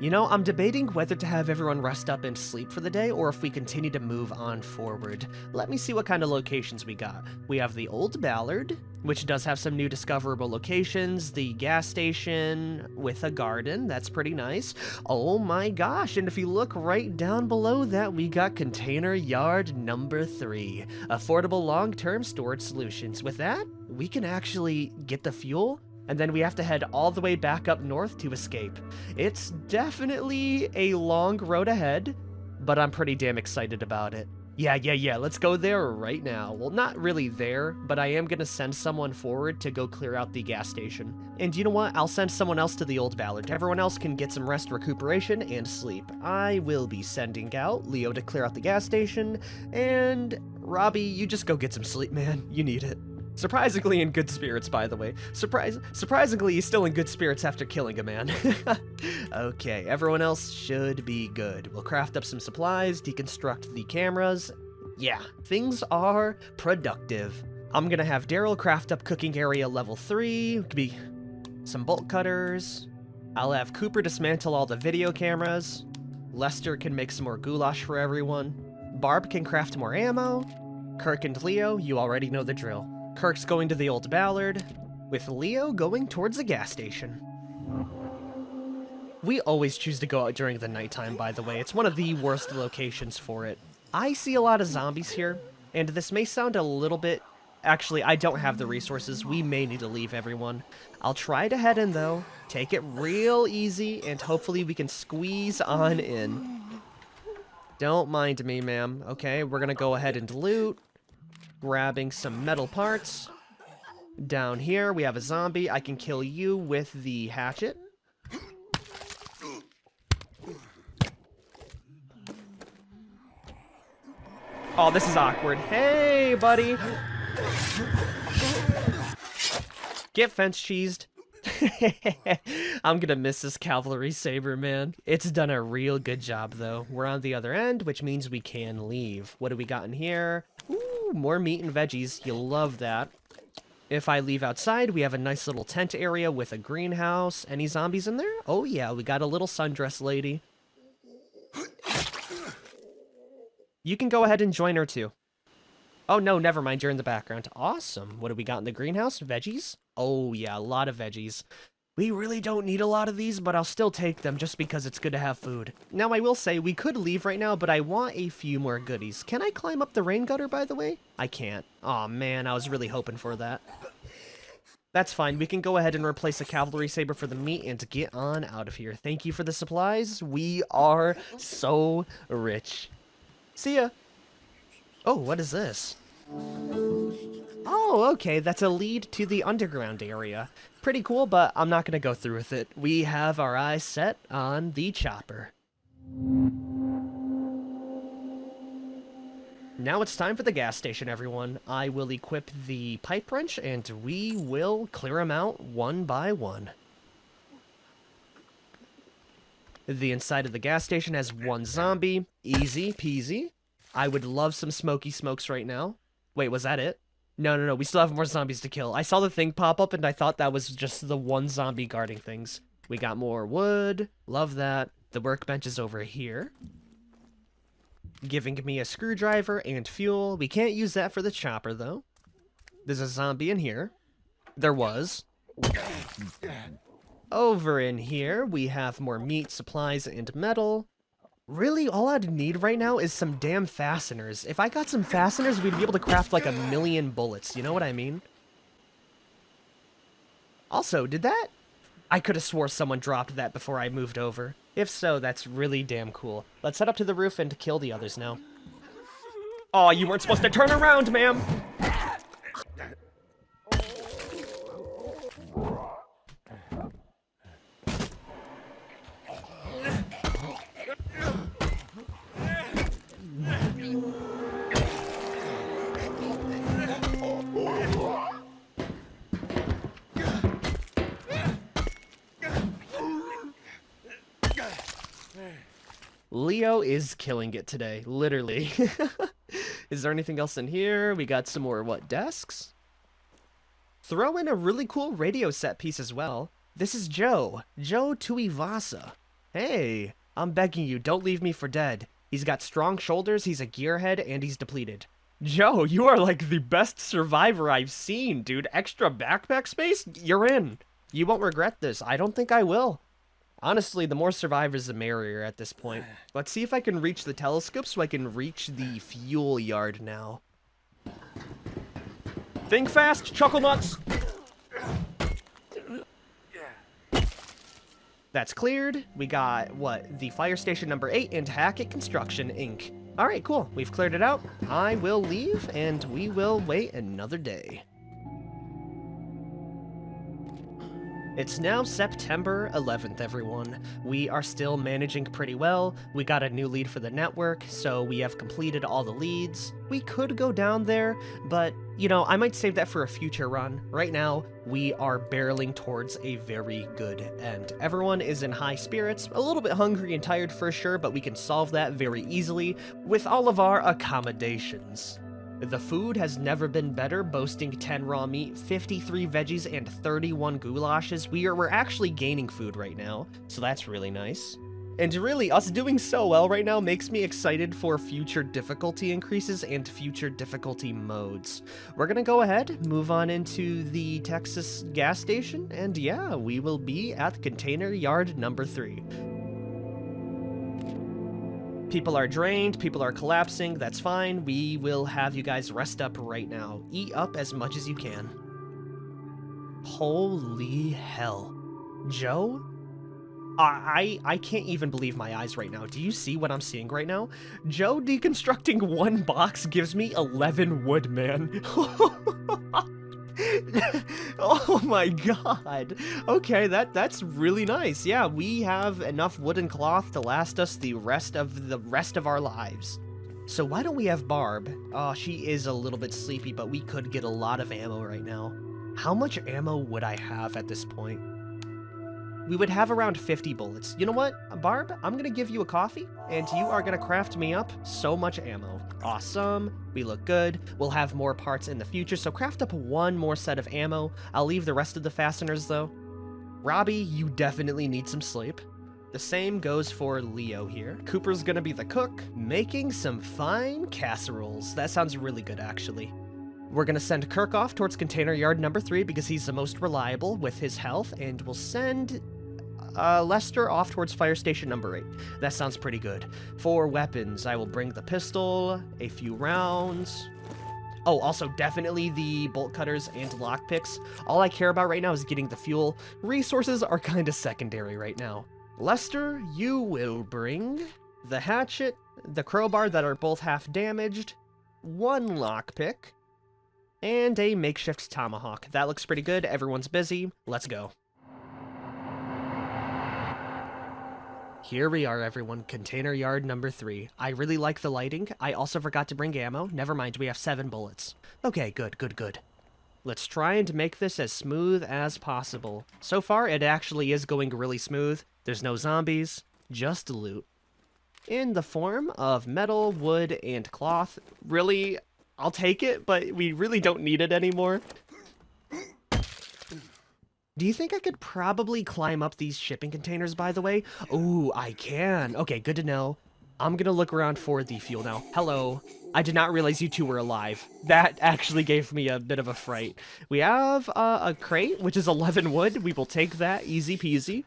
You know, I'm debating whether to have everyone rest up and sleep for the day, or if we continue to move on forward. Let me see what kind of locations we got. We have the Old Ballard, which does have some new discoverable locations. The gas station with a garden, that's pretty nice. Oh my gosh, and if you look right down below that, we got Container Yard number 3. Affordable long-term storage solutions. With that, we can actually get the fuel, and then we have to head all the way back up north to escape. It's definitely a long road ahead, but I'm pretty damn excited about it. Yeah, let's go there right now. Well, not really there, but I am gonna send someone forward to go clear out the gas station. And you know what? I'll send someone else to the Old Ballard. Everyone else can get some rest, recuperation, and sleep. I will be sending out Leo to clear out the gas station, and Robbie, you just go get some sleep, man. You need it. Surprisingly in good spirits, by the way. Surprisingly, he's still in good spirits after killing a man. Okay, everyone else should be good. We'll craft up some supplies, deconstruct the cameras. Yeah, things are productive. I'm gonna have Daryl craft up cooking area level 3. Could be some bolt cutters. I'll have Cooper dismantle all the video cameras. Lester can make some more goulash for everyone. Barb can craft more ammo. Kirk and Leo, you already know the drill. Kirk's going to the Old Ballard, with Leo going towards the gas station. We always choose to go out during the nighttime, by the way. It's one of the worst locations for it. I see a lot of zombies here, and this may sound a little bit... Actually, I don't have the resources. We may need to leave, everyone. I'll try to head in, though. Take it real easy, and hopefully we can squeeze on in. Don't mind me, ma'am. Okay, we're gonna go ahead and loot. Grabbing some metal parts. Down here, we have a zombie. I can kill you with the hatchet. Oh, this is awkward. Hey, buddy! Get fence cheesed. I'm gonna miss this cavalry saber, man. It's done a real good job, though. We're on the other end, which means we can leave. What do we got in here? Ooh, more meat and veggies. You'll love that. If I leave outside, we have a nice little tent area with a greenhouse. Any zombies in there? Oh yeah, we got a little sundress lady. You can go ahead and join her too. Oh no, never mind, you're in the background. Awesome. What do we got in the greenhouse? Veggies? Oh yeah, a lot of veggies. We really don't need a lot of these, but I'll still take them just because it's good to have food. Now, I will say, we could leave right now, but I want a few more goodies. Can I climb up the rain gutter, by the way? I can't. Aw, man, I was really hoping for that. That's fine. We can go ahead and replace the cavalry saber for the meat and get on out of here. Thank you for the supplies. We are so rich. See ya. Oh, what is this? Oh, okay, that's a lead to the underground area. Pretty cool, but I'm not gonna go through with it. We have our eyes set on the chopper. Now it's time for the gas station, everyone. I will equip the pipe wrench, and we will clear them out one by one. The inside of the gas station has one zombie. Easy peasy. I would love some smoky smokes right now. Wait, was that it? No, we still have more zombies to kill. I saw the thing pop up and I thought that was just the one zombie guarding things. We got more wood. Love that. The workbench is over here, giving me a screwdriver and fuel. We can't use that for the chopper, though. There's a zombie in here. There was. Over in here, we have more meat, supplies, and metal. Really, all I'd need right now is some damn fasteners. If I got some fasteners, we'd be able to craft like 1,000,000 bullets. You know what I mean? Also, did that? I could have swore someone dropped that before I moved over. If so, that's really damn cool. Let's head up to the roof and kill the others now. Oh, you weren't supposed to turn around, ma'am! Leo is killing it today, literally. Is there anything else in here? We got some more, what, desks? Throw in a really cool radio set piece as well. This is Joe Tuivasa. Hey, I'm begging you, don't leave me for dead. He's got strong shoulders, he's a gearhead, and he's depleted. Joe, you are like the best survivor I've seen, dude. Extra backpack space? You're in. You won't regret this. I don't think I will. Honestly, the more survivors, the merrier at this point. Let's see if I can reach the telescope so I can reach the fuel yard now. Think fast, chuckle nuts! That's cleared. We got, what, the fire station number 8 and Hackett Construction, Inc. Alright, cool. We've cleared it out. I will leave, and we will wait another day. It's now September 11th, everyone. We are still managing pretty well. We got a new lead for the network, so we have completed all the leads. We could go down there, but, you know, I might save that for a future run. Right now, we are barreling towards a very good end. Everyone is in high spirits, a little bit hungry and tired for sure, but we can solve that very easily with all of our accommodations. The food has never been better, boasting 10 raw meat, 53 veggies, and 31 goulashes. We're actually gaining food right now, so that's really nice. And really, us doing so well right now makes me excited for future difficulty increases and future difficulty modes. We're gonna go ahead, move on into the Texas gas station, and yeah, we will be at container yard number 3. People are drained, people are collapsing, that's fine. We will have you guys rest up right now. Eat up as much as you can. Holy hell. Joe? I can't even believe my eyes right now. Do you see what I'm seeing right now? Joe deconstructing 1 box gives me 11 wood, man. Oh my god. Okay, that's really nice. Yeah, we have enough wood and cloth to last us the rest of our lives. So why don't we have Barb? Oh, she is a little bit sleepy, but we could get a lot of ammo right now. How much ammo would I have at this point? we would have around 50 bullets. You know what, Barb? I'm gonna give you a coffee, and you are gonna craft me up so much ammo. Awesome. We look good. We'll have more parts in the future, so craft up one more set of ammo. I'll leave the rest of the fasteners, though. Robbie, you definitely need some sleep. The same goes for Leo here. Cooper's gonna be the cook, making some fine casseroles. That sounds really good, actually. We're gonna send Kirk off towards container yard number 3 because he's the most reliable with his health, and we'll send Lester off towards fire station number 8. That sounds pretty good. For weapons, I will bring the pistol, a few rounds. Oh, also definitely the bolt cutters and lockpicks. All I care about right now is getting the fuel. Resources are kind of secondary right now. Lester, you will bring the hatchet, the crowbar that are both half damaged, one lockpick, and a makeshift tomahawk. That looks pretty good. Everyone's busy. Let's go. Here we are, everyone. Container yard number 3. I really like the lighting. I also forgot to bring ammo. Never mind, we have 7 bullets. Okay, good, good, good. Let's try and make this as smooth as possible. So far, it actually is going really smooth. There's no zombies, just loot. In the form of metal, wood, and cloth. Really, I'll take it, but we really don't need it anymore. Do you think I could probably climb up these shipping containers, by the way? Ooh, I can. Okay, good to know. I'm gonna look around for the fuel now. Hello. I did not realize you two were alive. That actually gave me a bit of a fright. We have a crate, which is 11 wood. We will take that, easy peasy.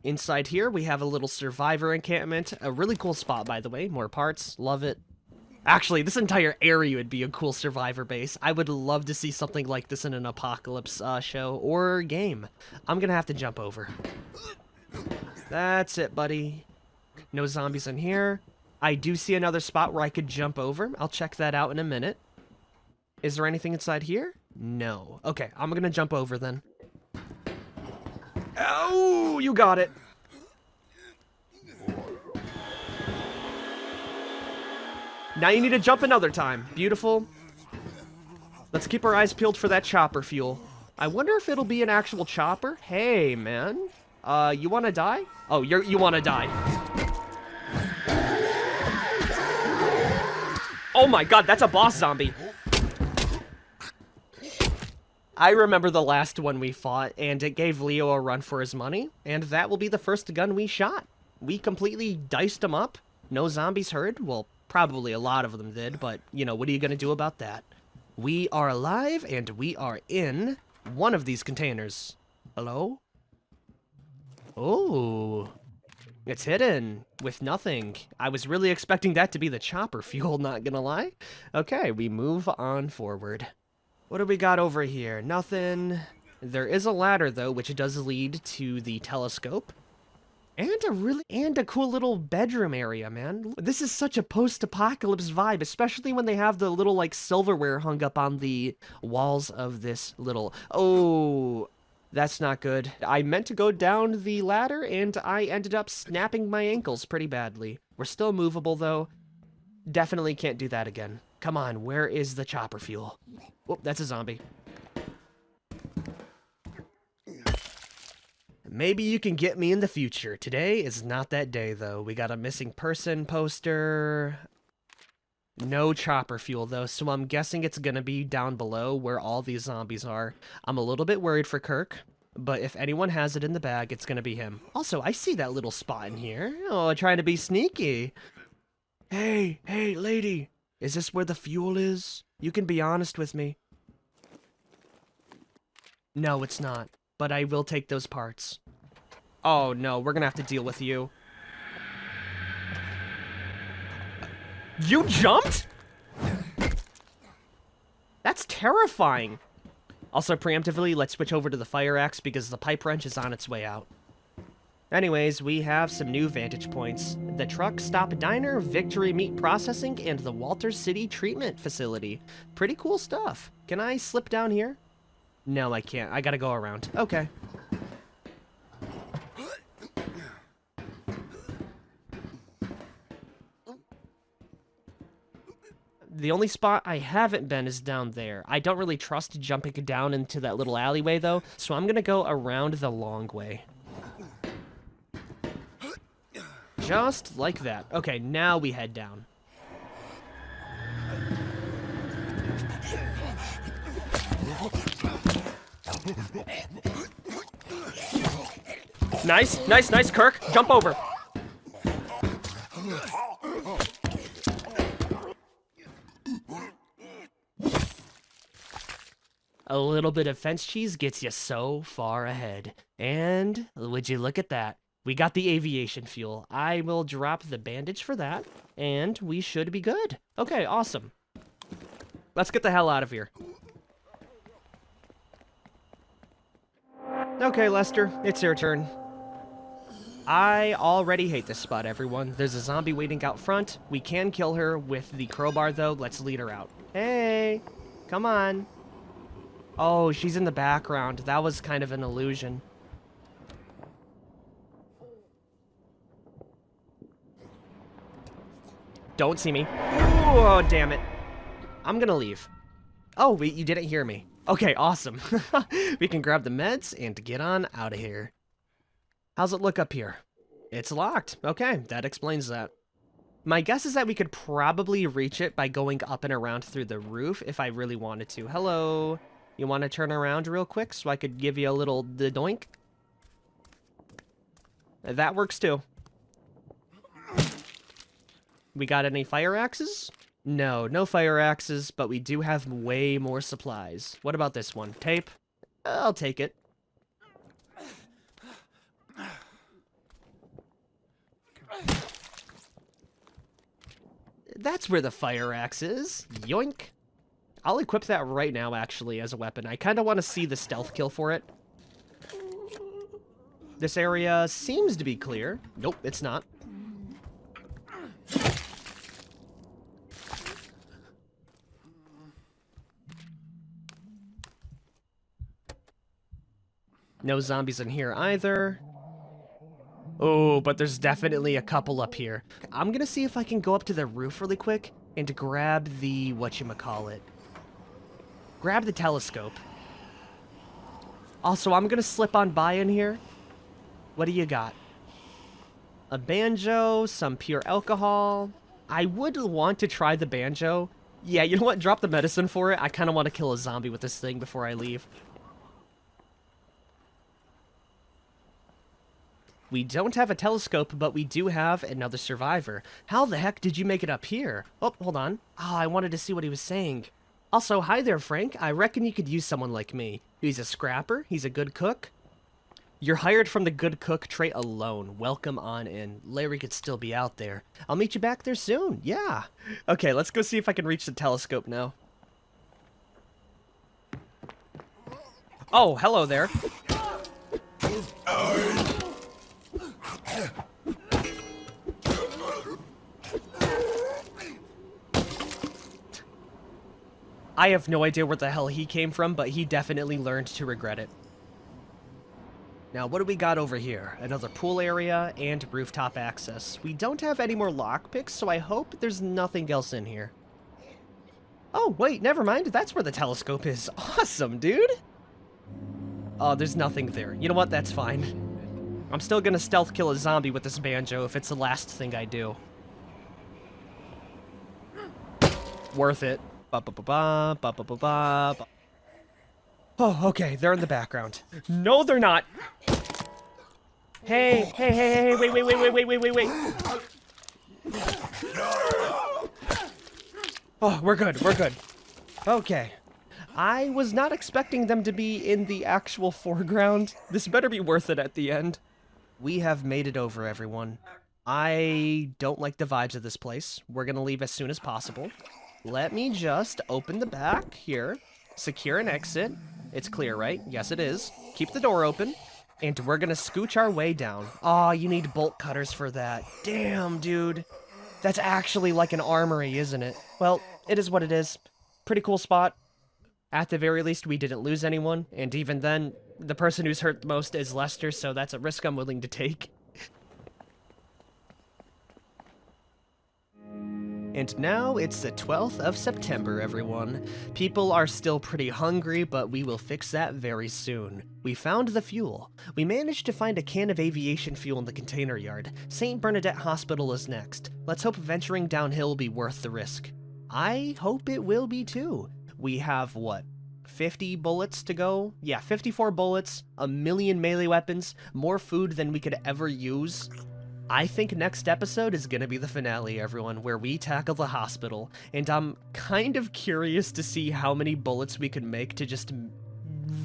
Inside here, we have a little survivor encampment. A really cool spot, by the way. More parts. Love it. Actually, this entire area would be a cool survivor base. I would love to see something like this in an apocalypse show or game. I'm gonna have to jump over. That's it, buddy. No zombies in here. I do see another spot where I could jump over. I'll check that out in a minute. Is there anything inside here? No. Okay, I'm gonna jump over then. Oh, you got it. Now you need to jump another time. Beautiful. Let's keep our eyes peeled for that chopper fuel. I wonder if it'll be an actual chopper. Hey, man. You want to die? Oh, you want to die. Oh my god, that's a boss zombie. I remember the last one we fought, and it gave Leo a run for his money, and that will be the first gun we shot. We completely diced him up. No zombies heard. Well, probably a lot of them did, but, you know, what are you going to do about that? We are alive, and we are in one of these containers. Hello? Oh, it's hidden with nothing. I was really expecting that to be the chopper fuel, not gonna lie. Okay, we move on forward. What do we got over here? Nothing. There is a ladder, though, which does lead to the telescope. And a cool little bedroom area, man. This is such a post-apocalypse vibe, especially when they have the little, like, silverware hung up on the walls of this little... Oh, that's not good. I meant to go down the ladder, and I ended up snapping my ankles pretty badly. We're still movable, though. Definitely can't do that again. Come on, where is the chopper fuel? Oh, that's a zombie. Maybe you can get me in the future. Today is not that day, though. We got a missing person poster. No chopper fuel, though, so I'm guessing it's gonna be down below where all these zombies are. I'm a little bit worried for Kirk, but if anyone has it in the bag, it's gonna be him. Also, I see that little spot in here. Oh, trying to be sneaky. Hey, lady. Is this where the fuel is? You can be honest with me. No, it's not. But I will take those parts. Oh no, we're gonna have to deal with you. You jumped? That's terrifying. Also, preemptively, let's switch over to the fire axe because the pipe wrench is on its way out. Anyways, we have some new vantage points. The Truck Stop Diner, Victory Meat Processing, and the Walter City Treatment Facility. Pretty cool stuff. Can I slip down here? No, I can't. I gotta go around. Okay. The only spot I haven't been is down there. I don't really trust jumping down into that little alleyway, though, so I'm gonna go around the long way. Just like that. Okay, now we head down. Nice, nice, nice, Kirk. Jump over. A little bit of fence cheese gets you so far ahead. And would you look at that? We got the aviation fuel. I will drop the bandage for that, and we should be good. Okay, awesome. Let's get the hell out of here. Okay, Lester, it's your turn. I already hate this spot, everyone. There's a zombie waiting out front. We can kill her with the crowbar, though. Let's lead her out. Hey, come on. Oh, she's in the background. That was kind of an illusion. Don't see me. Oh, damn it. I'm gonna leave. Oh, wait, you didn't hear me. Okay, awesome. We can grab the meds and get on out of here. How's it look up here? It's locked. Okay, that explains that. My guess is that we could probably reach it by going up and around through the roof if I really wanted to. Hello. You want to turn around real quick so I could give you a little doink? That works too. We got any fire axes? No, no fire axes, but we do have way more supplies. What about this one? Tape? I'll take it. That's where the fire axe is. Yoink. I'll equip that right now, actually, as a weapon. I kind of want to see the stealth kill for it. This area seems to be clear. Nope, it's not. No zombies in here either. Oh, but there's definitely a couple up here. I'm gonna see if I can go up to the roof really quick and grab the whatchamacallit. Grab the telescope. Also, I'm gonna slip on by in here. What do you got? A banjo, some pure alcohol. I would want to try the banjo. Yeah, you know what? Drop the medicine for it. I kind of want to kill a zombie with this thing before I leave. We don't have a telescope, but we do have another survivor. How the heck did you make it up here? Oh, hold on. Oh, I wanted to see what he was saying. Also, hi there, Frank. I reckon you could use someone like me. He's a scrapper. He's a good cook. You're hired from the good cook trait alone. Welcome on in. Larry could still be out there. I'll meet you back there soon. Yeah. Okay, let's go see if I can reach the telescope now. Oh, hello there. I have no idea where the hell he came from, but he definitely learned to regret it. Now, what do we got over here? Another pool area and rooftop access. We don't have any more lockpicks, so I hope there's nothing else in here. Oh, wait, never mind. That's where the telescope is. Awesome, dude. Oh, there's nothing there. You know what? That's fine. I'm still gonna stealth kill a zombie with this banjo if it's the last thing I do. Worth it. Ba-ba-ba-ba, ba-ba-ba-ba. Oh, okay, they're in the background. No, they're not. Hey, hey, hey, hey, wait, wait, wait, wait, wait, wait, wait, wait. Oh, we're good, we're good. Okay. I was not expecting them to be in the actual foreground. This better be worth it at the end. We have made it over, everyone. I don't like the vibes of this place. We're gonna leave as soon as possible. Let me just open the back here. Secure an exit. It's clear, right? Yes, it is. Keep the door open. And we're gonna scooch our way down. Aw, you need bolt cutters for that. Damn, dude. That's actually like an armory, isn't it? Well, it is what it is. Pretty cool spot. At the very least, we didn't lose anyone. And even then, the person who's hurt the most is Lester, so that's a risk I'm willing to take. And now it's the 12th of September, everyone. People are still pretty hungry, but we will fix that very soon. We found the fuel. We managed to find a can of aviation fuel in the container yard. St. Bernadette Hospital is next. Let's hope venturing downhill will be worth the risk. I hope it will be too. We have, what, 50 bullets to go? Yeah, 54 bullets, a million melee weapons, more food than we could ever use. I think next episode is gonna be the finale, everyone, where we tackle the hospital, and I'm kind of curious to see how many bullets we can make to just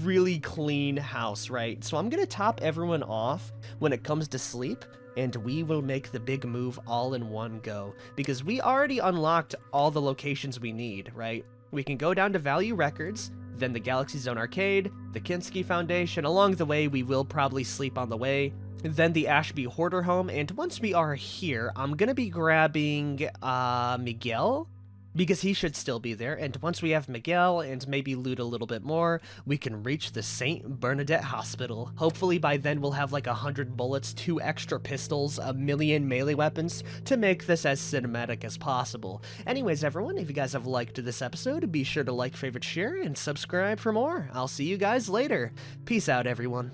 really clean house, right? So I'm gonna top everyone off when it comes to sleep, and we will make the big move all in one go, because we already unlocked all the locations we need, right? We can go down to Value Records, then the Galaxy Zone Arcade, the Kinski Foundation. Along the way, we will probably sleep on the way, then the Ashby Hoarder Home, and once we are here, I'm gonna be grabbing, Miguel? Because he should still be there, and once we have Miguel and maybe loot a little bit more, we can reach the St. Bernadette Hospital. Hopefully by then we'll have like 100 bullets, 2 extra pistols, a million melee weapons to make this as cinematic as possible. Anyways, everyone, if you guys have liked this episode, be sure to like, favorite, share, and subscribe for more. I'll see you guys later. Peace out, everyone.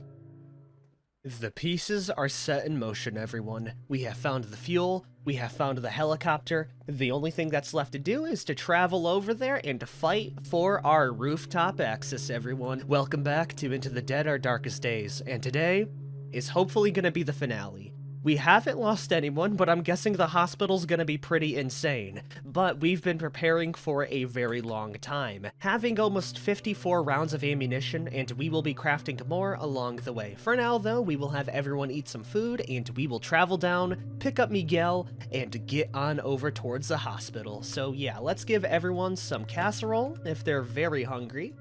The pieces are set in motion, everyone. We have found the fuel, we have found the helicopter. The only thing that's left to do is to travel over there and fight for our rooftop access, everyone. Welcome back to Into the Dead, Our Darkest Days, and today is hopefully gonna be the finale. We haven't lost anyone, but I'm guessing the hospital's gonna be pretty insane. But we've been preparing for a very long time, having almost 54 rounds of ammunition, and we will be crafting more along the way. For now, though, we will have everyone eat some food, and we will travel down, pick up Miguel, and get on over towards the hospital. So yeah, let's give everyone some casserole if they're very hungry.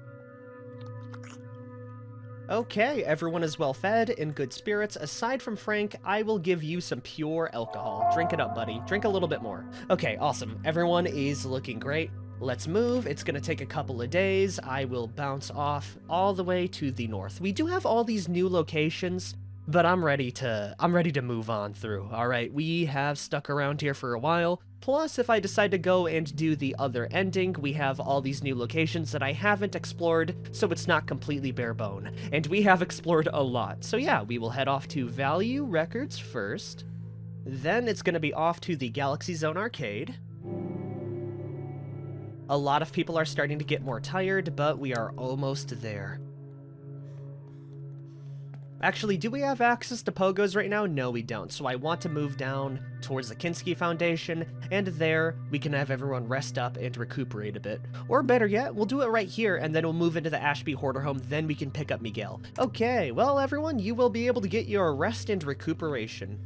Okay, everyone is well fed, in good spirits. Aside from Frank, I will give you some pure alcohol. Drink it up, buddy. Drink a little bit more. Okay, awesome. Everyone is looking great. Let's move. It's gonna take a couple of days. I will bounce off all the way to the north. We do have all these new locations, but I'm ready to move on through. All right, we have stuck around here for a while. Plus, if I decide to go and do the other ending, we have all these new locations that I haven't explored, so it's not completely bare bone. And we have explored a lot. So yeah, we will head off to Value Records first. Then it's gonna be off to the Galaxy Zone Arcade. A lot of people are starting to get more tired, but we are almost there. Actually, do we have access to pogos right now? No, we don't. So I want to move down towards the Kinski Foundation, and there we can have everyone rest up and recuperate a bit. Or better yet, we'll do it right here, and then we'll move into the Ashby Hoarder Home, then we can pick up Miguel. Okay, well, everyone, you will be able to get your rest and recuperation.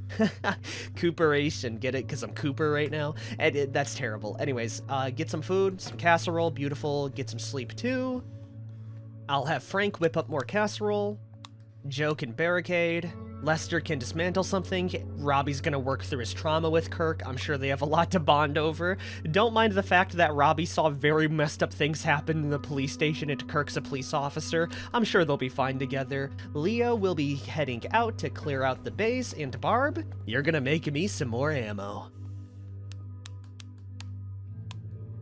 Recuperation, get it? Because I'm Cooper right now? And that's terrible. Anyways, get some food, some casserole, beautiful. Get some sleep, too. I'll have Frank whip up more casserole. Joe can barricade, Lester can dismantle something, Robbie's gonna work through his trauma with Kirk. I'm sure they have a lot to bond over. Don't mind the fact that Robbie saw very messed up things happen in the police station and Kirk's a police officer. I'm sure they'll be fine together. Leo will be heading out to clear out the base, and Barb, you're gonna make me some more ammo.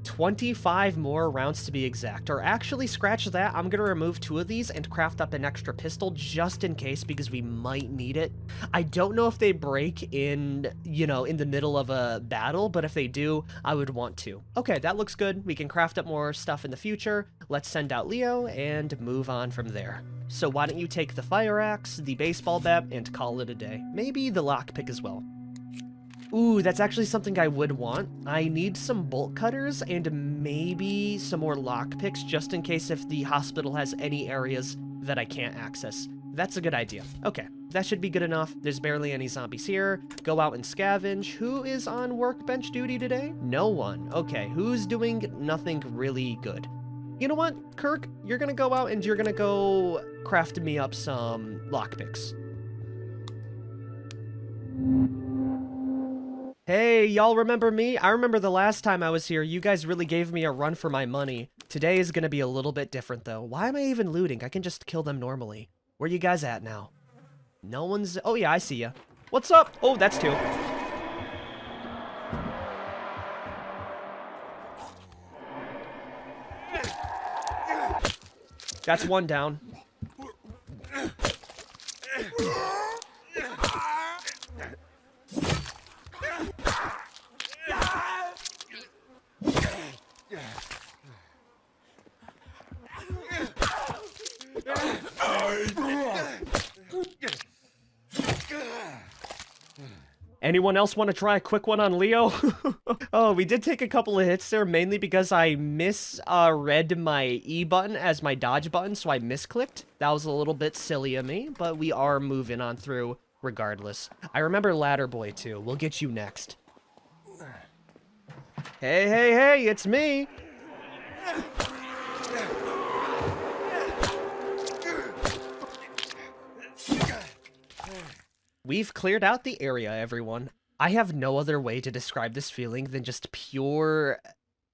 25 more rounds to be exact, or actually scratch that, I'm gonna remove 2 of these and craft up an extra pistol just in case because we might need it. I don't know if they break in, you know, in the middle of a battle, but if they do, I would want to. Okay, that looks good. We can craft up more stuff in the future. Let's send out Leo and move on from there. So why don't you take the fire axe, the baseball bat, and call it a day. Maybe the lockpick as well. Ooh, that's actually something I would want. I need some bolt cutters and maybe some more lockpicks just in case if the hospital has any areas that I can't access. That's a good idea. Okay, that should be good enough. There's barely any zombies here. Go out and scavenge. Who is on workbench duty today? No one. Okay, who's doing nothing really good? You know what, Kirk? You're gonna go out and you're gonna go craft me up some lockpicks. Hey, y'all remember me? I remember the last time I was here, you guys really gave me a run for my money. Today is gonna be a little bit different, though. Why am I even looting? I can just kill them normally. Where you guys at now? No one's... Oh, yeah, I see ya. What's up? Oh, that's 2. That's one down. Anyone else want to try a quick one on Leo? Oh, we did take a couple of hits there, mainly because I misread my E button as my dodge button, so I misclicked. That was a little bit silly of me, but we are moving on through regardless. I remember Ladder Boy too. We'll get you next. Hey, hey, hey, it's me! We've cleared out the area, everyone. I have no other way to describe this feeling than just pure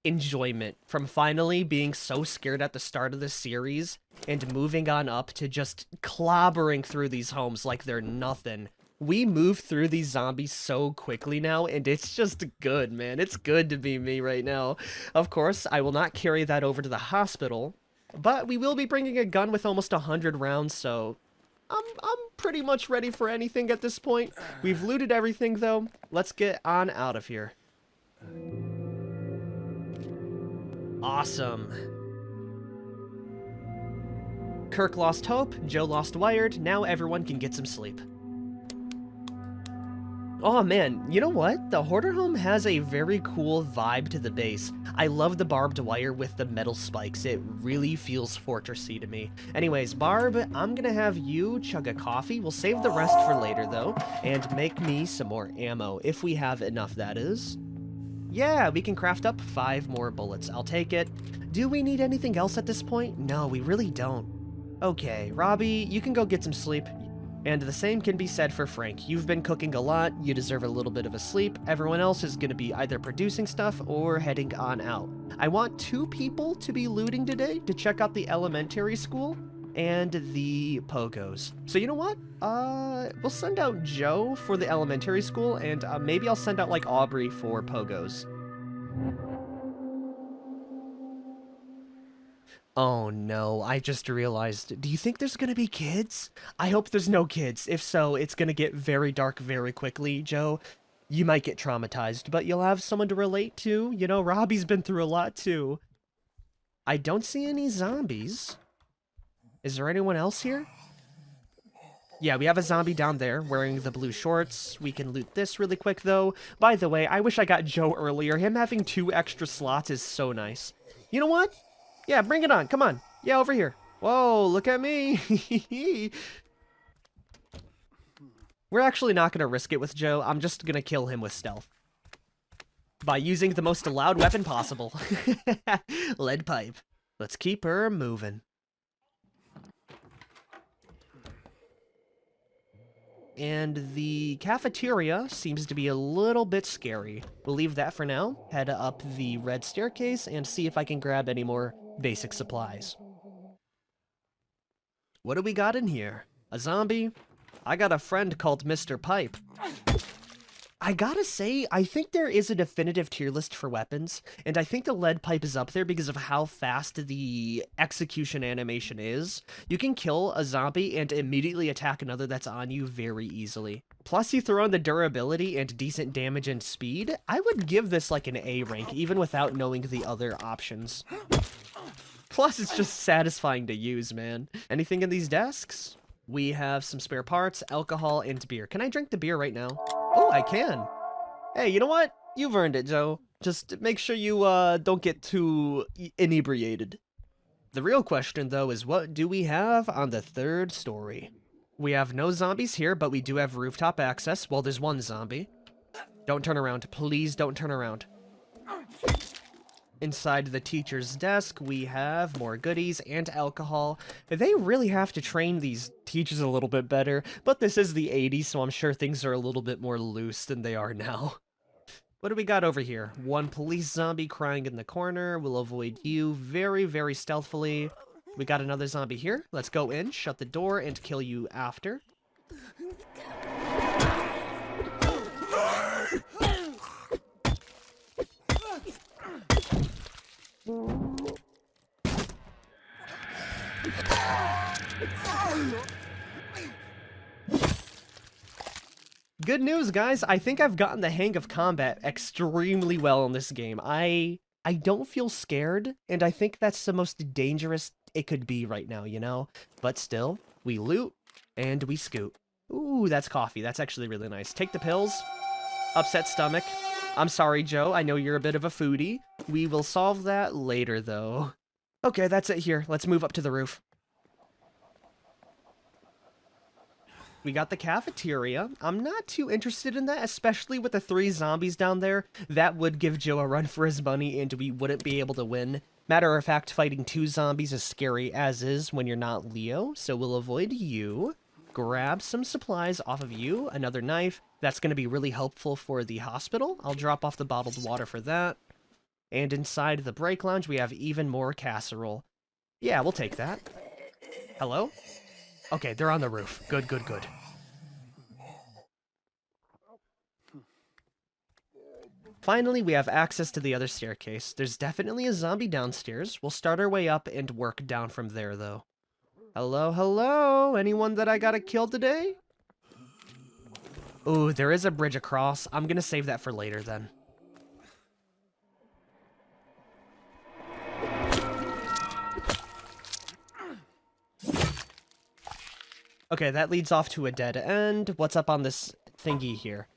enjoyment from finally being so scared at the start of the series and moving on up to just clobbering through these homes like they're nothing. We move through these zombies so quickly now, and it's just good, man. It's good to be me right now. Of course, I will not carry that over to the hospital, but we will be bringing a gun with almost 100 rounds, so I'm pretty much ready for anything at this point. We've looted everything, though. Let's get on out of here. Awesome. Kirk lost hope, Joe lost wired, now everyone can get some sleep. Oh man, you know what? The Hoarder home has a very cool vibe to the base. I love the barbed wire with the metal spikes. It really feels fortressy to me. Anyways, Barb, I'm gonna have you chug a coffee. We'll save the rest for later though, and make me some more ammo, if we have enough, that is. Yeah, we can craft up 5 more bullets. I'll take it. Do we need anything else at this point? No, we really don't. Okay, Robbie, you can go get some sleep. And the same can be said for Frank. You've been cooking a lot, you deserve a little bit of a sleep. Everyone else is going to be either producing stuff or heading on out. I want 2 people to be looting today to check out the elementary school and the pogos. So you know what? We'll send out Joe for the elementary school, and maybe I'll send out like Aubrey for pogos. Oh no, I just realized. Do you think there's gonna be kids? I hope there's no kids. If so, it's gonna get very dark very quickly, Joe. You might get traumatized, but you'll have someone to relate to. You know, Robbie's been through a lot too. I don't see any zombies. Is there anyone else here? Yeah, we have a zombie down there wearing the blue shorts. We can loot this really quick though. By the way, I wish I got Joe earlier. Him having 2 extra slots is so nice. You know what? Yeah, bring it on. Come on. Yeah, over here. Whoa, look at me. We're actually not going to risk it with Joe. I'm just going to kill him with stealth. By using the most loud weapon possible. Lead pipe. Let's keep her moving. And the cafeteria seems to be a little bit scary. We'll leave that for now. Head up the red staircase and see if I can grab any more basic supplies. What do we got in here? A zombie? I got a friend called Mr. Pipe. I gotta say, I think there is a definitive tier list for weapons, and I think the lead pipe is up there because of how fast the execution animation is. You can kill a zombie and immediately attack another that's on you very easily. Plus, you throw in the durability and decent damage and speed. I would give this like an A rank, even without knowing the other options. Plus, it's just satisfying to use, man. Anything in these desks? We have some spare parts, alcohol, and beer. Can I drink the beer right now? Oh, I can. Hey, you know what? You've earned it, Joe. Just make sure you don't get too inebriated. The real question, though, is what do we have on the 3rd story? We have no zombies here, but we do have rooftop access. Well, there's 1 zombie. Don't turn around. Please don't turn around. Inside the teacher's desk, we have more goodies and alcohol. They really have to train these teachers a little bit better, but this is the 80s, so I'm sure things are a little bit more loose than they are now. What do we got over here? 1 police zombie crying in the corner. We'll avoid you very, very stealthily. We got another zombie here. Let's go in, shut the door, and kill you after. Good news, guys. I think I've gotten the hang of combat extremely well in this game. I don't feel scared, and I think that's the most dangerous it could be right now, you know? But still, we loot, and we scoot. Ooh, that's coffee. That's actually really nice. Take the pills. Upset stomach. I'm sorry, Joe. I know you're a bit of a foodie. We will solve that later, though. Okay, that's it here. Let's move up to the roof. We got the cafeteria. I'm not too interested in that, especially with the 3 zombies down there. That would give Joe a run for his money, and we wouldn't be able to win. Matter of fact, fighting 2 zombies is scary as is when you're not Leo, so we'll avoid you. Grab some supplies off of you. Another knife. That's going to be really helpful for the hospital. I'll drop off the bottled water for that. And inside the break lounge, we have even more casserole. Yeah, we'll take that. Hello? Okay, they're on the roof. Good, good, good. Finally, we have access to the other staircase. There's definitely a zombie downstairs. We'll start our way up and work down from there, though. Hello, hello? Anyone that I gotta kill today? Ooh, there is a bridge across. I'm gonna save that for later, then. Okay, that leads off to a dead end. What's up on this thingy here?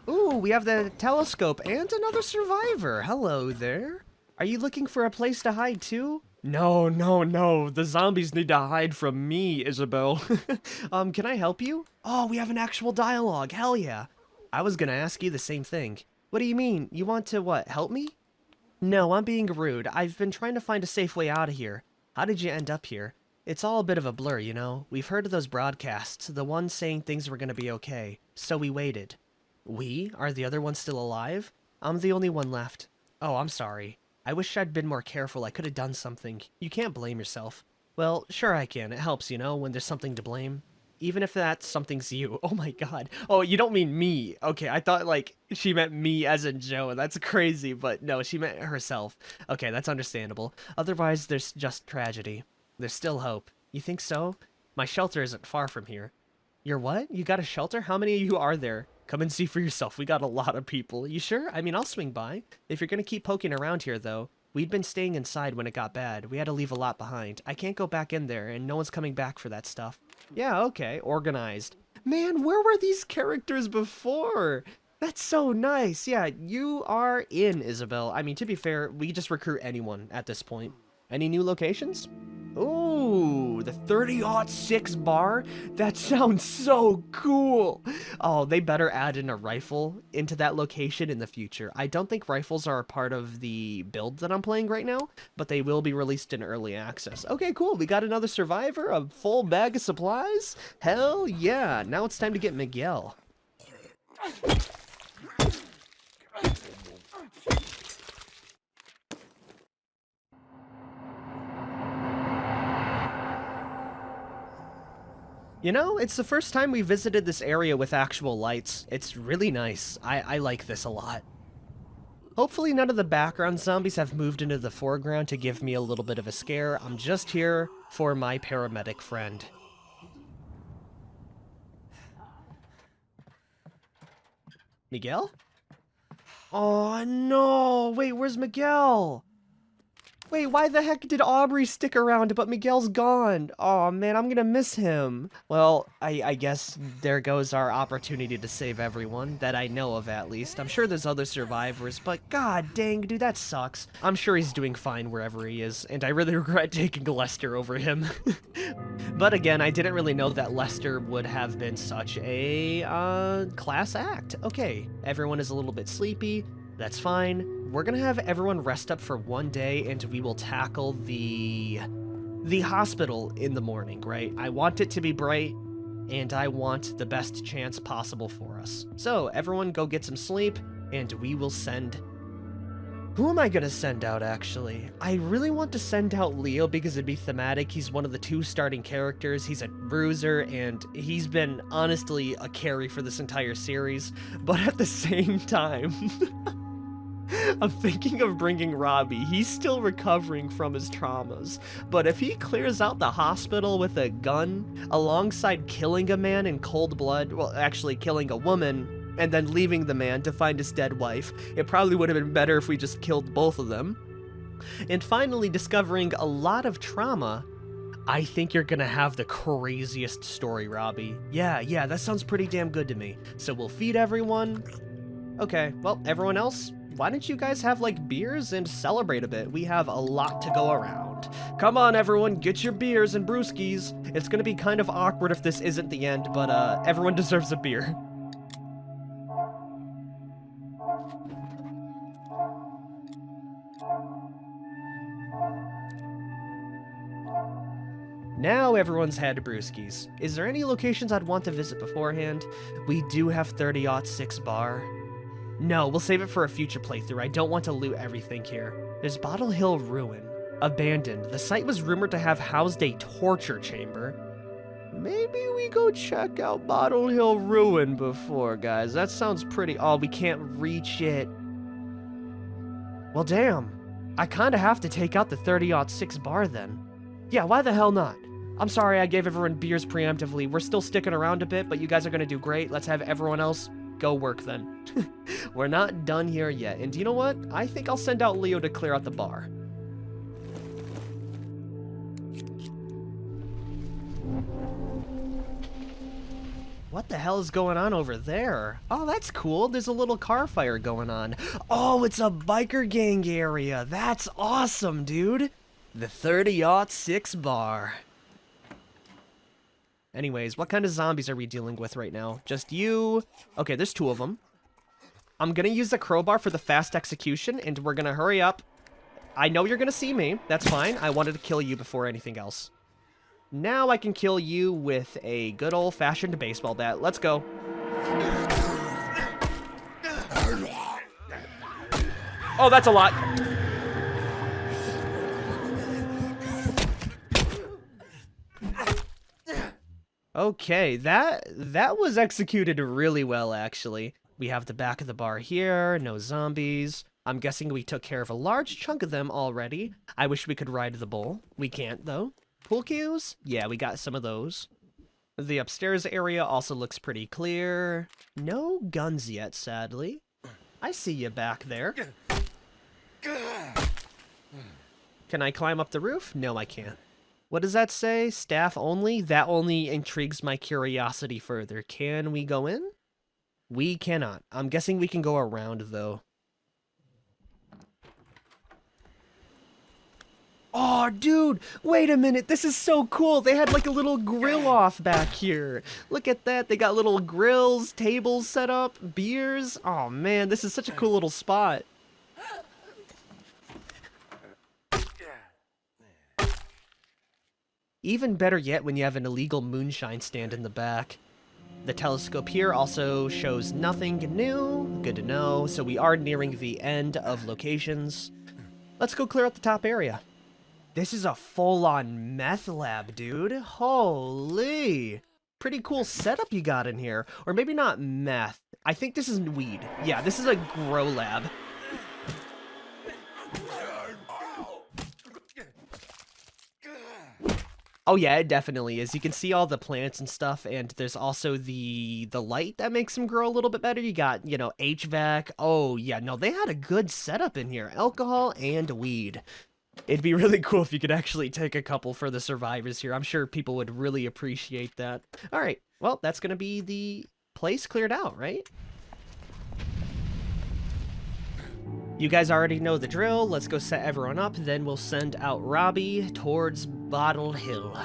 Ooh, we have the telescope and another survivor. Hello there. Are you looking for a place to hide too? No, no, no. The zombies need to hide from me, Isabel. Can I help you? Oh, we have an actual dialogue. Hell yeah. I was gonna ask you the same thing. What do you mean? You want to, what, help me? No, I'm being rude. I've been trying to find a safe way out of here. How did you end up here? It's all a bit of a blur, you know? We've heard of those broadcasts, the ones saying things were gonna be okay. So we waited. We? Are the other ones still alive? I'm the only one left. Oh, I'm sorry. I wish I'd been more careful. I could have done something. You can't blame yourself. Well, sure I can. It helps, you know, when there's something to blame. Even if that something's you. Oh my god. Oh, you don't mean me. Okay, I thought, like, she meant me as in Joe. That's crazy, but no, she meant herself. Okay, that's understandable. Otherwise, there's just tragedy. There's still hope. You think so? My shelter isn't far from here. Your what? You got a shelter? How many of you are there? Come and see for yourself. We got a lot of people. You sure? I mean, I'll swing by. If you're gonna keep poking around here, though, we'd been staying inside when it got bad. We had to leave a lot behind. I can't go back in there, and no one's coming back for that stuff. Yeah, okay. Organized. Man, where were these characters before? That's so nice. Yeah, you are in, Isabel. I mean, to be fair, we just recruit anyone at this point. Any new locations? Ooh, the 30-06 bar? That sounds so cool. Oh, they better add in a rifle into that location in the future. I don't think rifles are a part of the build that I'm playing right now, but they will be released in early access. Okay, cool. We got another survivor, a full bag of supplies. Hell yeah. Now it's time to get Miguel. You know, it's the first time we visited this area with actual lights. It's really nice. I like this a lot. Hopefully none of the background zombies have moved into the foreground to give me a little bit of a scare. I'm just here for my paramedic friend. Miguel? Oh no! Wait, where's Miguel? Wait, why the heck did Aubrey stick around, but Miguel's gone? Oh man, I'm gonna miss him. Well, I guess there goes our opportunity to save everyone, that I know of at least. I'm sure there's other survivors, but god dang, dude, that sucks. I'm sure he's doing fine wherever he is, and I really regret taking Lester over him. But again, I didn't really know that Lester would have been such a, class act. Okay, everyone is a little bit sleepy. That's fine. We're gonna have everyone rest up for one day, and we will tackle the hospital in the morning, right? I want it to be bright, and I want the best chance possible for us. So, everyone go get some sleep, and we will send... Who am I gonna send out, actually? I really want to send out Leo because it'd be thematic. He's one of the 2 starting characters. He's a bruiser, and he's been, honestly, a carry for this entire series. But at the same time... I'm thinking of bringing Robbie. He's still recovering from his traumas. But if he clears out the hospital with a gun, alongside killing a man in cold blood, well, actually killing a woman, and then leaving the man to find his dead wife, it probably would have been better if we just killed both of them. And finally, discovering a lot of trauma, I think you're gonna have the craziest story, Robbie. Yeah, that sounds pretty damn good to me. So we'll feed everyone. Okay, well, everyone else, why don't you guys have, like, beers and celebrate a bit? We have a lot to go around. Come on, everyone, get your beers and brewskis. It's gonna be kind of awkward if this isn't the end, but, everyone deserves a beer. Now everyone's had brewskis. Is there any locations I'd want to visit beforehand? We do have 30-06 bar. No, we'll save it for a future playthrough. I don't want to loot everything here. There's Bottle Hill Ruin. Abandoned. The site was rumored to have housed a torture chamber. Maybe we go check out Bottle Hill Ruin before, guys. That sounds pretty... Oh, we can't reach it. Well, damn. I kinda have to take out the 30-06 bar then. Yeah, why the hell not? I'm sorry I gave everyone beers preemptively. We're still sticking around a bit, but you guys are gonna do great. Let's have everyone else go work then. We're not done here yet. And do you know what? I think I'll send out Leo to clear out the bar. What the hell is going on over there? Oh, that's cool. There's a little car fire going on. Oh, it's a biker gang area. That's awesome, dude. The 30-06 bar. Anyways, what kind of zombies are we dealing with right now? Just you. Okay, there's 2 of them. I'm gonna use the crowbar for the fast execution, and we're gonna hurry up. I know you're gonna see me. That's fine. I wanted to kill you before anything else. Now I can kill you with a good old-fashioned baseball bat. Let's go. Oh, that's a lot. Okay, that was executed really well, actually. We have the back of the bar here, no zombies. I'm guessing we took care of a large chunk of them already. I wish we could ride the bull. We can't, though. Pool cues? Yeah, we got some of those. The upstairs area also looks pretty clear. No guns yet, sadly. I see you back there. Can I climb up the roof? No, I can't. What does that say? Staff only? That only intrigues my curiosity further. Can we go in? We cannot. I'm guessing we can go around, though. Oh, dude, wait a minute. This is so cool. They had like a little grill off back here. Look at that. They got little grills, tables set up, beers. Oh, man, this is such a cool little spot. Even better yet when you have an illegal moonshine stand in the back. The telescope here also shows nothing new. Good to know. So we are nearing the end of locations. Let's go clear out the top area. This is a full-on meth lab, dude. Holy. Pretty cool setup you got in here. Or maybe not meth. I think this is weed. Yeah, this is a grow lab. Oh yeah, it definitely is. You can see all the plants and stuff, and there's also the light that makes them grow a little bit better. You got, you know, HVAC. Oh yeah, no, they had a good setup in here. Alcohol and weed. It'd be really cool if you could actually take a couple for the survivors here. I'm sure people would really appreciate that. All right, well, that's gonna be the place cleared out, right? You guys already know the drill. Let's go set everyone up, then we'll send out Robbie towards Bottle Hill.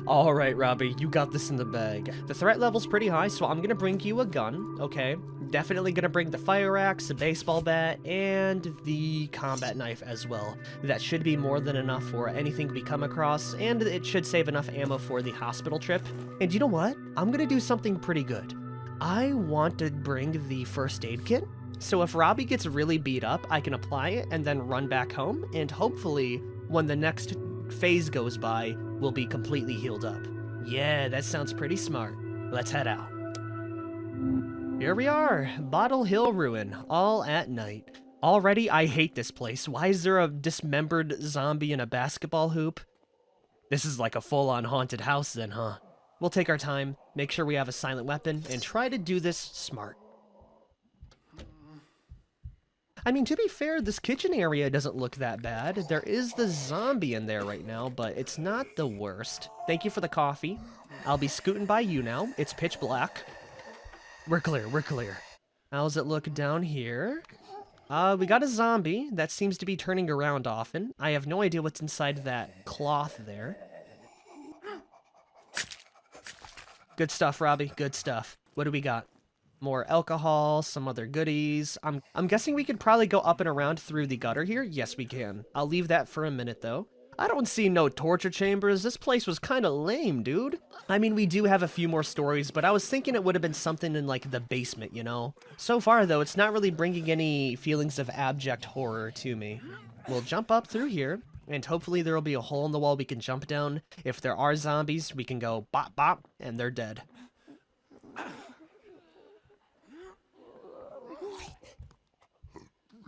All right, Robbie, you got this in the bag. The threat level's pretty high, so I'm gonna bring you a gun, okay? Definitely gonna bring the fire axe, the baseball bat, and the combat knife as well. That should be more than enough for anything we come across, and it should save enough ammo for the hospital trip. And you know what? I'm gonna do something pretty good. I want to bring the first aid kit. So if Robbie gets really beat up, I can apply it and then run back home, and hopefully, when the next phase goes by, we'll be completely healed up. Yeah, that sounds pretty smart. Let's head out. Here we are, Bottle Hill Ruin, all at night. Already, I hate this place. Why is there a dismembered zombie in a basketball hoop? This is like a full-on haunted house then, huh? We'll take our time, make sure we have a silent weapon, and try to do this smart. I mean, to be fair, this kitchen area doesn't look that bad. There is the zombie in there right now, but it's not the worst. Thank you for the coffee. I'll be scooting by you now. It's pitch black. We're clear, we're clear. How's it look down here? We got a zombie that seems to be turning around often. I have no idea what's inside that cloth there. Good stuff, Robbie, good stuff. What do we got? More alcohol, some other goodies. I'm guessing we could probably go up and around through the gutter here. Yes, we can. I'll leave that for a minute, though. I don't see no torture chambers. This place was kind of lame, dude. I mean, we do have a few more stories, but I was thinking it would have been something in, like, the basement, you know? So far, though, it's not really bringing any feelings of abject horror to me. We'll jump up through here, and hopefully there will be a hole in the wall we can jump down. If there are zombies, we can go bop bop, and they're dead.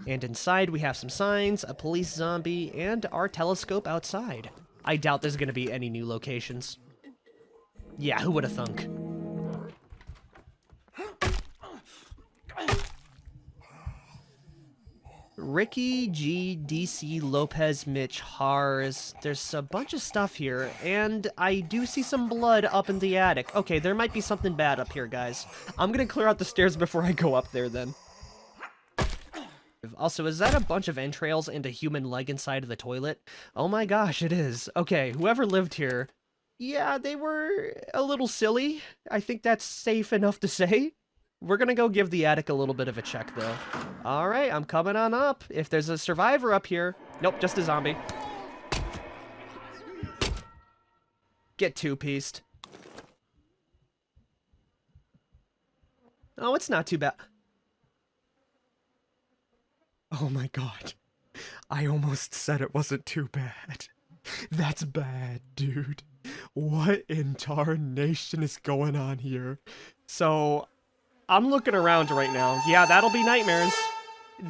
And inside we have some signs, a police zombie, and our telescope outside. I doubt there's gonna be any new locations. Yeah, who would have thunk? Ricky, G, DC, Lopez, Mitch, Hars. There's a bunch of stuff here, and I do see some blood up in the attic. Okay, there might be something bad up here, guys. I'm gonna clear out the stairs before I go up there, then. Also, is that a bunch of entrails and a human leg inside of the toilet? Oh my gosh, it is. Okay, whoever lived here, yeah, they were a little silly. I think that's safe enough to say. We're gonna go give the attic a little bit of a check, though. Alright, I'm coming on up. If there's a survivor up here... Nope, just a zombie. Get two-pieced. Oh, it's not too bad. Oh my god. I almost said it wasn't too bad. That's bad, dude. What in tarnation is going on here? So, I'm looking around right now. Yeah, that'll be nightmares.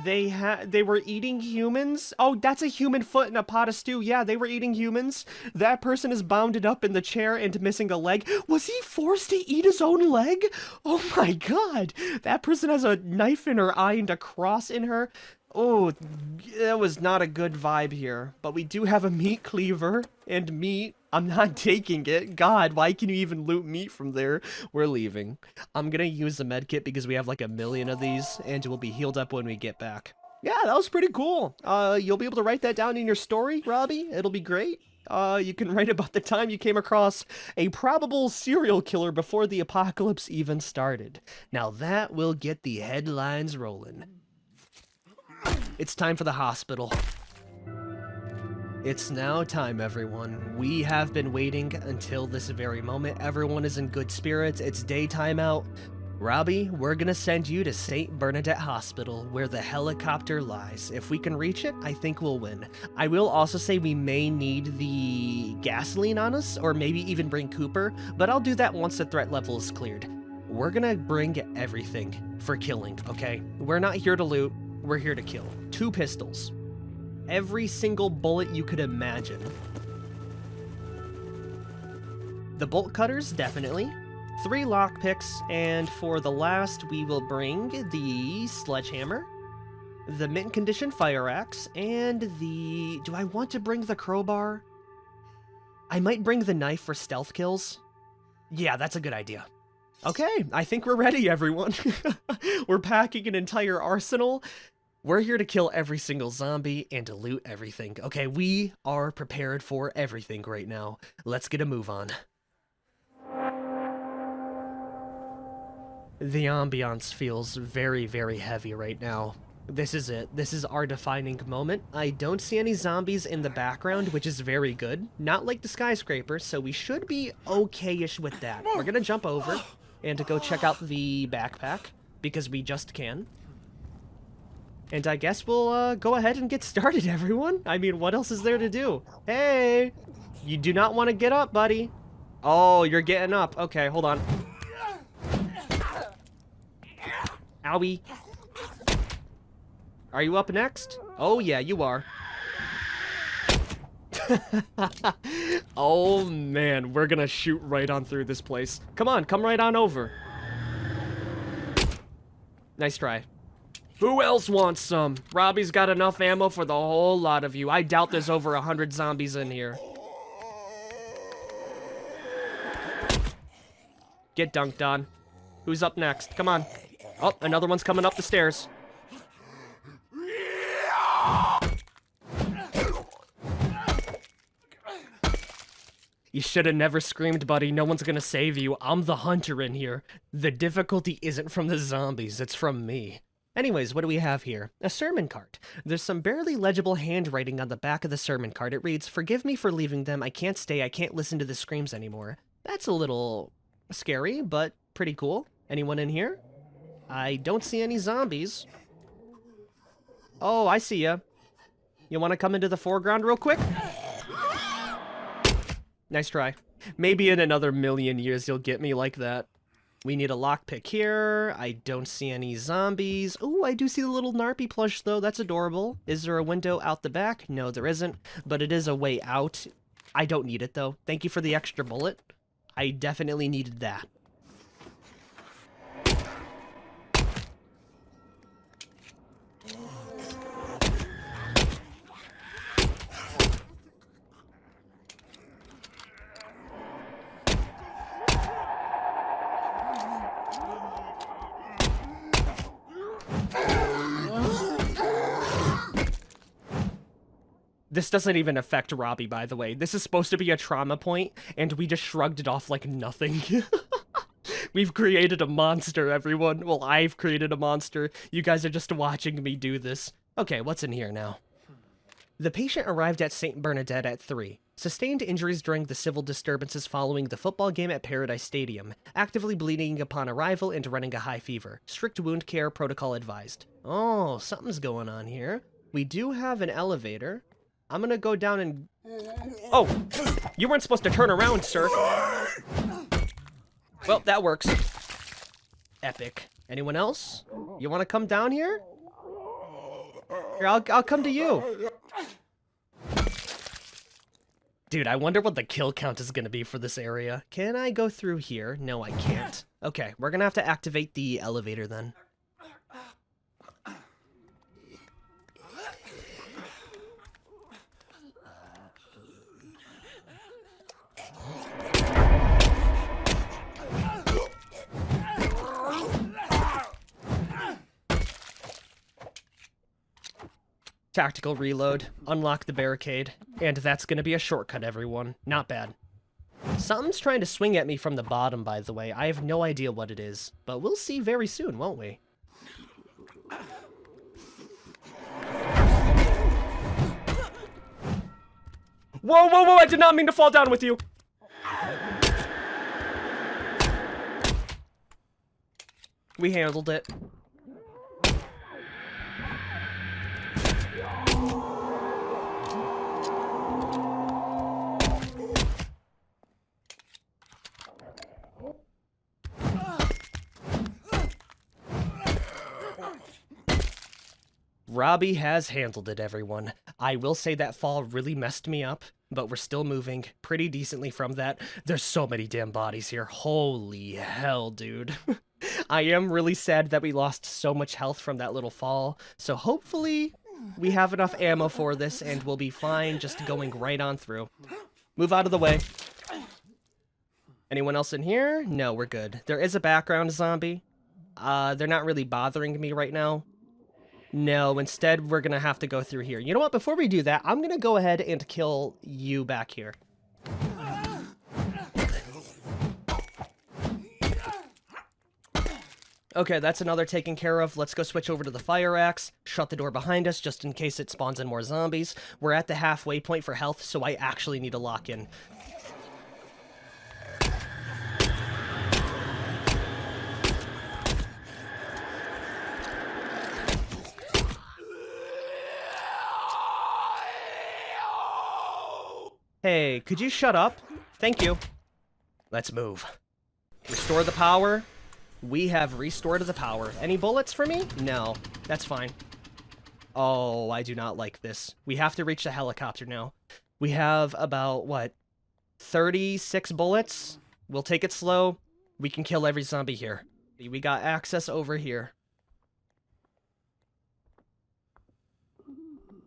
They were eating humans? Oh, that's a human foot in a pot of stew. Yeah, they were eating humans. That person is bounded up in the chair and missing a leg. Was he forced to eat his own leg? Oh my god. That person has a knife in her eye and a cross in her. Oh, that was not a good vibe here. But we do have a meat cleaver and meat. I'm not taking it. God, why can you even loot meat from there? We're leaving. I'm gonna use the med kit because we have like 1 million of these and we'll be healed up when we get back. Yeah, that was pretty cool. You'll be able to write that down in your story, Robbie. It'll be great. You can write about the time you came across a probable serial killer before the apocalypse even started. Now that will get the headlines rolling. It's time for the hospital. It's now time, everyone. We have been waiting until this very moment. Everyone is in good spirits. It's daytime out. Robbie, we're gonna send you to St. Bernadette Hospital, where the helicopter lies. If we can reach it, I think we'll win. I will also say we may need the gasoline on us, or maybe even bring Cooper, but I'll do that once the threat level is cleared. We're gonna bring everything for killing, okay? We're not here to loot. We're here to kill. 2 pistols. Every single bullet you could imagine. The bolt cutters, definitely. 3 lockpicks, and for the last, we will bring the sledgehammer, the mint condition fire axe, and the... Do I want to bring the crowbar? I might bring the knife for stealth kills. Yeah, that's a good idea. Okay, I think we're ready, everyone. We're packing an entire arsenal. We're here to kill every single zombie and to loot everything. Okay, we are prepared for everything right now. Let's get a move on. The ambiance feels very, very heavy right now. This is it. This is our defining moment. I don't see any zombies in the background, which is very good. Not like the skyscraper, so we should be okay-ish with that. We're gonna jump over and to go check out the backpack, because we just can. And I guess we'll go ahead and get started, everyone. I mean, what else is there to do? Hey! You do not want to get up, buddy. Oh, you're getting up. Okay, hold on. Owie. Are you up next? Oh yeah, you are. Oh man, we're gonna shoot right on through this place. Come on, come right on over. Nice try. Who else wants some? Robbie's got enough ammo for the whole lot of you. I doubt there's over 100 zombies in here. Get dunked on. Who's up next? Come on. Oh, another one's coming up the stairs. You should have never screamed, buddy. No one's gonna save you. I'm the hunter in here. The difficulty isn't from the zombies, it's from me. Anyways, what do we have here? A sermon card. There's some barely legible handwriting on the back of the sermon card. It reads, "Forgive me for leaving them. I can't stay. I can't listen to the screams anymore." That's a little scary, but pretty cool. Anyone in here? I don't see any zombies. Oh, I see ya. You want to come into the foreground real quick? Nice try. Maybe in another million years you'll get me like that. We need a lockpick here. I don't see any zombies. Oh, I do see the little Narpy plush, though. That's adorable. Is there a window out the back? No, there isn't. But it is a way out. I don't need it, though. Thank you for the extra bullet. I definitely needed that. This doesn't even affect Robbie, by the way. This is supposed to be a trauma point, and we just shrugged it off like nothing. We've created a monster, everyone. Well, I've created a monster. You guys are just watching me do this. Okay, what's in here now? The patient arrived at St. Bernadette at 3. Sustained injuries during the civil disturbances following the football game at Paradise Stadium. Actively bleeding upon arrival and running a high fever. Strict wound care protocol advised. Oh, something's going on here. We do have an elevator. I'm gonna go down and... Oh! You weren't supposed to turn around, sir. Well, that works. Epic. Anyone else? You wanna come down here? Here, I'll come to you. Dude, I wonder what the kill count is gonna be for this area. Can I go through here? No, I can't. Okay, we're gonna have to activate the elevator then. Tactical reload, unlock the barricade, and that's gonna be a shortcut, everyone. Not bad. Something's trying to swing at me from the bottom, by the way. I have no idea what it is, but we'll see very soon, won't we? Whoa, whoa, whoa, I did not mean to fall down with you! We handled it. Robbie has handled it, everyone. I will say that fall really messed me up, but we're still moving pretty decently from that. There's so many damn bodies here. Holy hell, dude. I am really sad that we lost so much health from that little fall, so hopefully we have enough ammo for this and we'll be fine just going right on through. Move out of the way. Anyone else in here? No, we're good. There is a background zombie. They're not really bothering me right now. No, instead, we're gonna have to go through here. You know what? Before we do that, I'm gonna go ahead and kill you back here. Okay, that's another taken care of. Let's go switch over to the fire axe. Shut the door behind us, just in case it spawns in more zombies. We're at the halfway point for health, so I actually need to lock in. Hey, could you shut up? Thank you. Let's move. Restore the power. We have restored the power. Any bullets for me? No. That's fine. Oh, I do not like this. We have to reach the helicopter now. We have about, what, 36 bullets? We'll take it slow. We can kill every zombie here. We got access over here.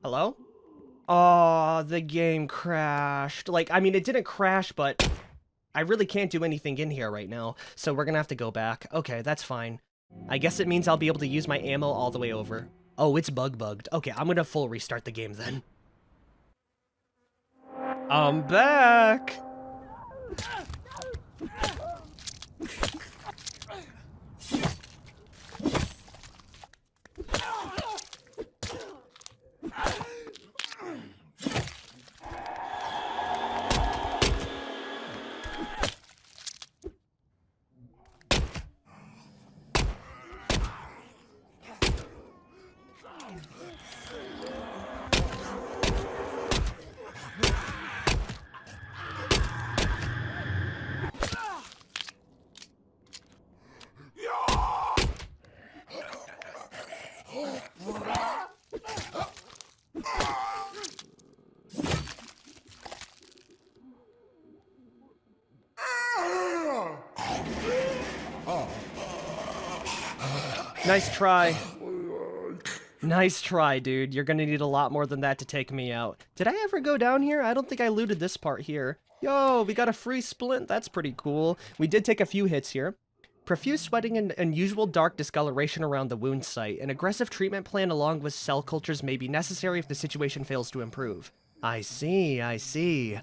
Hello? Oh, the game crashed. Like, I mean, it didn't crash, but I really can't do anything in here right now, so we're gonna have to go back. Okay, that's fine. I guess it means I'll be able to use my ammo all the way over. Oh, it's bugged. Okay, I'm gonna full restart the game then. I'm back! Nice try. Nice try, dude. You're gonna need a lot more than that to take me out. Did I ever go down here? I don't think I looted this part here. Yo, we got a free splint. That's pretty cool. We did take a few hits here. Profuse sweating and unusual dark discoloration around the wound site. An aggressive treatment plan along with cell cultures may be necessary if the situation fails to improve. I see, I see.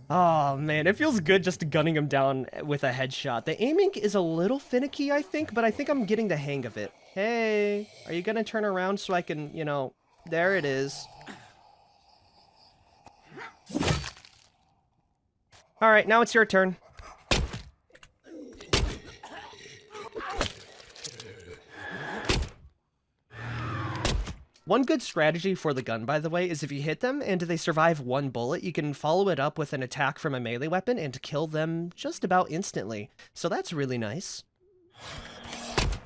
Oh, man, it feels good just gunning him down with a headshot. The aiming is a little finicky, I think, but I think I'm getting the hang of it. Hey, are you gonna turn around so I can, you know, there it is. Alright, now it's your turn. One good strategy for the gun, by the way, is if you hit them and they survive one bullet, you can follow it up with an attack from a melee weapon and kill them just about instantly. So that's really nice.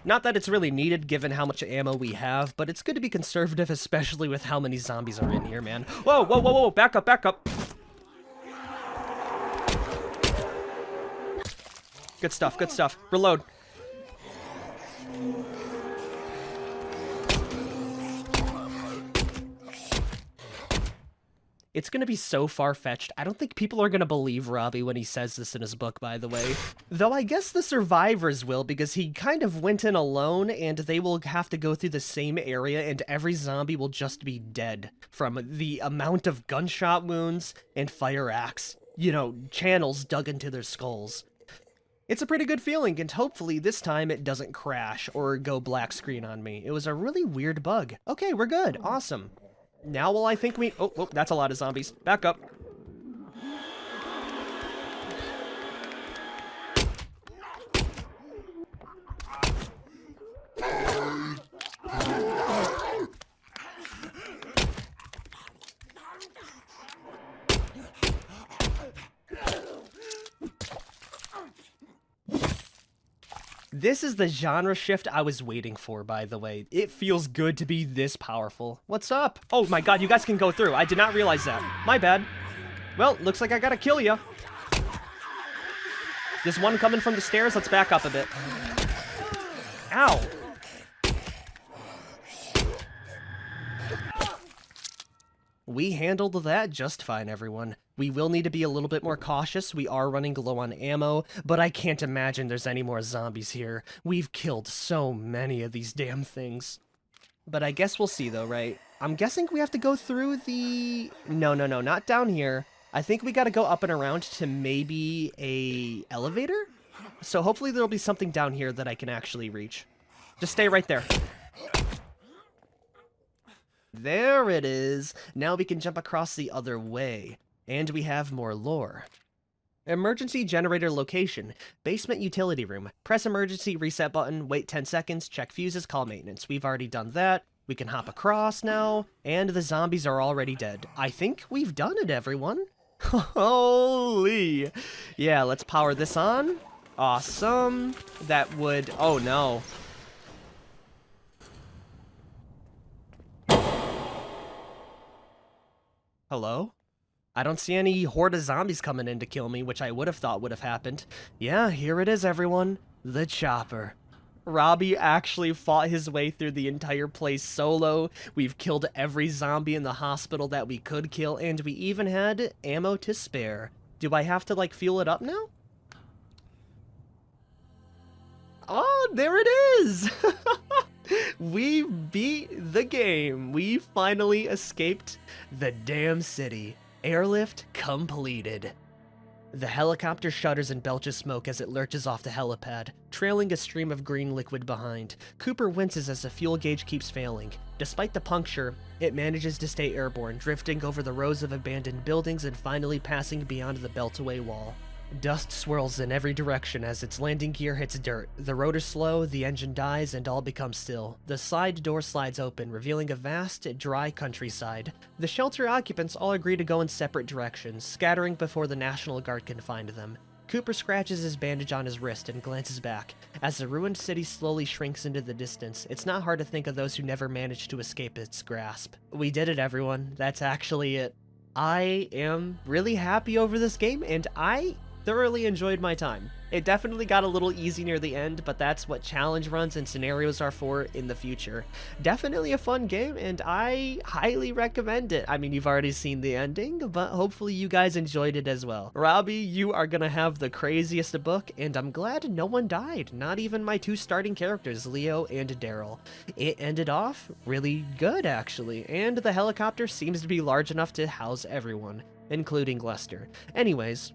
Not that it's really needed given how much ammo we have, but it's good to be conservative, especially with how many zombies are in here, man. Whoa, whoa, whoa, whoa, back up, back up. Good stuff, good stuff. Reload. It's gonna be so far-fetched. I don't think people are gonna believe Robbie when he says this in his book, by the way. Though I guess the survivors will, because he kind of went in alone, and they will have to go through the same area, and every zombie will just be dead from the amount of gunshot wounds and fire axe, you know, channels dug into their skulls. It's a pretty good feeling, and hopefully this time it doesn't crash or go black screen on me. It was a really weird bug. Okay, we're good. Awesome. Now will I think we... Oh, that's a lot of zombies. Back up. This is the genre shift I was waiting for, by the way. It feels good to be this powerful. What's up? Oh my god, you guys can go through. I did not realize that. My bad. Well, looks like I gotta kill ya. There's one coming from the stairs. Let's back up a bit. Ow. We handled that just fine, everyone. We will need to be a little bit more cautious. We are running low on ammo, but I can't imagine there's any more zombies here. We've killed so many of these damn things. But I guess we'll see, though, right? I'm guessing we have to go through the... No, not down here. I think we gotta go up and around to maybe a elevator? So hopefully there'll be something down here that I can actually reach. Just stay right there. There it is. Now we can jump across the other way. And we have more lore. Emergency generator location. Basement utility room. Press emergency reset button, wait 10 seconds, check fuses, call maintenance. We've already done that. We can hop across now. And the zombies are already dead. I think we've done it, everyone. Holy. Yeah, let's power this on. awesome. That would... Oh, no. Hello? I don't see any horde of zombies coming in to kill me, which I would have thought would have happened. Yeah, here it is, everyone. The chopper. Robbie actually fought his way through the entire place solo. We've killed every zombie in the hospital that we could kill, and we even had ammo to spare. Do I have to, like, fuel it up now? Oh, there it is! We beat the game. We finally escaped the damn city. Airlift completed. The helicopter shudders and belches smoke as it lurches off the helipad, trailing a stream of green liquid behind. Cooper winces as the fuel gauge keeps failing. Despite the puncture, it manages to stay airborne, drifting over the rows of abandoned buildings and finally passing beyond the beltway wall. Dust swirls in every direction as its landing gear hits dirt. The rotor's slow, the engine dies, and all becomes still. The side door slides open, revealing a vast, dry countryside. The shelter occupants all agree to go in separate directions, scattering before the National Guard can find them. Cooper scratches his bandage on his wrist and glances back. As the ruined city slowly shrinks into the distance, it's not hard to think of those who never managed to escape its grasp. We did it, everyone. That's actually it. I am really happy over this game, and I thoroughly enjoyed my time. It definitely got a little easy near the end, but that's what challenge runs and scenarios are for in the future. Definitely a fun game, and I highly recommend it. I mean, you've already seen the ending, but hopefully you guys enjoyed it as well. Robbie, you are gonna have the craziest book, and I'm glad no one died. Not even my two starting characters, Leo and Daryl. It ended off really good, actually, and the helicopter seems to be large enough to house everyone, including Lester. Anyways,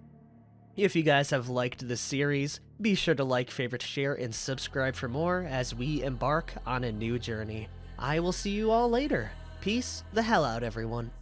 if you guys have liked this series, be sure to like, favorite, share, and subscribe for more as we embark on a new journey. I will see you all later. Peace the hell out, everyone.